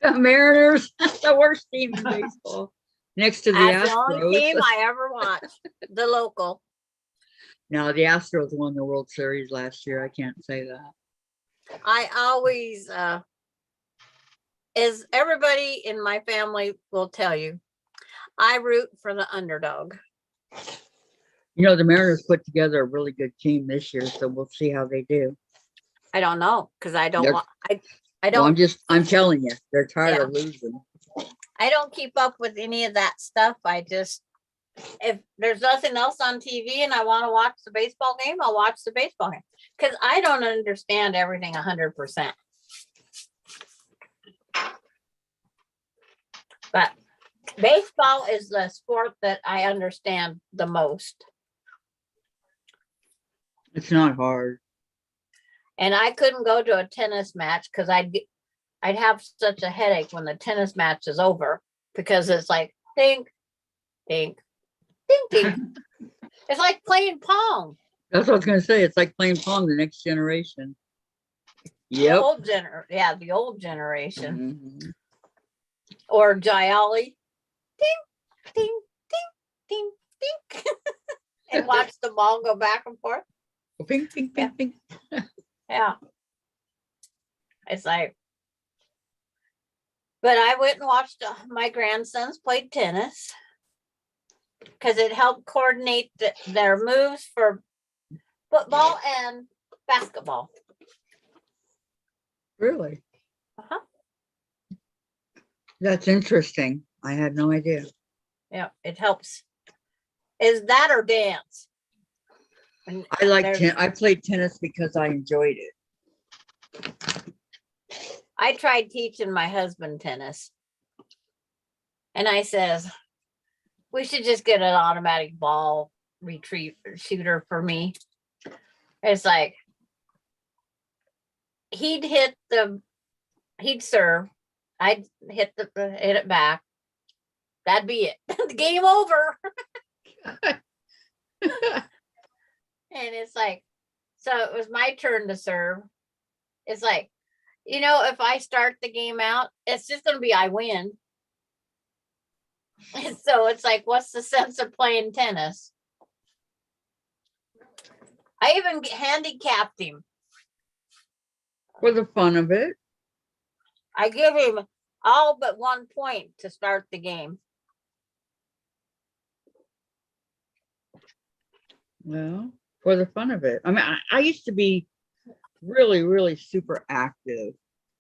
A: The Mariners, the worst team in baseball. Next to the
B: That's the only
A: Astros.
B: team I ever watched. The local.
A: No, the Astros won the World Series last year. I can't say that.
B: I always, as everybody in my family will tell you, I root for the underdog.
A: You know, the Mariners put together a really good team this year, so we'll see how they do.
B: I don't know because I don't
A: They're-
B: want. I
A: Well,
B: don't.
A: I'm telling you, they're tired
B: Yeah.
A: of losing.
B: I don't keep up with any of that stuff. I just, if there's nothing else on TV and I want to watch the baseball game, I'll watch the baseball game because I don't understand everything 100%. But baseball is the sport that I understand the most.
A: It's not hard.
B: And I couldn't go to a tennis match because I'd have such a headache when the tennis match is over because it's like ding, ding, ding, ding. It's like playing pong.
A: That's what I was going to say. It's like playing Pong, the next generation. Yep.
B: The old generation.
A: Mhm.
B: Or Jolly. Ding, ding, ding, ding, ding. And watch the ball go back and forth.
A: Ping, ping, ping, ping.
B: Yeah. It's like, but I went and watched my grandsons play tennis because it helped coordinate their moves for football and basketball.
A: Really?
B: Uh-huh.
A: That's interesting. I had no idea.
B: Yeah, it helps. Is that or dance? And
A: I like
B: there's-
A: I played tennis because I enjoyed it.
B: I tried teaching my husband tennis. And I says, we should just get an automatic ball shooter for me. It's like he'd serve, I'd hit it back. That'd be it. The game over. And it's like, so it was my turn to serve. It's like, if I start the game out, it's just going to be I win. And so it's like, what's the sense of playing tennis? I even handicapped him.
A: For the fun of it.
B: I give him all but 1 point to start the game.
A: Well, for the fun of it. I mean, I used to be really, really super active.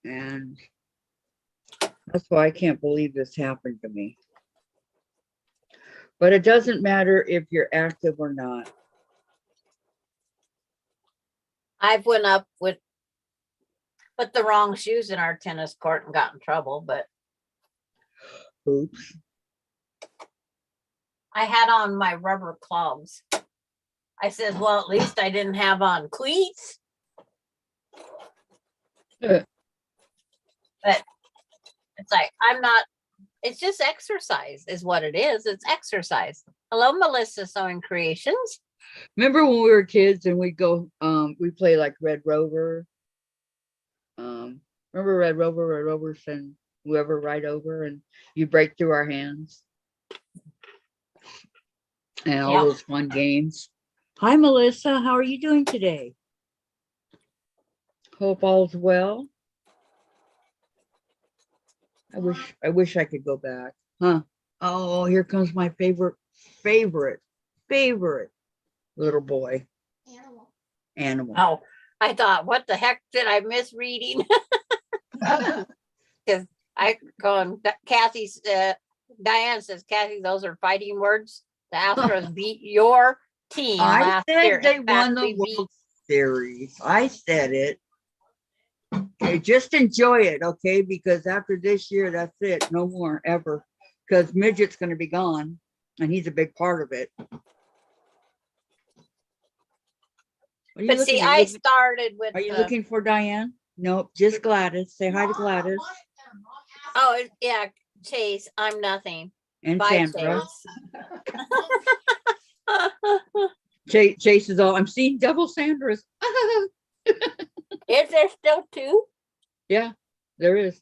A: And that's why I can't believe this happened to me. But it doesn't matter if you're active or not.
B: I've went up with put the wrong shoes in our tennis court and got in trouble, but
A: Oops.
B: I had on my rubber clogs. I said, well, at least I didn't have on cleats.
A: Yeah.
B: But it's like, it's just exercise is what it is. It's exercise. Hello, Melissa Sewing Creations.
A: Remember when we were kids and we'd go, we play like Red Rover. Remember Red Rover send whoever right over and you break through our hands. And all
B: Yeah.
A: those fun games. Hi, Melissa. How are you doing today? Hope all's well. I wish I could go back. Huh? Oh, here comes my favorite little boy. Animal.
B: Oh, I thought, what the heck did I miss reading? Because I going, Kathy's, Diane says, Kathy, those are fighting words. The Astros beat your team
A: I
B: last year.
A: said they
B: In fact,
A: won the
B: we beat-
A: World Series. I said it. Okay, just enjoy it, okay? Because after this year, that's it. No more ever. Because Midget's going to be gone, and he's a big part of it. What are you
B: But
A: looking
B: see,
A: at?
B: I started with
A: Are you
B: the,
A: looking for Diane? Nope, just Gladys. Say hi to Gladys
B: oh, yeah, Chase, I'm nothing.
A: and
B: Bye,
A: Sandra.
B: Chase.
A: Chase is all, I'm seeing double Sandras.
B: Is there still two?
A: Yeah, there is.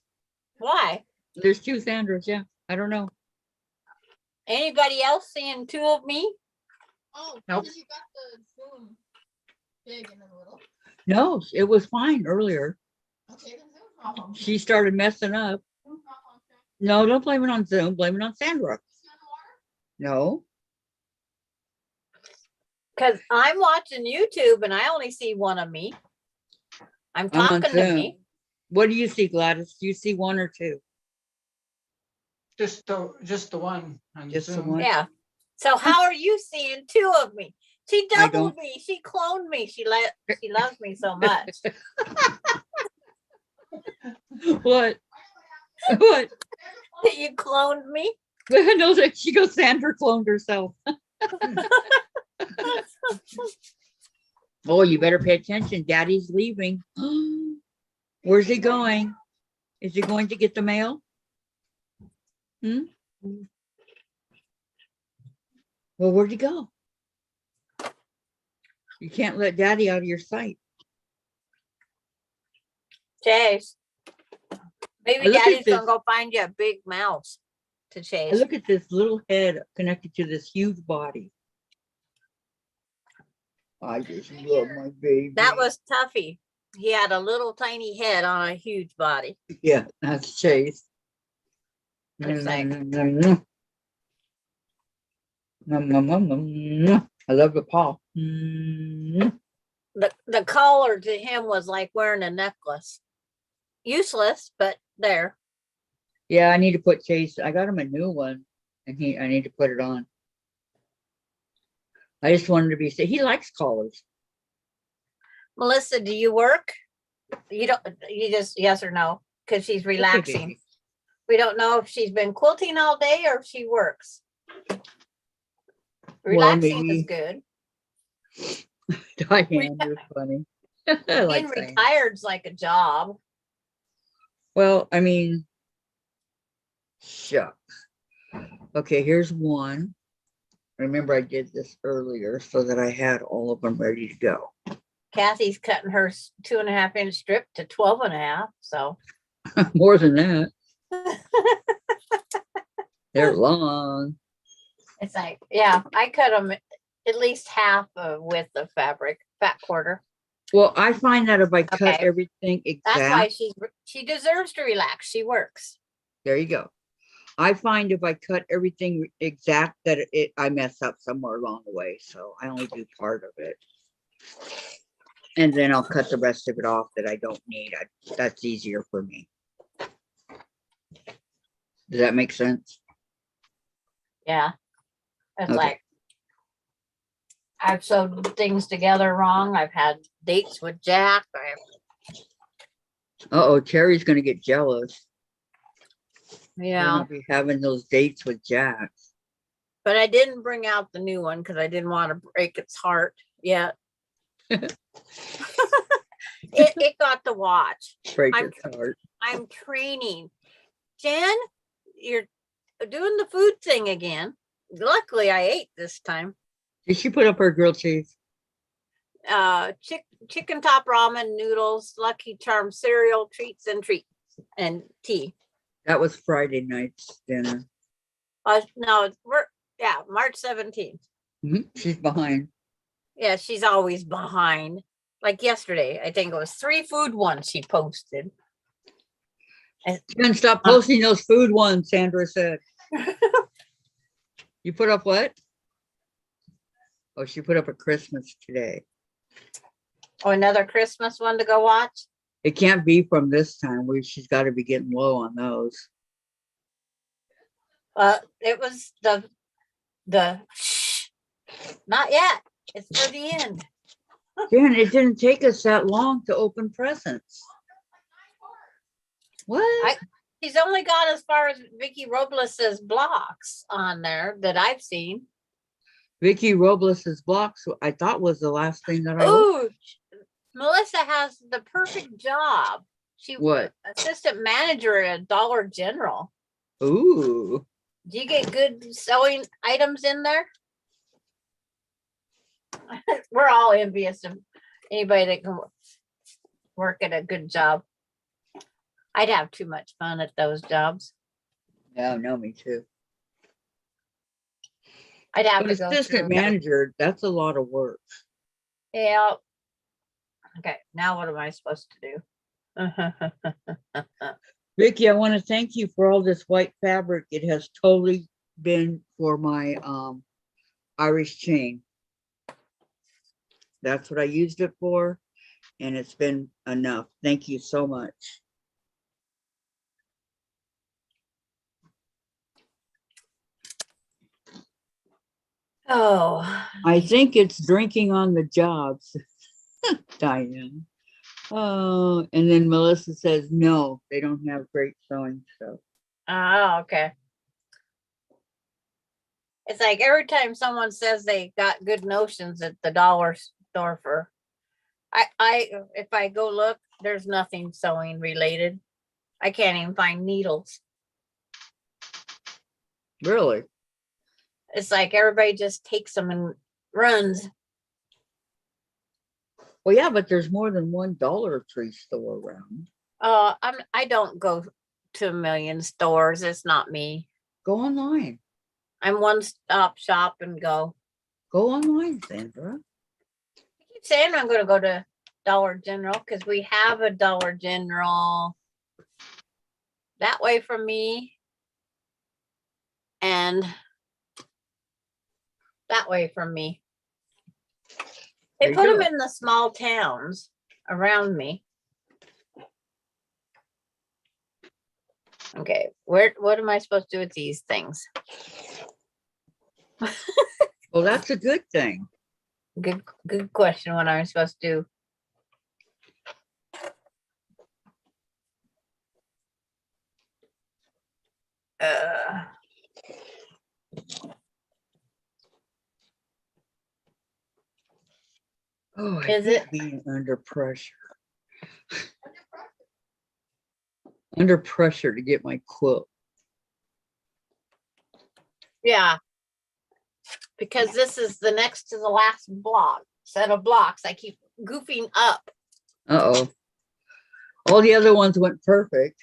B: Why?
A: There's two Sandras. Yeah, I don't know.
B: Anybody else seeing two of me?
E: Oh,
C: Nope.
E: because you got the Zoom big and then little.
A: No, it was fine earlier.
E: Okay, then Zoom problem.
A: She started messing up.
E: Zoom problem, okay.
A: No, don't blame it on Zoom. Blame it on Sandra.
E: You see on the water?
A: No.
B: Because I'm watching YouTube and I only see one of me. I'm
A: I'm on
B: talking to
A: Zoom.
B: me.
A: What do you see, Gladys? Do you see one or two?
C: Just the one. On
A: Just the
C: Zoom.
A: one?
B: Yeah. So how are you seeing two of me? She
A: I
B: doubled
A: don't-
B: me. She cloned me. She loves me so much.
A: What? What?
B: You cloned me.
A: No, that she goes, Sandra cloned herself. Oh, you better pay attention. Daddy's leaving. Where's he going? Is he going to get the mail? Well, where'd he go? You can't let Daddy out of your sight.
B: Chase. Maybe
A: Look at
B: Daddy's gonna
A: this.
B: go find you a big mouse to
A: I
B: chase.
A: look at this little head connected to this huge body. I just love my baby.
B: That was Tuffy. He had a little tiny head on a huge body.
A: Yeah, that's Chase.
B: Looks like-
A: I love the paw.
B: The collar to him was like wearing a necklace. Useless, but there.
A: Yeah, I need to put Chase. I got him a new one, and I need to put it on. I just wanted to be safe. He likes collars.
B: Melissa, do you work? You don't, you just yes or no? Because she's
A: Okay,
B: relaxing.
A: baby.
B: We don't know if she's been quilting all day or if she works.
A: Well,
B: Relaxing
A: maybe-
B: is good.
A: Diane, you're funny. I
B: Being
A: like Diane.
B: retired's like a job.
A: Well, I mean, shucks. Okay, here's one. Remember, I did this earlier so that I had all of them ready to go.
B: Kathy's cutting her 2.5-inch strip to 12.5. So
A: More than that. They're long.
B: it's like, yeah, I cut them at least half of width of fabric, fat quarter.
A: Well, I find that if I cut
B: Okay.
A: everything
B: That's why
A: exact,
B: she deserves to relax. She works.
A: there you go. I find if I cut everything exact that I mess up somewhere along the way. So I only do part of it. And then I'll cut the rest of it off that I don't need. That's easier for me. Does that make sense?
B: Yeah. It's
A: Okay.
B: like I've sewed things together wrong. I've had dates with Jack.
A: Uh-oh, Terry's gonna get jealous. We'll
B: Yeah.
A: not be having those dates with Jack.
B: But I didn't bring out the new one because I didn't want to break its heart yet. It got to watch.
A: Break
B: I'm-
A: its heart.
B: I'm training. Jen, you're doing the food thing again. Luckily, I ate this time.
A: Did she put up her grilled cheese?
B: Chicken top ramen, noodles, Lucky Charm cereal, treats, and tea.
A: That was Friday night's dinner.
B: No, March 17th.
A: She's behind.
B: Yeah, she's always behind. Like yesterday, I think it was 3 food ones she posted.
A: Jen, stop posting those food ones, Sandra said. You put up what? Oh, she put up a Christmas today.
B: Oh, another Christmas one to go watch.
A: It can't be from this time. She's got to be getting low on those.
B: It was the not yet. It's for the end.
A: Jen, it didn't take us that long to open presents. What?
B: He's only got as far as Vicky Robles's blocks on there that I've seen.
A: Vicky Robles's blocks, I thought was the last thing that I looked.
B: Ooh, Melissa has the perfect job. She
A: What?
B: assistant manager at Dollar General.
A: Ooh,
B: Do you get good sewing items in there? We're all envious of anybody that can work at a good job. I'd have too much fun at those jobs.
A: yeah, no, me too.
B: I'd have
A: But
B: to go
A: assistant
B: through.
A: manager, that's a lot of work.
B: Yeah. Okay, now what am I supposed to do?
A: Vicky, I want to thank you for all this white fabric. It has totally been for my Irish chain. That's what I used it for, and it's been enough. Thank you so much.
B: Oh,
A: I think it's drinking on the jobs, Diane. Oh, and then Melissa says, no, they don't have great sewing stuff.
B: oh, okay. It's like every time someone says they got good notions at the dollar store for, if I go look, there's nothing sewing related. I can't even find needles.
A: Really?
B: It's like everybody just takes them and runs.
A: Well, yeah, but there's more than one Dollar Tree store around.
B: I don't go to a million stores. It's not me.
A: Go online.
B: I'm one stop shop and go.
A: Go online, Sandra.
B: I keep saying I'm going to go to Dollar General because we have a Dollar General that way from me and that way from me. They
A: There you
B: put them
A: go.
B: in the small towns around me. Okay, what am I supposed to do with these things?
A: Well, that's a good thing.
B: Good question. What I'm supposed to do?
A: Oh, I
B: Is
A: hate
B: it?
A: being under pressure. Under pressure to get my quilt.
B: Yeah, because this is the next to the last block set of blocks. I keep goofing up.
A: Uh-oh. All the other ones went perfect.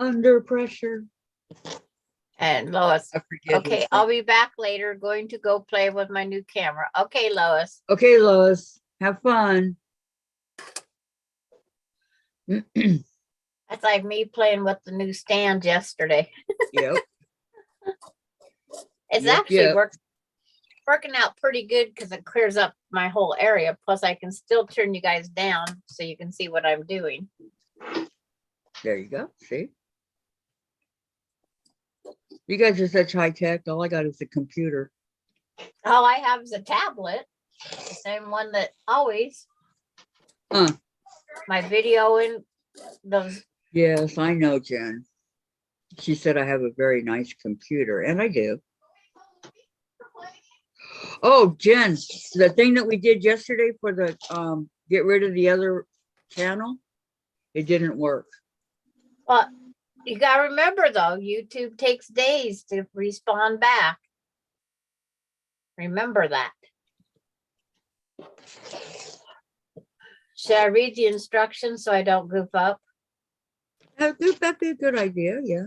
A: Under pressure.
B: And Lois,
A: I forget.
B: okay,
A: his
B: I'll
A: name.
B: be back later. Going to go play with my new camera. Okay, Lois.
A: Okay, Lois. Have fun.
B: That's like me playing with the new stand yesterday.
A: Yep.
B: It's
A: Yep,
B: actually
A: yep.
B: working out pretty good because it clears up my whole area. Plus, I can still turn you guys down so you can see what I'm doing.
A: There you go. See? You guys are such high tech. All I got is a computer.
B: All I have is a tablet, the same one that always.
A: Huh.
B: My video and those.
A: Yes, I know, Jen. She said I have a very nice computer, and I do. Oh, Jen, the thing that we did yesterday for the get rid of the other channel, it didn't work.
B: Well, you gotta remember though, YouTube takes days to respawn back. Remember that. Should I read the instructions so I don't goof up?
A: That'd be a good idea, yeah.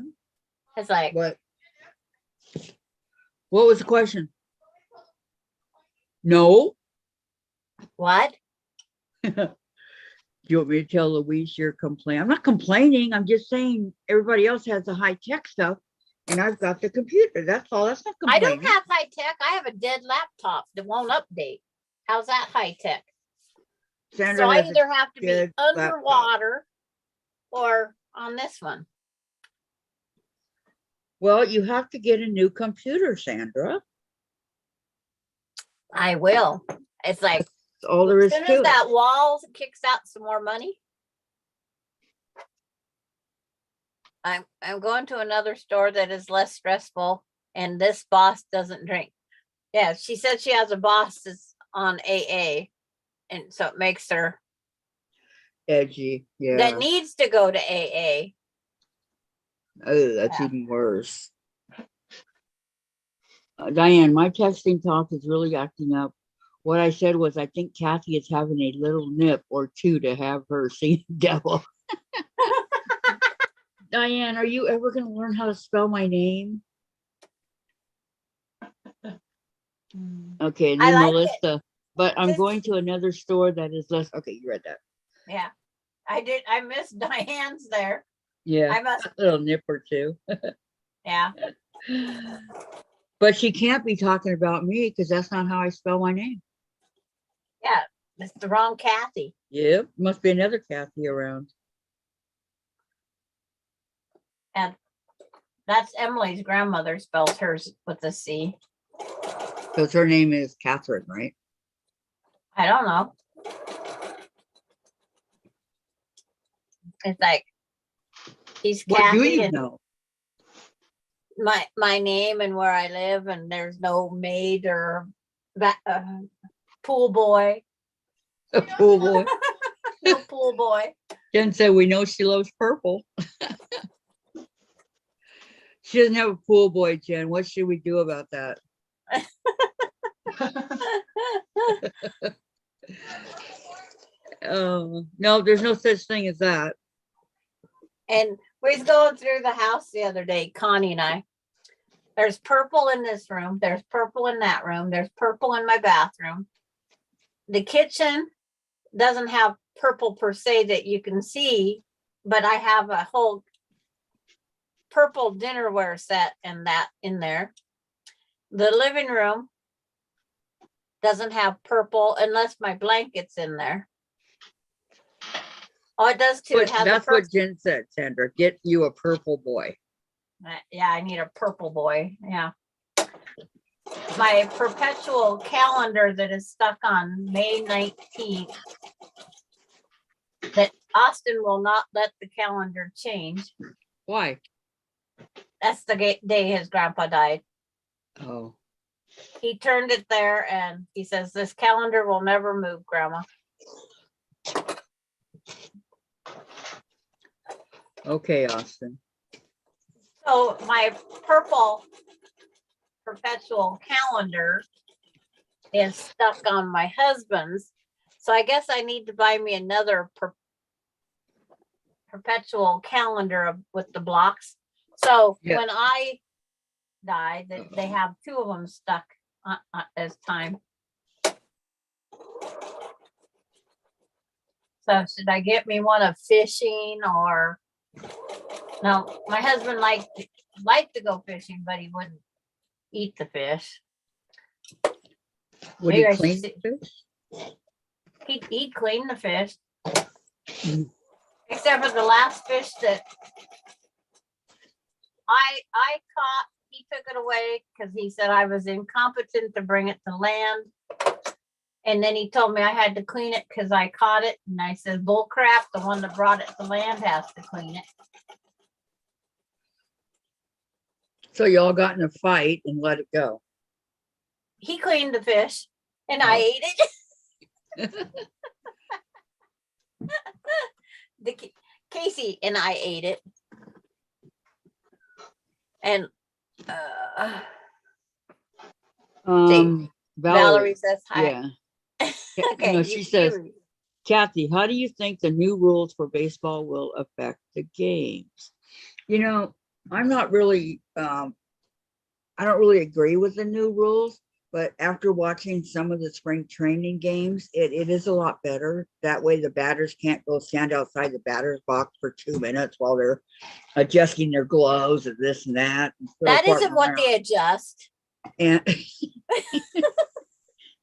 B: It's like,
A: What was the question? No.
B: what?
A: You want me to tell Louise you're complaining? I'm not complaining. I'm just saying everybody else has the high tech stuff and I've got the computer. That's all. That's not
B: I
A: complaining.
B: don't have high tech. I have a dead laptop that won't update. How's that high tech?
A: Sandra
B: So I
A: has a
B: either have to be
A: dead laptop.
B: underwater or on this one.
A: Well, you have to get a new computer, Sandra.
B: I will. It's like,
A: That's all there
B: as
A: is
B: soon
A: to
B: as
A: it.
B: that wall kicks out some more money, I'm going to another store that is less stressful, and this boss doesn't drink. Yeah, she said she has a boss that's on AA, and so it makes her
A: Edgy, yeah.
B: that needs to go to AA.
A: Oh, that's
B: Yeah.
A: even worse. Diane, my texting talk is really acting up. What I said was, I think Kathy is having a little nip or two to have her see the devil. Diane, are you ever going to learn how to spell my name? Okay, and
B: I
A: then
B: like it.
A: Melissa, but I'm
B: Just-
A: going to another store that is less. Okay, you read that.
B: Yeah, I did. I missed Diane's there.
A: Yeah,
B: I must.
A: a little nip or two.
B: Yeah.
A: But she can't be talking about me because that's not how I spell my name.
B: Yeah, it's the wrong Kathy.
A: Yep, must be another Kathy around.
B: And that's Emily's grandmother spells hers with a C.
A: Because her name is Catherine, right?
B: I don't know. It's like he's
A: What do
B: Kathy
A: you
B: and
A: know?
B: my name and where I live, and there's no maid or pool boy.
A: A pool boy.
B: No pool boy.
A: Jen said we know she loves purple. She doesn't have a pool boy, Jen. What should we do about that? No, there's no such thing as that.
B: And we was going through the house the other day, Connie and I. There's purple in this room. There's purple in that room. There's purple in my bathroom. The kitchen doesn't have purple per se that you can see, but I have a whole purple dinnerware set and that in there. The living room doesn't have purple unless my blanket's in there. Oh, it does too. It has
A: That's
B: a
A: what Jen said, Sandra. Get you a purple boy.
B: Yeah, I need a purple boy. Yeah. My perpetual calendar that is stuck on May 19th, that Austin will not let the calendar change.
A: Why?
B: That's the day his grandpa died.
A: Oh,
B: He turned it there and he says, this calendar will never move, Grandma.
A: okay, Austin.
B: So my purple perpetual calendar is stuck on my husband's. So I guess I need to buy me another perpetual calendar with the blocks. So
A: Yeah.
B: when I die, they have two of them stuck as time. So should I get me one of fishing or no? My husband liked to go fishing, but he wouldn't eat the fish.
A: Would
B: Maybe
A: he
B: I should
A: clean
B: see-
A: the fish?
B: He'd clean the fish.
A: Mm.
B: Except for the last fish that I caught, he took it away because he said I was incompetent to bring it to land. And then he told me I had to clean it because I caught it. And I said, bull crap, the one that brought it to land has to clean it.
A: So y'all got in a fight and let it go.
B: He cleaned the fish and I
A: Oh.
B: ate it. Casey and I ate it. And
A: Valerie.
B: Valerie says hi.
A: Yeah.
B: Okay.
A: No, she says, Kathy, how do you think the new rules for baseball will affect the games? You know, I'm not really, I don't really agree with the new rules, but after watching some of the spring training games, it is a lot better. That way the batters can't go stand outside the batter's box for 2 minutes while they're adjusting their gloves and this and that. And
B: That isn't what they adjust.
A: And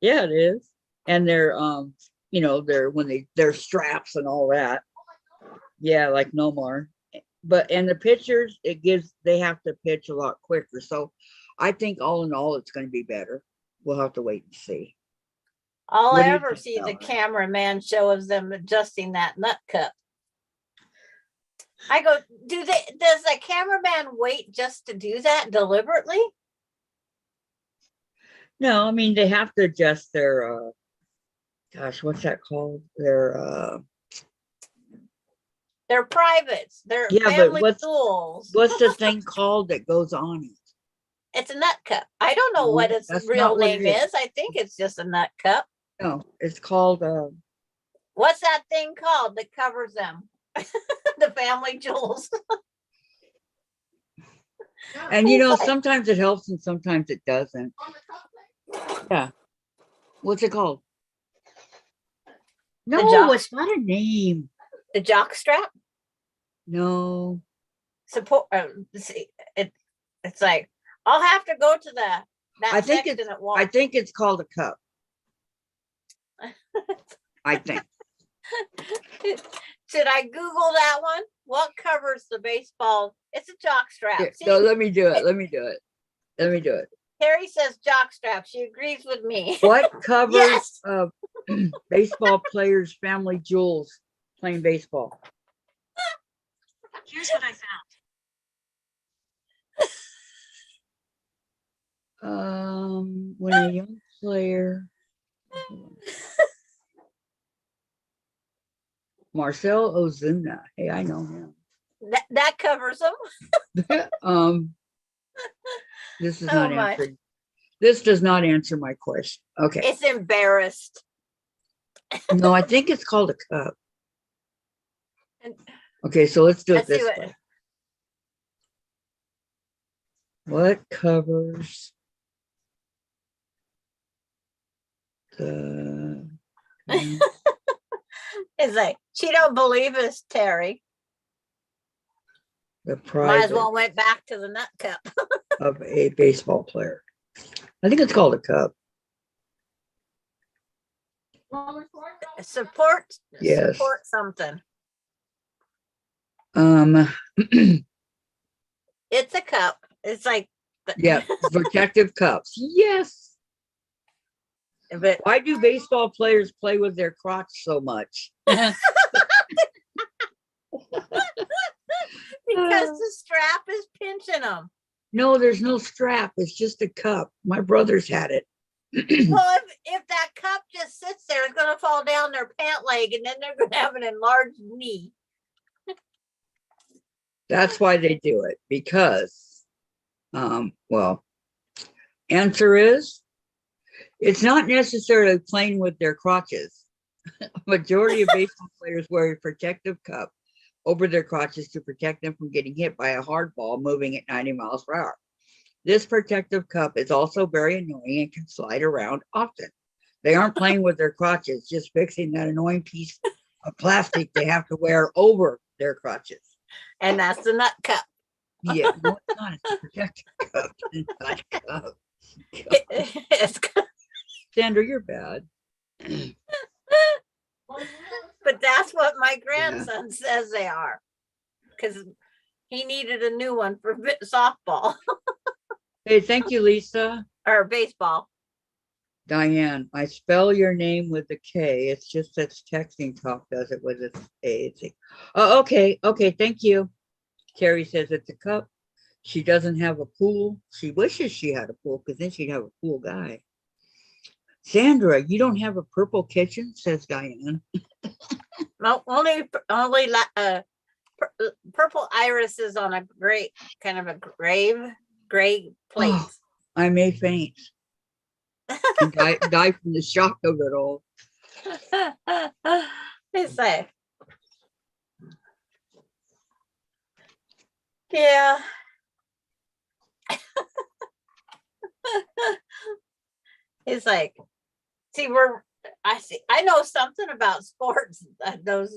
A: yeah, it is. And they're you know, their straps and all that. Yeah, like no more. But and the pitchers, they have to pitch a lot quicker. So I think all in all, it's going to be better. We'll have to wait and see.
B: All
A: What
B: I
A: do you
B: ever
A: think,
B: see the
A: Valerie?
B: cameraman show is them adjusting that nut cup. I go, does the cameraman wait just to do that deliberately?
A: No, I mean, they have to adjust their, gosh, what's that called? Their,
B: They're privates. They're
A: Yeah, but
B: family
A: what's-
B: jewels.
A: what's the thing called that goes on it?
B: It's a nut cup. I don't know
A: No,
B: what its
A: that's
B: real
A: not what it
B: name
A: is.
B: is. I think it's just a nut cup.
A: No, it's called,
B: What's that thing called that covers them? The family jewels.
A: and you know,
B: It's like-
A: sometimes it helps and sometimes it doesn't. Yeah. What's it called? No,
B: jock-
A: it's not a name.
B: The jock strap
A: No.
B: support. See, it's like I'll have to go to that
A: I think
B: section at Walmart.
A: I think it's called a cup. I think.
B: Should I Google that one? What covers the baseball? It's a jock strap.
A: Yeah,
B: See,
A: no, let me do it. Let me do it. Let me do it.
B: Terry says jock strap. She agrees with me.
A: What covers
B: Yes.
A: baseball players' family jewels playing baseball?
H: Here's what I found.
A: When a young player, Marcel Ozuna. Hey, I know him.
B: That covers them.
A: This is
B: Oh
A: not
B: my.
A: answering. This does not answer my question. Okay.
B: It's embarrassed.
A: No, I think it's called a cup.
B: And-
A: Okay, so let's do it
B: Let's see
A: this
B: what-
A: way. What covers the
B: It's like she don't believe us, Terry.
A: the
B: Might as
A: private
B: well went back to the nut cup.
A: of a baseball player? I think it's called a cup.
B: Support.
A: Yes.
B: Support something. It's a cup. It's like.
A: Yeah, protective cups. Yes.
B: But
A: Why do baseball players play with their crotch so much?
B: because the strap is pinching them.
A: No, there's no strap. It's just a cup. My brothers had it.
B: Well, if that cup just sits there, it's gonna fall down their pant leg, and then they're gonna have an enlarged knee.
A: That's why they do it, because, well, answer is, it's not necessarily playing with their crotches. Majority of baseball players wear a protective cup over their crotches to protect them from getting hit by a hard ball moving at 90 miles per hour. This protective cup is also very annoying and can slide around often. They aren't playing with their crotches, just fixing that annoying piece of plastic they have to wear over their crotches.
B: And that's the nut cup.
A: Yeah, no, it's not. It's a protective cup. It's not a cup.
B: It's-
A: Sandra, you're bad.
B: but that's what my grandson says they are, because he needed a new one for softball
A: Hey, thank you, Lisa.
B: or baseball.
A: Diane, I spell your name with a K. It's just that texting talk does it with a A. It's a, oh, okay. Okay, thank you. Carrie says it's a cup. She doesn't have a pool. She wishes she had a pool because then she'd have a pool guy. Sandra, you don't have a purple kitchen, says Diane.
B: No, only purple irises on a gray kind of a gray plate.
A: Oh, I may faint. And die from the shock of it all.
B: It's like, yeah. It's like, see, I know something about sports, those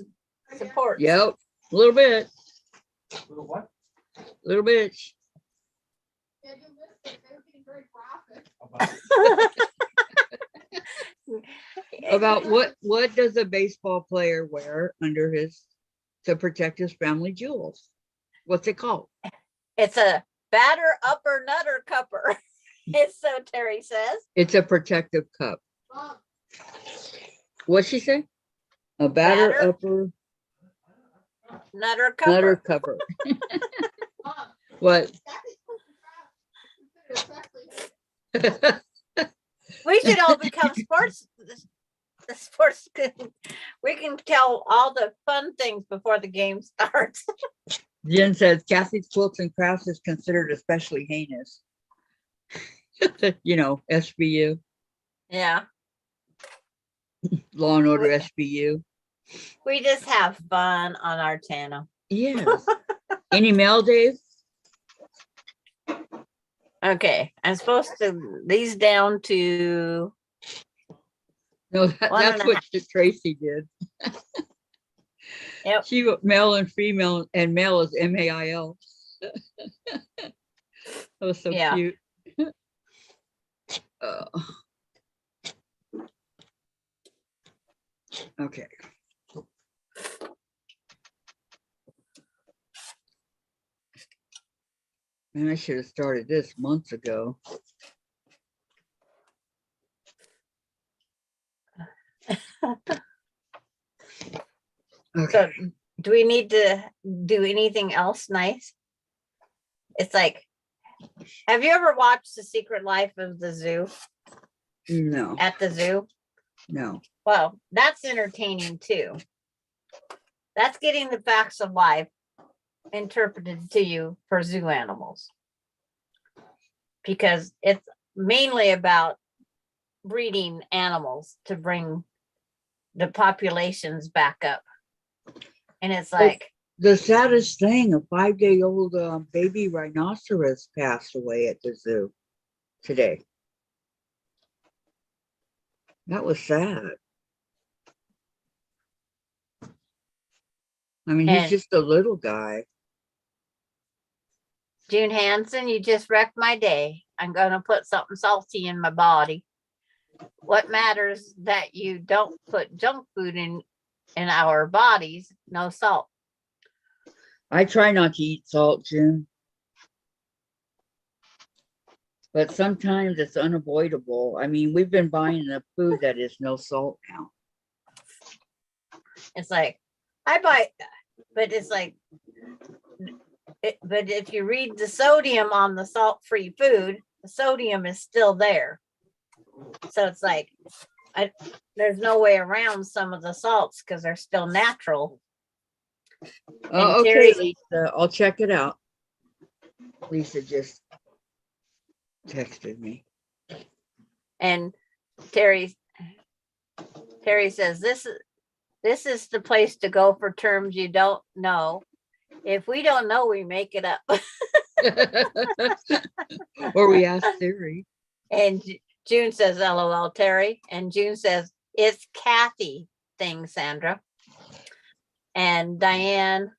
B: supports.
A: Yep, a little bit,
G: What?
A: a little bit.
E: Yeah, you missed it. They were getting very graphic.
A: About what does a baseball player wear under to protect his family jewels? What's it called?
B: It's a batter upper nutter cupper. It's so Terry says.
A: It's a protective cup.
E: Mom,
A: What'd she say? A batter
B: Batter?
A: upper.
B: Nutter
A: Nutter
B: cover.
A: cover.
E: Mom,
A: What?
E: exactly.
B: We should all become sports. Sports. We can tell all the fun things before the game starts.
A: Jen says Kathy's quilts and crafts is considered especially heinous. You know, SBU,
B: Yeah,
A: Law and Order SBU.
B: we just have fun on our channel.
A: Yes. Any mail, Dave?
B: Okay, I'm supposed to these down to
A: No,
B: One
A: that's
B: and a
A: what Tracy did.
B: Yep.
A: She wrote male and female, and male is MAIL. That was so
B: Yeah.
A: cute. Uh, okay. Man, I should have started this months ago. Okay.
B: So do we need to do anything else nice? It's like, have you ever watched The Secret Life of the Zoo
A: No,
B: at the zoo?
A: no.
B: Well, that's entertaining too. That's getting the facts of life interpreted to you for zoo animals. Because it's mainly about breeding animals to bring the populations back up. And it's like,
A: The saddest thing, a 5-day-old baby rhinoceros passed away at the zoo today. That was sad. I mean, he's
B: And-
A: just a little guy.
B: June Hansen, you just wrecked my day. I'm going to put something salty in my body. What matters that you don't put junk food in our bodies, no salt.
A: I try not to eat salt, June. But sometimes it's unavoidable. I mean, we've been buying the food that is no salt now.
B: It's like, I buy, but it's like, but if you read the sodium on the salt-free food, the sodium is still there. So it's like, there's no way around some of the salts because they're still natural.
A: Oh,
B: And
A: okay,
B: Terry-
A: Lisa, I'll check it out. Lisa just texted me.
B: And Terry says, this is the place to go for terms you don't know. If we don't know, we make it up.
A: Or we asked Siri.
B: And June says, LOL, Terry. And June says, it's Kathy thing, Sandra. And Diane,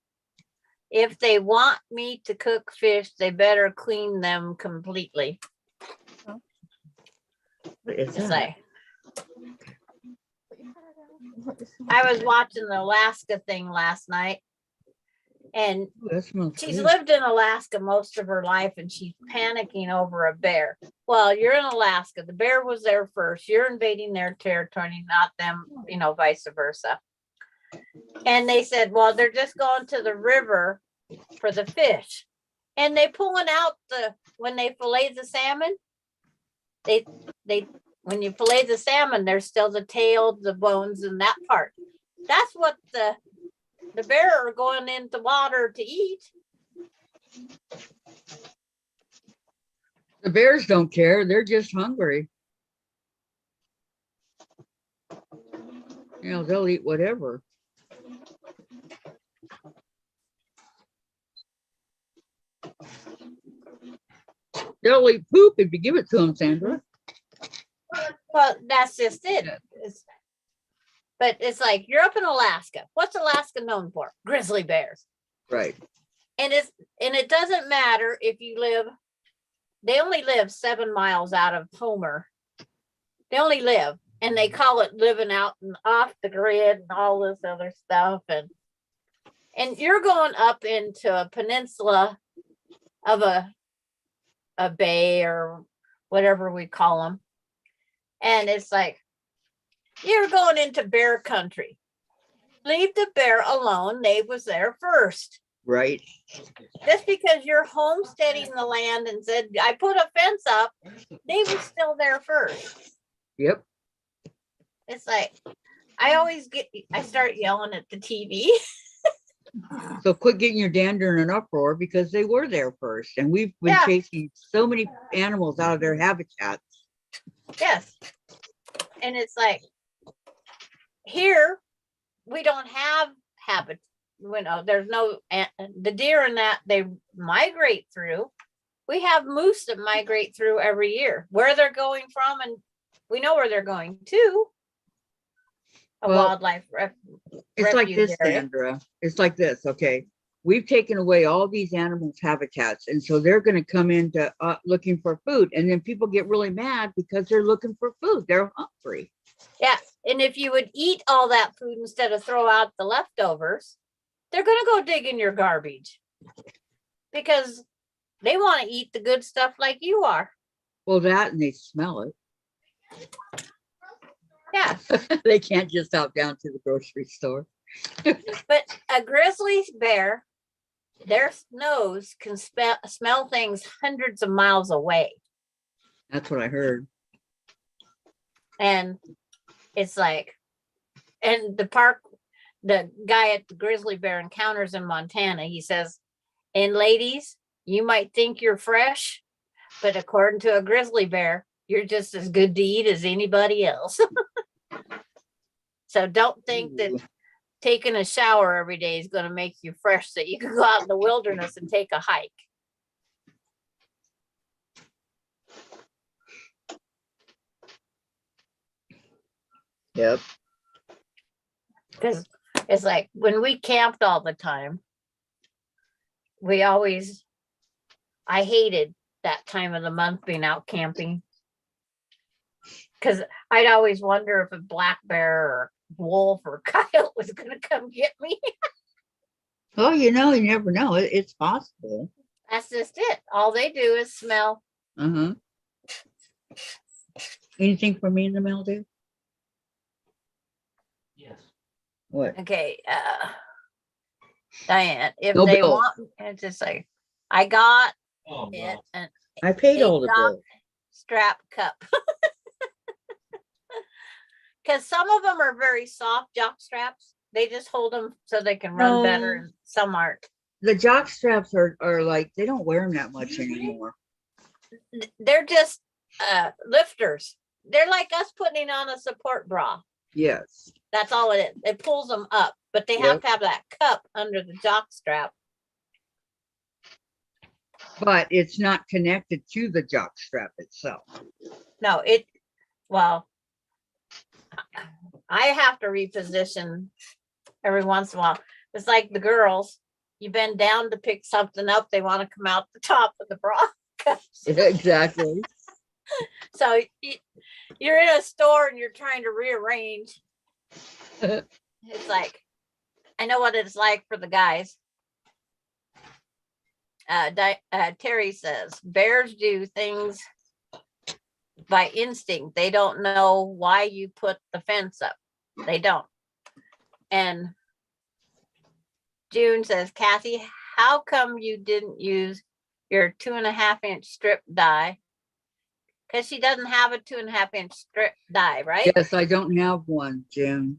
B: if they want me to cook fish, they better clean them completely.
A: What is
B: It's
A: that?
B: like, I was watching the Alaska thing last night. And
A: Ooh, that smells
B: she's
A: good.
B: lived in Alaska most of her life and she's panicking over a bear. Well, you're in Alaska. The bear was there first. You're invading their territory, not them, vice versa. And they said, well, they're just going to the river for the fish. And they pulling out when they fillet the salmon, when you fillet the salmon, there's still the tail, the bones, and that part. That's what the bear are going into water to eat.
A: The bears don't care. They're just hungry. They'll eat whatever. They'll eat poop if you give it to them, Sandra.
B: Well, that's just it. But it's like, you're up in Alaska. What's Alaska known for? Grizzly bears.
A: Right.
B: And it doesn't matter if you they only live 7 miles out of Homer. They only live, and they call it living out and off the grid and all this other stuff. And you're going up into a peninsula of a bay or whatever we call them. And it's like, you're going into bear country. leave the bear alone. They was there first.
A: Right?
B: Just because you're homesteading the land and said, I put a fence up, they were still there first.
A: Yep.
B: It's like, I start yelling at the TV.
A: So quit getting your dander in an uproar because they were there first. And we've been
B: Yeah.
A: chasing so many animals out of their habitats.
B: Yes. And it's like, here, we don't have habit. There's no, the deer and that they migrate through. We have moose that migrate through every year. Where they're going from, and we know where they're going to. A
A: Well,
B: wildlife
A: It's like
B: refuge
A: this,
B: area.
A: Sandra. It's like this. Okay. We've taken away all these animals' habitats. And so they're going to come into looking for food. And then people get really mad because they're looking for food. They're hungry.
B: Yeah. And if you would eat all that food instead of throw out the leftovers, they're going to go dig in your garbage because they want to eat the good stuff like you are.
A: Well, that and they smell it.
B: Yeah.
A: They can't just hop down to the grocery store.
B: But a grizzly bear, their nose can smell things hundreds of miles away.
A: That's what I heard.
B: And it's like, and the guy at the grizzly bear encounters in Montana, he says, and ladies, you might think you're fresh, but according to a grizzly bear, you're just as good to eat as anybody else. So don't think that
A: Ooh.
B: taking a shower every day is going to make you fresh so you can go out in the wilderness and take a hike.
A: Yep.
B: Because it's like when we camped all the time, I hated that time of the month being out camping. Because I'd always wonder if a black bear or wolf or coyote was going to come get me.
A: Oh, you never know. It's possible.
B: That's just it. All they do is smell.
A: Uh-huh. Anything for me in the mail, dude?
G: Yes.
A: What?
B: Okay. Diane, if
A: No
B: they
A: bills.
B: want, it's just like, I got
G: Oh,
B: it.
G: well,
B: And
A: I paid all the
B: Jock
A: bills.
B: strap cup. Because some of them are very soft jock straps. They just hold them so they can run better,
A: No.
B: and some aren't.
A: The jock straps are like, they don't wear them that much anymore.
B: They're just lifters. They're like us putting on a support bra.
A: Yes.
B: That's all it is. It pulls them up, but they
A: Yep.
B: have to have that cup under the jock strap.
A: But it's not connected to the jock strap itself.
B: No, well, I have to reposition every once in a while. It's like the girls, you bend down to pick something up, they want to come out the top of the bra.
A: Exactly.
B: So you're in a store and you're trying to rearrange. It's like, I know what it's like for the guys. Terry says, bears do things by instinct. They don't know why you put the fence up. They don't. And June says, Kathy, how come you didn't use your 2.5-inch strip die? Because she doesn't have a 2.5-inch strip die, right?
A: Yes, I don't have one, Jim.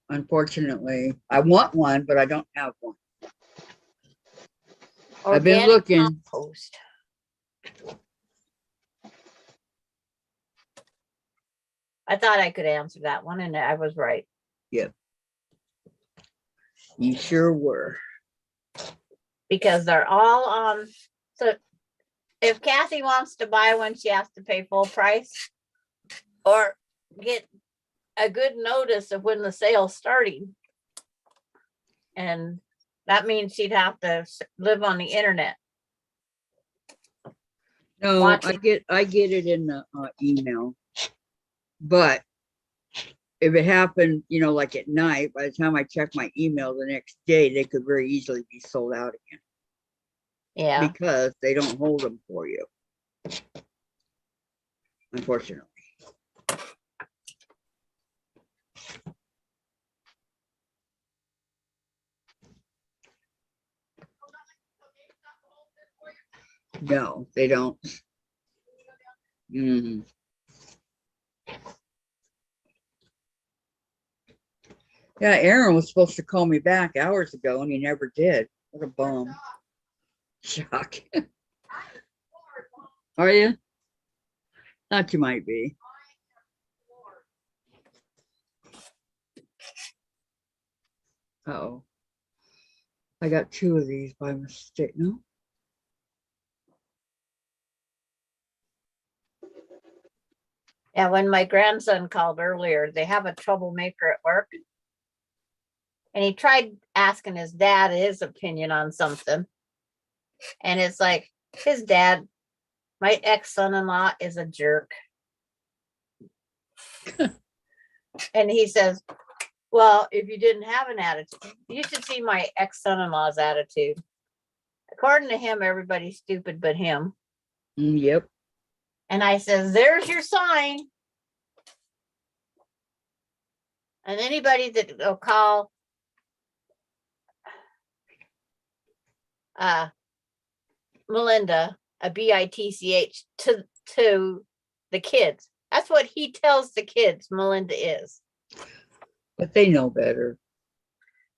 A: Unfortunately, I want one, but I don't have one. I've been
B: Organic
A: looking.
B: compost. I thought I could answer that one, and I was right.
A: Yep. You sure were.
B: Because they're all on. So if Kathy wants to buy one, she has to pay full price or get a good notice of when the sale's starting. And that means she'd have to live on the internet.
A: No,
B: Watch
A: I get it in the email. But if it happened, like at night, by the time I check my email the next day, they could very easily be sold out again.
B: Yeah.
A: Because they don't hold them for you. Unfortunately. No, they don't. Mm. Yeah, Aaron was supposed to call me back hours ago and he never did. What a bum. Shock. Are you? Thought you might be. Uh-oh. I got 2 of these by mistake. No?
B: Yeah, when my grandson called earlier, they have a troublemaker at work. And he tried asking his dad his opinion on something. And it's like, his dad, my ex-son-in-law, is a jerk. And he says, well, if you didn't have an attitude, you should see my ex-son-in-law's attitude. According to him, everybody's stupid but him.
A: Yep.
B: And I says, there's your sign. And anybody that will call Melinda a bitch to the kids. That's what he tells the kids Melinda is.
A: But they know better.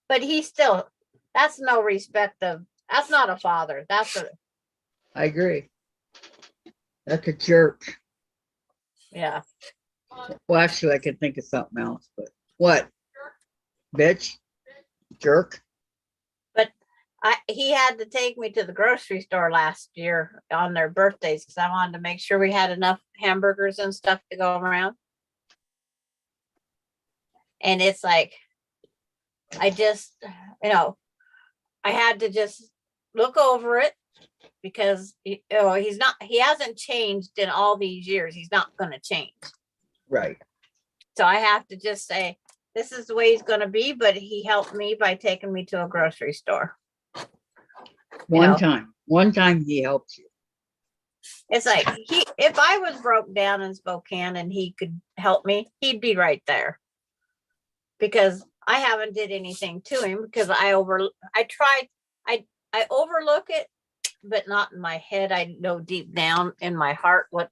B: But he still, that's no respect of, that's not a father. That's a,
A: I agree. That's a jerk.
B: yeah.
A: Well, actually, I could think of something else, but what? Bitch? Jerk?
B: He had to take me to the grocery store last year on their birthdays because I wanted to make sure we had enough hamburgers and stuff to go around. And it's like, I just, I had to just look over it because he hasn't changed in all these years. He's not going to change.
A: Right.
B: So I have to just say, this is the way he's going to be, but he helped me by taking me to a grocery store.
A: One time he helped you.
B: It's like if I was broke down in Spokane and he could help me, he'd be right there. Because I haven't did anything to him because I overlook it, but not in my head. I know deep down in my heart what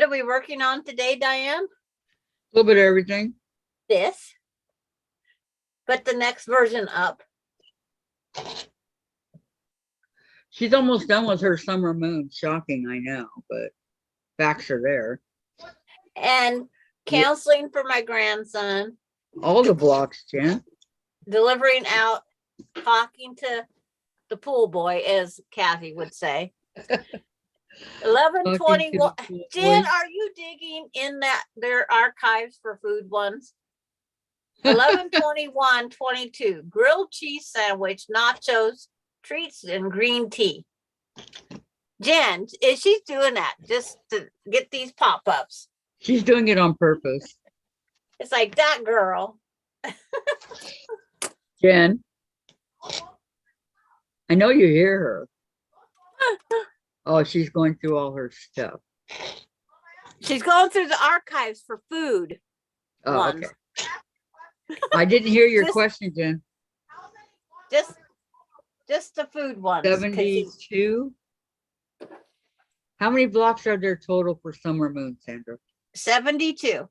B: are we working on today, Diane?
A: A little bit of everything.
B: This. But the next version up.
A: She's almost done with her summer moon. Shocking, I know, but facts are there.
B: And counseling for my grandson.
A: All the blocks, Jen.
B: Delivering out, talking to the pool boy, as Kathy would say. 11:21. Jen, are you digging in their archives for food ones? 11:21:22. Grilled cheese sandwich, nachos, treats, and green tea. Jen, she's doing that just to get these pop-ups.
A: She's doing it on purpose.
B: It's like that girl.
A: Jen, I know you hear her. Oh, she's going through all her stuff.
B: She's going through the archives for food.
A: Oh,
B: ones.
A: okay. I didn't hear your question, Jen.
B: Just the food ones.
A: 72. How many blocks are there total for Summer Moon, Sandra?
B: 72.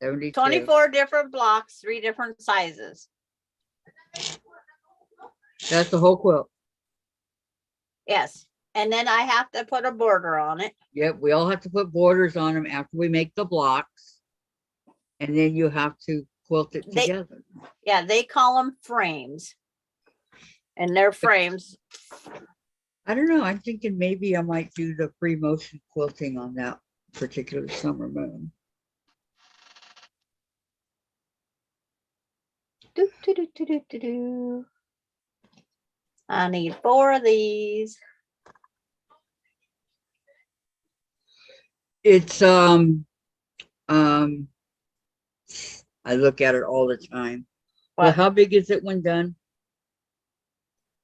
A: 72.
B: 24 different blocks, 3 different sizes.
A: That's the whole quilt.
B: Yes. And then I have to put a border on it.
A: Yep, we all have to put borders on them after we make the blocks. And then you have to quilt it together.
B: Yeah, they call them frames. And they're frames.
A: I don't know. I'm thinking maybe I might do the free motion quilting on that particular Summer Moon.
B: Do, do, do, do, do, do, do. I need 4 of these.
A: It's I look at it all the time. Well, how big is it when done?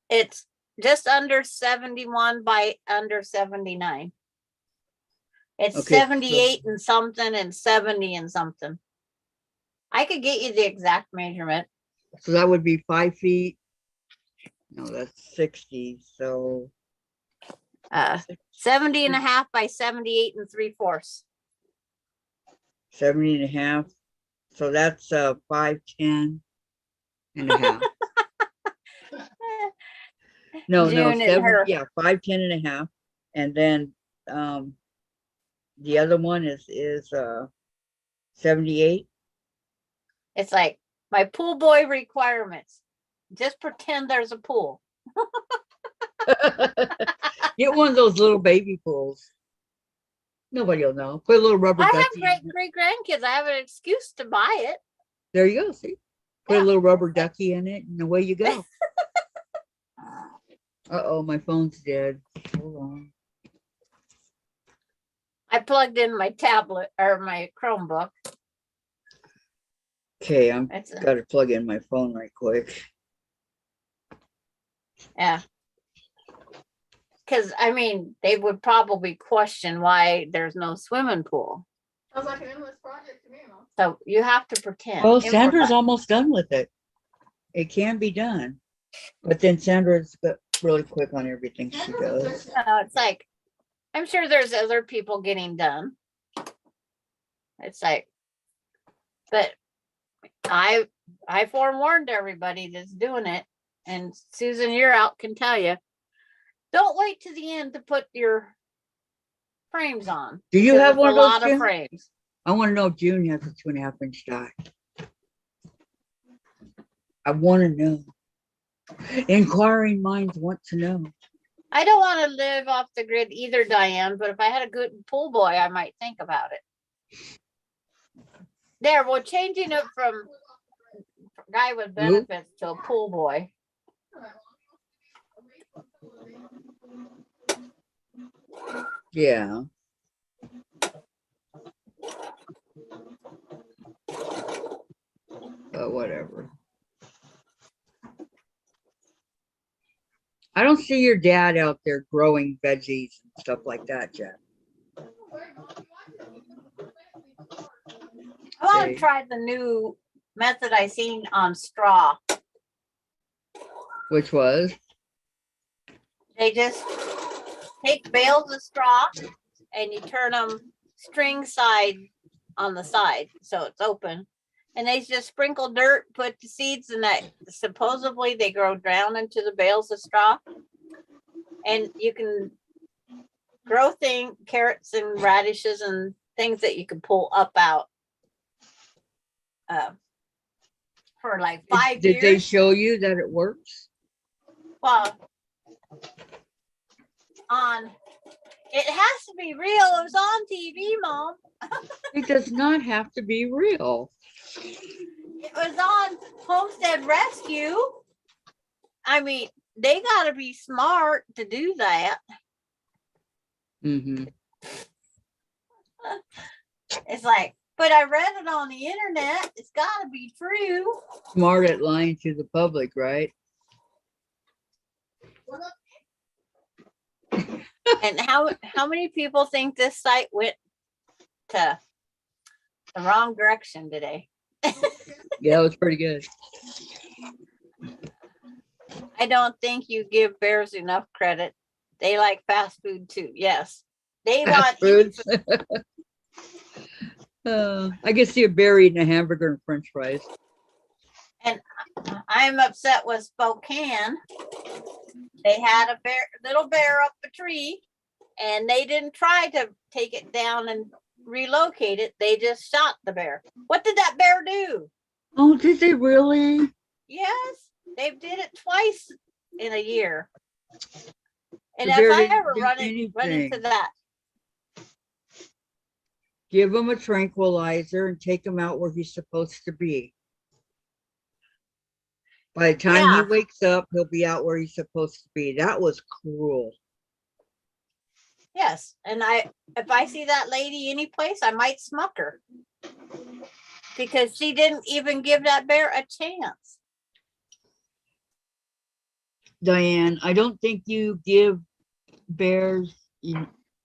B: It's just under 71 by under 79. It's
A: Okay,
B: 78 and something and 70 and something. I could get you the exact measurement.
A: So that would be 5 feet No, that's 60, so
B: 70 and a half by 78 and 3/4.
A: 70 and a half. So that's 510 and a half. No,
B: June and
A: seven,
B: her.
A: yeah, 510 and a half. And then the other one is 78.
B: It's like my pool boy requirements. Just pretend there's a pool.
A: Get one of those little baby pools. Nobody will know. Put a little rubber
B: I have
A: ducky. in
B: great
A: it.
B: grandkids. I have an excuse to buy it.
A: There you go. See, put
B: Yeah.
A: a little rubber ducky in it, and away you go. Uh-oh, my phone's dead. Hold on.
B: I plugged in my tablet or my Chromebook.
A: Okay, I'm
B: It's
A: got to plug in my phone right quick.
B: yeah. Because I mean, they would probably question why there's no swimming pool.
E: Sounds like an endless project to me, Mom.
B: So you have to pretend.
A: Well, Sandra's
B: improvise.
A: almost done with it. It can be done, but then Sandra's got really quick on everything she does.
B: No, it's like I'm sure there's other people getting done. It's like, but I forewarned everybody that's doing it, and Susan, you're out, can tell you. Don't wait to the end to put your frames on.
A: Do you
B: because
A: have
B: it's
A: one
B: a
A: of those,
B: lot of
A: June?
B: frames?
A: I want to know if June has a 2.5-inch die. I want to know. Inquiring minds want to know.
B: I don't want to live off the grid either, Diane, but if I had a good pool boy, I might think about it. There, we're changing it from guy with benefits to a pool boy.
A: Yeah. But whatever. I don't see your dad out there growing veggies and stuff like that, Jen.
B: I want
A: Okay.
B: to try the new method I seen on straw.
A: Which was?
B: They just take bales of straw and you turn them string side on the side so it's open. And they just sprinkle dirt, put the seeds in that. Supposedly they grow down into the bales of straw. And you can grow carrots and radishes and things that you can pull up out for like 5 years.
A: Did they show you that it works?
B: Well, it has to be real. It was on TV, Mom.
A: It does not have to be real.
B: It was on Homestead Rescue. I mean, they got to be smart to do that.
A: Mm-hmm.
B: It's like, but I read it on the internet. It's got to be true.
A: Smart at lying to the public, right?
B: And how many people think this site went to the wrong direction today?
A: Yeah, it was pretty good.
B: I don't think you give bears enough credit. They like fast food too. Yes. They
A: Fast
B: want
A: foods. I can see a bear eating a hamburger and French fries.
B: And I'm upset with Spokane. They had a little bear up a tree, and they didn't try to take it down and relocate it. They just shot the bear. What did that bear do?
A: Oh, did they really?
B: Yes, they did it twice in a year. And
A: The
B: if
A: bear
B: I
A: didn't
B: ever
A: do
B: run into
A: anything.
B: that,
A: Give him a tranquilizer and take him out where he's supposed to be. By the time
B: Yeah.
A: he wakes up, he'll be out where he's supposed to be. That was cruel.
B: yes. And if I see that lady any place, I might smuck her because she didn't even give that bear a chance.
A: Diane, I don't think you give bears.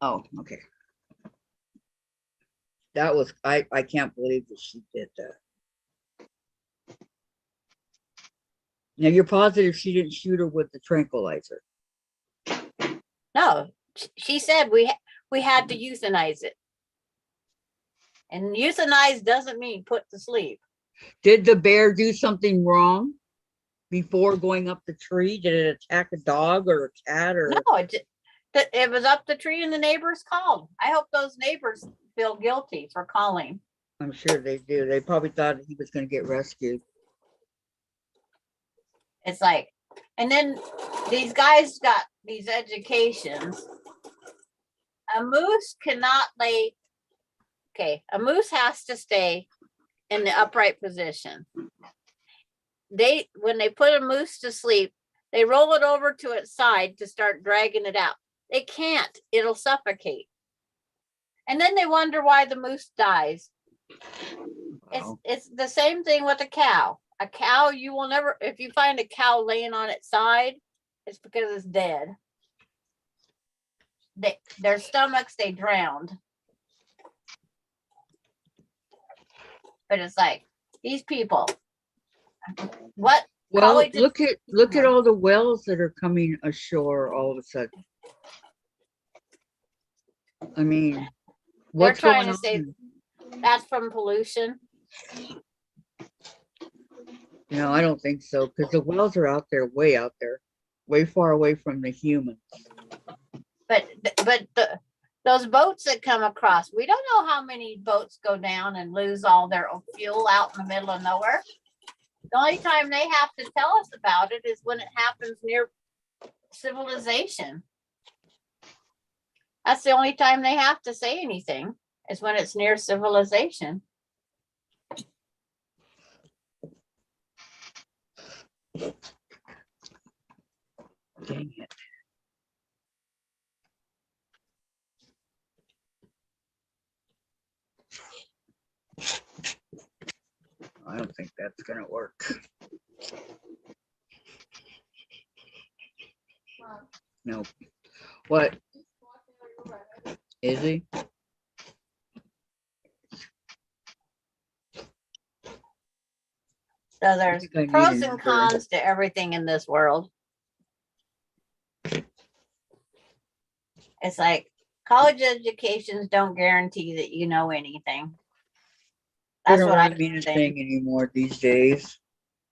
A: Oh, okay. That was, I can't believe that she did that. Now you're positive she didn't shoot her with the tranquilizer.
B: No, she said we had to euthanize it. And euthanize doesn't mean put to sleep.
A: Did the bear do something wrong before going up the tree? Did it attack a dog or a cat or?
B: No, it was up the tree and the neighbors called. I hope those neighbors feel guilty for calling.
A: I'm sure they do. They probably thought he was going to get rescued.
B: It's like, and then these guys got these educations. A moose cannot lay. Okay, a moose has to stay in the upright position. When they put a moose to sleep, they roll it over to its side to start dragging it out. They can't, it'll suffocate. And then they wonder why the moose dies.
A: Wow.
B: It's the same thing with a cow. A cow, you will never, if you find a cow laying on its side, it's because it's dead. Their stomachs, they drowned. But it's like, these people, what?
A: Well,
B: college-
A: look at all the wells that are coming ashore all of a sudden. I mean, what's
B: trying
A: going
B: to say
A: on?
B: that's from pollution.
A: No, I don't think so, because the wells are out there, way far away from the humans.
B: But those boats that come across, we don't know how many boats go down and lose all their fuel out in the middle of nowhere. The only time they have to tell us about it is when it happens near civilization. That's the only time they have to say anything, is when it's near civilization.
A: Dang it. I don't think that's gonna work. Nope. What? Is he?
B: So there's
A: think I need
B: pros
A: an
B: and
A: Uber.
B: cons to everything in this world. It's like college educations don't guarantee that you know anything.
A: They
B: That's
A: don't
B: what I
A: really mean a
B: think.
A: thing anymore these days,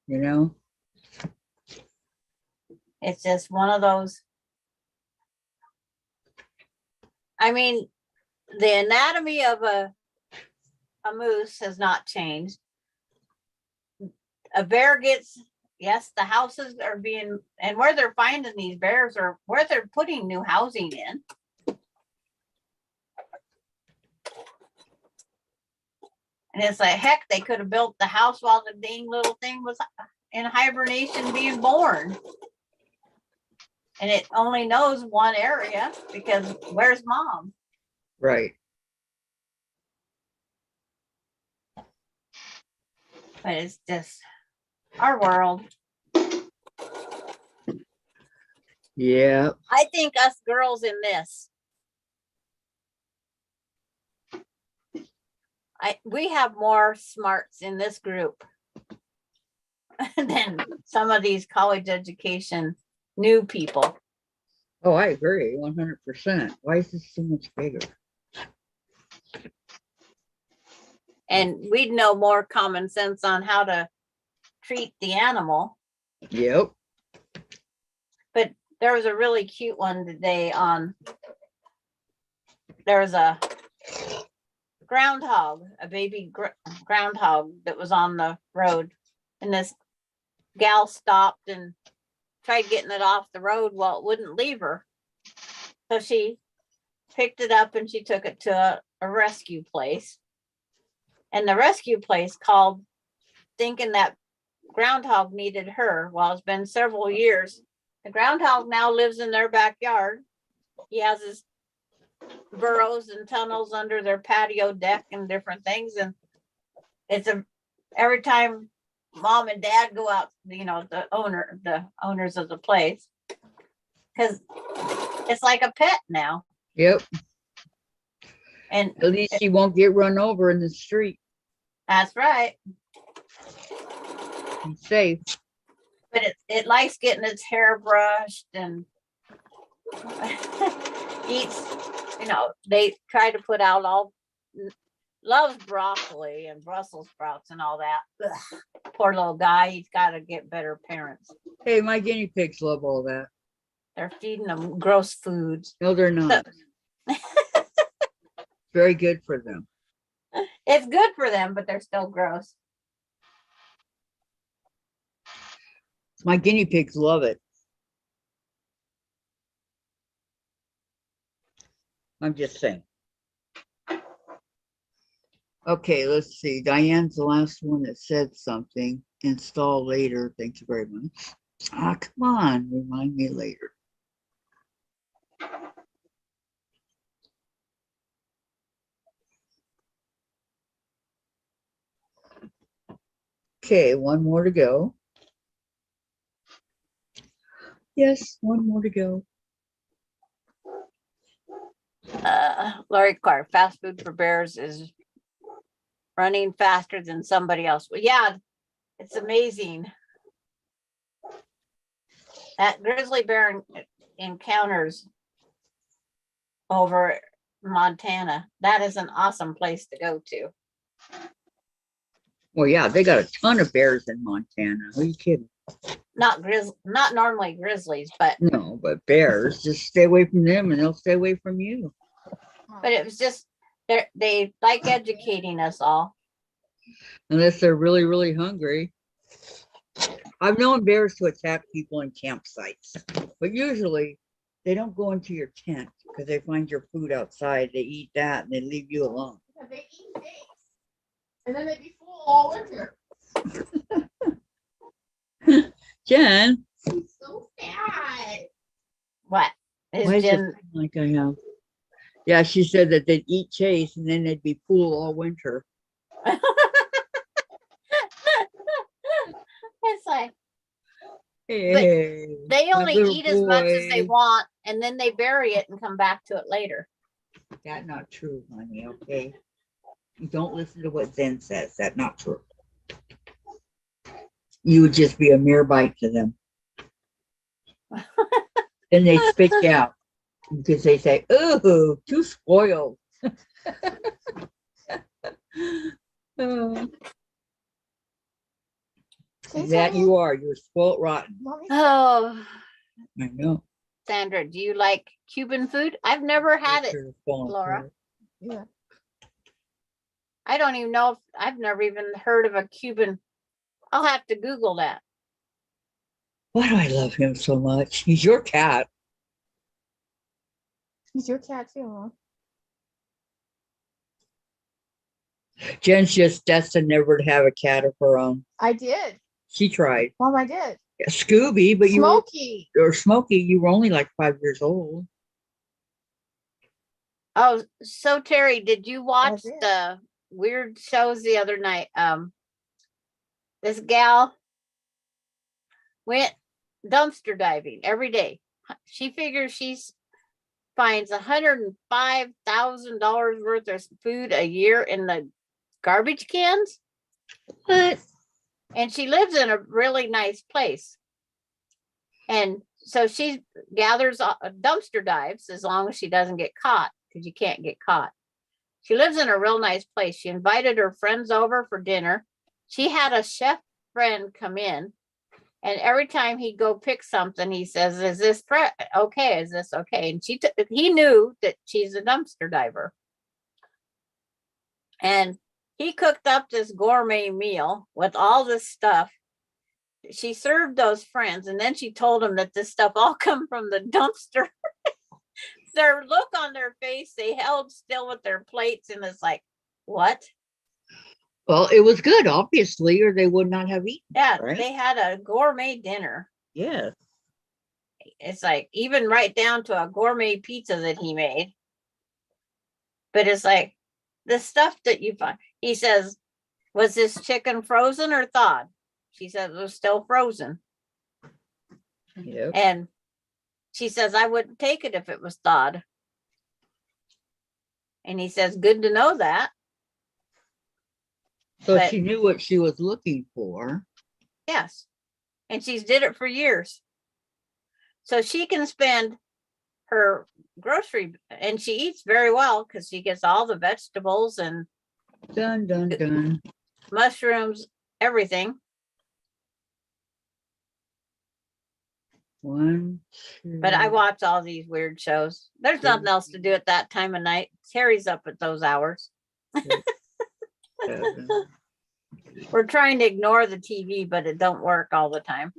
A: you know?
B: It's just one of those. I mean, the anatomy of a moose has not changed. A bear gets, yes, the houses are being, and where they're finding these bears or where they're putting new housing in. And it's like, heck, they could have built the house while the dang little thing was in hibernation being born. And it only knows one area because where's mom?
A: Right.
B: But it's just our world.
A: Yeah.
B: I think us girls in this, we have more smarts in this group than some of these college education new people.
A: Oh, I agree, 100%. Why is this so much bigger?
B: And we'd know more common sense on how to treat the animal.
A: Yep.
B: But there was a really cute one today there was a groundhog, a baby groundhog that was on the road. And this gal stopped and tried getting it off the road. Well, it wouldn't leave her. So she picked it up and she took it to a rescue place. And the rescue place called thinking that groundhog needed her. Well, it's been several years. The groundhog now lives in their backyard. He has his burrows and tunnels under their patio deck and different things. And it's every time mom and dad go out, the owners of the place, because it's like a pet now.
A: Yep.
B: And
A: at least he won't get run over in the street.
B: That's right.
A: He's safe.
B: but it likes getting its hair brushed and eats, they try to put out loves broccoli and Brussels sprouts and all that. Ugh, poor little guy, he's got to get better parents.
A: Hey, my guinea pigs love all that.
B: They're feeding them gross foods.
A: No, they're not. Very good for them.
B: It's good for them, but they're still gross.
A: My guinea pigs love it. I'm just saying. Okay, let's see. Diane's the last one that said something. Install later. Thank you very much. Ah, come on. Remind me later. Okay, one more to go. Yes, one more to go.
B: Lori Clark, fast food for bears is running faster than somebody else. Well, yeah, it's amazing. That grizzly bear encounters over Montana. That is an awesome place to go to.
A: Well, yeah, they got a ton of bears in Montana. Who are you kidding?
B: Not normally grizzlies, but
A: No, but bears, just stay away from them and they'll stay away from you.
B: it was just they like educating us all.
A: Unless they're really, really hungry. I've known bears to attack people in campsites, but usually they don't go into your tent because they find your food outside. They eat that and they leave you alone.
E: Yeah, they eat dates. And then they'd be full all winter.
A: Jen,
E: She's so sad.
B: What is
A: why is it
B: Jen?
A: like I have? Yeah, she said that they'd eat chase and then they'd be full all winter.
B: It's like
A: Hey,
B: they
A: my
B: only
A: little
B: eat as much as they
A: boy.
B: want, and then they bury it and come back to it later.
A: That's not true, honey. Okay, don't listen to what Zen says. That's not true. You would just be a mere bite to them. Then they spit you out because they say, "Oh, too spoiled." Oh, that you are. You're spoiled rotten.
E: Mommy,
B: Oh,
A: I know.
B: Sandra, do you like Cuban food? I've never had it,
A: You're falling
B: Laura.
A: apart.
E: yeah.
B: I don't even know if I've never even heard of a Cuban. I'll have to Google that.
A: Why do I love him so much? He's your cat.
E: He's your cat too, Mom.
A: Jen's just destined never to have a cat of her own.
E: I did.
A: She tried.
E: Mom, I did.
A: Scooby, but
E: Smokey.
A: or Smokey, you were only like 5 years old.
B: Oh, so Terry, did you watch
E: did.
B: the weird shows the other night? This gal went dumpster diving every day. She figures she's finds $105,000 worth of food a year in the garbage cans.
A: What?
B: And she lives in a really nice place. And so she gathers dumpster dives as long as she doesn't get caught, because you can't get caught. She lives in a real nice place. She invited her friends over for dinner. She had a chef friend come in, and every time he'd go pick something, he says, "Is this okay? Is this okay?" And he knew that she's a dumpster diver. And he cooked up this gourmet meal with all this stuff. She served those friends, and then she told them that this stuff all come from the dumpster. Their look on their face, they held still with their plates, and it's like, what?
A: Well, it was good, obviously, or they would not have eaten.
B: Yeah,
A: right?
B: they had a gourmet dinner.
A: Yes.
B: It's like even right down to a gourmet pizza that he made. But it's like the stuff that you find. He says, "Was this chicken frozen or thawed?" She said it was still frozen.
A: Yep.
B: And she says, "I wouldn't take it if it was thawed." And he says, "Good to know that."
A: So
B: But-
A: she knew what she was looking for.
B: Yes. and she's did it for years. So she can spend her grocery, and she eats very well because she gets all the vegetables and
A: Dun, dun, dun.
B: mushrooms, everything.
A: One,
B: But I
A: two,
B: watch all these weird shows. There's nothing else to do at that time of night. Terry's up at those hours.
A: seven.
B: We're trying to ignore the TV, but it don't work all the time.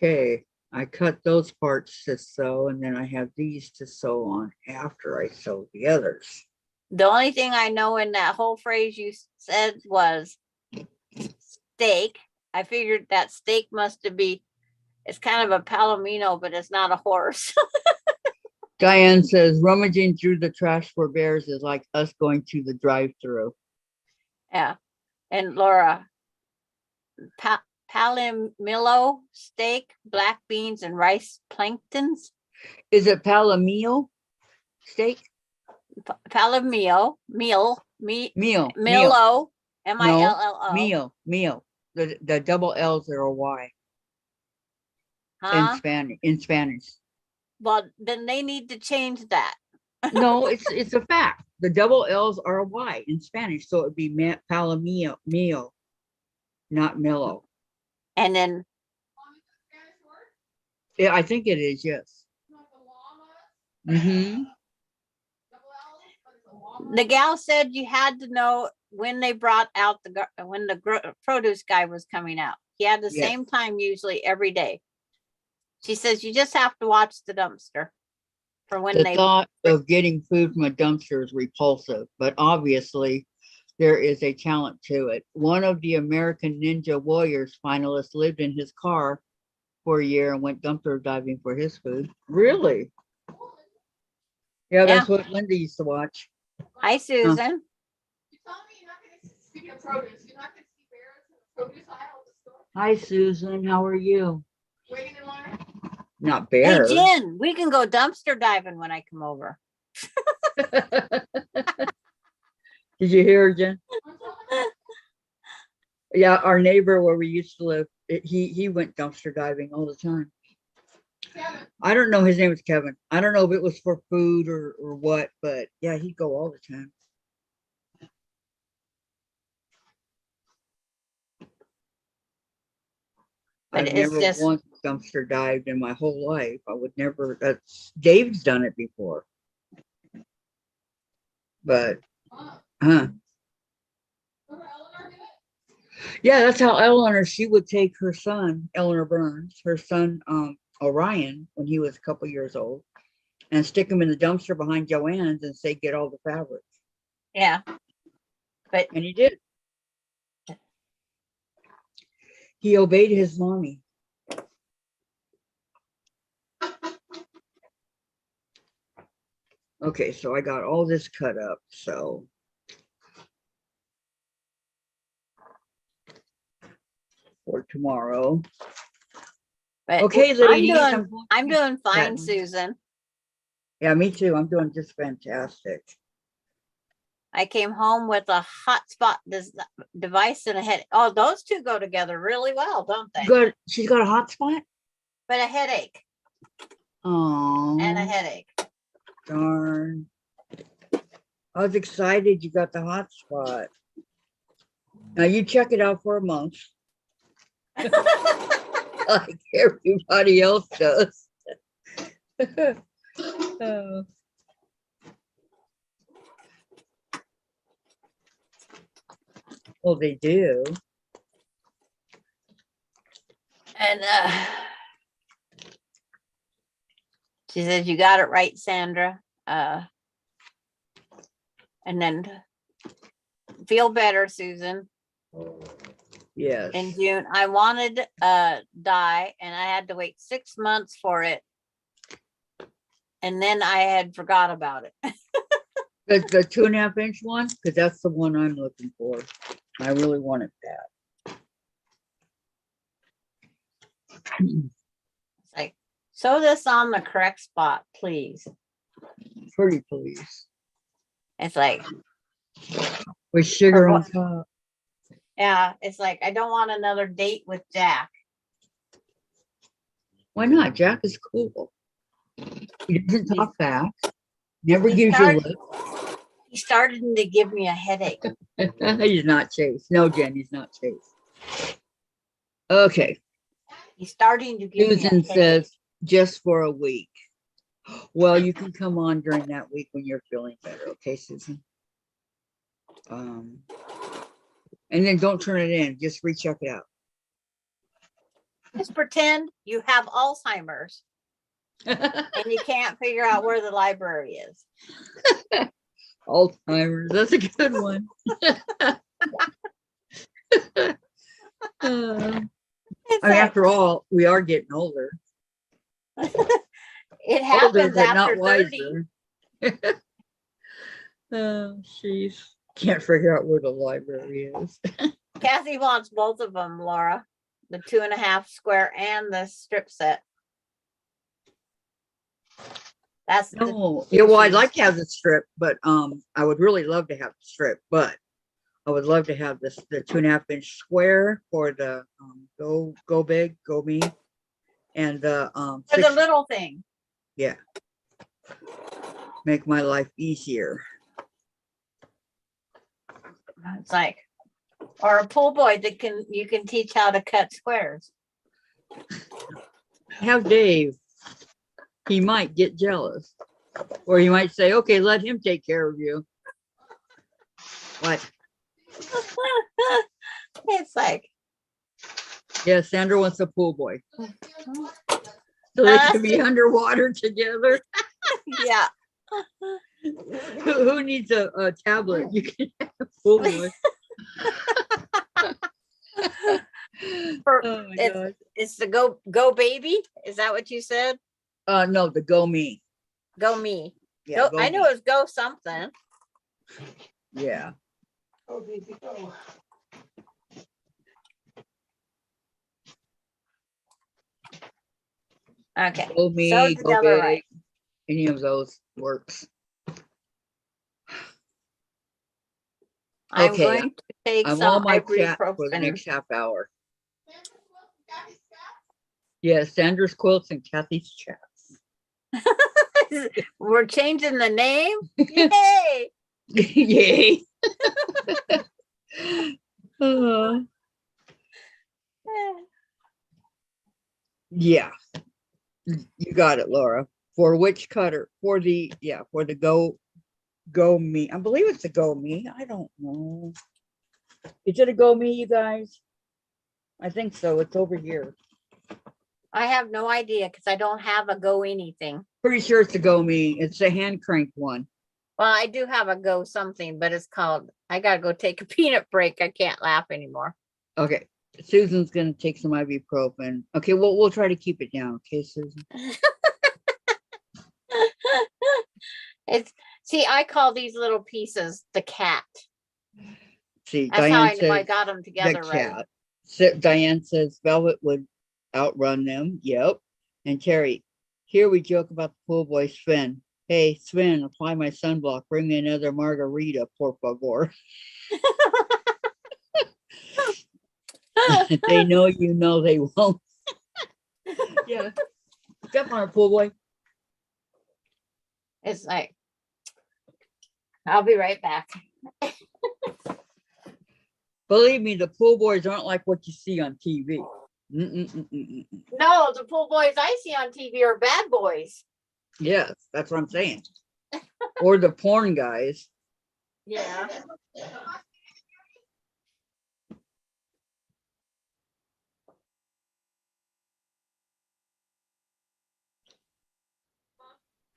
A: Okay, I cut those parts to sew, and then I have these to sew on after I sew the others.
B: The only thing I know in that whole phrase you said was steak. I figured that steak must be, it's kind of a palomino, but it's not a horse.
A: Diane says rummaging through the trash for bears is like us going to the drive-through.
B: Yeah. And Laura, palomillo steak, black beans, and rice planktons.
A: Is it palomino steak?
B: Palomillo,
A: Meal.
B: Millo, Millo.
A: Meal. The double L's are a Y
B: Huh?
A: in Spanish.
B: Well, then they need to change that.
A: No, it's a fact. The double L's are a Y in Spanish, so it would be palomillo, meal, not Millo.
B: And then
A: Yeah, I think it is. Yes. Mm-hmm.
B: the gal said you had to know when they brought out when the produce guy was coming out. He had the
A: Yes.
B: same time usually every day. She says you just have to watch the dumpster for when
A: The
B: they.
A: thought of getting food from a dumpster is repulsive, but obviously there is a talent to it. One of the American Ninja Warriors finalists lived in his car for a year and went dumpster diving for his food. Really? Yeah, that's what Linda used to watch.
B: Hi, Susan.
E: You tell me you're not gonna, speaking of produce, you're not gonna see bears in the produce aisle at the store,
A: Hi, Susan. How are you?
E: waiting in line?
A: Not
B: Hey,
A: bears.
B: Jen, we can go dumpster diving when I come over.
A: Did you hear her, Jen? Yeah, our neighbor where we used to live, he went dumpster diving all the time.
E: Kevin,
A: I don't know, his name was Kevin. I don't know if it was for food or what, but yeah, he'd go all the time.
B: But
A: I've
B: it's
A: never
B: just-
A: once dumpster dived in my whole life. I would never, Dave's done it before. But, huh?
E: remember Eleanor did it?
A: Yeah, that's how Eleanor, she would take her son, Eleanor Burns, her son, Orion, when he was a couple years old, and stick him in the dumpster behind Joanne's and say, get all the fabric.
B: Yeah. But
A: And he did. He obeyed his mommy. Okay, so I got all this cut up, so. For tomorrow.
B: but
A: Okay,
B: I'm
A: ladies.
B: doing I'm doing fine,
A: Chatting.
B: Susan.
A: Yeah, me too. I'm doing just fantastic.
B: I came home with a hotspot device and a head. Oh, those two go together really well, don't they?
A: Good. She's got a hot spot?
B: But a headache
A: Oh,
B: and a headache.
A: darn. I was excited you got the hot spot. Now you check it out for a month, like everybody else does. Oh. Well, they do.
B: And she says, you got it right, Sandra. And then feel better, Susan.
A: Yes.
B: In June, I wanted dye and I had to wait 6 months for it. And then I had forgot about it.
A: The 2.5 inch one, because that's the one I'm looking for. I really wanted that.
B: It's like, sew this on the correct spot, please.
A: Pretty please.
B: It's like,
A: With sugar
B: Or
A: on
B: what?
A: top.
B: yeah, it's like, I don't want another date with Jack.
A: Why not? Jack is cool. He doesn't talk fast. Never
B: He
A: gives you
B: started-
A: lip.
B: He's starting to give me a headache.
A: He's not Chase. No, Jen, he's not Chase. Okay.
B: He's starting to give me a
A: Susan
B: headache.
A: says, just for a week. Well, you can come on during that week when you're feeling better. Okay, Susan? And then don't turn it in. Just recheck it out.
B: Just pretend you have Alzheimer's and you can't figure out where the library is.
A: Alzheimer's. That's a good one.
B: It's
A: After all, we are getting older.
B: it
A: Older,
B: happens
A: but not
B: after 30.
A: wiser. Oh, jeez. Can't figure out where the library is.
B: Kathy wants both of them, Laura. The 2.5 square and the strip set. That's the-
A: No, yeah, well, I'd like to have the strip, but I would really love to have the strip, but I would love to have this the 2.5-inch square for the go big, go me, and the
B: for the
A: 6
B: little thing.
A: yeah, make my life easier.
B: It's like, or a pool boy that you can teach how to cut squares.
A: Have Dave. He might get jealous, or he might say, "Okay, let him take care of you." What?
B: It's like,
A: Yeah, Sandra wants a pool boy, so they can be underwater together.
B: yeah.
A: Who needs a tablet? You can have a pool boy.
B: For-
A: Oh my
B: it's-
A: god.
B: It's the go baby. Is that what you said?
A: No, the go me.
B: Go me.
A: Yeah,
B: Go, I knew it was go something.
A: Yeah.
C: Oh, baby, go.
B: Okay.
A: Go
B: So
A: me,
B: the
A: go
B: other
A: big.
B: right.
A: Any of those works.
B: I'm
A: Okay,
B: going to take
A: I'm
B: some
A: on my chat for the
B: ibuprofen.
A: next half hour. Yeah, Sandra's quilts and Kathy's chats.
B: We're changing the name. Yay!
A: Yay. Uh, yeah. You got it, Laura. For which cutter? For the go me. I believe it's a go me. I don't know. Is it a go me, you guys? I think so. It's over here.
B: I have no idea because I don't have a go anything.
A: Pretty sure it's a go me. It's a hand crank one.
B: Well, I do have a go something, but it's called, I gotta go take a peanut break. I can't laugh anymore.
A: Okay. Susan's gonna take some ibuprofen. Okay, well, we'll try to keep it down. Okay, Susan.
B: It's, see, I call these little pieces the cat.
A: See,
B: That's how
A: Diane
B: I knew I
A: says
B: got them
A: the
B: together right.
A: cat. Diane says Velvet would outrun them. Yep. And Terry, here we joke about the pool boy Sven. Hey, Sven, apply my sunblock. Bring me another margarita, por favor. They know you know they won't. Yeah. Step on it, pool boy.
B: It's like, I'll be right back.
A: Believe me, the pool boys aren't like what you see on TV. Mm-mm-mm-mm-mm.
B: No, the pool boys I see on TV are bad boys.
A: Yes, that's what I'm saying. Or the porn guys.
B: Yeah.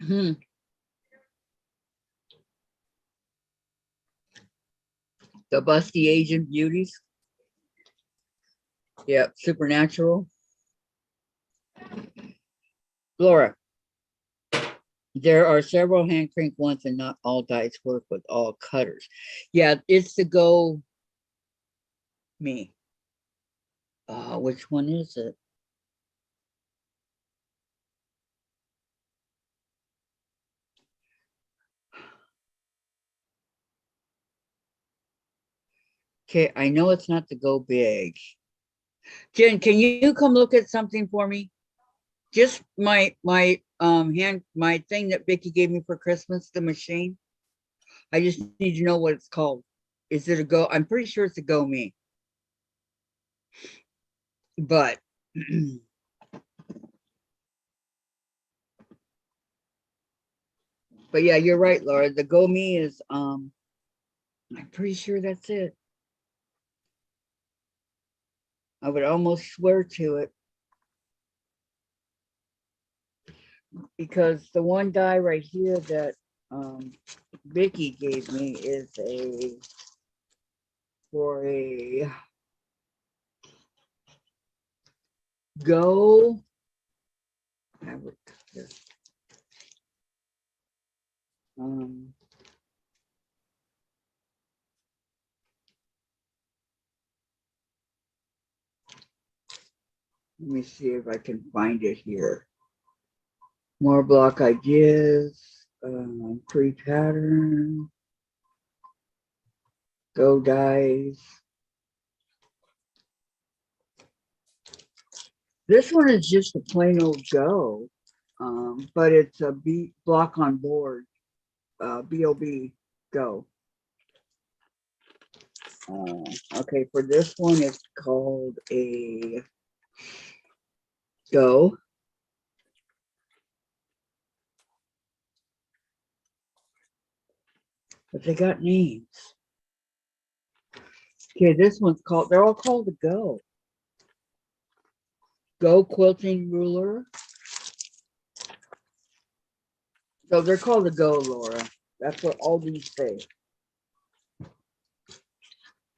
A: Hmm. The busty Asian beauties. Yep, supernatural. Laura, there are several hand crank ones and not all dies work with all cutters. Yeah, it's the go me. Which one is it? Okay, I know it's not the go big. Jen, can you come look at something for me? Just my my thing that Vicky gave me for Christmas, the machine. I just need to know what it's called. Is it a Go? I'm pretty sure it's a Go Me. But but yeah, you're right, Laura. The Go Me is I'm pretty sure that's it. I would almost swear to it. Because the one die right here that Vicky gave me is for a Go. Um, let me see if I can find it here. More block ideas, pre-pattern, Go dies. This one is just a plain old Go, but it's a B block on board, BOB Go. Okay, for this one, it's called a Go. But they got names. Okay, this one's called, they're all called a Go. Go quilting ruler. So they're called a Go, Laura. That's what all these say.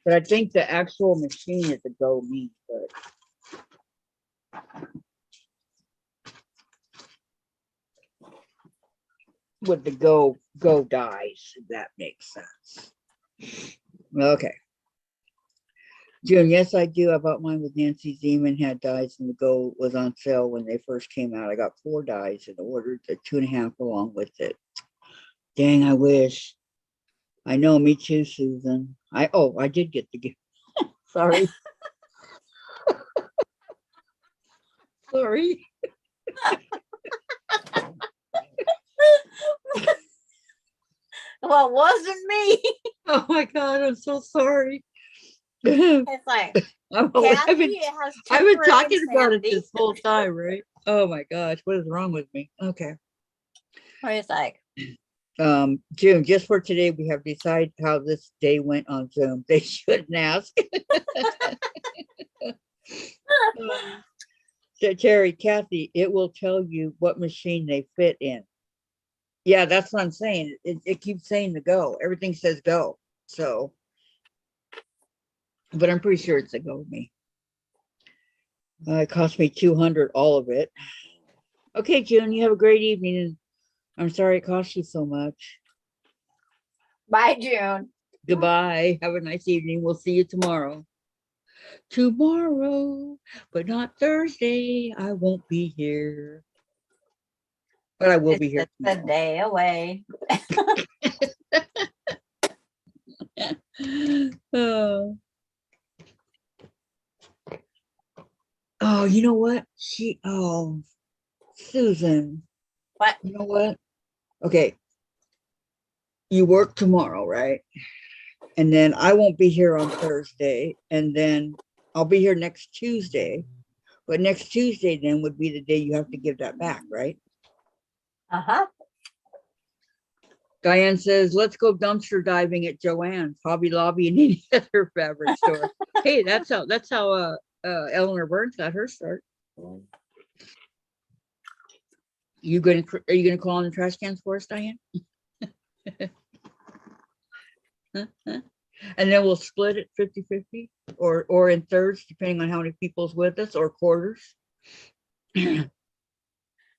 A: But I think the actual machine is a Go Me, but with the go dies, if that makes sense. Okay. June, yes, I do. I bought mine with Nancy Zeman, had dies, and the Go was on sale when they first came out. I got 4 dies and ordered the 2.5 along with it. Dang, I wish. I know, me too, Susan. I did get the gift. Sorry. Sorry.
B: Well, it wasn't me.
A: Oh my God, I'm so sorry.
B: It's like,
A: I've
B: Kathy has
A: been talking
B: temporary
A: about it
B: insanity.
A: this whole time, right? Oh my gosh, what is wrong with me? Okay.
B: Or it's like,
A: June, just for today, we have decided how this day went on Zoom. They shouldn't ask. So Terry, Kathy, it will tell you what machine they fit in. Yeah, that's what I'm saying. It keeps saying the Go. Everything says Go. So, but I'm pretty sure it's a Go Me. It cost me $200, all of it. Okay, June, you have a great evening. And I'm sorry it cost you so much.
B: bye, June.
A: Goodbye. Have a nice evening. We'll see you tomorrow. Tomorrow, but not Thursday. I won't be here. But I will be here.
B: It's a day away.
A: Oh. Oh, you know what? Susan.
B: What?
A: You know what? Okay. You work tomorrow, right? And then I won't be here on Thursday. And then I'll be here next Tuesday. But next Tuesday then would be the day you have to give that back, right?
B: Uh-huh.
A: Diane says, let's go dumpster diving at Joann's, Hobby Lobby, and any other fabric store. Hey, that's how Eleanor Burns got her start. Are you gonna call on the trash cans for us, Diane? And then we'll split it 50-50 or in thirds, depending on how many people's with us, or quarters.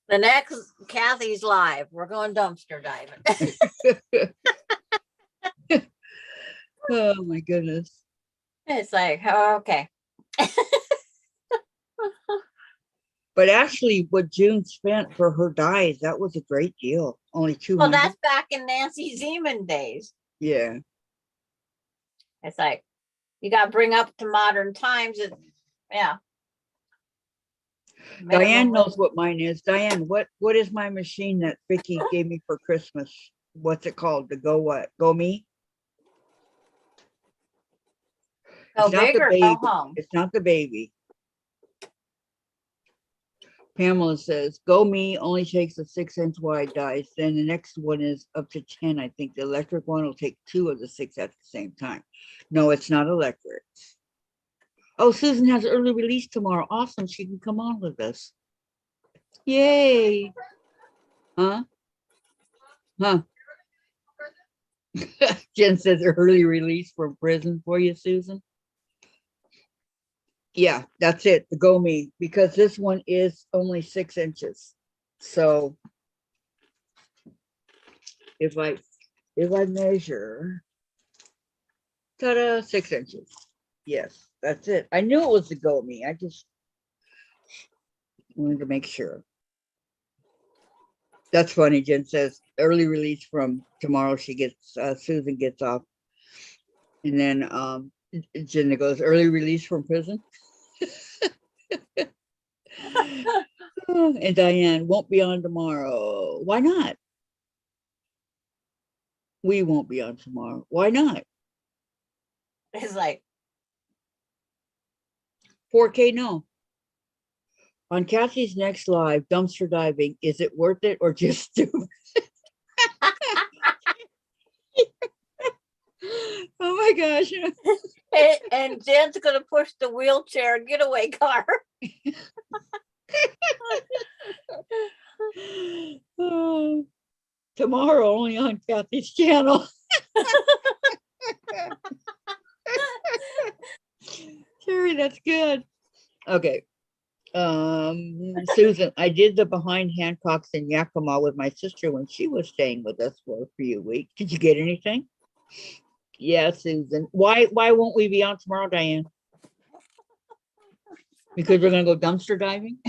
B: The next Kathy's live. We're going dumpster diving.
A: Oh my goodness.
B: It's like, oh, okay.
A: But actually what June spent for her dyes, that was a great deal. Only 200.
B: Well, that's back in Nancy Zeman days.
A: Yeah.
B: It's like, you got to bring up to modern times. And yeah.
A: Diane
B: minimum
A: knows what mine is. Diane, what is my machine that Vicky gave me for Christmas? What's it called? The Go what? Go Me?
B: Go
A: It's not
B: big
A: the
B: or go
A: baby.
B: home.
A: It's not the baby. Pamela says, Go Me only takes a 6-inch wide dice. Then the next one is up to 10. I think the electric one will take 2 of the 6 at the same time. No, it's not electric. Oh, Susan has early release tomorrow. Awesome. She can come on with us. Yay. Huh? Huh? Jen says early release from prison for you, Susan. Yeah, that's it. The Go Me, because this one is only 6 inches. So if I measure, ta-da, 6 inches. Yes, that's it. I knew it was the Go Me. I just wanted to make sure. That's funny. Jen says early release from tomorrow. She gets Susan gets off, and then Jen goes early release from prison. And Diane won't be on tomorrow. Why not? We won't be on tomorrow. Why not?
B: It's like,
A: 4K, no. On Kathy's next live, dumpster diving, is it worth it or just stupid? Oh my gosh.
B: and Jen's gonna push the wheelchair getaway car.
A: Oh, tomorrow only on Kathy's channel. Terry, that's good. Okay. Susan, I did the behind Hancock's in Yakima with my sister when she was staying with us for a few weeks. Did you get anything? Yeah, Susan. Why won't we be on tomorrow, Diane? Because we're gonna go dumpster diving?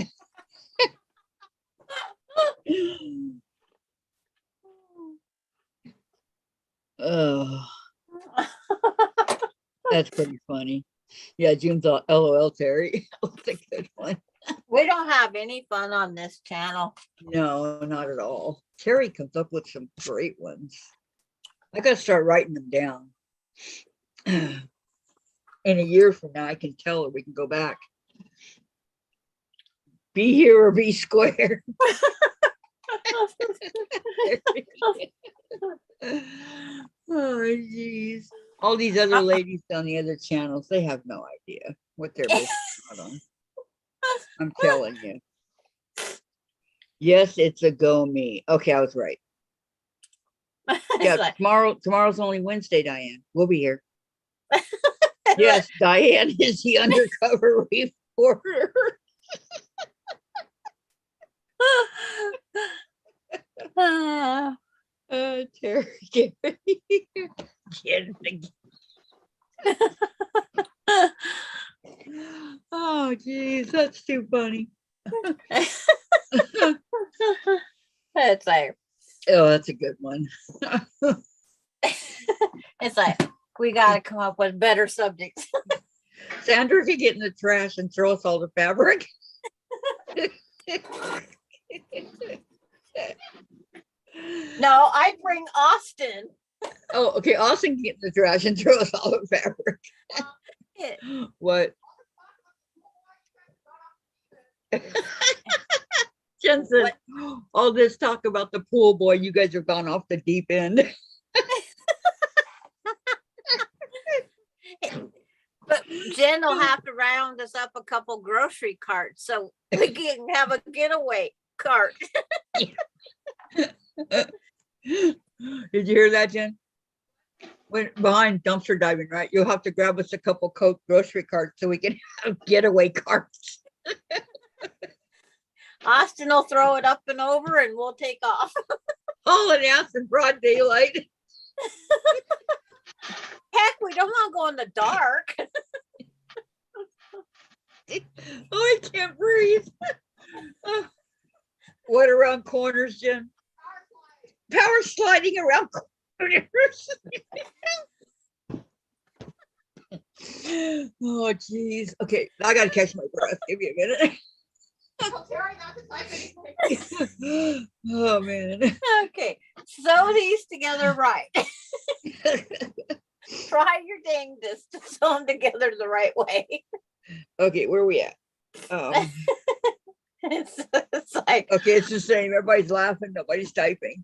A: Oh, that's pretty funny. Yeah, June's all LOL, Terry. That's a good one.
B: We don't have any fun on this channel.
A: No, not at all. Terry comes up with some great ones. I gotta start writing them down. In a year from now, I can tell her we can go back. Be here or be square. Oh, geez. All these other ladies on the other channels, they have no idea what they're missing out on. I'm telling you. Yes, it's a Go Me. Okay, I was right. Yeah,
B: Like,
A: tomorrow's only Wednesday, Diane. We'll be here. Yes, Diane is the undercover reporter. Terry, oh, geez, that's too funny.
B: it's like,
A: Oh, that's a good one.
B: it's like, we gotta come up with better subjects.
A: Sandra could get in the trash and throw us all the fabric.
B: No, I bring Austin.
A: Oh, okay. Austin can get in the trash and throw us all the fabric. What? Jen says, all this talk about the pool boy, you guys have gone off the deep end.
B: But Jen will have to round us up a couple grocery carts so we can have a getaway cart.
A: Did you hear that, Jen? When behind dumpster diving, right? You'll have to grab us a couple Coke grocery carts so we can have getaway carts.
B: Austin will throw it up and over and we'll take off.
A: All in ass in broad daylight.
B: Heck, we don't want to go in the dark.
A: Oh, I can't breathe. What around corners, Jen? Power sliding around corners. Oh, geez. Okay, I gotta catch my breath. Give me a minute.
E: Sorry, not to type anything.
A: Oh, man.
B: Okay, sew these together right. Try your dangest to sew them together the right way.
A: Okay, where are we at?
B: It's like,
A: Okay, it's the same. Everybody's laughing. Nobody's typing.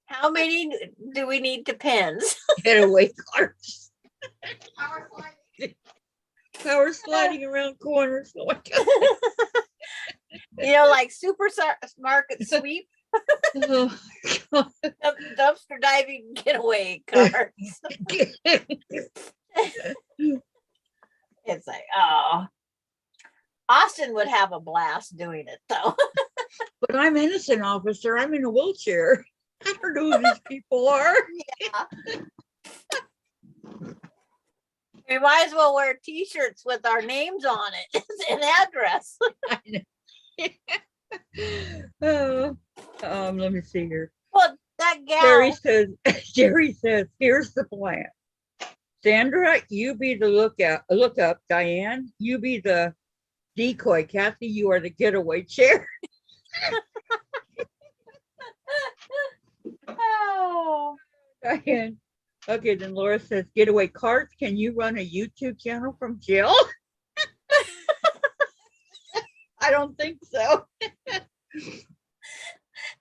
B: how many do we need to pens?
A: Getaway cars.
E: Power slide.
A: Power sliding around corners. Oh my God.
B: You know, like supermarket sweep,
A: Oh,
B: dumpster diving getaway cars. It's like, oh, Austin would have a blast doing it though.
A: but I'm innocent, officer. I'm in a wheelchair. I don't know who these people are.
B: We might as well wear t-shirts with our names on it and address.
A: Let me see here.
B: Well, that gal.
A: Jerry says, here's the plan. Sandra, you be the lookup. Diane, you be the decoy. Kathy, you are the getaway chair.
B: Oh.
A: Diane. Okay, then Laura says, getaway carts. Can you run a YouTube channel from jail? I don't think so.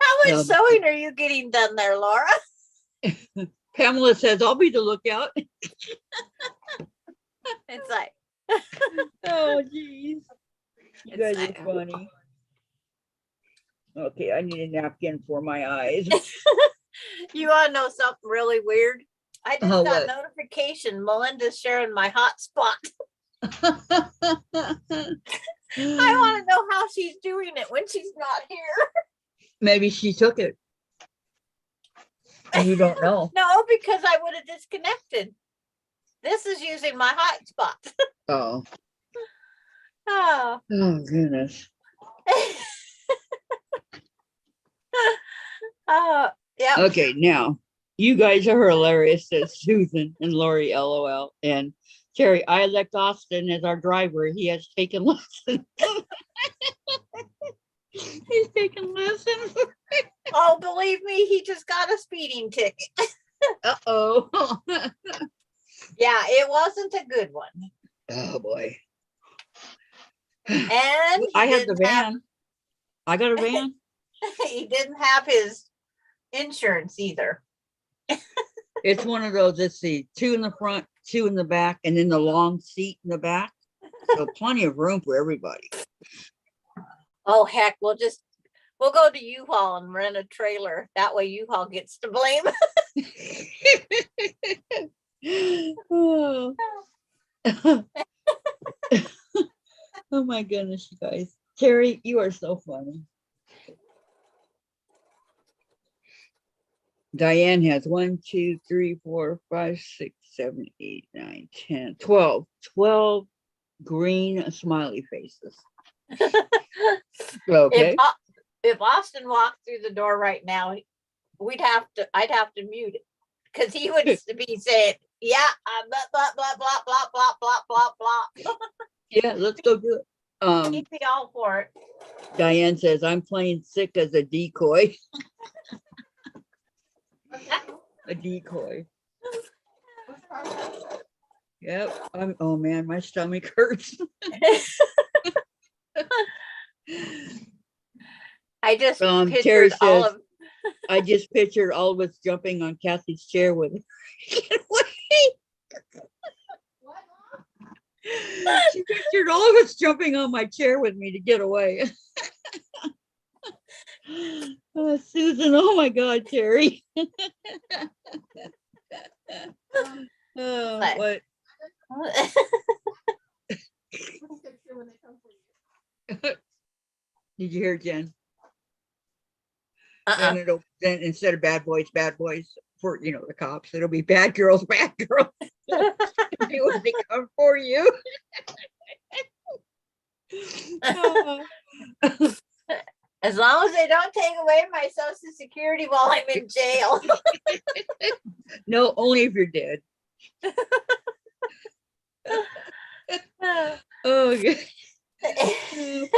B: How much
A: No.
B: sewing are you getting done there, Laura?
A: Pamela says, I'll be the lookout.
B: It's like,
A: Oh, geez. You
B: It's
A: guys
B: like-
A: are funny. Okay, I need a napkin for my eyes.
B: you want to know something really weird? I just
A: Oh,
B: got
A: what?
B: notification Melinda's sharing my hotspot. I want to know how she's doing it when she's not here.
A: Maybe she took it. And you don't know.
B: No, because I would have disconnected. This is using my hotspot.
A: Oh,
B: Oh.
A: oh goodness.
B: Oh, yeah.
A: Okay, now you guys are hilarious, says Susan and Lori, LOL. And Terry, I elect Austin as our driver. He has taken lessons. He's taken lessons.
B: Oh, believe me, he just got a speeding ticket.
A: Uh-oh.
B: Yeah, it wasn't a good one.
A: Oh boy.
B: And
A: I have the van. I got a van.
B: He didn't have his insurance either.
A: It's one of those, let's see, 2 in the front, 2 in the back, and then the long seat in the back. So plenty of room for everybody.
B: Oh, heck, we'll go to U-Haul and rent a trailer. That way U-Haul gets to blame.
A: Oh. Oh my goodness, you guys. Terry, you are so funny. Diane has 1, 2, 3, 4, 5, 6, 7, 8, 9, 10, 12. 12 green smiley faces. Okay.
B: If Austin walked through the door right now, I'd have to mute it because he would be saying, yeah, blah, blah, blah, blah, blah, blah, blah, blah, blah.
A: Yeah, let's go do it.
B: He'd be all for it.
A: Diane says, I'm playing sick as a decoy. A decoy. Yep. Oh man, my stomach hurts.
B: I just
A: Terry
B: pictured all
A: says,
B: of
A: I just pictured all of us jumping on Kathy's chair with her. Get away.
E: What, Mom?
A: She pictured all of us jumping on my chair with me to get away. Susan, oh my God, Terry.
B: But-
A: What?
E: What's good too when they come for you?
A: Did you hear, Jen?
B: Uh-uh.
A: Then instead of bad boys for the cops, it'll be bad girls. Do what they come for you.
B: As long as they don't take away my Social Security while I'm in jail.
A: No, only if you're dead. Oh,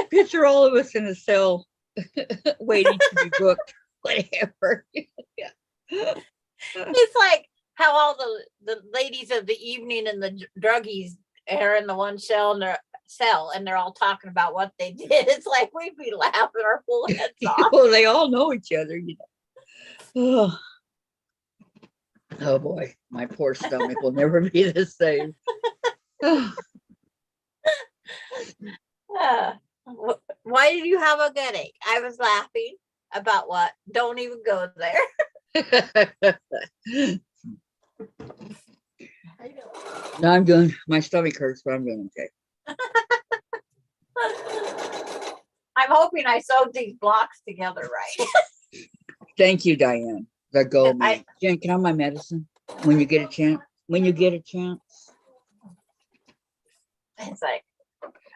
A: Picture all of us in a cell waiting to be booked, whatever.
B: It's like how all the ladies of the evening and the druggies are in the one cell and they're all talking about what they did. It's like we'd be laughing our full heads off.
A: Well, they all know each other, you know. Oh boy, my poor stomach will never be the same.
B: Why did you have a headache? I was laughing about what? Don't even go there.
A: No, I'm doing, my stomach hurts, but I'm doing okay.
B: I'm hoping I sewed these blocks together right.
A: Thank you, Diane. The gold
B: I-
A: man. Jen, can I have my medicine when you get a chance? When you get a chance.
B: It's like,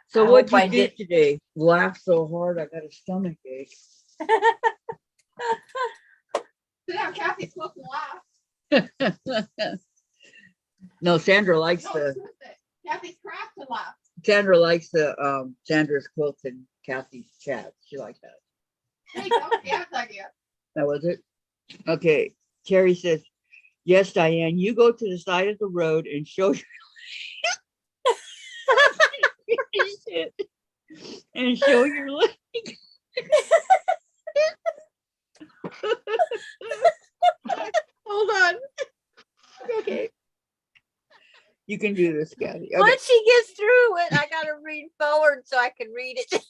A: So
B: I
A: what'd
B: hope
A: you
B: I
A: do
B: did-
A: today? Laugh so hard I got a stomach ache.
E: Sit down, Kathy's supposed to laugh.
A: No, Sandra likes
E: No,
A: the
E: Tuesday. Kathy's craft to laugh.
A: Sandra likes the Sandra's quilts and Kathy's chats. She likes that.
E: Hey, that was Dan's idea.
A: That was it. Okay. Carrie says, yes, Diane, you go to the side of the road and show your and show your leg. Hold on. Okay. You can do this, Kathy. Okay.
B: Once she gets through it, I gotta read forward so I can read it.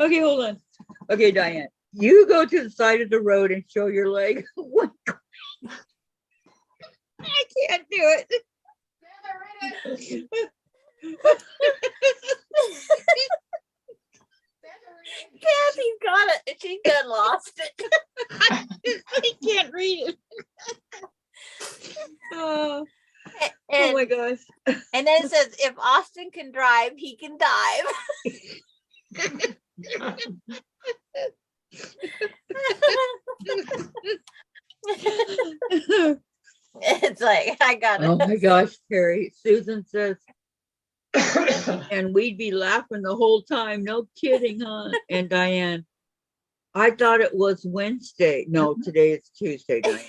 A: Okay, hold on. Okay, Diane, you go to the side of the road and show your leg. I can't do it.
E: Sandra, read it. Sandra, read it.
B: Kathy's got it. She done lost it.
A: I can't read it. Oh, oh
B: And,
A: my gosh.
B: and then it says, if Austin can drive, he can dive. It's like, I got
A: Oh
B: it.
A: my gosh, Carrie. Susan says, and we'd be laughing the whole time. No kidding, huh? And Diane, I thought it was Wednesday. No, today it's Tuesday, Diane.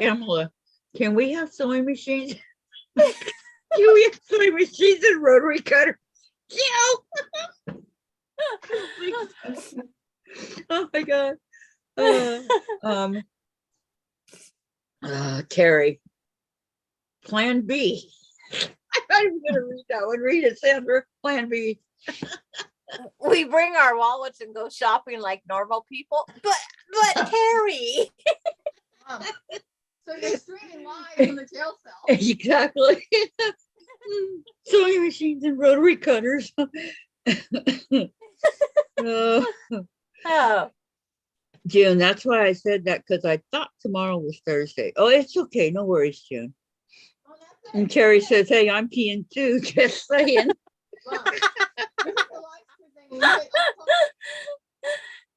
A: Pamela, can we have sewing machines? Can we have sewing machines and rotary cutter? Yeah. Oh my God. Carrie, Plan B. I'm not even gonna read that one. Read it, Sandra. Plan B.
B: We bring our wallets and go shopping like normal people, but Terry.
E: So you're streaming live from the jail cell.
A: Exactly. Sewing machines and rotary cutters.
B: Oh,
A: June, that's why I said that, because I thought tomorrow was Thursday. Oh, it's okay. No worries, June.
E: Oh, that's
A: And
E: it.
A: Carrie says, hey, I'm peeing too. Just saying.
E: Wow. This is the live stream thing. We might also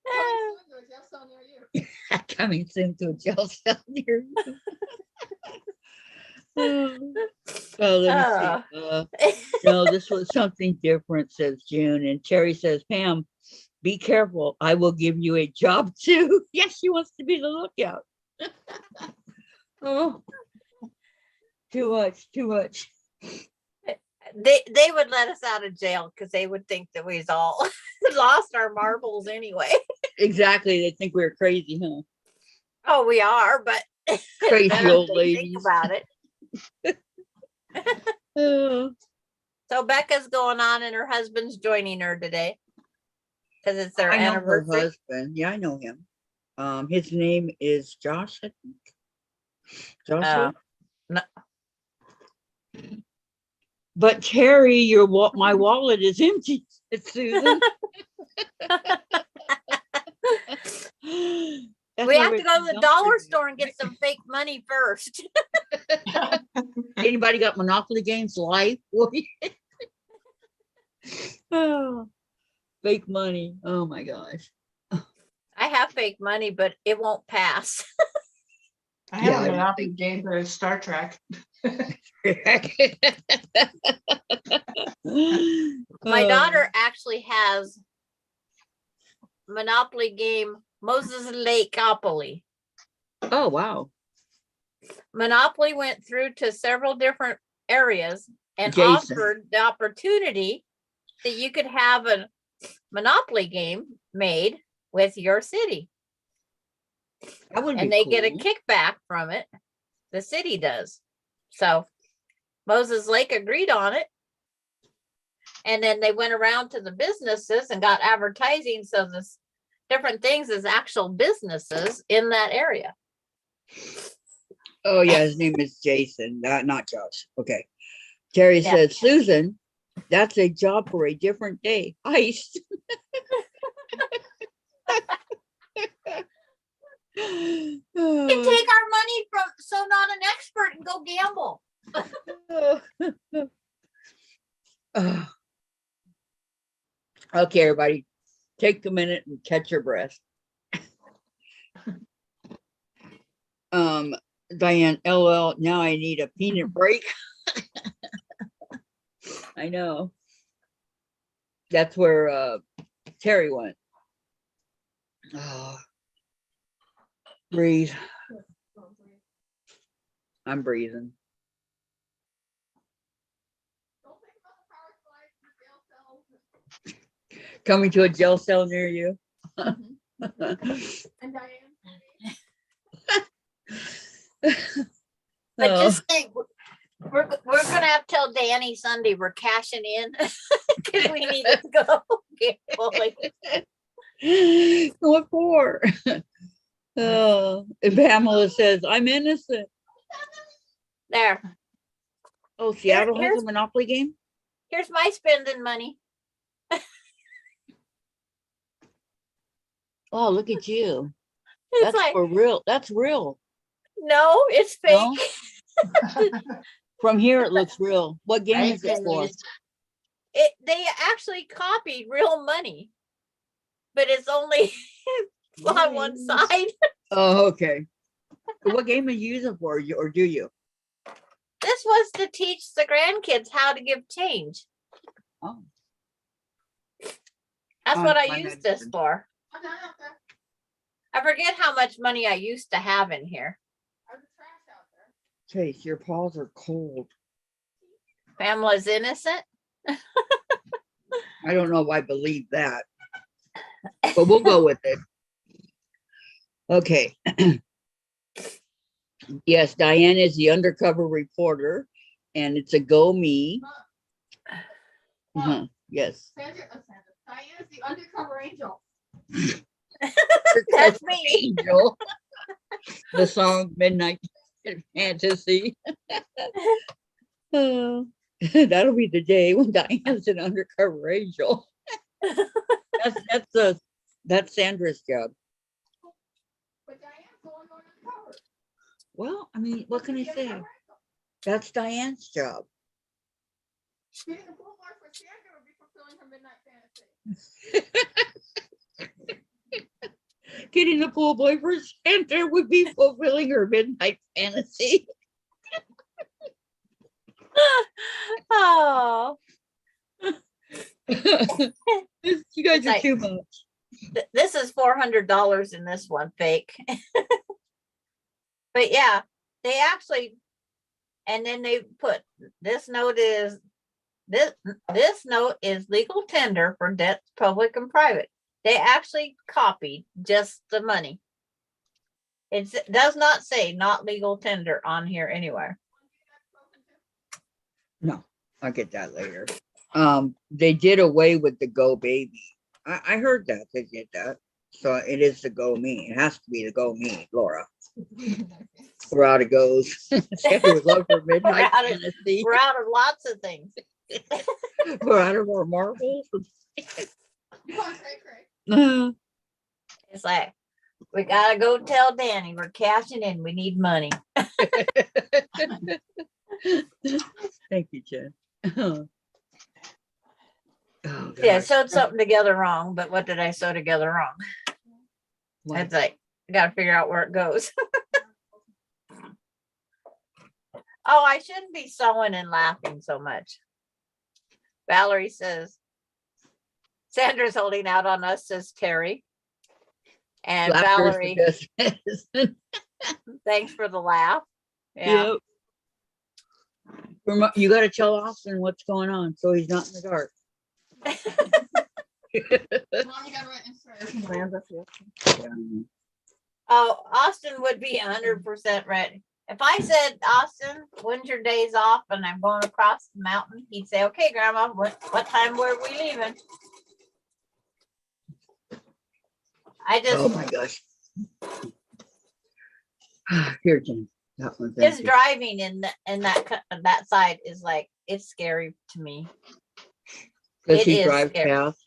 E: coming soon to a jail cell near you.
A: Coming soon to a jail cell near you. Oh, let me see. No, this was something different, says June. And Terry says, Pam, be careful. I will give you a job too. Yes, she wants to be the lookout. Oh, too much, too much.
B: they would let us out of jail because they would think that we've all lost our marbles anyway.
A: Exactly. They think we're crazy, huh?
B: Oh, we are, but
A: Crazy
B: then
A: old
B: they think
A: ladies.
B: about it.
A: Oh,
B: So Becca's going on and her husband's joining her today because it's their
A: I know her
B: anniversary.
A: husband. Yeah, I know him. His name is Josh, I think. Joshua.
B: No.
A: But Terry, my wallet is empty. It's Susan. That's
B: We
A: why
B: have to go to the
A: dumpster
B: dollar
A: dude.
B: store and get some fake money first.
A: Anybody got Monopoly games live? Oh, fake money. Oh my gosh.
B: I have fake money, but it won't pass.
C: I have
A: Yeah, I
C: a
A: don't
C: Monopoly game for Star Trek.
B: My daughter actually has Monopoly game Moses Lakeopoly.
A: Oh, wow.
B: Monopoly went through to several different areas and
A: Jason.
B: offered the opportunity that you could have a Monopoly game made with your city.
A: That would
B: And
A: be
B: they get a
A: cool.
B: kickback from it. The city does. So Moses Lake agreed on it. And then they went around to the businesses and got advertising. So this different things as actual businesses in that area.
A: Oh, yeah, his name is Jason, not Josh. Okay. Terry
B: Yeah.
A: says, Susan, that's a job for a different day. Heist.
B: You can take our money from So Not an Expert and go gamble.
A: Okay, everybody, take a minute and catch your breath. Diane, LOL, now I need a peanut break. I know. That's where Terry went. Oh, breathe. I'm breathing. Coming to a jail cell near you.
E: And Diane.
B: But
A: Oh,
B: just think, we're gonna have to tell Danny Sunday we're cashing in because we need to go gambling.
A: what for? Oh, and Pamela says, I'm innocent.
B: There,
A: Oh, Seattle has
B: here's-
A: a Monopoly game?
B: here's my spending money.
A: Oh, look at you.
B: It's
A: That's
B: like,
A: for real. That's real.
B: no, it's fake.
A: No? From here, it looks real. What game is it
C: Right,
A: for?
C: Gladys.
B: They actually copied real money, but it's only on one
C: Yes.
B: side.
A: Oh, okay. What game are you using for, or do you?
B: This was to teach the grandkids how to give change.
A: Oh,
B: That's
A: Oh,
B: what I
A: my
B: used this
A: medicine.
B: for.
E: Okay, okay.
B: I forget how much money I used to have in here.
E: There's a trash out there.
A: Chase, your paws are cold.
B: Pamela's innocent.
A: I don't know if I believe that, but we'll go with it. Okay. Yes, Diane is the undercover reporter, and it's a go me. Yes.
E: Sandra, Diane is the undercover angel.
B: That's me.
A: Angel. The song Midnight Fantasy. Oh, that'll be the day when Diane's an undercover angel. That's Sandra's job.
E: But Diane's the one going undercover.
A: Well, I mean, what can I say? That's Diane's job.
E: Getting a pool bar for Sandra would be fulfilling her midnight fantasy.
A: Getting a pool boy for Sandra would be fulfilling her midnight fantasy.
B: Oh,
A: You guys are
B: Like-
A: too much.
B: this is $400 in this one, fake. But yeah, they actually, and then they put this note is this note is legal tender for debts public and private. They actually copied just the money. It does not say not legal tender on here anywhere.
A: No, I'll get that later. They did away with the Go Baby. I heard that they did that. So it is the Go Me. It has to be the Go Me, Laura. We're out it goes. Sandra would love her midnight
B: out of-
A: fantasy.
B: We're out of lots of things.
A: We're out of our marbles.
E: You want to say, Craig?
B: It's like, we gotta go tell Danny we're cashing in. We need money.
A: Thank you, Jen. Oh,
B: Yeah, I
A: gosh.
B: sewed something together wrong, but what did I sew together wrong?
A: What?
B: It's like, I gotta figure out where it goes. Oh, I shouldn't be sewing and laughing so much. Valerie says, Sandra's holding out on us, says Terry. And
A: Laughter's
B: Valerie,
A: the best medicine.
B: thanks for the laugh. Yeah.
A: Yep. You got to tell Austin what's going on so he's not in the dark.
E: Mom, you gotta write instructions.
B: Oh, Austin would be 100% ready. If I said, Austin, when's your days off and I'm going across the mountain, he'd say, okay, Grandma, what time were we leaving? I
A: Oh
B: just,
A: my gosh. Here, Jen. That one.
B: his driving in that side is like, it's scary to me.
A: Does
B: it
A: he
B: is
A: drive
B: scary.
A: fast?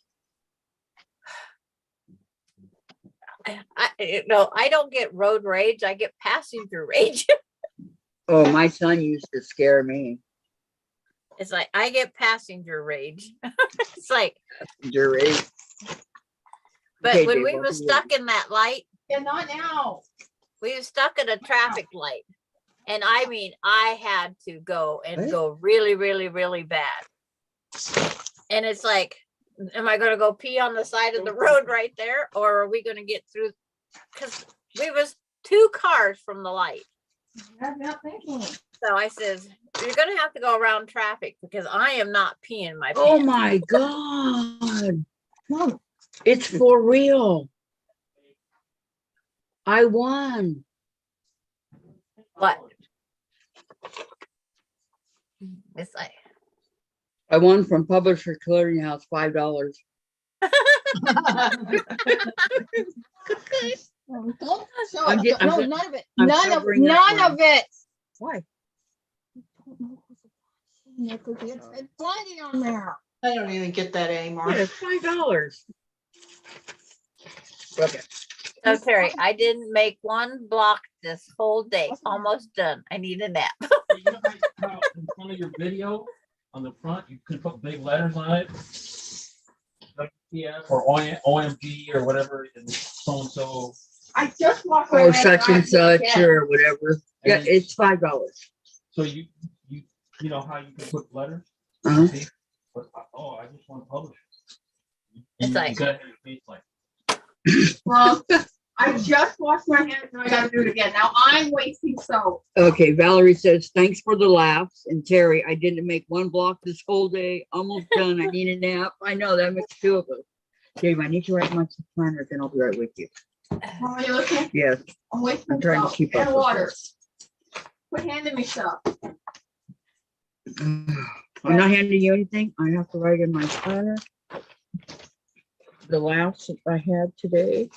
B: I don't get road rage. I get passenger rage.
A: Oh, my son used to scare me.
B: It's like, I get passenger rage. It's like,
A: Passenger rage.
B: but
A: Okay,
B: when
A: Dave,
B: we
A: what
B: were
A: do you-
B: stuck in that light,
E: Yeah, not now.
B: we were stuck at a traffic light. And I mean, I had to go and
A: What?
B: go really, really, really bad. And it's like, am I going to go pee on the side of the road right there? Or are we going to get through? Because we was 2 cars from the light.
E: I'm not thinking.
B: So I says, you're going to have to go around traffic because I am not peeing my
A: Oh
B: pants.
A: my God.
E: Mom,
A: It's for real. I won.
B: What? It's like,
A: I won from Publisher Clearinghouse $5.
E: don't show
A: I'm
E: it.
A: get- I'm
E: No,
A: go-
E: none of it.
A: I'm
E: None of
A: covering up
E: none of it.
A: Why?
E: It's plenty on there.
C: I don't even get that anymore.
A: Yeah, it's $5. Okay.
B: so Terry, I didn't make one block this whole day. Almost done. I need a nap.
G: You know how in front of your video, on the front, you can put big letters on it? Like TF or OMG or whatever, and so-and-so.
E: I just walked
A: Or
E: away.
A: such and such or whatever. Yeah,
G: And
A: it's $5.
G: So you know how you can put letters?
A: Uh-huh.
G: See? But, oh, I just want to publish it.
B: It's
G: You
B: like-
G: gotta have your face like,
E: Well, I just washed my hands and I gotta do it again. Now I'm wasting soap.
A: Okay, Valerie says, thanks for the laughs. And Terry, I didn't make one block this whole day. Almost done. I need a nap. I know that makes 2 of us. Dave, I need to write my planner, then I'll be right with you.
E: Mom, are you looking?
A: Yes.
E: I'm wasting
A: I'm trying to
E: soap
A: keep up
E: and
A: with
E: water.
A: this.
E: Quit handing me stuff.
A: I'm not handing you anything. I have to write in my planner the laughs that I had today.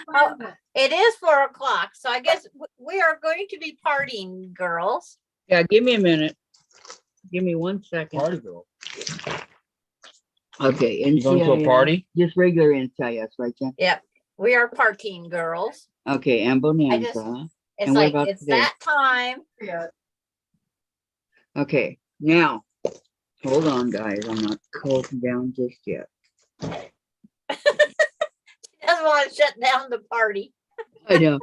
B: Oh, it is 4 o'clock. So I guess we are going to be partying, girls.
A: Yeah, give me a minute. Give me 1 second.
F: Party girl.
A: Okay.
F: You going to a
A: NCIS,
F: party?
A: Just regular NCIS, right, Jen?
B: Yep. We are partying, girls.
A: Okay, and
B: I just-
A: Bonanza.
B: It's
A: And what
B: like,
A: about
B: it's
A: today?
B: that time.
E: Yeah.
A: Okay, now, hold on, guys. I'm not closing down just yet.
B: Doesn't want to shut down the party.
A: I know.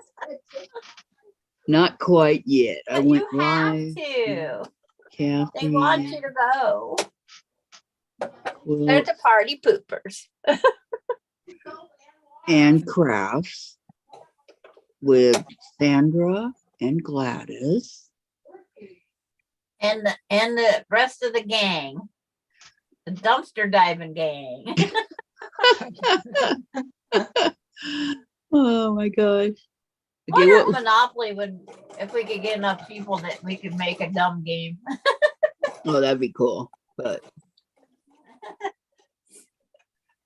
A: Not quite yet. I
B: But
A: went
B: you have
A: live.
B: to.
A: Kathy.
B: They want you to go. They're
A: Quilt,
B: the party poopers.
A: and crafts with Sandra and Gladys.
B: And the rest of the gang. The dumpster diving gang.
A: Oh my gosh. Okay,
B: Wonder
A: what
B: if
A: was,
B: Monopoly would, if we could get enough people that we could make a dumb game.
A: oh, that'd be cool, but.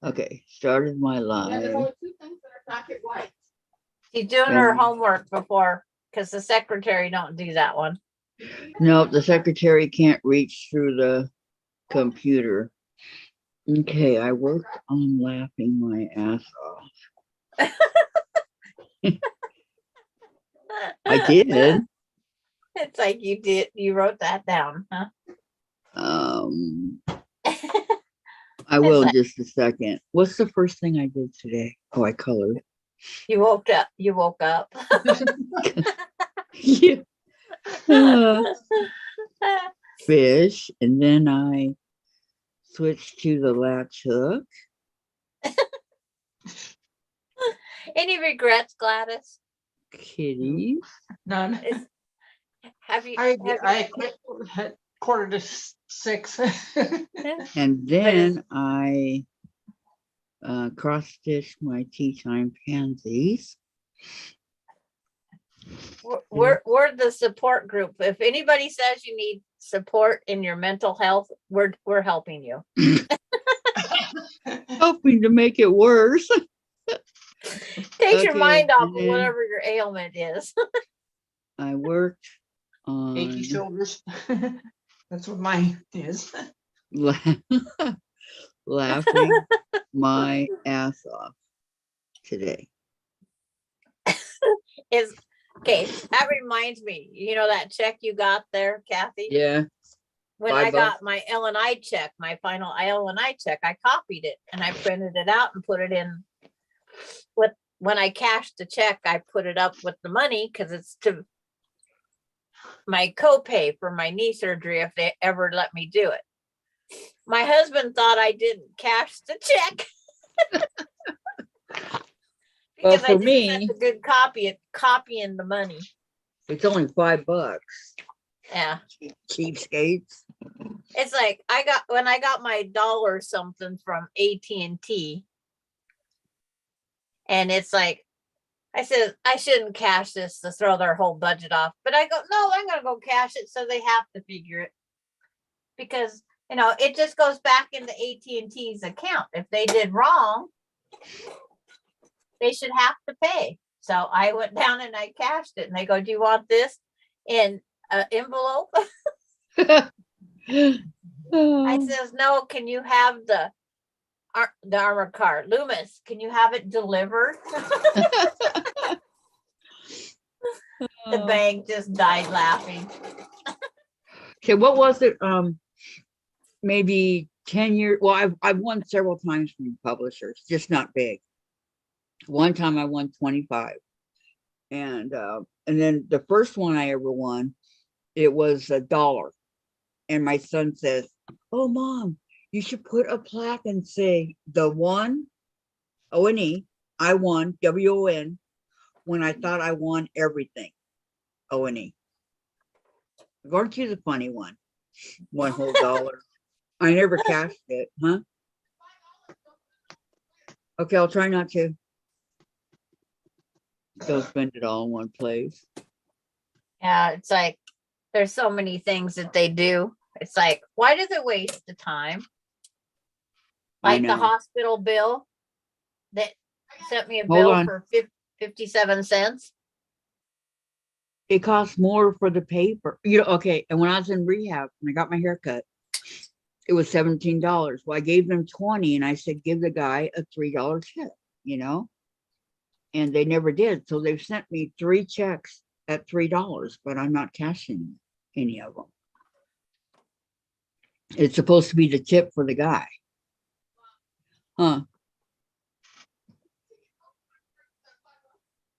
A: Okay, started my
E: Yeah, there's
A: live.
E: only 2 things that are pocket white.
B: She's doing her
A: And-
B: homework before, because the secretary don't do that one.
A: No, the secretary can't reach through the computer. Okay, I worked on laughing my ass off. I did.
B: It's like you wrote that down, huh?
A: I will in
B: like-
A: just a second. What's the first thing I did today? Oh, I colored.
B: You woke up.
A: Yeah. uh, fish, and then I switched to the latch hook.
B: Any regrets, Gladys?
A: Kitties.
C: None.
B: Have you?
C: I quit at 5:45.
A: And then I cross-stitched my tea time pansies.
B: We're the support group. If anybody says you need support in your mental health, we're helping you.
A: Hoping to make it worse.
B: Take your
A: Okay,
B: mind off of
A: and then-
B: whatever your ailment is.
A: I worked
C: Achy
A: on
C: shoulders. That's what mine is.
A: laughing my ass off today.
B: Is okay. That reminds me, you know that check you got there, Kathy?
A: Yeah.
B: When
A: $5.
B: I got my L&I check, my final L&I check, I copied it and I printed it out and put it in with, when I cashed the check, I put it up with the money because it's to my copay for my knee surgery if they ever let me do it. My husband thought I didn't cash the check.
A: Well,
B: Because I
A: for
B: didn't
A: me,
B: send a good copy at copying the money.
A: it's only $5.
B: Yeah.
A: Cheapskates.
B: It's like when I got my dollar something from AT&T, and it's like I said I shouldn't cash this to throw their whole budget off, but I go, no, I'm gonna go cash it, so they have to figure it because you know it just goes back into AT&T's account. If they did wrong, they should have to pay. So I went down and I cashed it, and they go, do you want this in an envelope? I says, no, can you have the armored car? Loomis, can you have it delivered? The bank just died laughing.
A: Okay, what was it? Maybe 10 years. Well, I've won several times from publishers, just not big. One time I won 25. And then the first one I ever won, it was $1. And my son says, oh, Mom, you should put a plaque and say the one, O-N-E, I won, W-O-N, when I thought I won everything, O-N-E. Aren't you the funny one? One whole dollar. I never cashed it, huh? Okay, I'll try not to. Don't spend it all in one place.
B: Yeah, it's like there's so many things that they do. It's like, why does it waste the time?
A: I
B: Like the
A: know.
B: hospital bill that sent me a
A: Hold
B: bill
A: on.
B: for 57 cents.
A: It costs more for the paper. You know, okay. And when I was in rehab, when I got my hair cut, it was $17. Well, I gave them 20 and I said, give the guy a $3 check, you know? And they never did. So they've sent me 3 checks at $3, but I'm not cashing any of them. It's supposed to be the tip for the guy. Huh?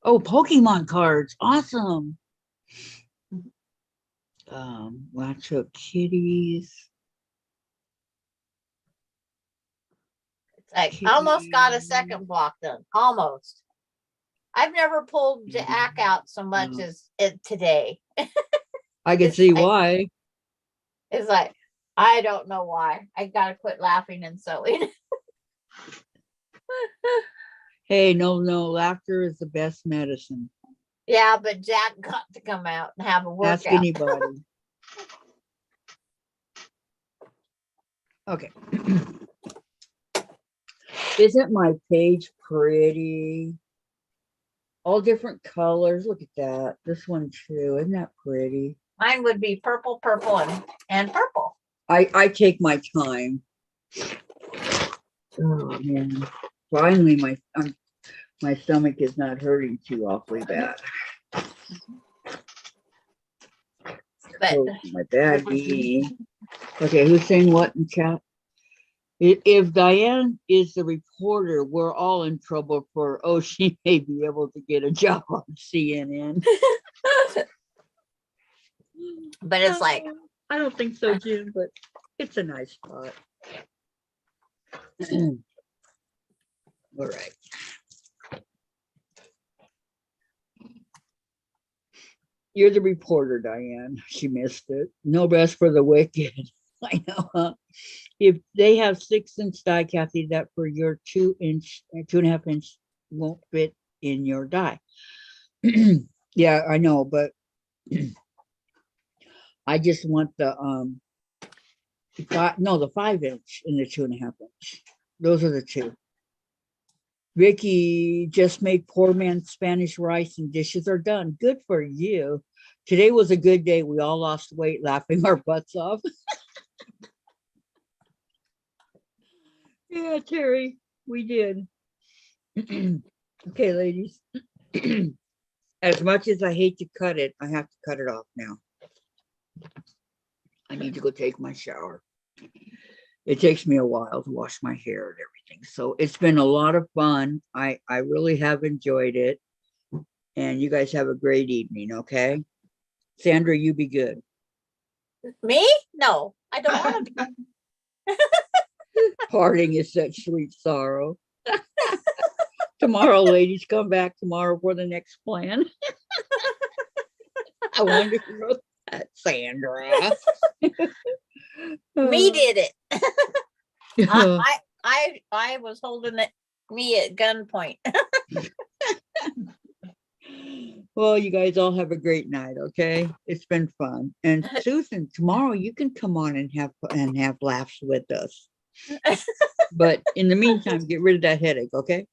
A: Oh, Pokemon cards. Awesome. Latch hook kitties.
B: It's like I almost got a second block done. Almost. I've never pulled Jack out so much as it today.
A: I can
B: It's
A: see
B: like-
A: why.
B: It's like, I don't know why. I gotta quit laughing and sewing.
A: Hey, no, laughter is the best medicine.
B: Yeah, but Jack got to come out and have a
A: Ask
B: workout.
A: anybody. Okay. Isn't my page pretty? All different colors. Look at that. This one too. Isn't that pretty?
B: Mine would be purple, and purple.
A: I take my time. Oh man. Finally my stomach is not hurting too awfully bad.
B: But
A: Oh, my baggie. Okay, who's saying what in chat? If Diane is the reporter, we're all in trouble for, oh, she may be able to get a job on CNN.
B: But it's like,
A: I don't think so, Jim, but it's a nice spot. All right. You're the reporter, Diane. She missed it. No rest for the wicked. I know, huh? If they have 6-inch die, Kathy, that for your 2-inch, 2.5-inch won't fit in your die. Yeah, I know, but I just want the the 5-inch and the 2.5-inch. Those are the two. Vicky just made poor man's Spanish rice and dishes are done. Good for you. Today was a good day. We all lost weight laughing our butts off. Yeah, Terry, we did. Okay, ladies. As much as I hate to cut it, I have to cut it off now. I need to go take my shower. It takes me a while to wash my hair and everything. So it's been a lot of fun. I really have enjoyed it. And you guys have a great evening, okay? Sandra, you be good.
B: me? No, I don't want to be.
A: Parting is such sweet sorrow. Tomorrow, ladies, come back tomorrow for the next plan. I wonder who wrote that, Sandra.
B: Me did it.
A: Uh,
B: I was holding it me at gunpoint.
A: Well, you guys all have a great night, okay? It's been fun. And Susan, tomorrow you can come on and have laughs with us. But in the meantime, get rid of that headache, okay?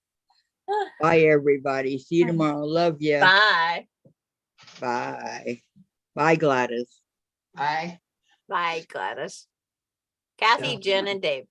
A: Bye, everybody. See you tomorrow. Love you.
B: Bye.
A: Bye. Bye, Gladys.
C: Bye.
B: Bye, Gladys. Kathy,
A: Yeah.
B: Jen, and Dave.